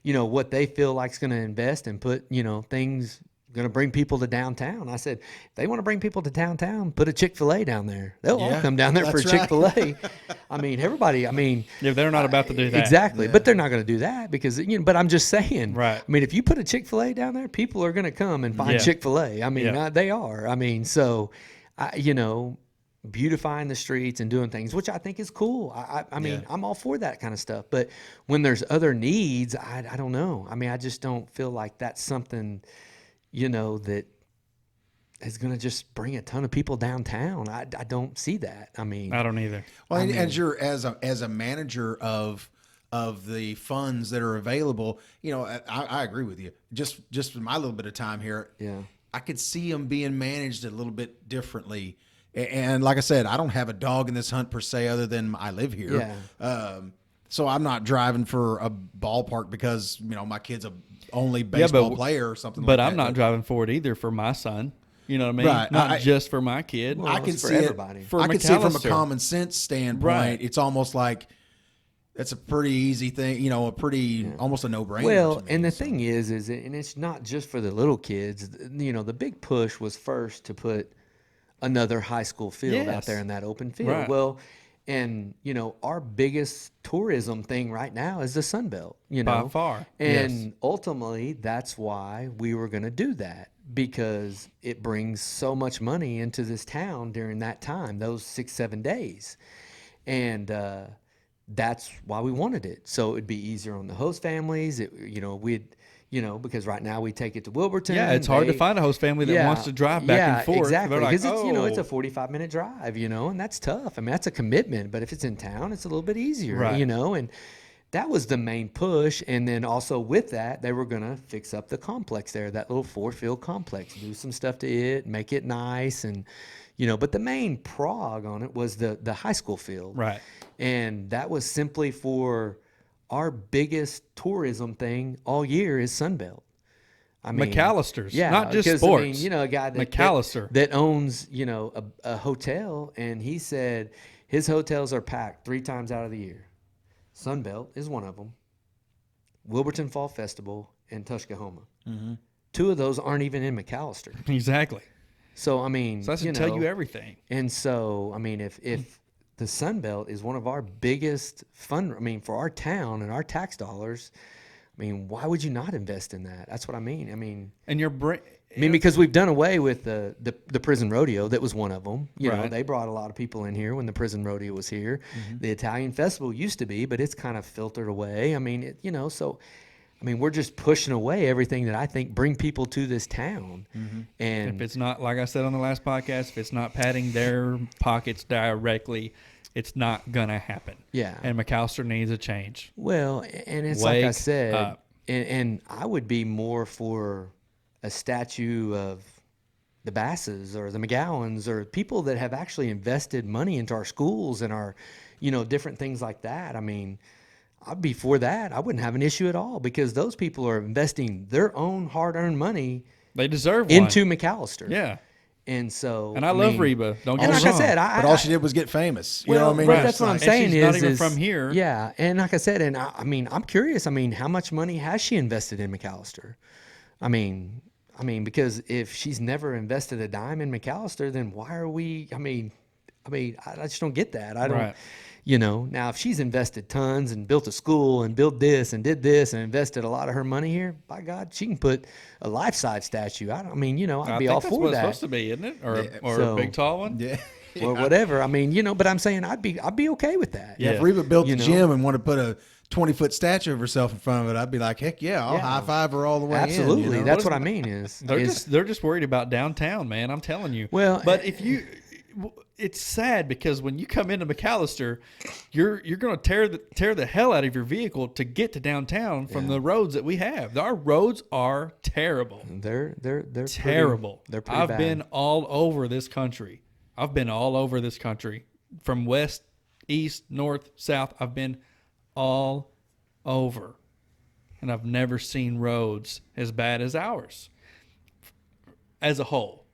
what they feel like is going to invest and put, things going to bring people to downtown. I said, if they want to bring people to downtown, put a Chick-fil-A down there. They'll all come down there for a that's right. Chick-fil-A. Everybody, If they're not about to do that. Exactly. But they're not going to do that because, but I'm just saying, Right. if you put a Chick-fil-A down there, people are going to come and find Yeah. Chick-fil-A. Yeah. They are. So, beautifying the streets and doing things, which I think is cool. I'm all for that kind of stuff. But when there's other needs, I don't know. I just don't feel like that's something, that is going to just bring a ton of people downtown. I don't see that. I don't either. Well, as a manager of the funds that are available, I agree with you. Just from my little bit of time here, I could see them being managed a little bit differently. And like I said, I don't have a dog in this hunt per se, other than I live here. Yeah. So I'm not driving for a ballpark because my kid's a only baseball player or something. But like I'm that. not driving for it either for my son. You know what I mean? Right. Not just for my kid. Well, I can it's for see everybody. it. For I can see it from a McAlester. common sense standpoint. Right. It's almost like that's a pretty easy thing. You know, almost a no brainer. Well, and the thing is, and it's not just for the little kids. You know, the big push was first to put another high school field out Yes. there in that open field. Right. Well, and you know, our biggest tourism thing right now is the Sun Belt. You know, By far. and ultimately, that's why we were going to do that, because it brings so much money into this town during that time, those 6-7 days, and that's why we wanted it. So it'd be easier on the host families. Because right now we take it to Wilburton. Yeah, it's hard to They- find a host family that wants to drive back and forth. Exactly. They're like, Because it's oh. it's a 45-minute drive, and that's tough. I mean, that's a commitment. But if it's in town, it's a little bit easier, Right. And that was the main push. And then also with that, they were gonna fix up the complex there, that little 4-field complex, do some stuff to it, make it nice, and But the main prog on it was the high school field, Right. and that was simply for our biggest tourism thing all year is Sunbelt. I mean, McAllister's, yeah, not just because, sports. a guy McAlester. that owns, a hotel, and he said his hotels are packed 3 times out of the year. Sunbelt is one of them. Wilburton Fall Festival and Tuskahoma. Mm-hmm. 2 of those aren't even in McAlester. Exactly. So I mean, So that should tell you everything. And so I mean, if the Sun Belt is one of our biggest for our town and our tax dollars, I mean, why would you not invest in that? That's what I mean. And your Because we've done away with the prison rodeo. That was one of them. Right. They brought a lot of people in here when the prison rodeo was here. The Italian festival used to be, but it's kind of filtered away. We're just pushing away everything that I think bring people to this town. And if it's not, like I said on the last podcast, if it's not padding their pockets directly, it's not going to happen. Yeah. And McAlester needs a change. Well, and it's like I Wake said, up. and I would be more for a statue of the Basses or the McGowans or people that have actually invested money into our schools and our, different things like that. I mean, I'd be for that. I wouldn't have an issue at all, because those people are investing their own hard-earned money They deserve into one. McAlester. Yeah. And so, And I love Reba. Don't get and me like I wrong. said, But all she did was get famous. You know what I mean? But It's that's what I'm like- And saying she's is not even is- from here. Yeah, and like I said, and I'm curious. How much money has she invested in McAlester? Because if she's never invested a dime in McAlester, then why are we? I just don't get that. I don't. Right. Now if she's invested tons and built a school and built this and did this and invested a lot of her money here, by God, she can put a life-size statue. I'd I be think all that's for what it's that. supposed to be, isn't it? Or a So- big tall one? Yeah. Or whatever. But I'm saying I'd be okay with that. Yeah, Yeah. if Reba built You the know? gym and wanted to put a 20-foot statue of herself in front of it, I'd be like, heck yeah, I'll Yeah. high five her all the way Absolutely. in. you know? That's what I mean is They're just worried about downtown, man. I'm telling you. Well, but it's sad because when you come into McAlester, you're going to tear the hell out of your vehicle to get to downtown from the roads that we have. Our roads are terrible. they're Terrible. They're pretty I've bad. been all over this country. From west, east, north, south. I've been all over. And I've never seen roads as bad as ours as a whole.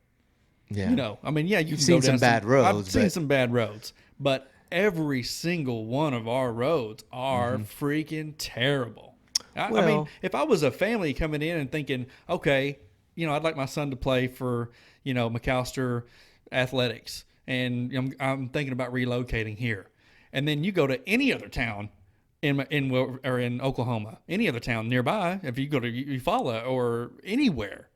Yeah. You can You've go seen down some bad roads, I've seen but- some bad roads, but every single one of our roads are freaking terrible. Well- If I was a family coming in and thinking, okay, I'd like my son to play for, McAlester Athletics, and I'm thinking about relocating here, and then you go to any other town in Oklahoma, any other town nearby, if you go to Eufaula or anywhere,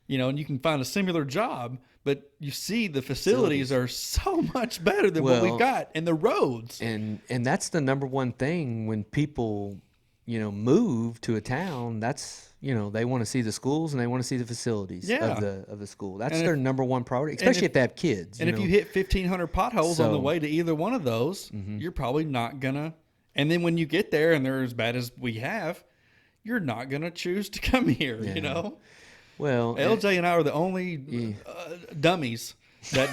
and you can find a similar job, but you see the facilities are so much better than what Well, we've got, and the roads. And that's the number one thing when people, move to a town. That's they want to see the schools and they want to see the facilities Yeah. of the school. That's And their if- number one priority, especially if they have kids. And if you hit 1,500 potholes on the So- way to either one of those, you're probably not gonna. And then when you get there and they're as bad as we have, you're not gonna choose to come here. well, LJ and I are the only dummies that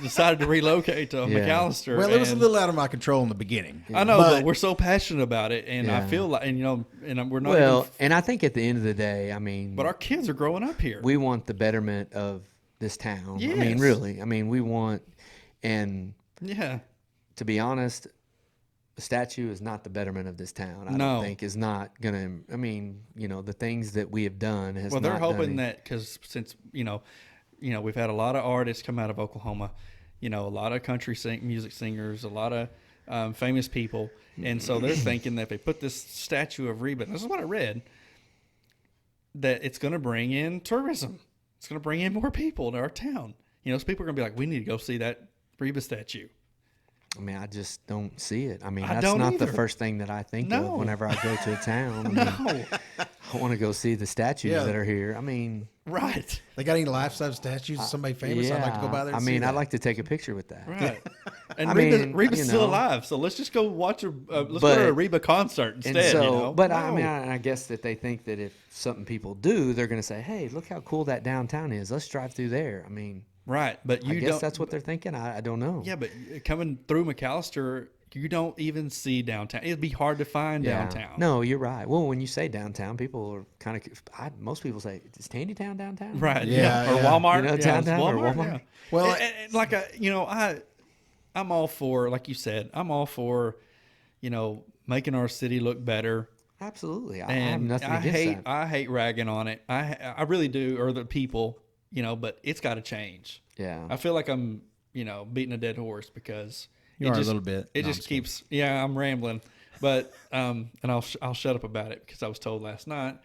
decided to relocate to McAlester. Well, it was a and- little out of my control in the beginning. I know, but we're so passionate about it, and I Yeah. feel like, and we're not. well, even, and I think at the end of the day, but our kids are growing up here. we want the betterment of this town. I Yes. mean, really. I mean, we want, and Yeah. to be honest, the statue is not the betterment of this town. I No. don't think is not gonna. I mean, the things that we have done has. Well, they're not hoping done that because since we've had a lot of artists come out of Oklahoma, a lot of country music singers, a lot of famous people, and so they're thinking that if they put this statue of Reba, this is what I read, that it's going to bring in tourism. It's going to bring in more people to our town. So people are going to be like, we need to go see that Reba statue. I mean, I just don't see it. I mean, I that's don't not either. the first thing that I think No. of whenever I go to a town. I mean, I want to go see the statues Yeah. that are here. I mean, Right. They got any life-size statues of somebody famous? I'd like to go by there. I And see mean, that. I'd like to take a picture with that. Right. And I Reba's mean, still alive, so let's just go watch let's go to a But- Reba concert instead. And so, but I No. mean, I guess that they think that if something people do, they're going to say, "Hey, look how cool that downtown is. Let's drive through there." I mean, Right, but I you guess don't. that's what they're thinking. I don't know. Yeah, but coming through McAlester, you don't even see downtown. It'd be hard to find Yeah. downtown. No, you're right. Well, when you say downtown, people are kind of. Most people say, "Is Tandytown downtown?" Right. Yeah, Or yeah. Walmart. You know, downtown or Walmart. Yeah. Well, And like I'm all for, like you said, I'm all for, making our city look better. Absolutely. I have And nothing I against hate that. I hate ragging on it. I really do, or the people, but it's got to change. Yeah. I feel like I'm beating a dead horse because You it are a just, little bit. It No, I'm just just kidding. keeps. Yeah, I'm rambling, but and I'll shut up about it because I was told last night.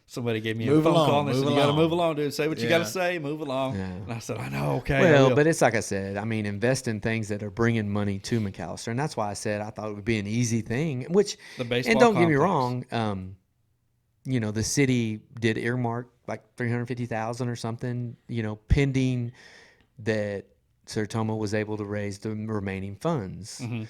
Somebody gave me Move a phone along, call and they move said, "You got to along." move along, dude. Say what you got to Yeah. say. Move along." Yeah. And I said, "I know. Okay." I Well, will." but it's like I said. I mean, invest in things that are bringing money to McAlester, and that's why I said I thought it would be an easy thing. Which, The baseball and don't get me complex. wrong, the city did earmark like $350,000 or something. Pending that Sertoma was able to raise the remaining funds, Mm-hmm.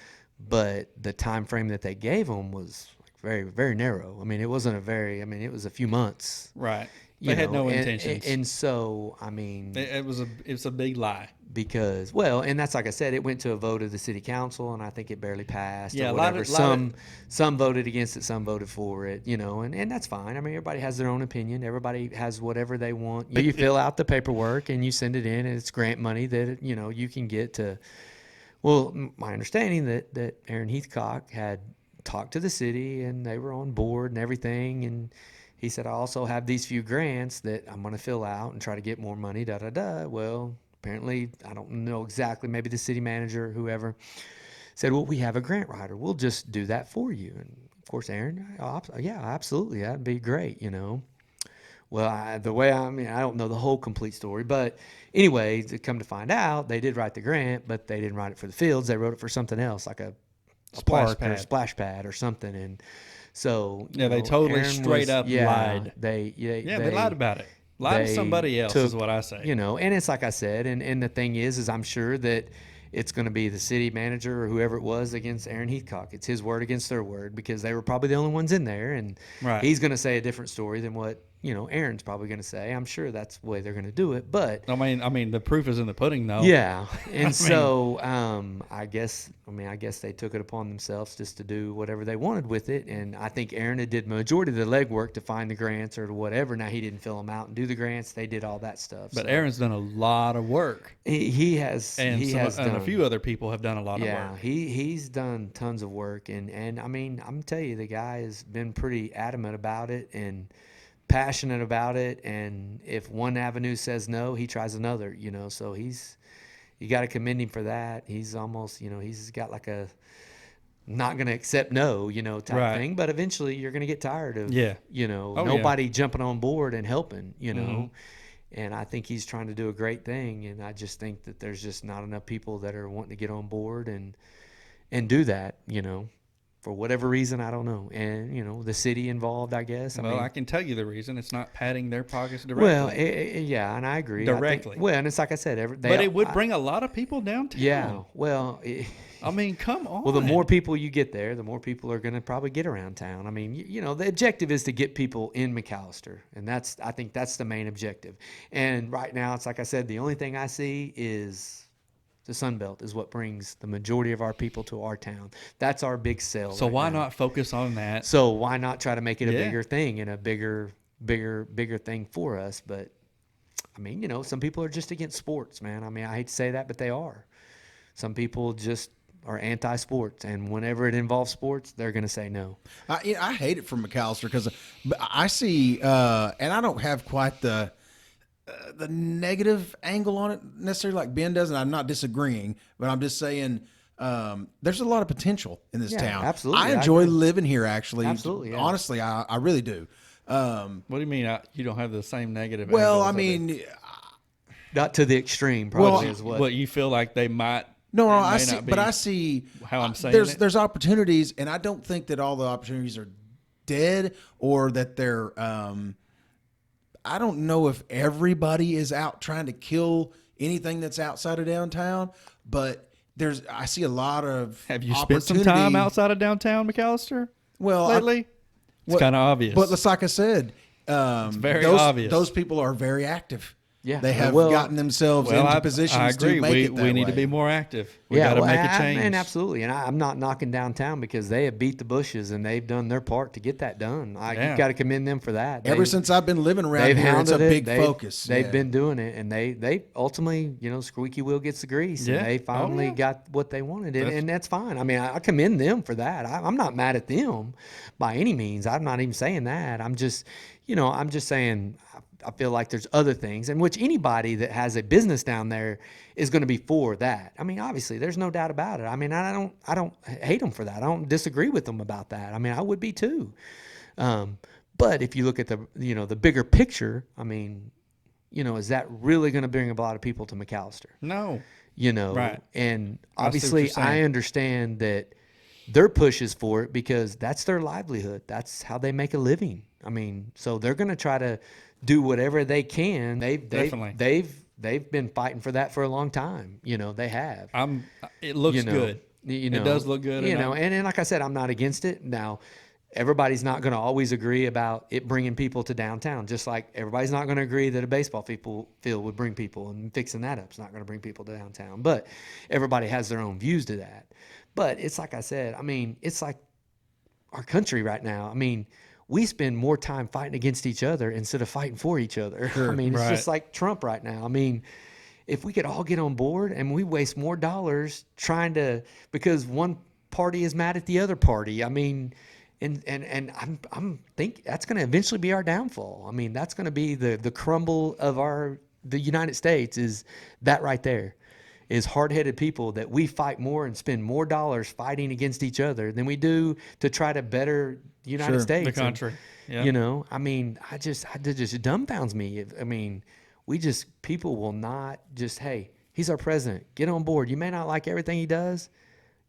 but the time frame that they gave them was like very, very narrow. I mean, it wasn't a very. I mean, it was a few months. Right. you They had know, no and- intentions. and so I mean. It was a big lie. Because and that's like I said, it went to a vote of the city council, and I think it barely passed. Yeah, or a lot whatever. of- Some voted against it, some voted for it. And that's fine. I mean, everybody has their own opinion. Everybody has whatever they want. You fill out the paperwork and you send it in, and it's grant money that you can get to. Well, my understanding that Aaron Heathcock had talked to the city, and they were on board and everything, and he said, I also have these few grants that I'm going to fill out and try to get more money, da-da-da. Well, apparently, I don't know exactly, maybe the city manager or whoever said, well, we have a grant writer. We'll just do that for you. And, of course, Aaron, yeah, absolutely. That'd be great, Well, I don't know the whole complete story. But anyway, to come to find out, they did write the grant, but they didn't write it for the fields. They wrote it for something else, like a Splash park or a pad. splash pad or something. And so Yeah, they totally Aaron straight up lied. They lied about it. Lied to they somebody else is what I say. And it's like I said, and the thing is I'm sure that it's going to be the city manager or whoever it was against Aaron Heathcock. It's his word against their word because they were probably the only ones in there, and Right. he's going to say a different story than what Aaron's probably going to say. I'm sure that's the way they're going to do it, but I mean, the proof is in the pudding, though. yeah, and so I guess they took it upon themselves just to do whatever they wanted with it, and I think Aaron did majority of the legwork to find the grants or whatever. Now he didn't fill them out and do the grants; they did all that stuff. But so. Aaron's done a lot of work, He has, and done a few other people have done a lot of yeah, work. he's done tons of work, and I mean, I'm telling you, the guy has been pretty adamant about it and passionate about it. And if one avenue says no, he tries another. So you got to commend him for that. He's almost, he's got like a not going to accept no, type Right. thing. But eventually, you're going to get tired of, Yeah. nobody jumping on board and helping, Mhm. And I think he's trying to do a great thing, and I just think that there's just not enough people that are wanting to get on board and do that, for whatever reason, I don't know. And the city involved, I guess. Well, I can tell you the reason. It's not padding their pockets directly. Well, yeah, and I agree. I think- Directly. and it's like I said, but it would bring a lot of people downtown. Yeah, well, I mean, come on. well, the more people you get there, the more people are going to probably get around town. I mean, the objective is to get people in McAlester, and I think that's the main objective. And right now, it's like I said, the only thing I see is the Sun Belt is what brings the majority of our people to our town. That's our big sell. So right why now. not focus on that? So why not try to make it a Yeah. bigger thing and a bigger thing for us? But I mean, some people are just against sports, man. I mean, I hate to say that, but they are. Some people just are anti-sports, and whenever it involves sports, they're going to say no. I hate it from McAlester because I see, and I don't have quite the negative angle on it necessarily like Ben does, and I'm not disagreeing, but I'm just saying there's a lot of potential in this town. Absolutely. I enjoy living here, actually. Absolutely, yeah. Honestly, I really do. What do you mean you don't have the same negative? Well, angles I of it? mean, Not to the extreme, probably is what. What you feel like they might. no, it I may see, not be but I see how I'm saying there's it. there's opportunities, and I don't think that all the opportunities are dead or that they're. I don't know if everybody is out trying to kill anything that's outside of downtown, but I see a lot of. Have you spent some time outside of downtown, McAlester? Well, lately, it's kind of obvious. But it's like I said, it's very obvious. Those people are very active. Yeah. They have Well, gotten themselves into positions I agree. to make it that we need to way. be more active. We got to make a change. And absolutely. And I'm not knocking downtown because they have beat the bushes and they've done their part to get that done. You've got to commend them for that. Ever since I've been living around here, it's a big focus. They've been doing it, and they ultimately, squeaky wheel gets the grease, Yeah. and they finally got what they wanted, and that's fine. I mean, I commend them for that. I'm not mad at them by any means. I'm not even saying that. I'm just saying I feel like there's other things in which anybody that has a business down there is going to be for that. I mean, obviously, there's no doubt about it. I mean, I don't hate them for that. I don't disagree with them about that. I mean, I would be too. But if you look at the bigger picture, I mean, is that really going to bring a lot of people to McAlester? No. Right. And I see what you're obviously, saying. I understand that their push is for it because that's their livelihood. That's how they make a living. I mean, so they're going to try to do whatever they can. Definitely. They've been fighting for that for a long time. They have. It looks good. It does look good. And like I said, I'm not against it. Now, everybody's not going to always agree about it bringing people to downtown, just like everybody's not going to agree that a baseball field would bring people, and fixing that up is not going to bring people to downtown. But everybody has their own views to that. But it's like I said, I mean, it's like our country right now. I mean, we spend more time fighting against each other instead of fighting for each other. Sure, I mean, it's right. just like Trump right now. I mean, if we could all get on board and we waste more dollars because one party is mad at the other party. I mean, and I'm think that's going to eventually be our downfall. I mean, that's going to be the crumble of the United States is that right there. Is hard-headed people that we fight more and spend more dollars fighting against each other than we do to try to better the United States. The country. And, I mean, it just dumbfounds me. I mean, people will not just, hey, he's our president. Get on board. You may not like everything he does.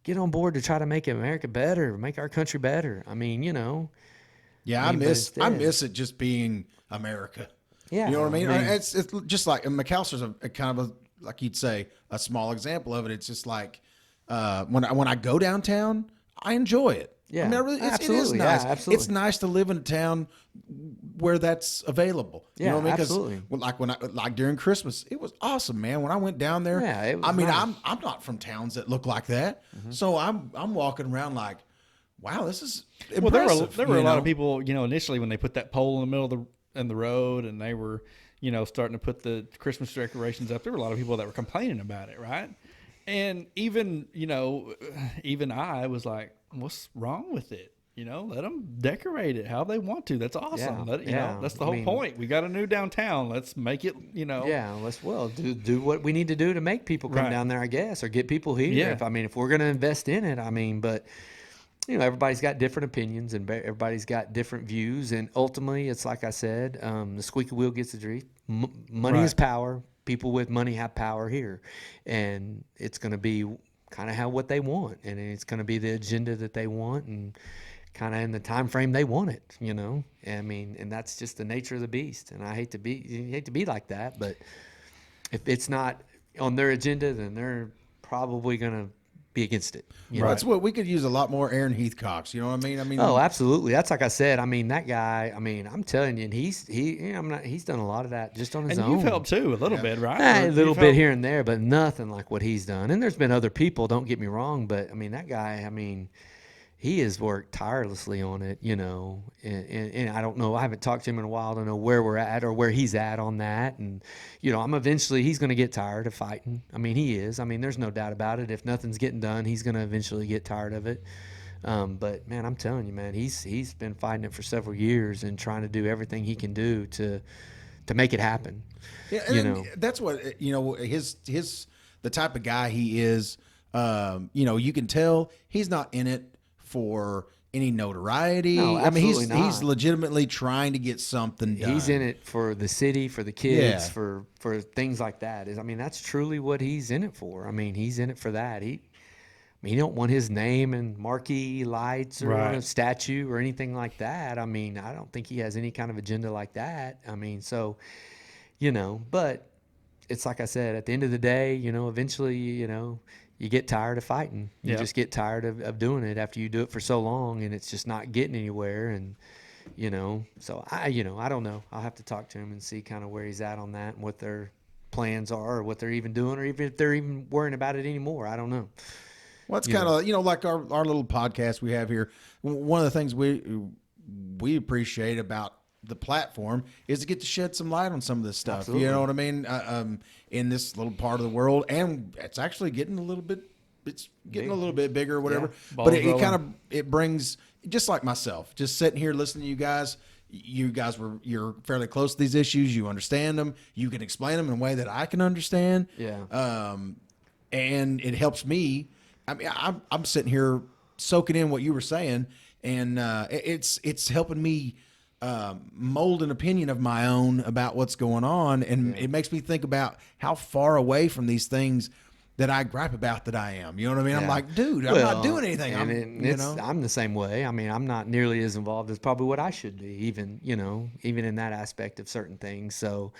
Get on board to try to make America better, make our country better. I mean, Yeah, I miss it just being America. Yeah. You know what I mean? It's just like McAlster's a kind of like you'd say, a small example of it. It's just like when I go downtown, I enjoy it. Yeah, I mean, it is absolutely. nice. Yeah, absolutely. It's nice to live in a town where that's available. You know what I mean? 'Cause, absolutely. like during Christmas, it was awesome, man. When I went down there, Yeah, it was I mean, nice. I'm not from towns that look like that, so I'm walking around like, wow, this is impressive. Well, there were a lot of people, initially when they put that pole in the middle of the road and they were, starting to put the Christmas decorations up. There were a lot of people that were complaining about it, right? And even I was like, what's wrong with it? Let them decorate it how they want to. That's awesome. Yeah, That's the whole point. We got a new downtown. Let's make it, Yeah, let's do what we need to do to make people come Right. down there, I guess, or get people here. Yeah. If we're going to invest in it, but everybody's got different opinions and everybody's got different views, and ultimately, it's like I said, the squeaky wheel gets the grease. Money is Right. power. People with money have power here, and it's going to be kind of what they want, and it's going to be the agenda that they want, and kind of in the time frame they want it. I mean, and that's just the nature of the beast. And I hate to be like that, but if it's not on their agenda, then they're probably going to be against it. That's what we could use a lot more Aaron Heathcocks. You know what I mean? Oh, absolutely. That's like I said. I mean, that guy. I mean, I'm telling you, and he's done a lot of that just on his own. And you've helped too a little bit, right? A Or little you've bit helped- here and there, but nothing like what he's done. And there's been other people. Don't get me wrong, but I mean, that guy. I mean, he has worked tirelessly on it, you know, and I don't know, I haven't talked to him in a while to know where we're at or where he's at on that. And, you know, he's going to get tired of fighting. I mean, he is. I mean, there's no doubt about it. If nothing's getting done, he's going to eventually get tired of it. But man, I'm telling you, man, he's been fighting it for several years and trying to do everything he can do to make it happen. Yeah, and that's what, you know, the type of guy he is. You know, you can tell he's not in it for any notoriety. No, I mean, absolutely not. he's legitimately trying to get something done. He's in it for the city, for the kids, Yeah. for things like that. I mean, that's truly what he's in it for. I mean, he's in it for that. He don't want his name and marquee lights or on a statue or anything like that. I mean, I don't think he has any kind of agenda like that. I mean, so, you know, but it's like I said, at the end of the day, you know, eventually, you know, you get tired of fighting. You just get tired of doing it after you do it for so long and it's just not getting anywhere. And, you know, so I don't know. I'll have to talk to him and see kind of where he's at on that and what their plans are or what they're even doing or even if they're even worrying about it anymore. I don't know. Well, it's kind of, you know, like our little podcast we have here. One of the things we appreciate about the platform is to get to shed some light on some of this stuff. Absolutely. You know what I mean? In this little part of the world, and it's actually getting a little bit bigger or whatever. Yeah. But Balls it rolling. kind of, it brings, just like myself, just sitting here listening to you guys. You're fairly close to these issues. You understand them. You can explain them in a way that I can understand. Yeah. And it helps me. I mean, I'm sitting here soaking in what you were saying, and it's helping me mold an opinion of my own about what's going on, and it makes me think about how far away from these things that I gripe about that I am. You know what I mean? I'm like, dude, I'm not doing anything. I'm the same way. I mean, I'm not nearly as involved as probably what I should be, even in that aspect of certain things. So,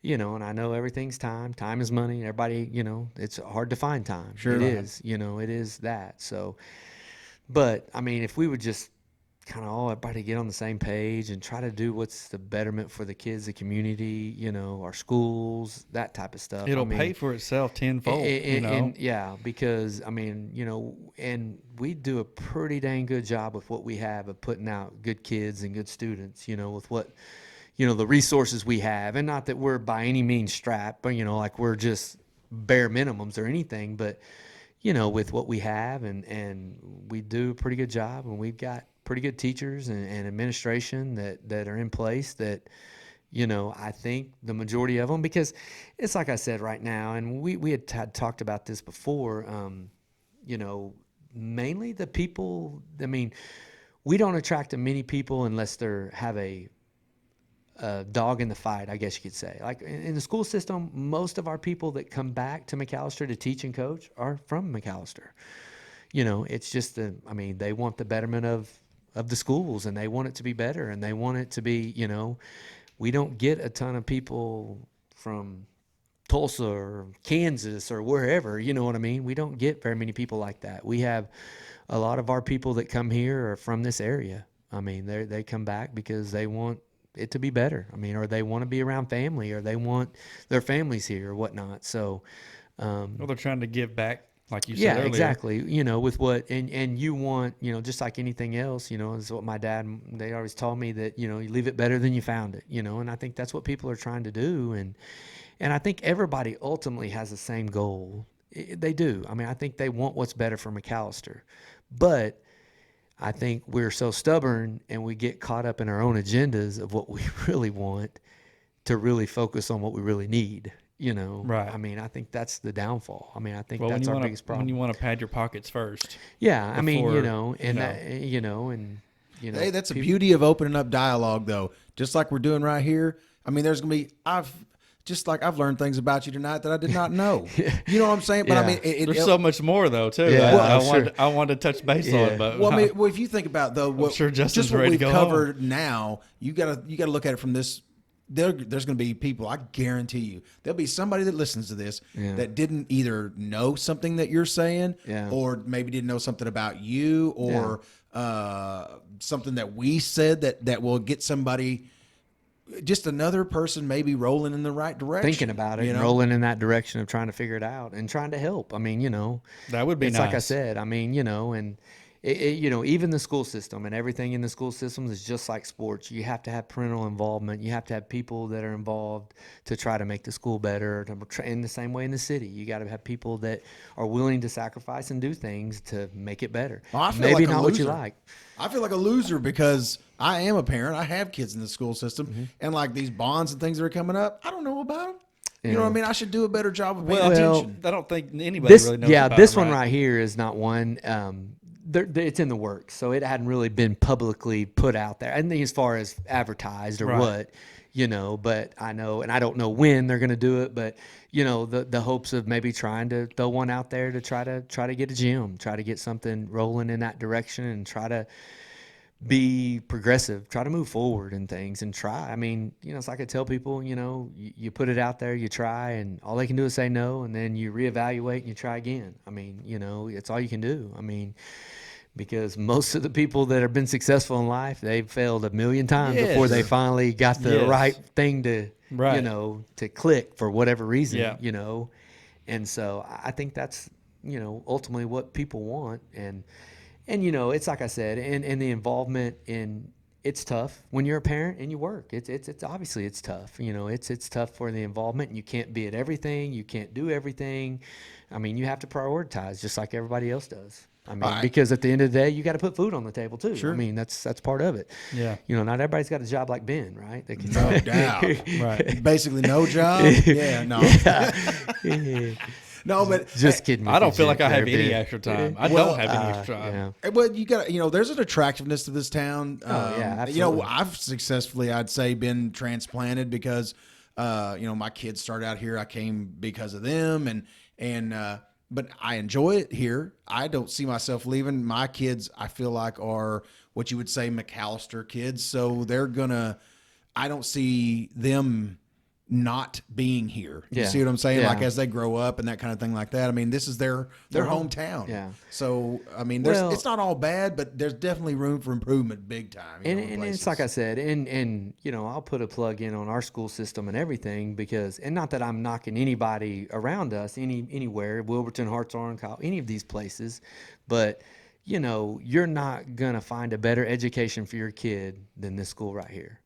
you know, and I know everything's time. Time is money. Everybody, you know, it's hard to find time. Sure. It is. You know, it is that. So, but I mean, if we would just kind of all everybody get on the same page and try to do what's the betterment for the kids, the community, you know, our schools, that type of stuff. It'll pay for itself tenfold. You know? And yeah, because I mean, you know, and we do a pretty dang good job with what we have of putting out good kids and good students, you know, with what, you know, the resources we have. And not that we're by any means strapped, but, you know, like we're just bare minimums or anything, but, you know, with what we have and we do a pretty good job, and we've got pretty good teachers and administration that are in place that, you know, I think the majority of them, because it's like I said right now, and we had talked about this before, you know, mainly the people, I mean, we don't attract many people unless they have a dog in the fight, I guess you could say. Like in the school system, most of our people that come back to McAlester to teach and coach are from McAlester. You know, it's just they want the betterment of the schools, and they want it to be better, and they want it to be, you know, we don't get a ton of people from Tulsa or Kansas or wherever, you know what I mean? We don't get very many people like that. We have a lot of our people that come here are from this area. I mean, they come back because they want it to be better. I mean, or they want to be around family, or they want their families here or whatnot. So, Well, they're trying to give back, like you said yeah, earlier. exactly. You know, with what, and you want, you know, just like anything else, you know, is what my dad, they always told me that, you know, you leave it better than you found it, you know, and I think that's what people are trying to do. And I think everybody ultimately has the same goal. They do. I mean, I think they want what's better for McAlester, but I think we're so stubborn and we get caught up in our own agendas of what we really want to really focus on what we really need. You know, Right. I mean, I think that's the downfall. I mean, I think Well, that's our when biggest problem. you want to pad your pockets first. Yeah, I mean, before, you know, and you know. that, you know, and you know, Hey, that's the beauty of opening up dialogue, though. Just like we're doing right here. I mean, there's gonna be I've learned things about you tonight that I did not know. You know what I'm saying? But I Yeah. mean, There's so much more though too. Yeah, I wanted to touch base on, but Well, I mean, if you think about though, what, sure Justin's just what ready to we've go covered now, you gotta look at it from this. There's going to be people. I guarantee you, there'll be somebody that listens to this that didn't either know something that you're saying, or maybe didn't know something about you, or something that we said that will get somebody, just another person, maybe rolling in the right direction, thinking about it, you and know? rolling in that direction of trying to figure it out and trying to help. I mean, you know, that would be it's nice. like I said. I mean, you know, and even the school system and everything in the school system is just like sports. You have to have parental involvement. You have to have people that are involved to try to make the school better. In the same way in the city, you got to have people that are willing to sacrifice and do things to make it better. Well, I feel Maybe like a not what you loser. like. I feel like a loser because I am a parent. I have kids in the school system, Mm-hmm. and like these bonds and things that are coming up, I don't know about them. You know Yeah. what I mean? I should do a better job of paying Well, attention. I don't think anybody really knows about This it, one right? right here is not one. It's in the works, so it hadn't really been publicly put out there. I think as far as advertised or Right. what, but I know, and I don't know when they're going to do it, but the hopes of maybe trying to throw one out there to try to get a gym, try to get something rolling in that direction, and try to be progressive, try to move forward in things and try. I mean, it's like I tell people, you put it out there, you try, and all they can do is say no, and then you reevaluate and you try again. I mean, it's all you can do. I mean, because most of the people that have been successful in life, they've failed a million times before they Yes. finally got the Yes. right thing to, Right. to click for whatever reason, Yeah. And so I think that's, ultimately what people want. And it's like I said, and the involvement in, it's tough when you're a parent and you work. It's obviously it's tough. It's tough for the involvement. You can't be at everything. You can't do everything. I mean, you have to prioritize just like everybody else does. I mean, Right. because at the end of the day, you got to put food on the table too. Sure. I mean, that's part of it. Yeah. Not everybody's got a job like Ben, right? They can No doubt. Right. Basically, no job. Yeah, no. No, but Just kidding. I don't feel like I have there, any Ben. extra time. I Well, don't have any extra time. Yeah. Well, you got there's an attractiveness to this town. Yeah, absolutely. I've successfully, I'd say, been transplanted because, my kids started out here. I came because of them, but I enjoy it here. I don't see myself leaving. My kids, I feel like, are what you would say McAlester kids. So I don't see them not being here. You Yeah. see what I'm saying? Yeah. Like as they grow up and that kind of thing like that. I mean, this is their home. hometown. Yeah. So, I mean, Well- it's not all bad, but there's definitely room for improvement big time. And it's like I said, and I'll put a plug in on our school system and everything because, and not that I'm knocking anybody around us, anywhere, Wilburton, Hartshorn, Kyle, any of these places, but you're not gonna find a better education for your kid than this school right here.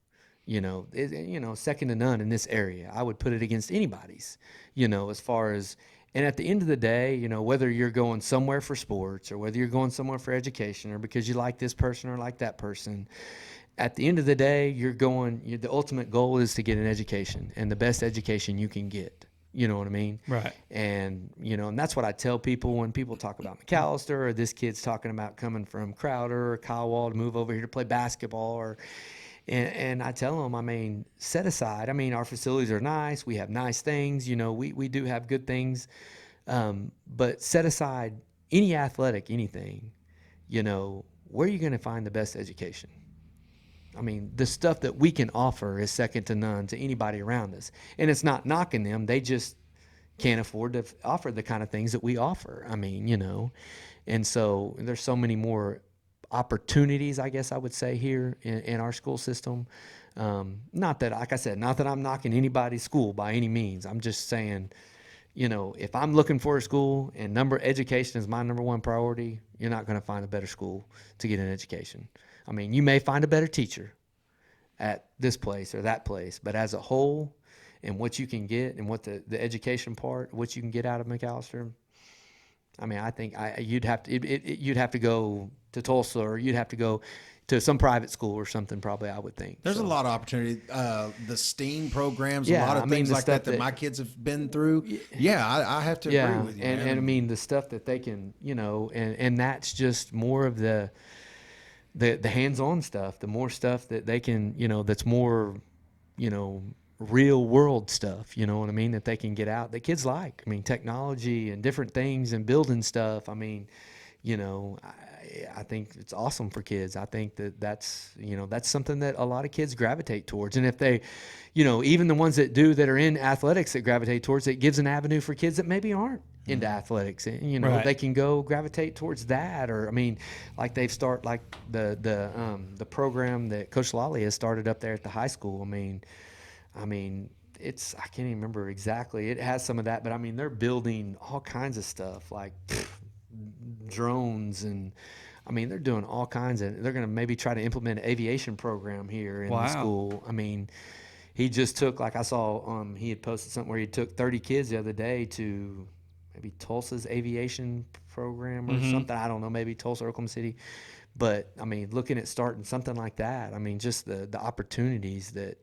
Second to none in this area. I would put it against anybody's. As far as. And at the end of the day, whether you're going somewhere for sports or whether you're going somewhere for education or because you like this person or like that person, at the end of the day, the ultimate goal is to get an education and the best education you can get. You know what I mean? Right. And, and that's what I tell people when people talk about McAlester or this kid's talking about coming from Crowder or Kyle to move over here to play basketball And I tell them, I mean, set aside. I mean, our facilities are nice. We have nice things. We do have good things. But set aside any athletic, anything, where are you going to find the best education? I mean, the stuff that we can offer is second to none to anybody around us. And it's not knocking them. They just can't afford to offer the kind of things that we offer. I mean, and so there's so many more opportunities, I guess I would say, here in our school system. Not that, like I said, not that I'm knocking anybody's school by any means. I'm just saying, if I'm looking for a school and education is my number one priority, you're not going to find a better school to get an education. I mean, you may find a better teacher at this place or that place, but as a whole and what you can get and what the education part, what you can get out of McAlester, I mean, I think you'd have to go to Tulsa or you'd have to go to some private school or something. Probably, I would think. There's a lot of opportunity. The STEAM programs, Yeah, a lot of I mean, things the like stuff that my kids have been through. Yeah, I have to agree with you. and man. I mean the stuff that they can, and that's just more of the hands-on stuff. The more stuff that they can, that's more, real world stuff, you know what I mean, that they can get out that kids like. I mean, technology and different things and building stuff. I mean, I think it's awesome for kids. I think that's something that a lot of kids gravitate towards. And if they, even the ones that are in athletics that gravitate towards it, gives an avenue for kids that maybe aren't into athletics. And, Right. they can go gravitate towards that. Or, I mean, like they've started like the program that Coach Lally has started up there at the high school. I mean, I can't even remember exactly. It has some of that, but I mean, they're building all kinds of stuff like drones and I mean, they're doing all kinds of. They're going to maybe try to implement an aviation program here in the Wow. school. I mean, he just took, like I saw, he had posted something where he took 30 kids the other day to maybe Tulsa's aviation program or something. I don't know, maybe Tulsa, Oklahoma City. But I mean, looking at starting something like that, I mean, just the opportunities that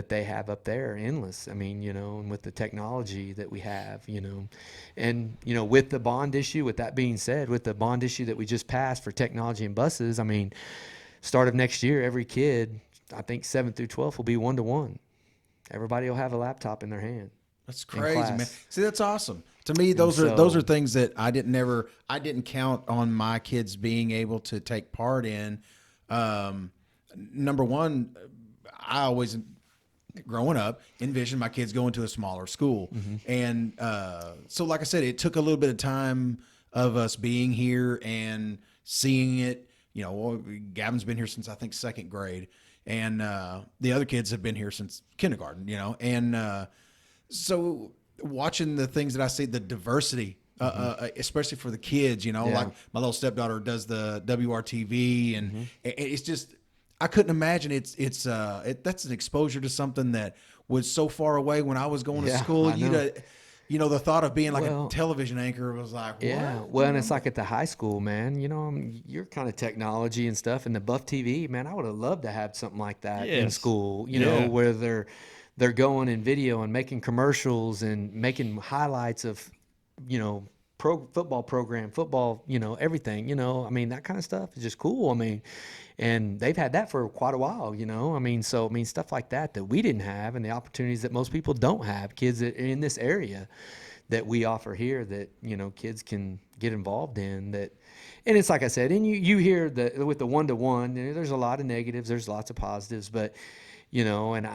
they have up there are endless. I mean, you know, and with the technology that we have, you know, and, you know, with the bond issue, with that being said, with the bond issue that we just passed for technology and buses, I mean, start of next year, every kid, I think 7th through 12th will be 1-to-1. Everybody will have a laptop in their hand. That's in crazy, man. class. See, that's awesome. To me, those are things that I didn't count on my kids being able to take part in. Number one, I always, growing up, envisioned my kids going to a smaller school. And so, like I said, it took a little bit of time of us being here and seeing it. You know, Gavin's been here since, I think, 2nd grade. And the other kids have been here since kindergarten, you know. And so watching the things that I see, the diversity, especially for the kids, you know, Yeah. like my little stepdaughter does the WRTV, and it's just, I couldn't imagine that's an exposure to something that was so far away when I was going to Yeah, school. I know. You know, the thought of being like Well, a television anchor was like, what? Yeah, well, and it's like at the high school, man. You know, you're kind of technology and stuff, and the Buff TV, man. I would have loved to have something like that in Yes. school. You Yeah. know, where they're going in video and making commercials and making highlights of, you know, football program, football, you know, everything. You know, I mean, that kind of stuff is just cool. I mean, and they've had that for quite a while. You know, I mean, so I mean, stuff like that we didn't have, and the opportunities that most people don't have. Kids that are in this area that we offer here that, you know, kids can get involved in that. And it's like I said, and you hear with the 1-to-1, there's a lot of negatives, there's lots of positives, but, you know, and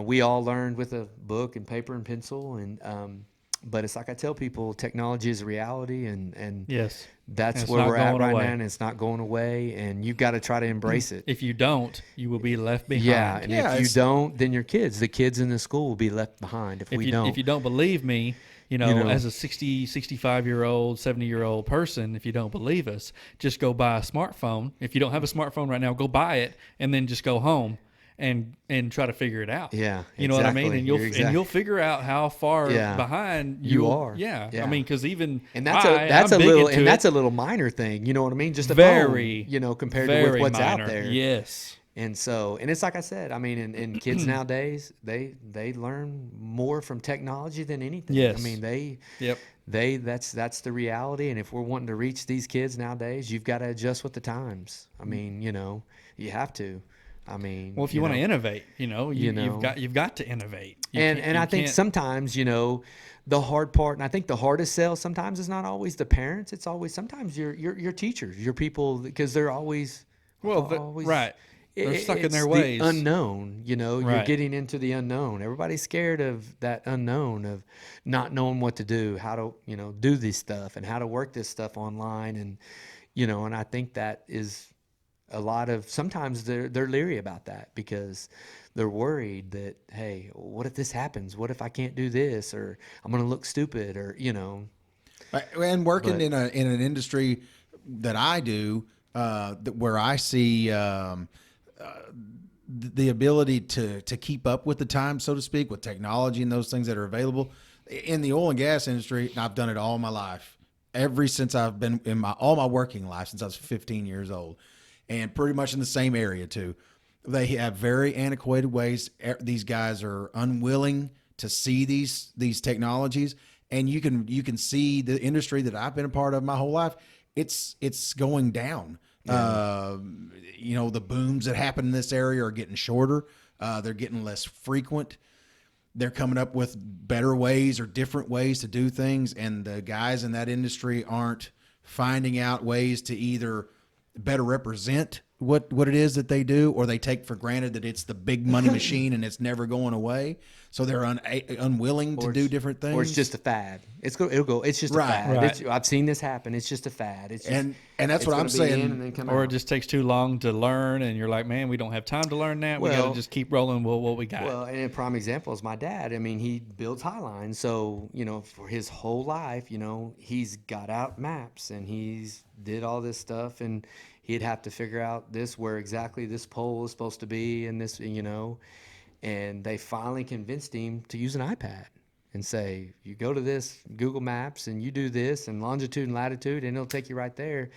we all learned with a book and paper and pencil, and but it's like I tell people, technology is a reality, and Yes. that's And it's where not we're at going right away. now, and it's not going away, and you've got to try to embrace it. If you don't, you will be left behind. Yeah, and Yeah, if you it's- don't, then the kids in the school will be left behind if we don't. If you don't believe me, you know, as a 60, 65-year-old, 70-year-old person, if you don't believe us, just go buy a smartphone. If you don't have a smartphone right now, go buy it and then just go home and try to figure it out. Yeah, You know what I mean? exactly. And You're you'll figure out how far Yeah. behind You are. Yeah. Yeah. I mean, because even And that's I'm big into it. a little minor thing, you know what I mean? Just a Very, phone, you know, compared to very with what's minor. out there. Yes. And so, and it's like I said, I mean, and kids nowadays, they learn more from technology than anything. Yes. I mean, Yep. that's the reality. And if we're wanting to reach these kids nowadays, you've got to adjust with the times. I mean, you know, you have to. I mean, Well, if you want to innovate, you know, You know. you've got to innovate. You and can't- and you I think can't- sometimes, you know, the hard part, and I think the hardest sell sometimes is not always the parents. It's always sometimes your teachers, your people, because they're always right. They're stuck in it's their the ways. unknown. You know, you're Right. getting into the unknown. Everybody's scared of that unknown, of not knowing what to do, how to, you know, do this stuff and how to work this stuff online, and you know, and I think that is a lot of, sometimes they're leery about that because they're worried that, hey, what if this happens? What if I can't do this, or I'm going to look stupid, or, you know. And working But- in an industry that I do, where I see the ability to keep up with the times, so to speak, with technology and those things that are available in the oil and gas industry. And I've done it all my life, since I've been in all my working life since I was 15 years old, and pretty much in the same area too. They have very antiquated ways. These guys are unwilling to see these technologies, and you can see the industry that I've been a part of my whole life. It's going down. You know, the booms that happen in this area are getting shorter. They're getting less frequent. They're coming up with better ways or different ways to do things, and the guys in that industry aren't finding out ways to either better represent what it is that they do, or they take for granted that it's the big money machine and it's never going away. So they're unwilling to do different things. Or it's just a fad. It'll go. It's just a fad. Right. I've seen this happen. It's just a fad. It's just, and that's it's what I'm gonna be in saying. and then come Or it out. just takes too long to learn, and you're like, man, we don't have time to learn that. We got Well- to just keep rolling with what we got. Well, and a prime example is my dad. I mean, he builds Highline, so for his whole life, he's got out maps and he's did all this stuff, and he'd have to figure out where exactly this pole is supposed to be, and this, and they finally convinced him to use an iPad and say, you go to this Google Maps and you do this and longitude and latitude, and it'll take you right there.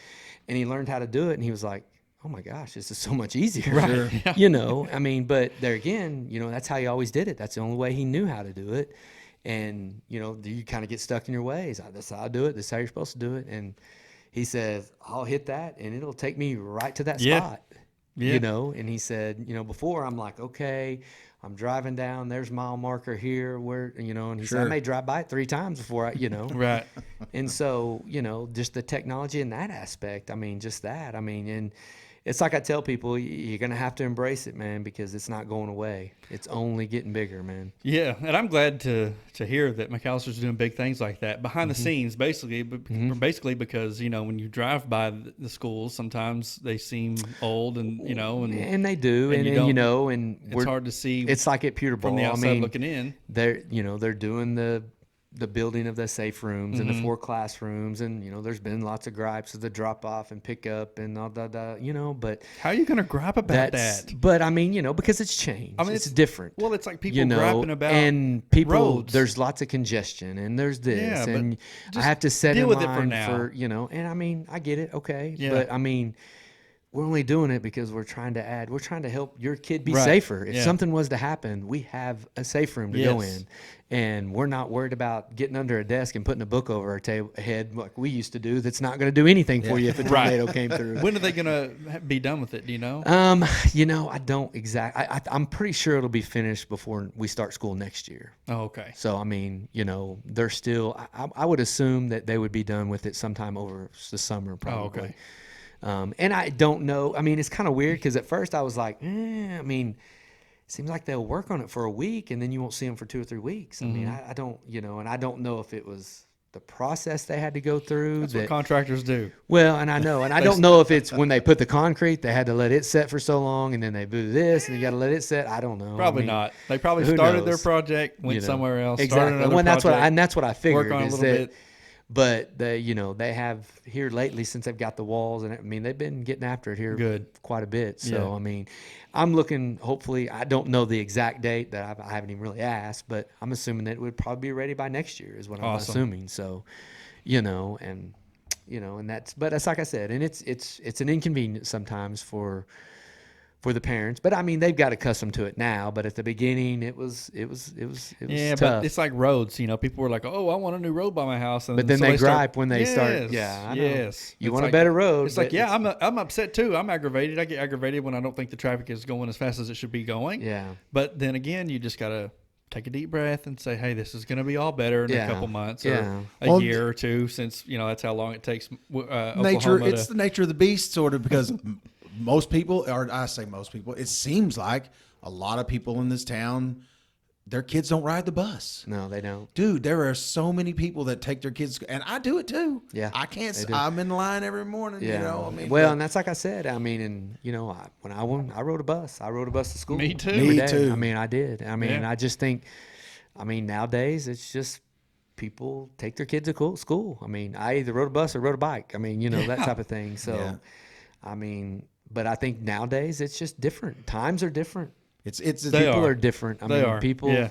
And he learned how to do it, and he was like, oh my gosh, this is so much easier. Right. I mean, but there again, that's how he always did it. That's the only way he knew how to do it. And, you kind of get stuck in your ways. That's how I do it. This is how you're supposed to do it. And he says, I'll hit that and it'll take me right to that Yeah. spot. Yeah. And he said, before I'm like, okay, I'm driving down, there's mile marker here, and he said, I may drive by it 3 times before Right. And so, just the technology in that aspect, just that, and it's like I tell people, you're going to have to embrace it, man, because it's not going away. It's only getting bigger, man. Yeah, and I'm glad to hear that McAllister's doing big things like that behind the scenes, basically because when you drive by the schools, sometimes they seem old and And they do, and it's hard to see. It's like at Peterborough, from the outside looking in. they're doing the building of the safe rooms and the 4 classrooms, and there's been lots of gripes of the drop off and pick up and all that, but How are you going to gripe about that? but because it's changed. It's different. Well, it's like people griping about and people. roads. There's lots of congestion, and there's this, Yeah, but and I just have to set deal in with it for line now. and I get it, okay, Yeah. but we're only doing it because we're trying to help your kid be Right. safer. If Yeah. something was to happen, we have a safe room to go Yes. in, and we're not worried about getting under a desk and putting a book over our head like we used to do. That's not going to do anything for you if a Right. tornado came through. When are they going to be done with it? Do you know? I don't exactly. I'm pretty sure it'll be finished before we start school next year. Oh, okay. So they're still. I would assume that they would be done with it sometime over the summer, probably. Oh, okay. And I don't know. It's kind of weird because at first I was like, it seems like they'll work on it for a week and then you won't see them for 2 or 3 weeks. I don't, and I don't know if it was the process they had to go through. That's what contractors do. Well, and I know, and I don't know if it's when they put the concrete, they had to let it set for so long, and then they do this, and you got to let it set. I don't know. Probably not. They probably who started their knows? project, went somewhere else, started Exactly. another Well, that's project, that's what I figured. work on it a is little that, bit. But they have here lately since they've got the walls, and they've been getting after it here Good. quite a bit. So Yeah. I'm looking. Hopefully, I don't know the exact date that I haven't even really asked, but I'm assuming that it would probably be ready by next year. Is what I'm Awesome. assuming. So, and that's. But that's like I said, and it's an inconvenience sometimes for the parents. But they've got accustomed to it now. But at the beginning, it was Yeah, tough. but it's like roads. People were like, "Oh, I want a new road by my house," and But then so they start- gripe when they start. Yes, Yeah, I know. yes. You It's want like- a better road. It's like, but yeah, I'm upset too. I'm aggravated. I get aggravated when I don't think the traffic is going as fast as it should be going. Yeah. But then again, you just gotta take a deep breath and say, "Hey, this is going to be all better in a Yeah. couple months Yeah. or a Well, year or two, since that's how long it takes." Nature, Oklahoma it's to, the nature of the beast, sort of, because most people, or I say most people, it seems like a lot of people in this town, their kids don't ride the bus. No, they don't. Dude, there are so many people that take their kids, and I do it too. Yeah, I can't. they do. I'm in line every morning. Yeah. Well, Well, and that's like I said. When I rode a bus. I rode a bus to school. Me too. every Me day. too. I did. Yeah. I just think. Nowadays it's just people take their kids to school. I either rode a bus or rode a bike. That type of thing. So, Yeah. but I think nowadays it's just different. Times are different. It's They People are. are different. They are. People. Yeah.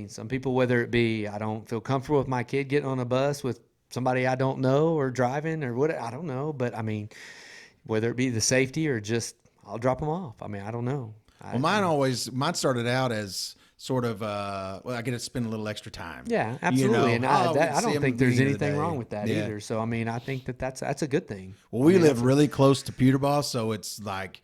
Some people, whether it be I don't feel comfortable with my kid getting on a bus with somebody I don't know or driving or what, I don't know. But whether it be the safety or just I'll drop them off. I don't know. well, mine started out as sort of I get to spend a little extra time. Yeah, absolutely. And I we see don't them think at the there's beginning of the anything day. wrong with that Yeah. either. So I think that's a good thing. Well, we live really close to Peterborough, so it's like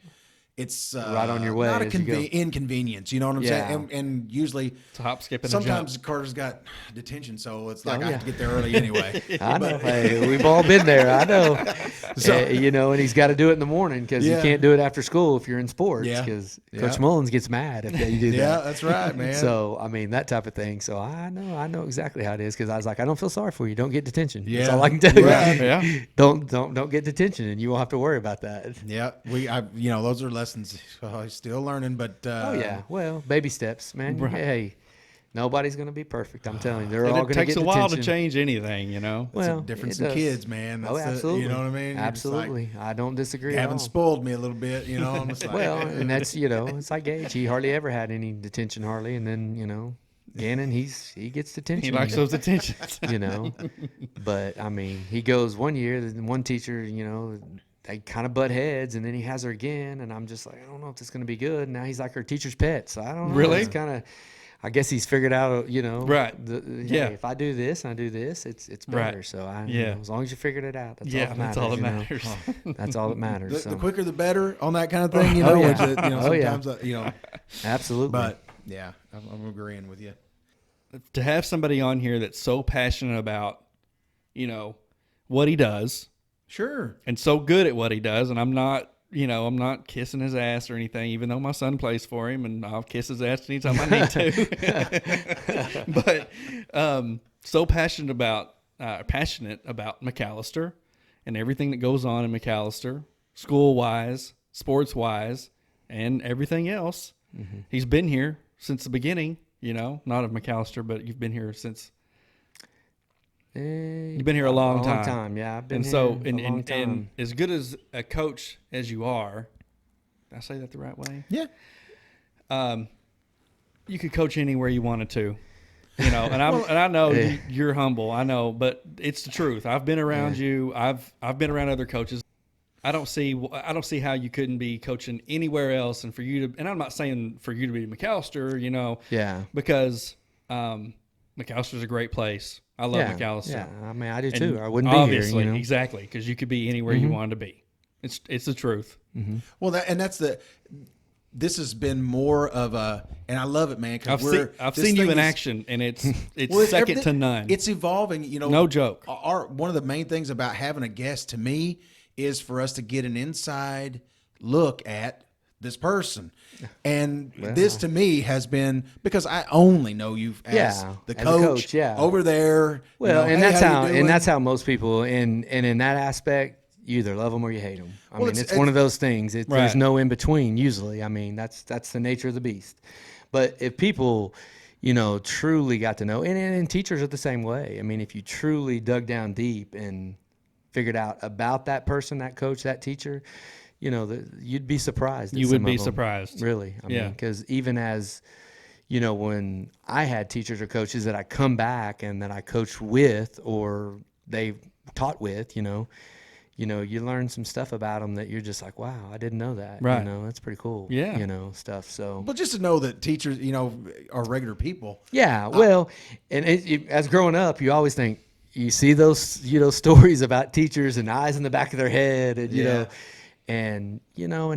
it's Right on your way not a as you go. inconvenience. You know what I'm Yeah. saying? And usually, It's a hop, skip, and a sometimes jump. Carter's got detention, so it's like Oh, I yeah. have to get there early anyway. I know. Hey, we've all been there. I know. So- And he's got to do it in the morning because you Yeah. can't do it after school if you're in sports. Yeah. Because Yeah. Coach Mullins gets mad if you do that. Yeah, that's right, man. So I mean that type of thing. So I know exactly how it is because I was like, I don't feel sorry for you. Don't get detention. That's Yeah. all I can tell you. Right. Yeah. Don't get detention, and you won't have to worry about that. Yeah, those are lessons still learning, but Oh yeah. Well, baby steps, man. Right. Hey, nobody's gonna be perfect. I'm telling you, they're all And gonna it takes get a while to detention. change anything, you know. it's Well, a difference it in does. kids, man. Oh, That's absolutely. you know what I mean? It's like, Absolutely. I don't disagree you at haven't all. spoiled me a little bit, you know. I'm just like, Well, and that's it's like Gage. He hardly ever had any detention, hardly, and then Gannon, he gets detention. He likes those attentions. But I mean, he goes one year, then one teacher, they kind of butt heads, and then he has her again, and I'm just like, I don't know if this is going to be good. Now he's like her teacher's pet, so I don't know. Really? It's kind of, I guess he's figured out, Right. Hey, Yeah. if I do this and I do this, it's better. Right. So Yeah. as long as you figured it out, that's Yeah, all that matters. that's all that you know? matters. That's all that matters. the quicker the better on that kind of thing, Oh, yeah. which, Oh, yeah. sometimes, Absolutely. but yeah, I'm agreeing with you. To have somebody on here that's so passionate about, what he does Sure. and so good at what he does, and I'm not kissing his ass or anything, even though my son plays for him, and I'll kiss his ass anytime I need to. But so passionate about McAlester and everything that goes on in McAlester, school wise, sports wise, and everything else. Mm-hmm. He's been here since the beginning. Not of McAlester, but you've been here since. You've been here a long time. Yeah, I've been And here so, a long time. and as good as a coach as you are, did I say that the right way? Yeah. You could coach anywhere you wanted to, and I know you're humble. I know, but it's the truth. I've been around you. I've been around other coaches. I don't see how you couldn't be coaching anywhere else, and for you to. And I'm not saying for you to be McAlester, Yeah. because McAlster's a great place. I love McAlester. Yeah, I mean, I do And too. I wouldn't be here. obviously, exactly, because you could be anywhere you wanted to be. It's the truth. Well, this has been more of a, and I love it, man. I've seen you in action, and it's second to none. It's evolving, No joke. One of the main things about having a guest to me is for us to get an inside look at this person. And this to me has been, because I only know you as the as a coach, coach, yeah. over there. Well, "Hey, and that's how you doing?" that's how most people and in that aspect, you either love them or you hate them. I mean, it's one of those things. There's Right. no in between usually. I mean, that's the nature of the beast. But if people, truly got to know, and teachers are the same way. I mean, if you truly dug down deep and figured out about that person, that coach, that teacher, you'd be surprised. At You would some be of them. surprised. Really. I Yeah. mean, because even as, when I had teachers or coaches that I come back and that I coached with or they taught with, you learn some stuff about them that you're just like, wow, I didn't know that. Right. That's pretty cool. Yeah. Stuff. So. But just to know that teachers, are regular people. Yeah. Well, and as growing up, you always think, you see those, stories about teachers and eyes in the back of their head and, and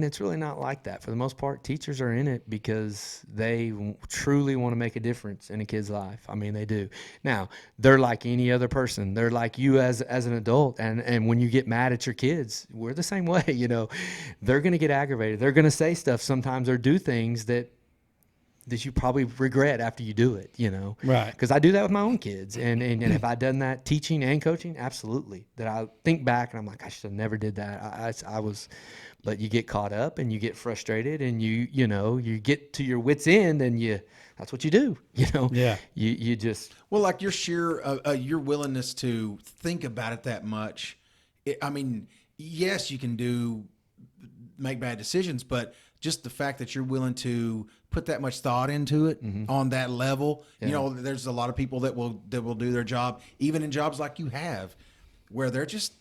it's really not like that. For the most part, teachers are in it because they truly want to make a difference in a kid's life. I mean, they do. Now, they're like any other person. They're like you as an adult. And when you get mad at your kids, we're the same way, They're going to get aggravated. They're going to say stuff sometimes or do things that you probably regret after you do it, Right. Because I do that with my own kids. And have I done that teaching and coaching? Absolutely. That I think back and I'm like, I should have never did that. I was, but you get caught up and you get frustrated and you get to your wit's end and that's what you do, Yeah. You just. Well, like your sheer, your willingness to think about it that much. I mean, yes, you can make bad decisions, but just the fact that you're willing to put that much thought into it on that level, there's a lot of people that will do their job, even in jobs like you have, where they're just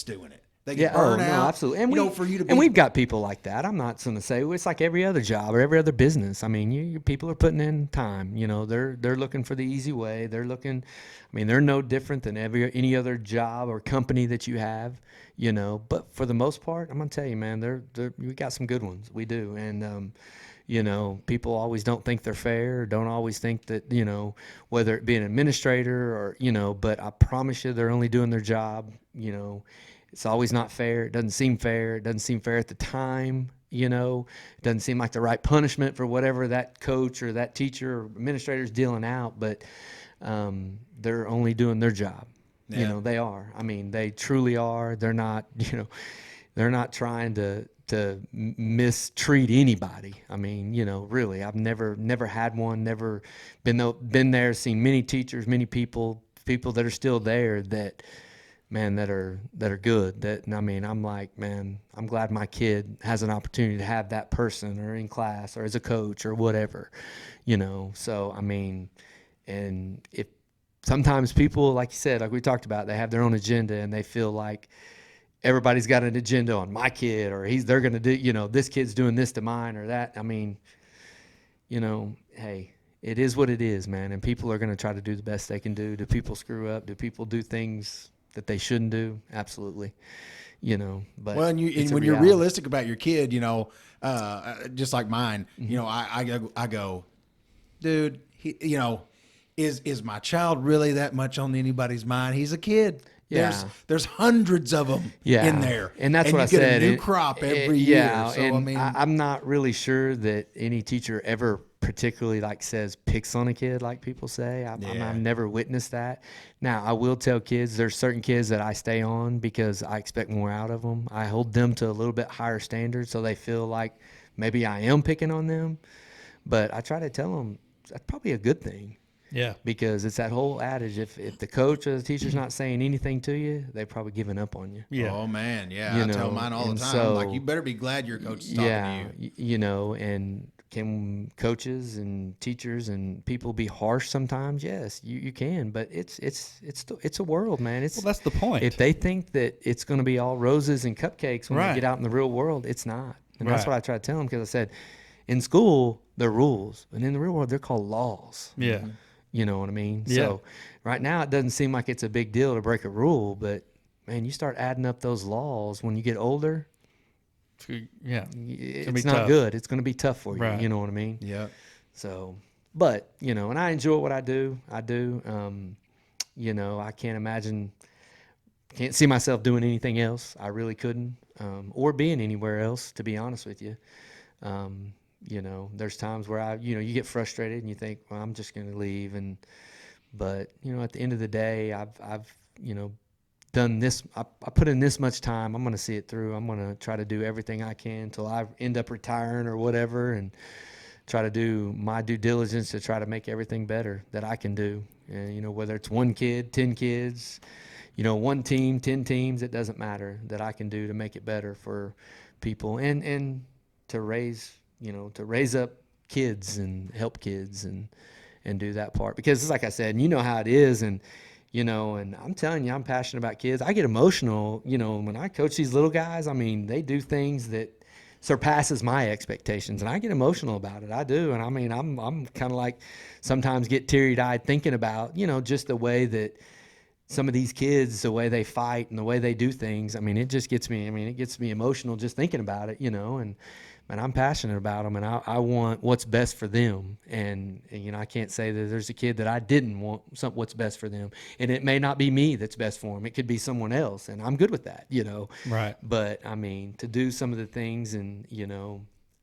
doing it. They get burned out. No, absolutely. And for you to be, and we've got people like that. I'm not going to say it's like every other job or every other business. I mean, you people are putting in time. They're looking for the easy way. They're looking. I mean, they're no different than any other job or company that you have. But for the most part, I'm going to tell you, man, we got some good ones. We do, and people always don't think they're fair, don't always think that, whether it be an administrator or, but I promise you they're only doing their job. It's always not fair. It doesn't seem fair. It doesn't seem fair at the time. It doesn't seem like the right punishment for whatever that coach or that teacher or administrator is dealing out, but they're only doing their job. Yeah. They are. I mean, they truly are. They're not, they're not trying to mistreat anybody. I mean, really, I've never had one, never been there, seen many teachers, many people that are still there that are good. I'm like, man, I'm glad my kid has an opportunity to have that person or in class or as a coach or whatever, So, I mean, and if sometimes people, like you said, like we talked about, they have their own agenda and they feel like everybody's got an agenda on my kid or they're going to do, this kid's doing this to mine or that. I mean, hey, it is what it is, man. And people are going to try to do the best they can do. Do people screw up? Do people do things that they shouldn't do? Absolutely. But well, and when you're realistic about your kid, just like mine, I go, dude, is my child really that much on anybody's mind? He's a kid. Yeah. There's hundreds of them in there. And that's what I you get said. a new crop every year. Yeah. So, and I mean, I'm not really sure that any teacher ever particularly says picks on a kid like people say. I've never witnessed that. Now, I will tell kids there's certain kids that I stay on because I expect more out of them. I hold them to a little bit higher standard so they feel like maybe I am picking on them. But I try to tell them that's probably a good thing. Yeah. Because it's that whole adage, if the coach or the teacher's not saying anything to you, they've probably given up on you. Yeah. Oh, man, yeah. I tell mine all the time. You better be glad your coach is talking to you. And can coaches and teachers and people be harsh sometimes? Yes, you can, but it's a world, man. Well, that's the point. If they think that it's going to be all roses and cupcakes when they get out in the real world, it's not. And that's what I try to tell them, because I said, in school, they're rules, and in the real world, they're called laws. Yeah. You know what I mean? Yeah. So right now it doesn't seem like it's a big deal to break a rule, but man, you start adding up those laws when you get older. Yeah. It's not tough. Good. It's going to be tough for you. Right. You know what I mean? Yeah. So, but, and I enjoy what I do. I do. I can't see myself doing anything else. I really couldn't, or being anywhere else, to be honest with you. There's times where you get frustrated and you think, well, I'm just going to leave. But at the end of the day, I've done this. I put in this much time. I'm going to see it through. I'm going to try to do everything I can until I end up retiring or whatever, and try to do my due diligence to try to make everything better that I can do. And, whether it's one kid, 10 kids, one team, 10 teams, it doesn't matter, that I can do to make it better for people and to raise up kids and help kids and do that part. Because it's like I said, and how it is, and and I'm telling you, I'm passionate about kids. I get emotional, when I coach these little guys. I mean, they do things that surpasses my expectations, and I get emotional about it. I do. And I mean, I'm kind of like sometimes get teary-eyed thinking about, just the way that some of these kids, the way they fight and the way they do things. I mean, it just gets me, it gets me emotional just thinking about it, and I'm passionate about them, and I want what's best for them. And I can't say that there's a kid that I didn't want what's best for them. And it may not be me that's best for them. It could be someone else, and I'm good with that, Right. But, to do some of the things, and,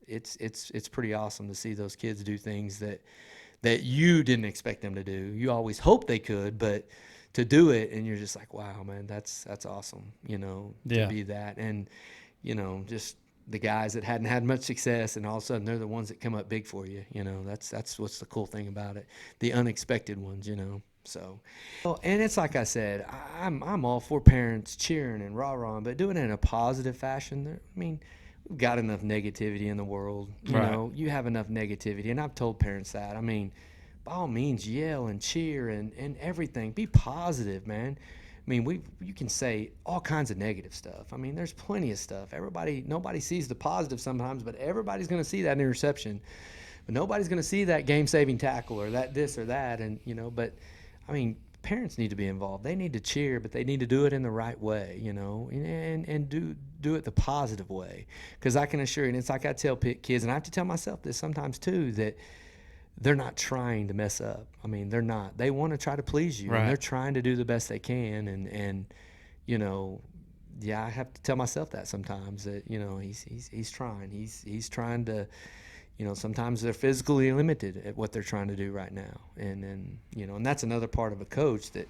it's pretty awesome to see those kids do things that you didn't expect them to do. You always hope they could, but to do it, and you're just like, wow, man, that's awesome, to be that. And, just the guys that hadn't had much success, and all of a sudden they're the ones that come up big for you. That's what's the cool thing about it. The unexpected ones, So, and it's like I said, I'm all for parents cheering and rah-rahing, but doing it in a positive fashion. We've got enough negativity in the world. You have enough negativity, and I've told parents that. By all means, yell and cheer and everything. Be positive, man. I mean, you can say all kinds of negative stuff. I mean, there's plenty of stuff. Nobody sees the positive sometimes, but everybody's going to see that interception. But nobody's going to see that game-saving tackle or that this or that. And, but, I mean, parents need to be involved. They need to cheer, but they need to do it in the right way, and do it the positive way. Because I can assure you, and it's like I tell kids, and I have to tell myself this sometimes too, that they're not trying to mess up. I mean, they're not. They want to try to please you, Right. and they're trying to do the best they can. And I have to tell myself that sometimes that he's trying. He's trying to. Sometimes they're physically limited at what they're trying to do right now, and that's another part of a coach that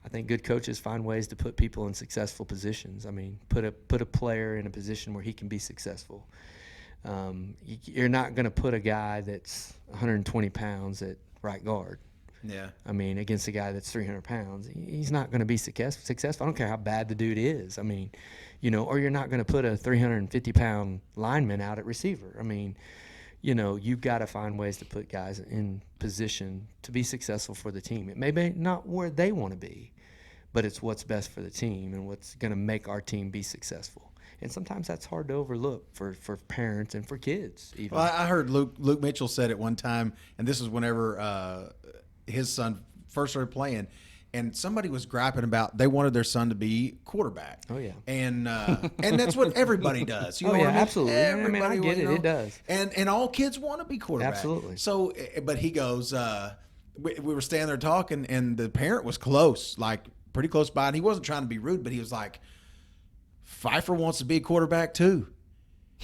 I think good coaches find ways to put people in successful positions. I mean, put a player in a position where he can be successful. You're not going to put a guy that's 120 pounds at right guard. Yeah. I mean, against a guy that's 300 pounds, he's not going to be successful. I don't care how bad the dude is. I mean, or you're not going to put a 350-pound lineman out at receiver. I mean, you've got to find ways to put guys in position to be successful for the team. It may be not where they want to be, but it's what's best for the team and what's going to make our team be successful. And sometimes that's hard to overlook for parents and for kids even. Well, I heard Luke Mitchell said it one time, and this was whenever his son first started playing, and somebody was griping about they wanted their son to be quarterback. Oh, yeah. And that's what everybody does. You Oh, know yeah, what I mean? absolutely. I get it. It does. And all kids want to be quarterback. Absolutely. So, but he goes, we were standing there talking, and the parent was close, like pretty close by, and he wasn't trying to be rude, but he was like, Pfeiffer wants to be a quarterback too.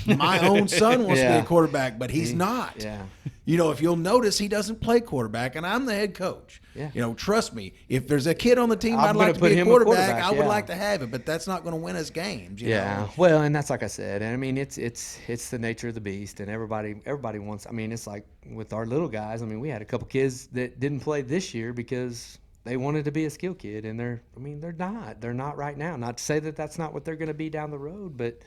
My own son wants to be a quarterback, but he's not. Yeah. If you'll notice, he doesn't play quarterback, and I'm the head coach. Yeah. Trust me, if there's a kid on the team I'm I'd like to gonna put be a him a quarterback, quarterback, I would yeah. like to have it, but that's not going to win us games. You Yeah. know? Well, and that's like I said. And I mean, it's the nature of the beast, and everybody wants. I mean, it's like with our little guys. I mean, we had a couple kids that didn't play this year because they wanted to be a skill kid, and they're not. They're not right now. Not to say that that's not what they're going to be down the road, but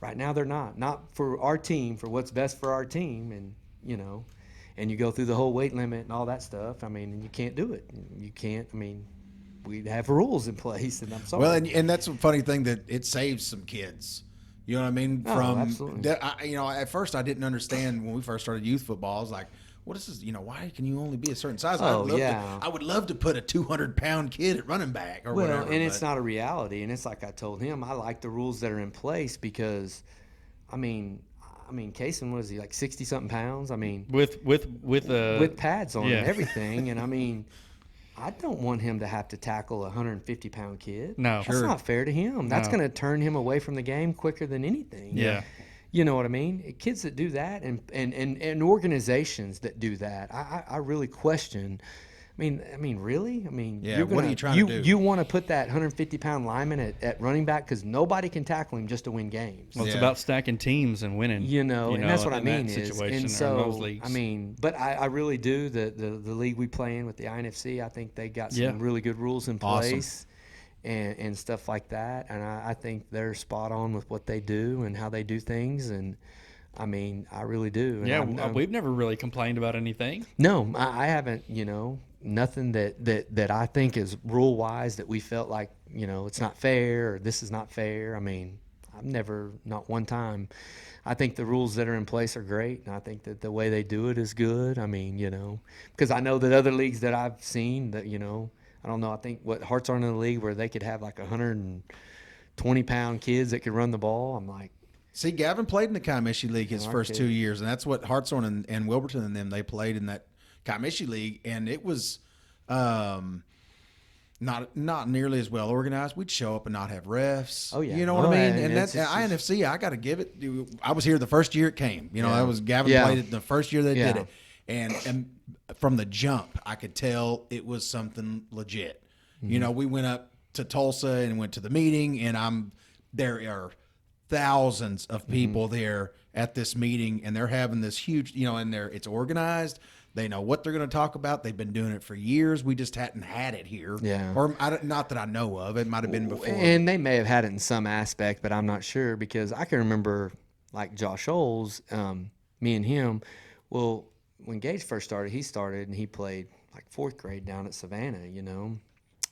right now they're not. Not for our team, for what's best for our team, and and you go through the whole weight limit and all that stuff. I mean, and you can't do it. You can't. I mean, we have rules in place, and I'm sorry. Well, and that's a funny thing that it saves some kids. You know what I mean? Oh, absolutely. At first I didn't understand when we first started youth football. I was like, what is this? Why can you only be a certain size? Oh, yeah. I would love to put a 200-pound kid at running back or whatever. Well, and it's not a reality. And it's like I told him, I like the rules that are in place because, I mean, Kaysen, was he like 60-something pounds? I mean, with pads on yeah. and everything. And I mean, I don't want him to have to tackle a 150-pound kid. No. That's not fair to him. That's No. going to turn him away from the game quicker than anything. Yeah. You know what I mean? Kids that do that and organizations that do that, I really question. I mean, really? I mean, Yeah, what are you trying to do? You want to put that 150-pound lineman at running back because nobody can tackle him just to win games. Well, it's Yeah. about stacking teams and winning. And that's what I in mean that is, situation and or so in those leagues. I mean, but I really do the league we play in with the INFC. I think they got some Yeah. really good rules in Awesome. place, and stuff like that. And I think they're spot on with what they do and how they do things. And I mean, I really do. And Yeah, we've never really complained about anything. No, I haven't. Nothing that I think is rule wise that we felt like it's not fair or this is not fair. I mean, I've never, not one time. I think the rules that are in place are great, and I think that the way they do it is good. I mean, because I know that other leagues that I've seen that I don't know. I think what Hearts are in the league where they could have like 120-pound kids that could run the ball. I'm like. See, Gavin played in the Comiskey League his first kid. 2 years, and that's what Hartshorn and Wilburton and them, they played in that Comiskey League, and it was not nearly as well organized. We'd show up and not have refs. Oh, yeah. You know what I mean? And And that's it's INFC. I got to give it. I was here the first year it came. That was Gavin Yeah. played it the first year they did Yeah. it, and from the jump, I could tell it was something legit. Mm-hmm. We went up to Tulsa and went to the meeting, and there are thousands of people there at this meeting, and they're having this huge, and it's organized. They know what they're going to talk about. They've been doing it for years. We just hadn't had it here. Yeah. Or not that I know of. It might have been before. And they may have had it in some aspect, but I'm not sure because I can remember like Josh Oles, me and him. Well, when Gage first started, he started and he played like fourth grade down at Savannah,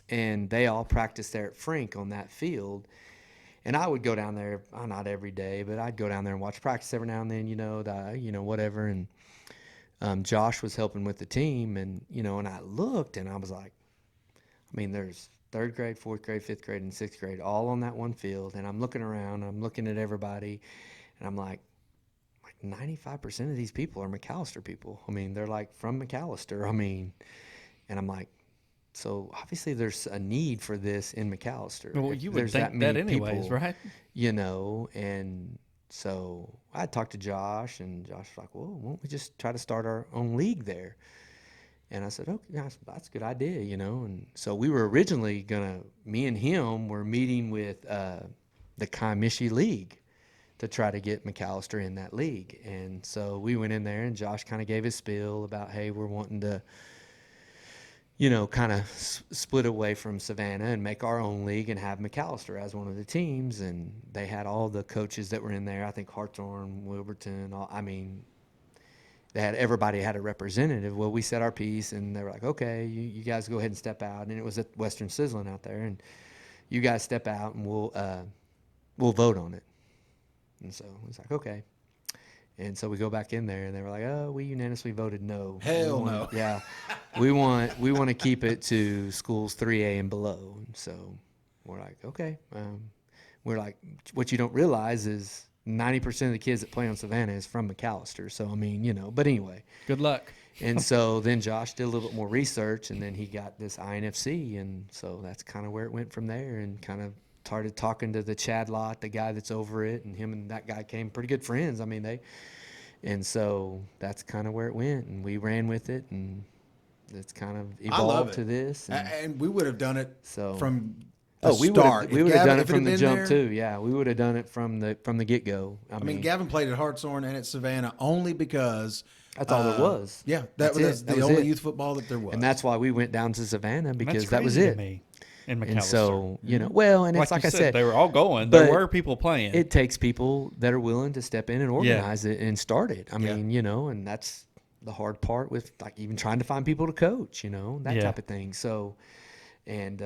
and they all practiced there at Frank on that field. And I would go down there, not every day, but I'd go down there and watch practice every now and then, whatever. And Josh was helping with the team, and and I looked, and I was like, I mean, there's third grade, fourth grade, fifth grade, and sixth grade all on that one field. And I'm looking around, I'm looking at everybody, and I'm like 95% of these people are McAlester people. I mean, they're like from McAlester. I mean, and I'm like, so obviously there's a need for this in McAlester. Well, If you would there's think that many anyways, people, right? And so I talked to Josh, and Josh was like, well, why don't we just try to start our own league there? And I said, okay, that's a good idea, And so we were originally me and him were meeting with the Kiamichi League to try to get McAlester in that league. And so we went in there, and Josh kind of gave his spiel about, hey, we're wanting to, kind of split away from Savannah and make our own league and have McAlester as one of the teams. And they had all the coaches that were in there. I think Hartshorn, Wilburton, everybody had a representative. Well, we said our piece, and they were like, okay, you guys go ahead and step out. And it was at Western Sizzling out there, and you guys step out, and we'll vote on it. And so it was like, okay. And so we go back in there, and they were like, oh, we unanimously voted no. Hell no. Yeah. we want to keep it to schools 3A and below. And so we're like, okay. We're like, what you don't realize is 90% of the kids that play on Savannah is from McAlester. So, I mean, but anyway. Good luck. And so then Josh did a little bit more research, and then he got this INFC. And so that's kind of where it went from there, and kind of started talking to the Chad Lott, the guy that's over it, and him and that guy became pretty good friends. I mean, and so that's kind of where it went, and we ran with it, and it's kind of evolved to this. And we would have done it from the we start. would have done it from the jump too. Yeah, we would have done it from the get go. I mean, Gavin played at Hartshorn and at Savannah only because that's all there was. Yeah, that was the only youth football that there was, and that's why we went down to Savannah, because that was crazy it. to me. In McAlester. And so, and it's like I said, they were all going. But there were people playing. It takes people that are willing to step in and organize it and start it. I mean, and that's the hard part with like even trying to find people to coach, that type of thing. So, and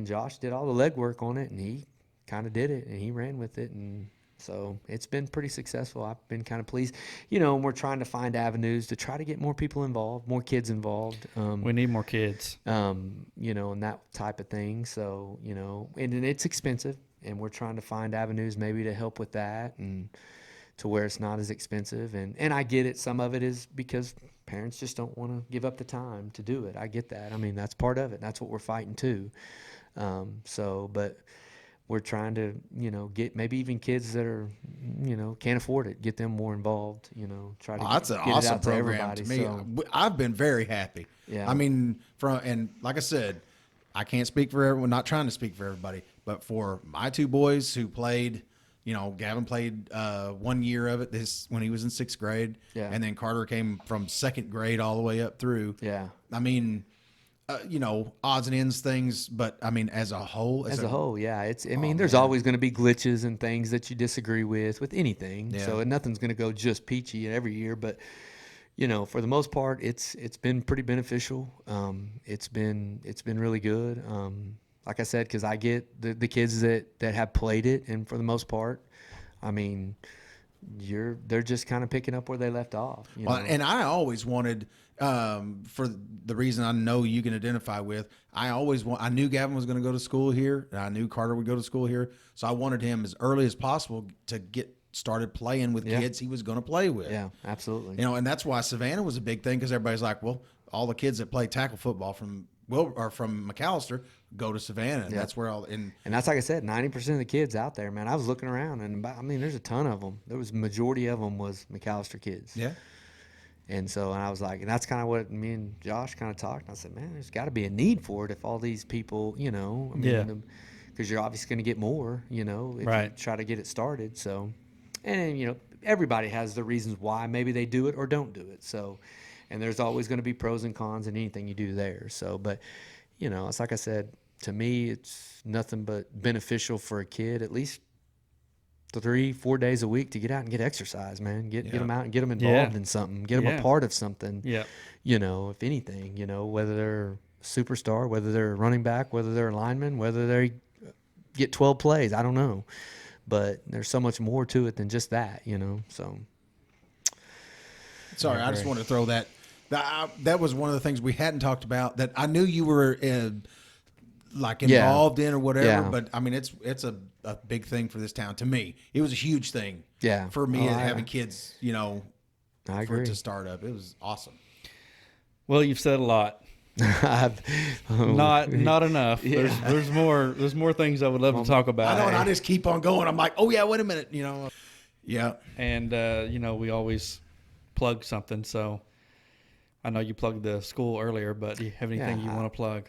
Josh did all the legwork on it, and he kind of did it, and he ran with it, and so it's been pretty successful. I've been kind of pleased, and we're trying to find avenues to try to get more people involved, more kids involved. We need more kids. And that type of thing. So, and it's expensive, and we're trying to find avenues maybe to help with that, and to where it's not as expensive. And I get it. Some of it is because parents just don't want to give up the time to do it. I get that. I mean, that's part of it. That's what we're fighting too. But we're trying to, get maybe even kids that are, can't afford it, get them more involved, try to that's an get awesome it out to program everybody. to me. So, I've been very happy. Yeah. I mean, and like I said, I can't speak for everyone, not trying to speak for everybody, but for my two boys who played, Gavin played 1 year of it when he was in sixth grade. Yeah. And then Carter came from second grade all the way up through. Yeah. I mean, odds and ends things, but I mean, as a whole, yeah, there's always going to be glitches and things that you disagree with anything. Yeah. So nothing's going to go just peachy every year, but for the most part, it's been pretty beneficial. It's been really good. Like I said, because I get the kids that have played it, and for the most part, I mean, they're just kind of picking up where they left off. And I always wanted, for the reason I know you can identify with, I knew Gavin was going to go to school here, and I knew Carter would go to school here, so I wanted him as early as possible to get started playing with kids he was going to play with. Yeah, absolutely. And that's why Savannah was a big thing, because everybody's like, well, all the kids that play tackle football from McAlester go to Savannah. And that's where and that's like I said, 90% of the kids out there, man. I was looking around, and there's a ton of them. There was majority of them was McAlester kids. Yeah. And so, and I was like, and that's kind of what me and Josh kind of talked. And I said, man, there's got to be a need for it if all these people, because you're obviously going to get more, if you try to get it started. So, and everybody has the reasons why maybe they do it or don't do it. So, and there's always going to be pros and cons in anything you do there. So, but, it's like I said, to me, it's nothing but beneficial for a kid, at least 3-4 days a week, to get out and get exercise, man. Get them out and get them involved in something, get them a part of something. Yeah. If anything, whether they're superstar, whether they're a running back, whether they're a lineman, whether they get 12 plays. I don't know. But there's so much more to it than just that, so. Sorry, I just wanted to throw that. That was one of the things we hadn't talked about that I knew you were involved in or whatever. Yeah. But I mean, it's a big thing for this town. To me, it was a huge thing. Yeah. For me, having kids, I for agree. it to start up, it was awesome. Well, you've said a lot. Not enough. Yeah. There's more things I would love to talk about. I know, and I just keep on going. I'm like, oh yeah, wait a minute, Yeah. And we always plug something. So I know you plugged the school earlier, but do you have anything you want to plug?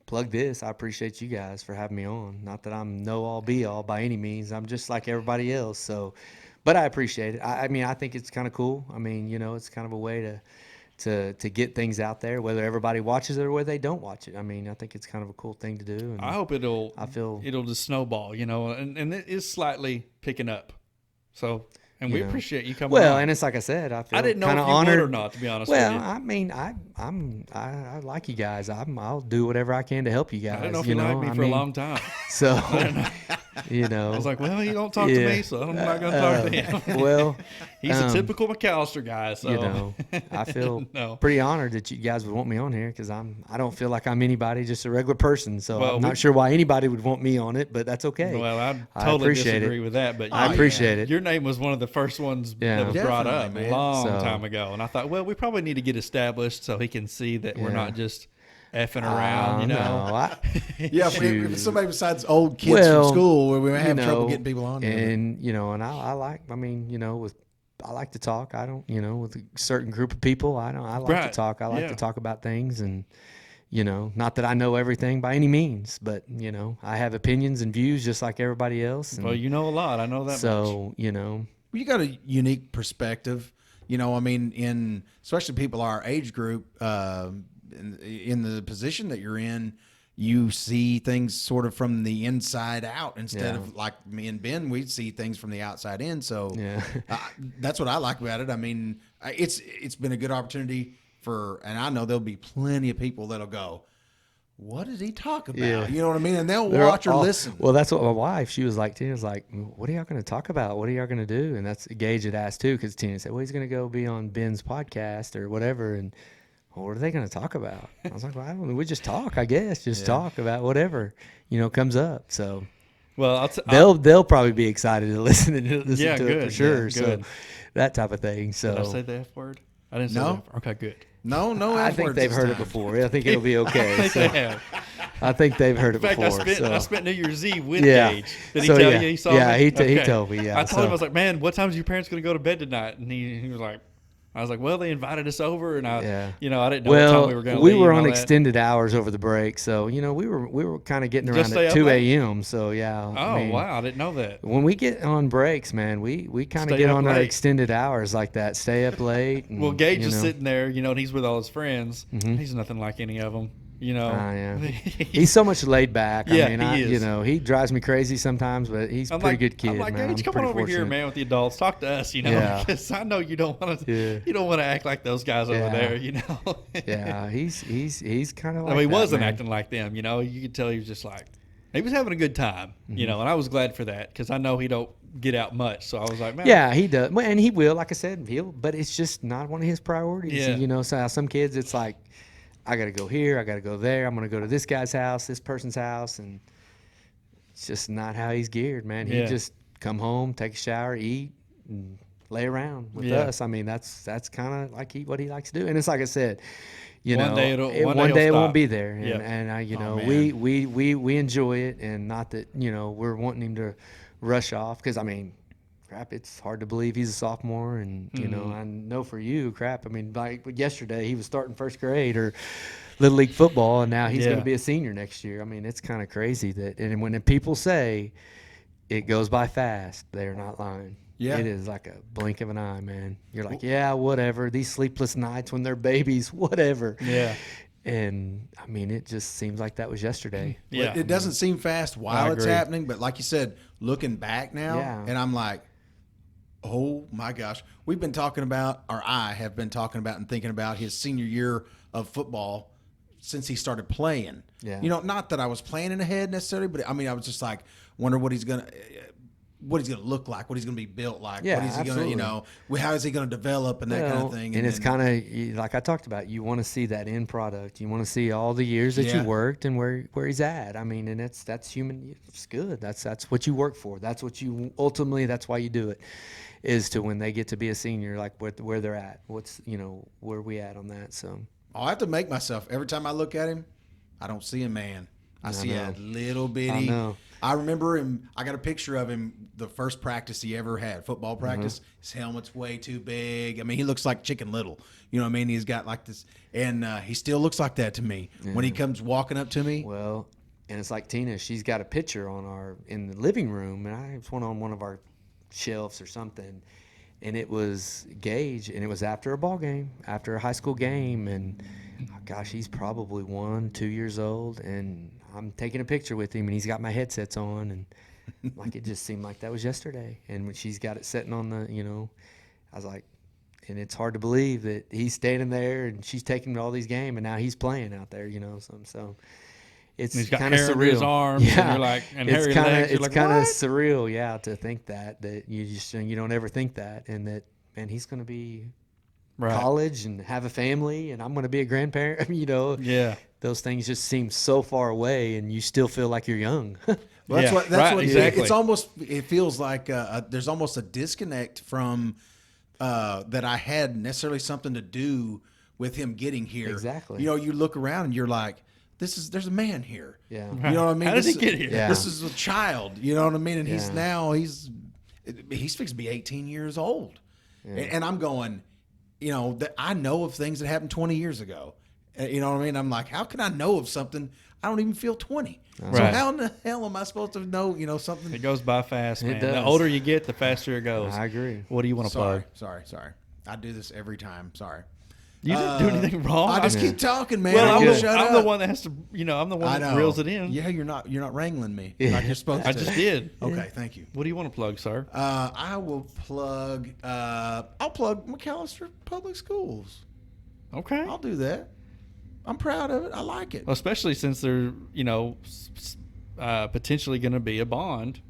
Plug this. I appreciate you guys for having me on. Not that I'm know all be all by any means. I'm just like everybody else. So, but I appreciate it. I mean, I think it's kind of cool. I mean, it's kind of a way to get things out there, whether everybody watches it or whether they don't watch it. I mean, I think it's kind of a cool thing to do. And I hope it'll just snowball, and it is slightly picking up. So, and we appreciate you coming on. And it's like I said, I feel I didn't know if kind of you honored would or not, to be honest with you. Well, I mean, I like you guys. I'll do whatever I can to help you guys. I didn't know if you liked me for a long time. So, I was like, well, he don't talk to me, so I'm not going to talk to him. Well, he's a typical McAlester guy, so I feel pretty honored that you guys would want me on here because I don't feel like I'm anybody, just a regular person. So I'm not sure why anybody would want me on it, but that's okay. Well, I totally appreciate disagree with that, but I appreciate it. Your name was one of the first ones that was brought up man. a long time ago, and I thought, well, we probably need to get established so he can see that we're not just effing around, If somebody besides old kids from school where we have trouble getting people on here. And I like, I like to talk. I don't, with a certain group of people, I like to talk. I like to talk about things, and not that I know everything by any means, but I have opinions and views just like everybody else. And well, you know a lot. I know that. So much. Well, you got a unique perspective. I mean, especially people our age group, in the position that you're in, you see things sort of from the inside out instead of like me and Ben, we see things from the outside in. So that's what I like about it. I mean, it's been a good opportunity and I know there'll be plenty of people that'll go, what did he talk about? Yeah. You know what I mean? And they'll watch or listen. Well, that's what my wife, she was like, Tina's like, what are y'all going to talk about? What are y'all going to do? And that's Gage had asked too, because Tina said, well, he's going to go be on Ben's podcast or whatever. And well, what are they going to talk about? I was like, well, I don't know. We just talk, I guess. Just talk about whatever, comes up. So well, they'll probably be excited to listen to it for sure. Yeah, so that type of thing. So did I say the F word? I didn't say the F word. Okay, good. No, I think they've heard it before. I think it'll be okay. I think they have. I think they've heard it In fact, before. I spent New Year's Eve with Gage. Did he tell you he saw Yeah, me? he told me. Yeah, I told him, I was like, man, what time is your parents going to go to bed tonight? And he was like, I was like, well, they invited us over, and I didn't know what time we were going to leave. We were on extended hours over the break, so we were kind of getting around at 2 a.m. So yeah. Oh wow, I didn't know that. When we get on breaks, man, we kind of get on our extended hours like that. Stay up late. And, well, Gage is sitting there, and he's with all his friends. Mm-hmm. He's nothing like any of them. He's so much laid back. Yeah, I mean, he is. He drives me crazy sometimes, but he's a pretty good kid. I'm like, man. Gage, come on over here, man, with the adults. Talk to us, because I know you don't want to. You don't want to act like those guys over there, Yeah, he's kind of like. He wasn't acting like them. You could tell he was just like he was having a good time. And I was glad for that because I know he don't get out much. So I was like, man. Yeah, he does, and he will. Like I said, but it's just not one of his priorities. Yeah. So some kids, it's like, I got to go here, I got to go there. I'm going to go to this guy's house, this person's house, and it's just not how he's geared, man. He just come home, take a shower, eat, and lay around with us. I mean, that's kind of like what he likes to do. And it's like I said, one day it won't be there, and we enjoy it, and not that we're wanting him to rush off because I mean. Crap, it's hard to believe he's a sophomore, and I know for you, crap. I mean, like yesterday, he was starting first grade or little league football, and now he's going to be a senior next year. I mean, it's kind of crazy and when people say it goes by fast, they're not lying. Yeah, it is like a blink of an eye, man. You're like, yeah, whatever. These sleepless nights when they're babies, whatever. Yeah. And I mean, it just seems like that was yesterday. Yeah, it doesn't seem fast while it's happening, but like you said, looking back now, and I'm like. Oh my gosh. I have been talking about and thinking about his senior year of football since he started playing. Yeah. You know, not that I was planning ahead necessarily, but I mean, I was just like, wonder what he's gonna look like, what he's gonna be built like, Yeah, what is he gonna, you know, how is he gonna develop and that kind of thing. And it's then- kind of like I talked about. You want to see that end product. You want to see all the years that Yeah. you worked and where he's at. I mean, and that's human. It's good. That's what you work for. That's what you ultimately. That's why you do it. Is to when they get to be a senior, like where they're at. What's where we at on that. So I have to make myself every time I look at him, I don't see a man. I see a know. little bitty. I know. I remember him. I got a picture of him the first practice he ever had, football practice. His helmet's way too big. I mean, he looks like Chicken Little. You know what I mean? He's got like this, and he still looks like that to me when he comes walking up to me. well, and it's like Tina. She's got a picture in the living room, and I was on one of our shelves or something, and it was Gage, and it was after a ball game, after a high school game, and gosh, he's probably 1-2 years old, and I'm taking a picture with him, and he's got my headsets on, and like it just seemed like that was yesterday. And when she's got it sitting on the, I was like, and it's hard to believe that he's standing there and she's taking all these games, and now he's playing out there, so it's And he's got kind of hair surreal. under his arms, and you're like, and hairy legs. You're It's like, kind of what? surreal, yeah, to think that you don't ever think that, and that man, he's going to be Right. college and have a family, and I'm going to be a grandparent. I mean, Yeah. those things just seem so far away, and you still feel like you're young. Well, Yeah, that's right, what exactly. it's almost. It feels like there's almost a disconnect from that I had necessarily something to do with him getting here. Exactly. You know, you look around and you're like, there's a man here. Yeah. You know what I mean? How did This he get is- here? Yeah. This is a child. You know what I mean? And Yeah. he's fixed to be 18 years old, and I'm going. You know, that I know of things that happened 20 years ago. You know what I mean? I'm like, how can I know of something? I don't even feel 20. So Right. how in the hell am I supposed to know, something? It goes by fast, man. The does. older you get, the faster it goes. I agree. What do you want to plug? Sorry. I do this every time. Sorry. You didn't do anything wrong. I just keep talking, man. well, I'm I'm, gonna shut I'm the up. one that has to, I'm the one I that know. reels it in. Yeah, you're not wrangling me like you're supposed to. I just did. Okay, thank you. What do you want to plug, sir? I will plug. I'll plug McAlester Public Schools. Okay. I'll do that. I'm proud of it. I like it. Especially since there, potentially going to be a bond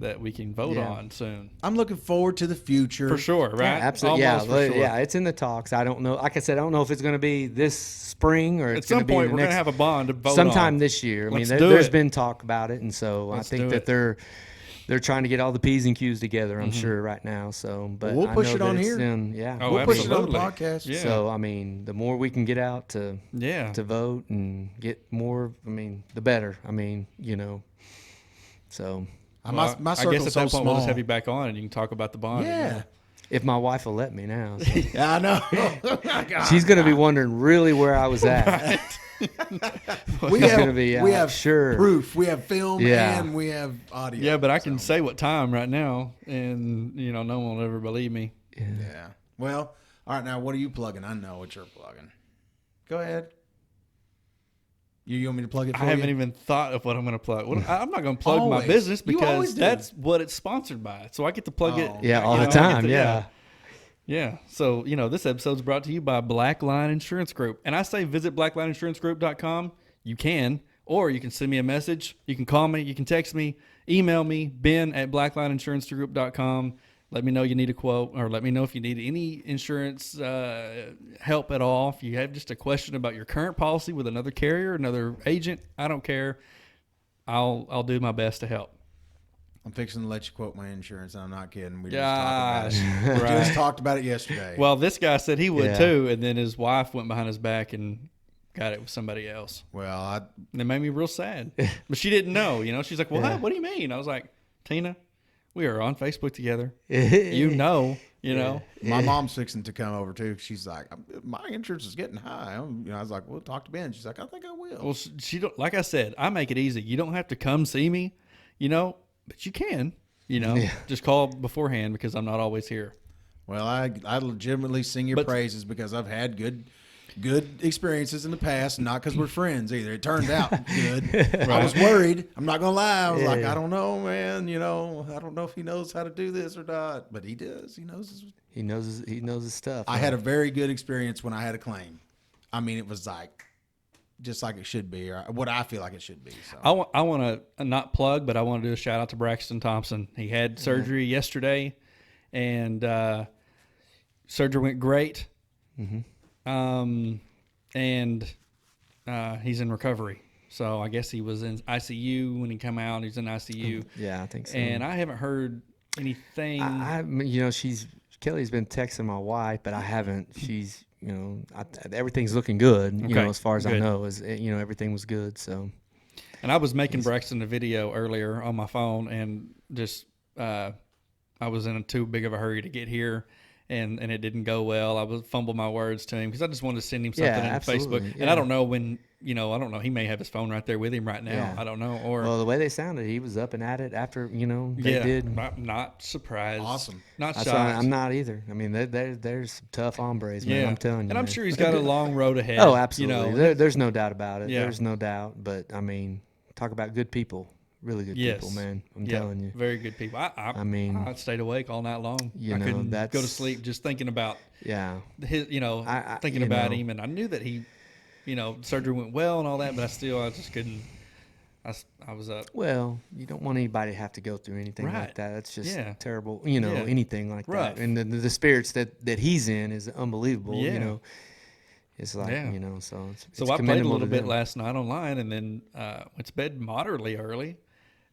that we can vote Yeah. on soon. I'm looking forward to the future. For sure, right? Yeah, absolutely. Almost Yeah, for but sure. yeah, it's in the talks. I don't know. Like I said, I don't know if it's going to be this spring or At it's going to some be point, the we're going next to have a bond to vote sometime on. this year. I mean, Let's there, do there's it. been talk about it, and so Let's I think do that it. they're trying to get all the P's and Q's together. I'm sure right now. So, but We'll I push know it that on it's here. yeah. Oh, We'll push it on the absolutely. podcast. Yeah. So I mean, the more we can get out to vote and get more, I mean, the better. I mean, So Well, my I circle's guess at so that point small. we'll just have you back on and you can talk about the bond. Yeah. if my wife will let me now, so. Yeah, I know. She's going to be wondering really where I was at. we She's have gonna be we out, have sure. proof. We have film Yeah. and we have audio. Yeah, but I can say what time right now, and no one will ever believe me. Yeah. Well, all right. Now, what are you plugging? I know what you're plugging. Go ahead. You want me to plug it for I haven't you? even thought of what I'm going to plug. I'm not going to plug my Always. business You always because do. that's what it's sponsored by. So I get to plug it. Oh, Yeah, all you the know, I get time. to- Yeah. Yeah. So, this episode's brought to you by Black Line Insurance Group. And I say visit blacklineinsurancegroup.com. You can, or you can send me a message. You can call me. You can text me. Email me, ben@blacklineinsurancegroup.com. Let me know you need a quote, or let me know if you need any insurance help at all. If you have just a question about your current policy with another carrier, another agent, I don't care. I'll do my best to help. I'm fixing to let you quote my insurance, and I'm not kidding. We Gosh, just talked about it. We right. just talked about it yesterday. Well, this guy said he would Yeah. too, and then his wife went behind his back and got it with somebody else. Well, And it made me real sad. But she didn't know, She's like, "What? Yeah. What do you mean?" I was like, "Tina, we are on Facebook together. You know." my mom's fixing to come over too. She's like, my insurance is getting high. I was like, well, talk to Ben. She's like, I think I will. Well, she don't. Like I said, I make it easy. You don't have to come see me, but you can. Just call beforehand because I'm not always here. Well, I legitimately sing your But- praises because I've had good experiences in the past, not because we're friends either. It turned out good. I was worried. I'm not gonna lie. I was like, I don't know, man. I don't know if he knows how to do this or not, but he does. He knows. He knows his stuff. I had a very good experience when I had a claim. I mean, it was like just like it should be, or what I feel like it should be. So I want to not plug, but I want to do a shout out to Braxton Thompson. He had surgery yesterday, and surgery went great. And he's in recovery. So I guess he was in ICU when he come out. He's in ICU. Yeah, I think so. And I haven't heard anything. Kelly's been texting my wife, but I haven't. She's, everything's looking good. Okay, As far as I good. know, everything was good. So. And I was making Braxton a video earlier on my phone, and just I was in too big of a hurry to get here. And it didn't go well. I would fumble my words to him because I just wanted to send him something on absolutely. Facebook. Yeah. And I don't know when, I don't know. He may have his phone right there with him right now. Yeah. I don't know. Or Well, the way they sounded, he was up and at it after, they yeah, did. not surprised. Awesome. Not That's shocked. why I'm not either. I mean, there's some tough hombres, man. I'm telling you. And I'm man. sure he's got a long road ahead. Oh, absolutely. There's no doubt about it. Yeah. There's no doubt. But, I mean, talk about good people. Really good people, man. I'm telling you. Very good people. I mean, I stayed awake all night long. you I know, couldn't go to that's- sleep just thinking about Yeah. his, thinking you about know. him. And I knew that he, surgery went well and all that, but I just couldn't. I was up. Well, you don't want anybody to have to go through anything Right. like that. That's just Yeah. terrible. Yeah. Anything like Rough. that. And the spirits that he's in is unbelievable. Yeah. It's like, Yeah. so it's So I played a commendable little to bit them. last night online, and then went to bed moderately early.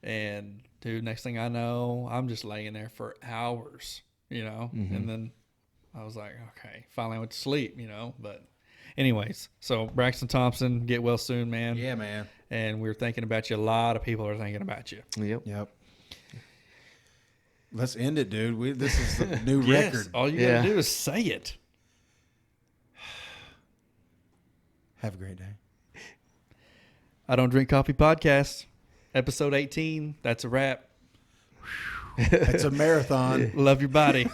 And dude, next thing I know, I'm just laying there for hours, Mm-hmm. And then I was like, okay, finally I went to sleep, But anyways, so Braxton Thompson, get well soon, man. yeah, man. And we're thinking about you. A lot of people are thinking about you. Yep. Let's end it, dude. This is the new Yes, record. all you Yeah. gotta do is say it. Have a great day. I Don't Drink Coffee Podcast, episode 18. That's a wrap. It's a marathon. Love your body.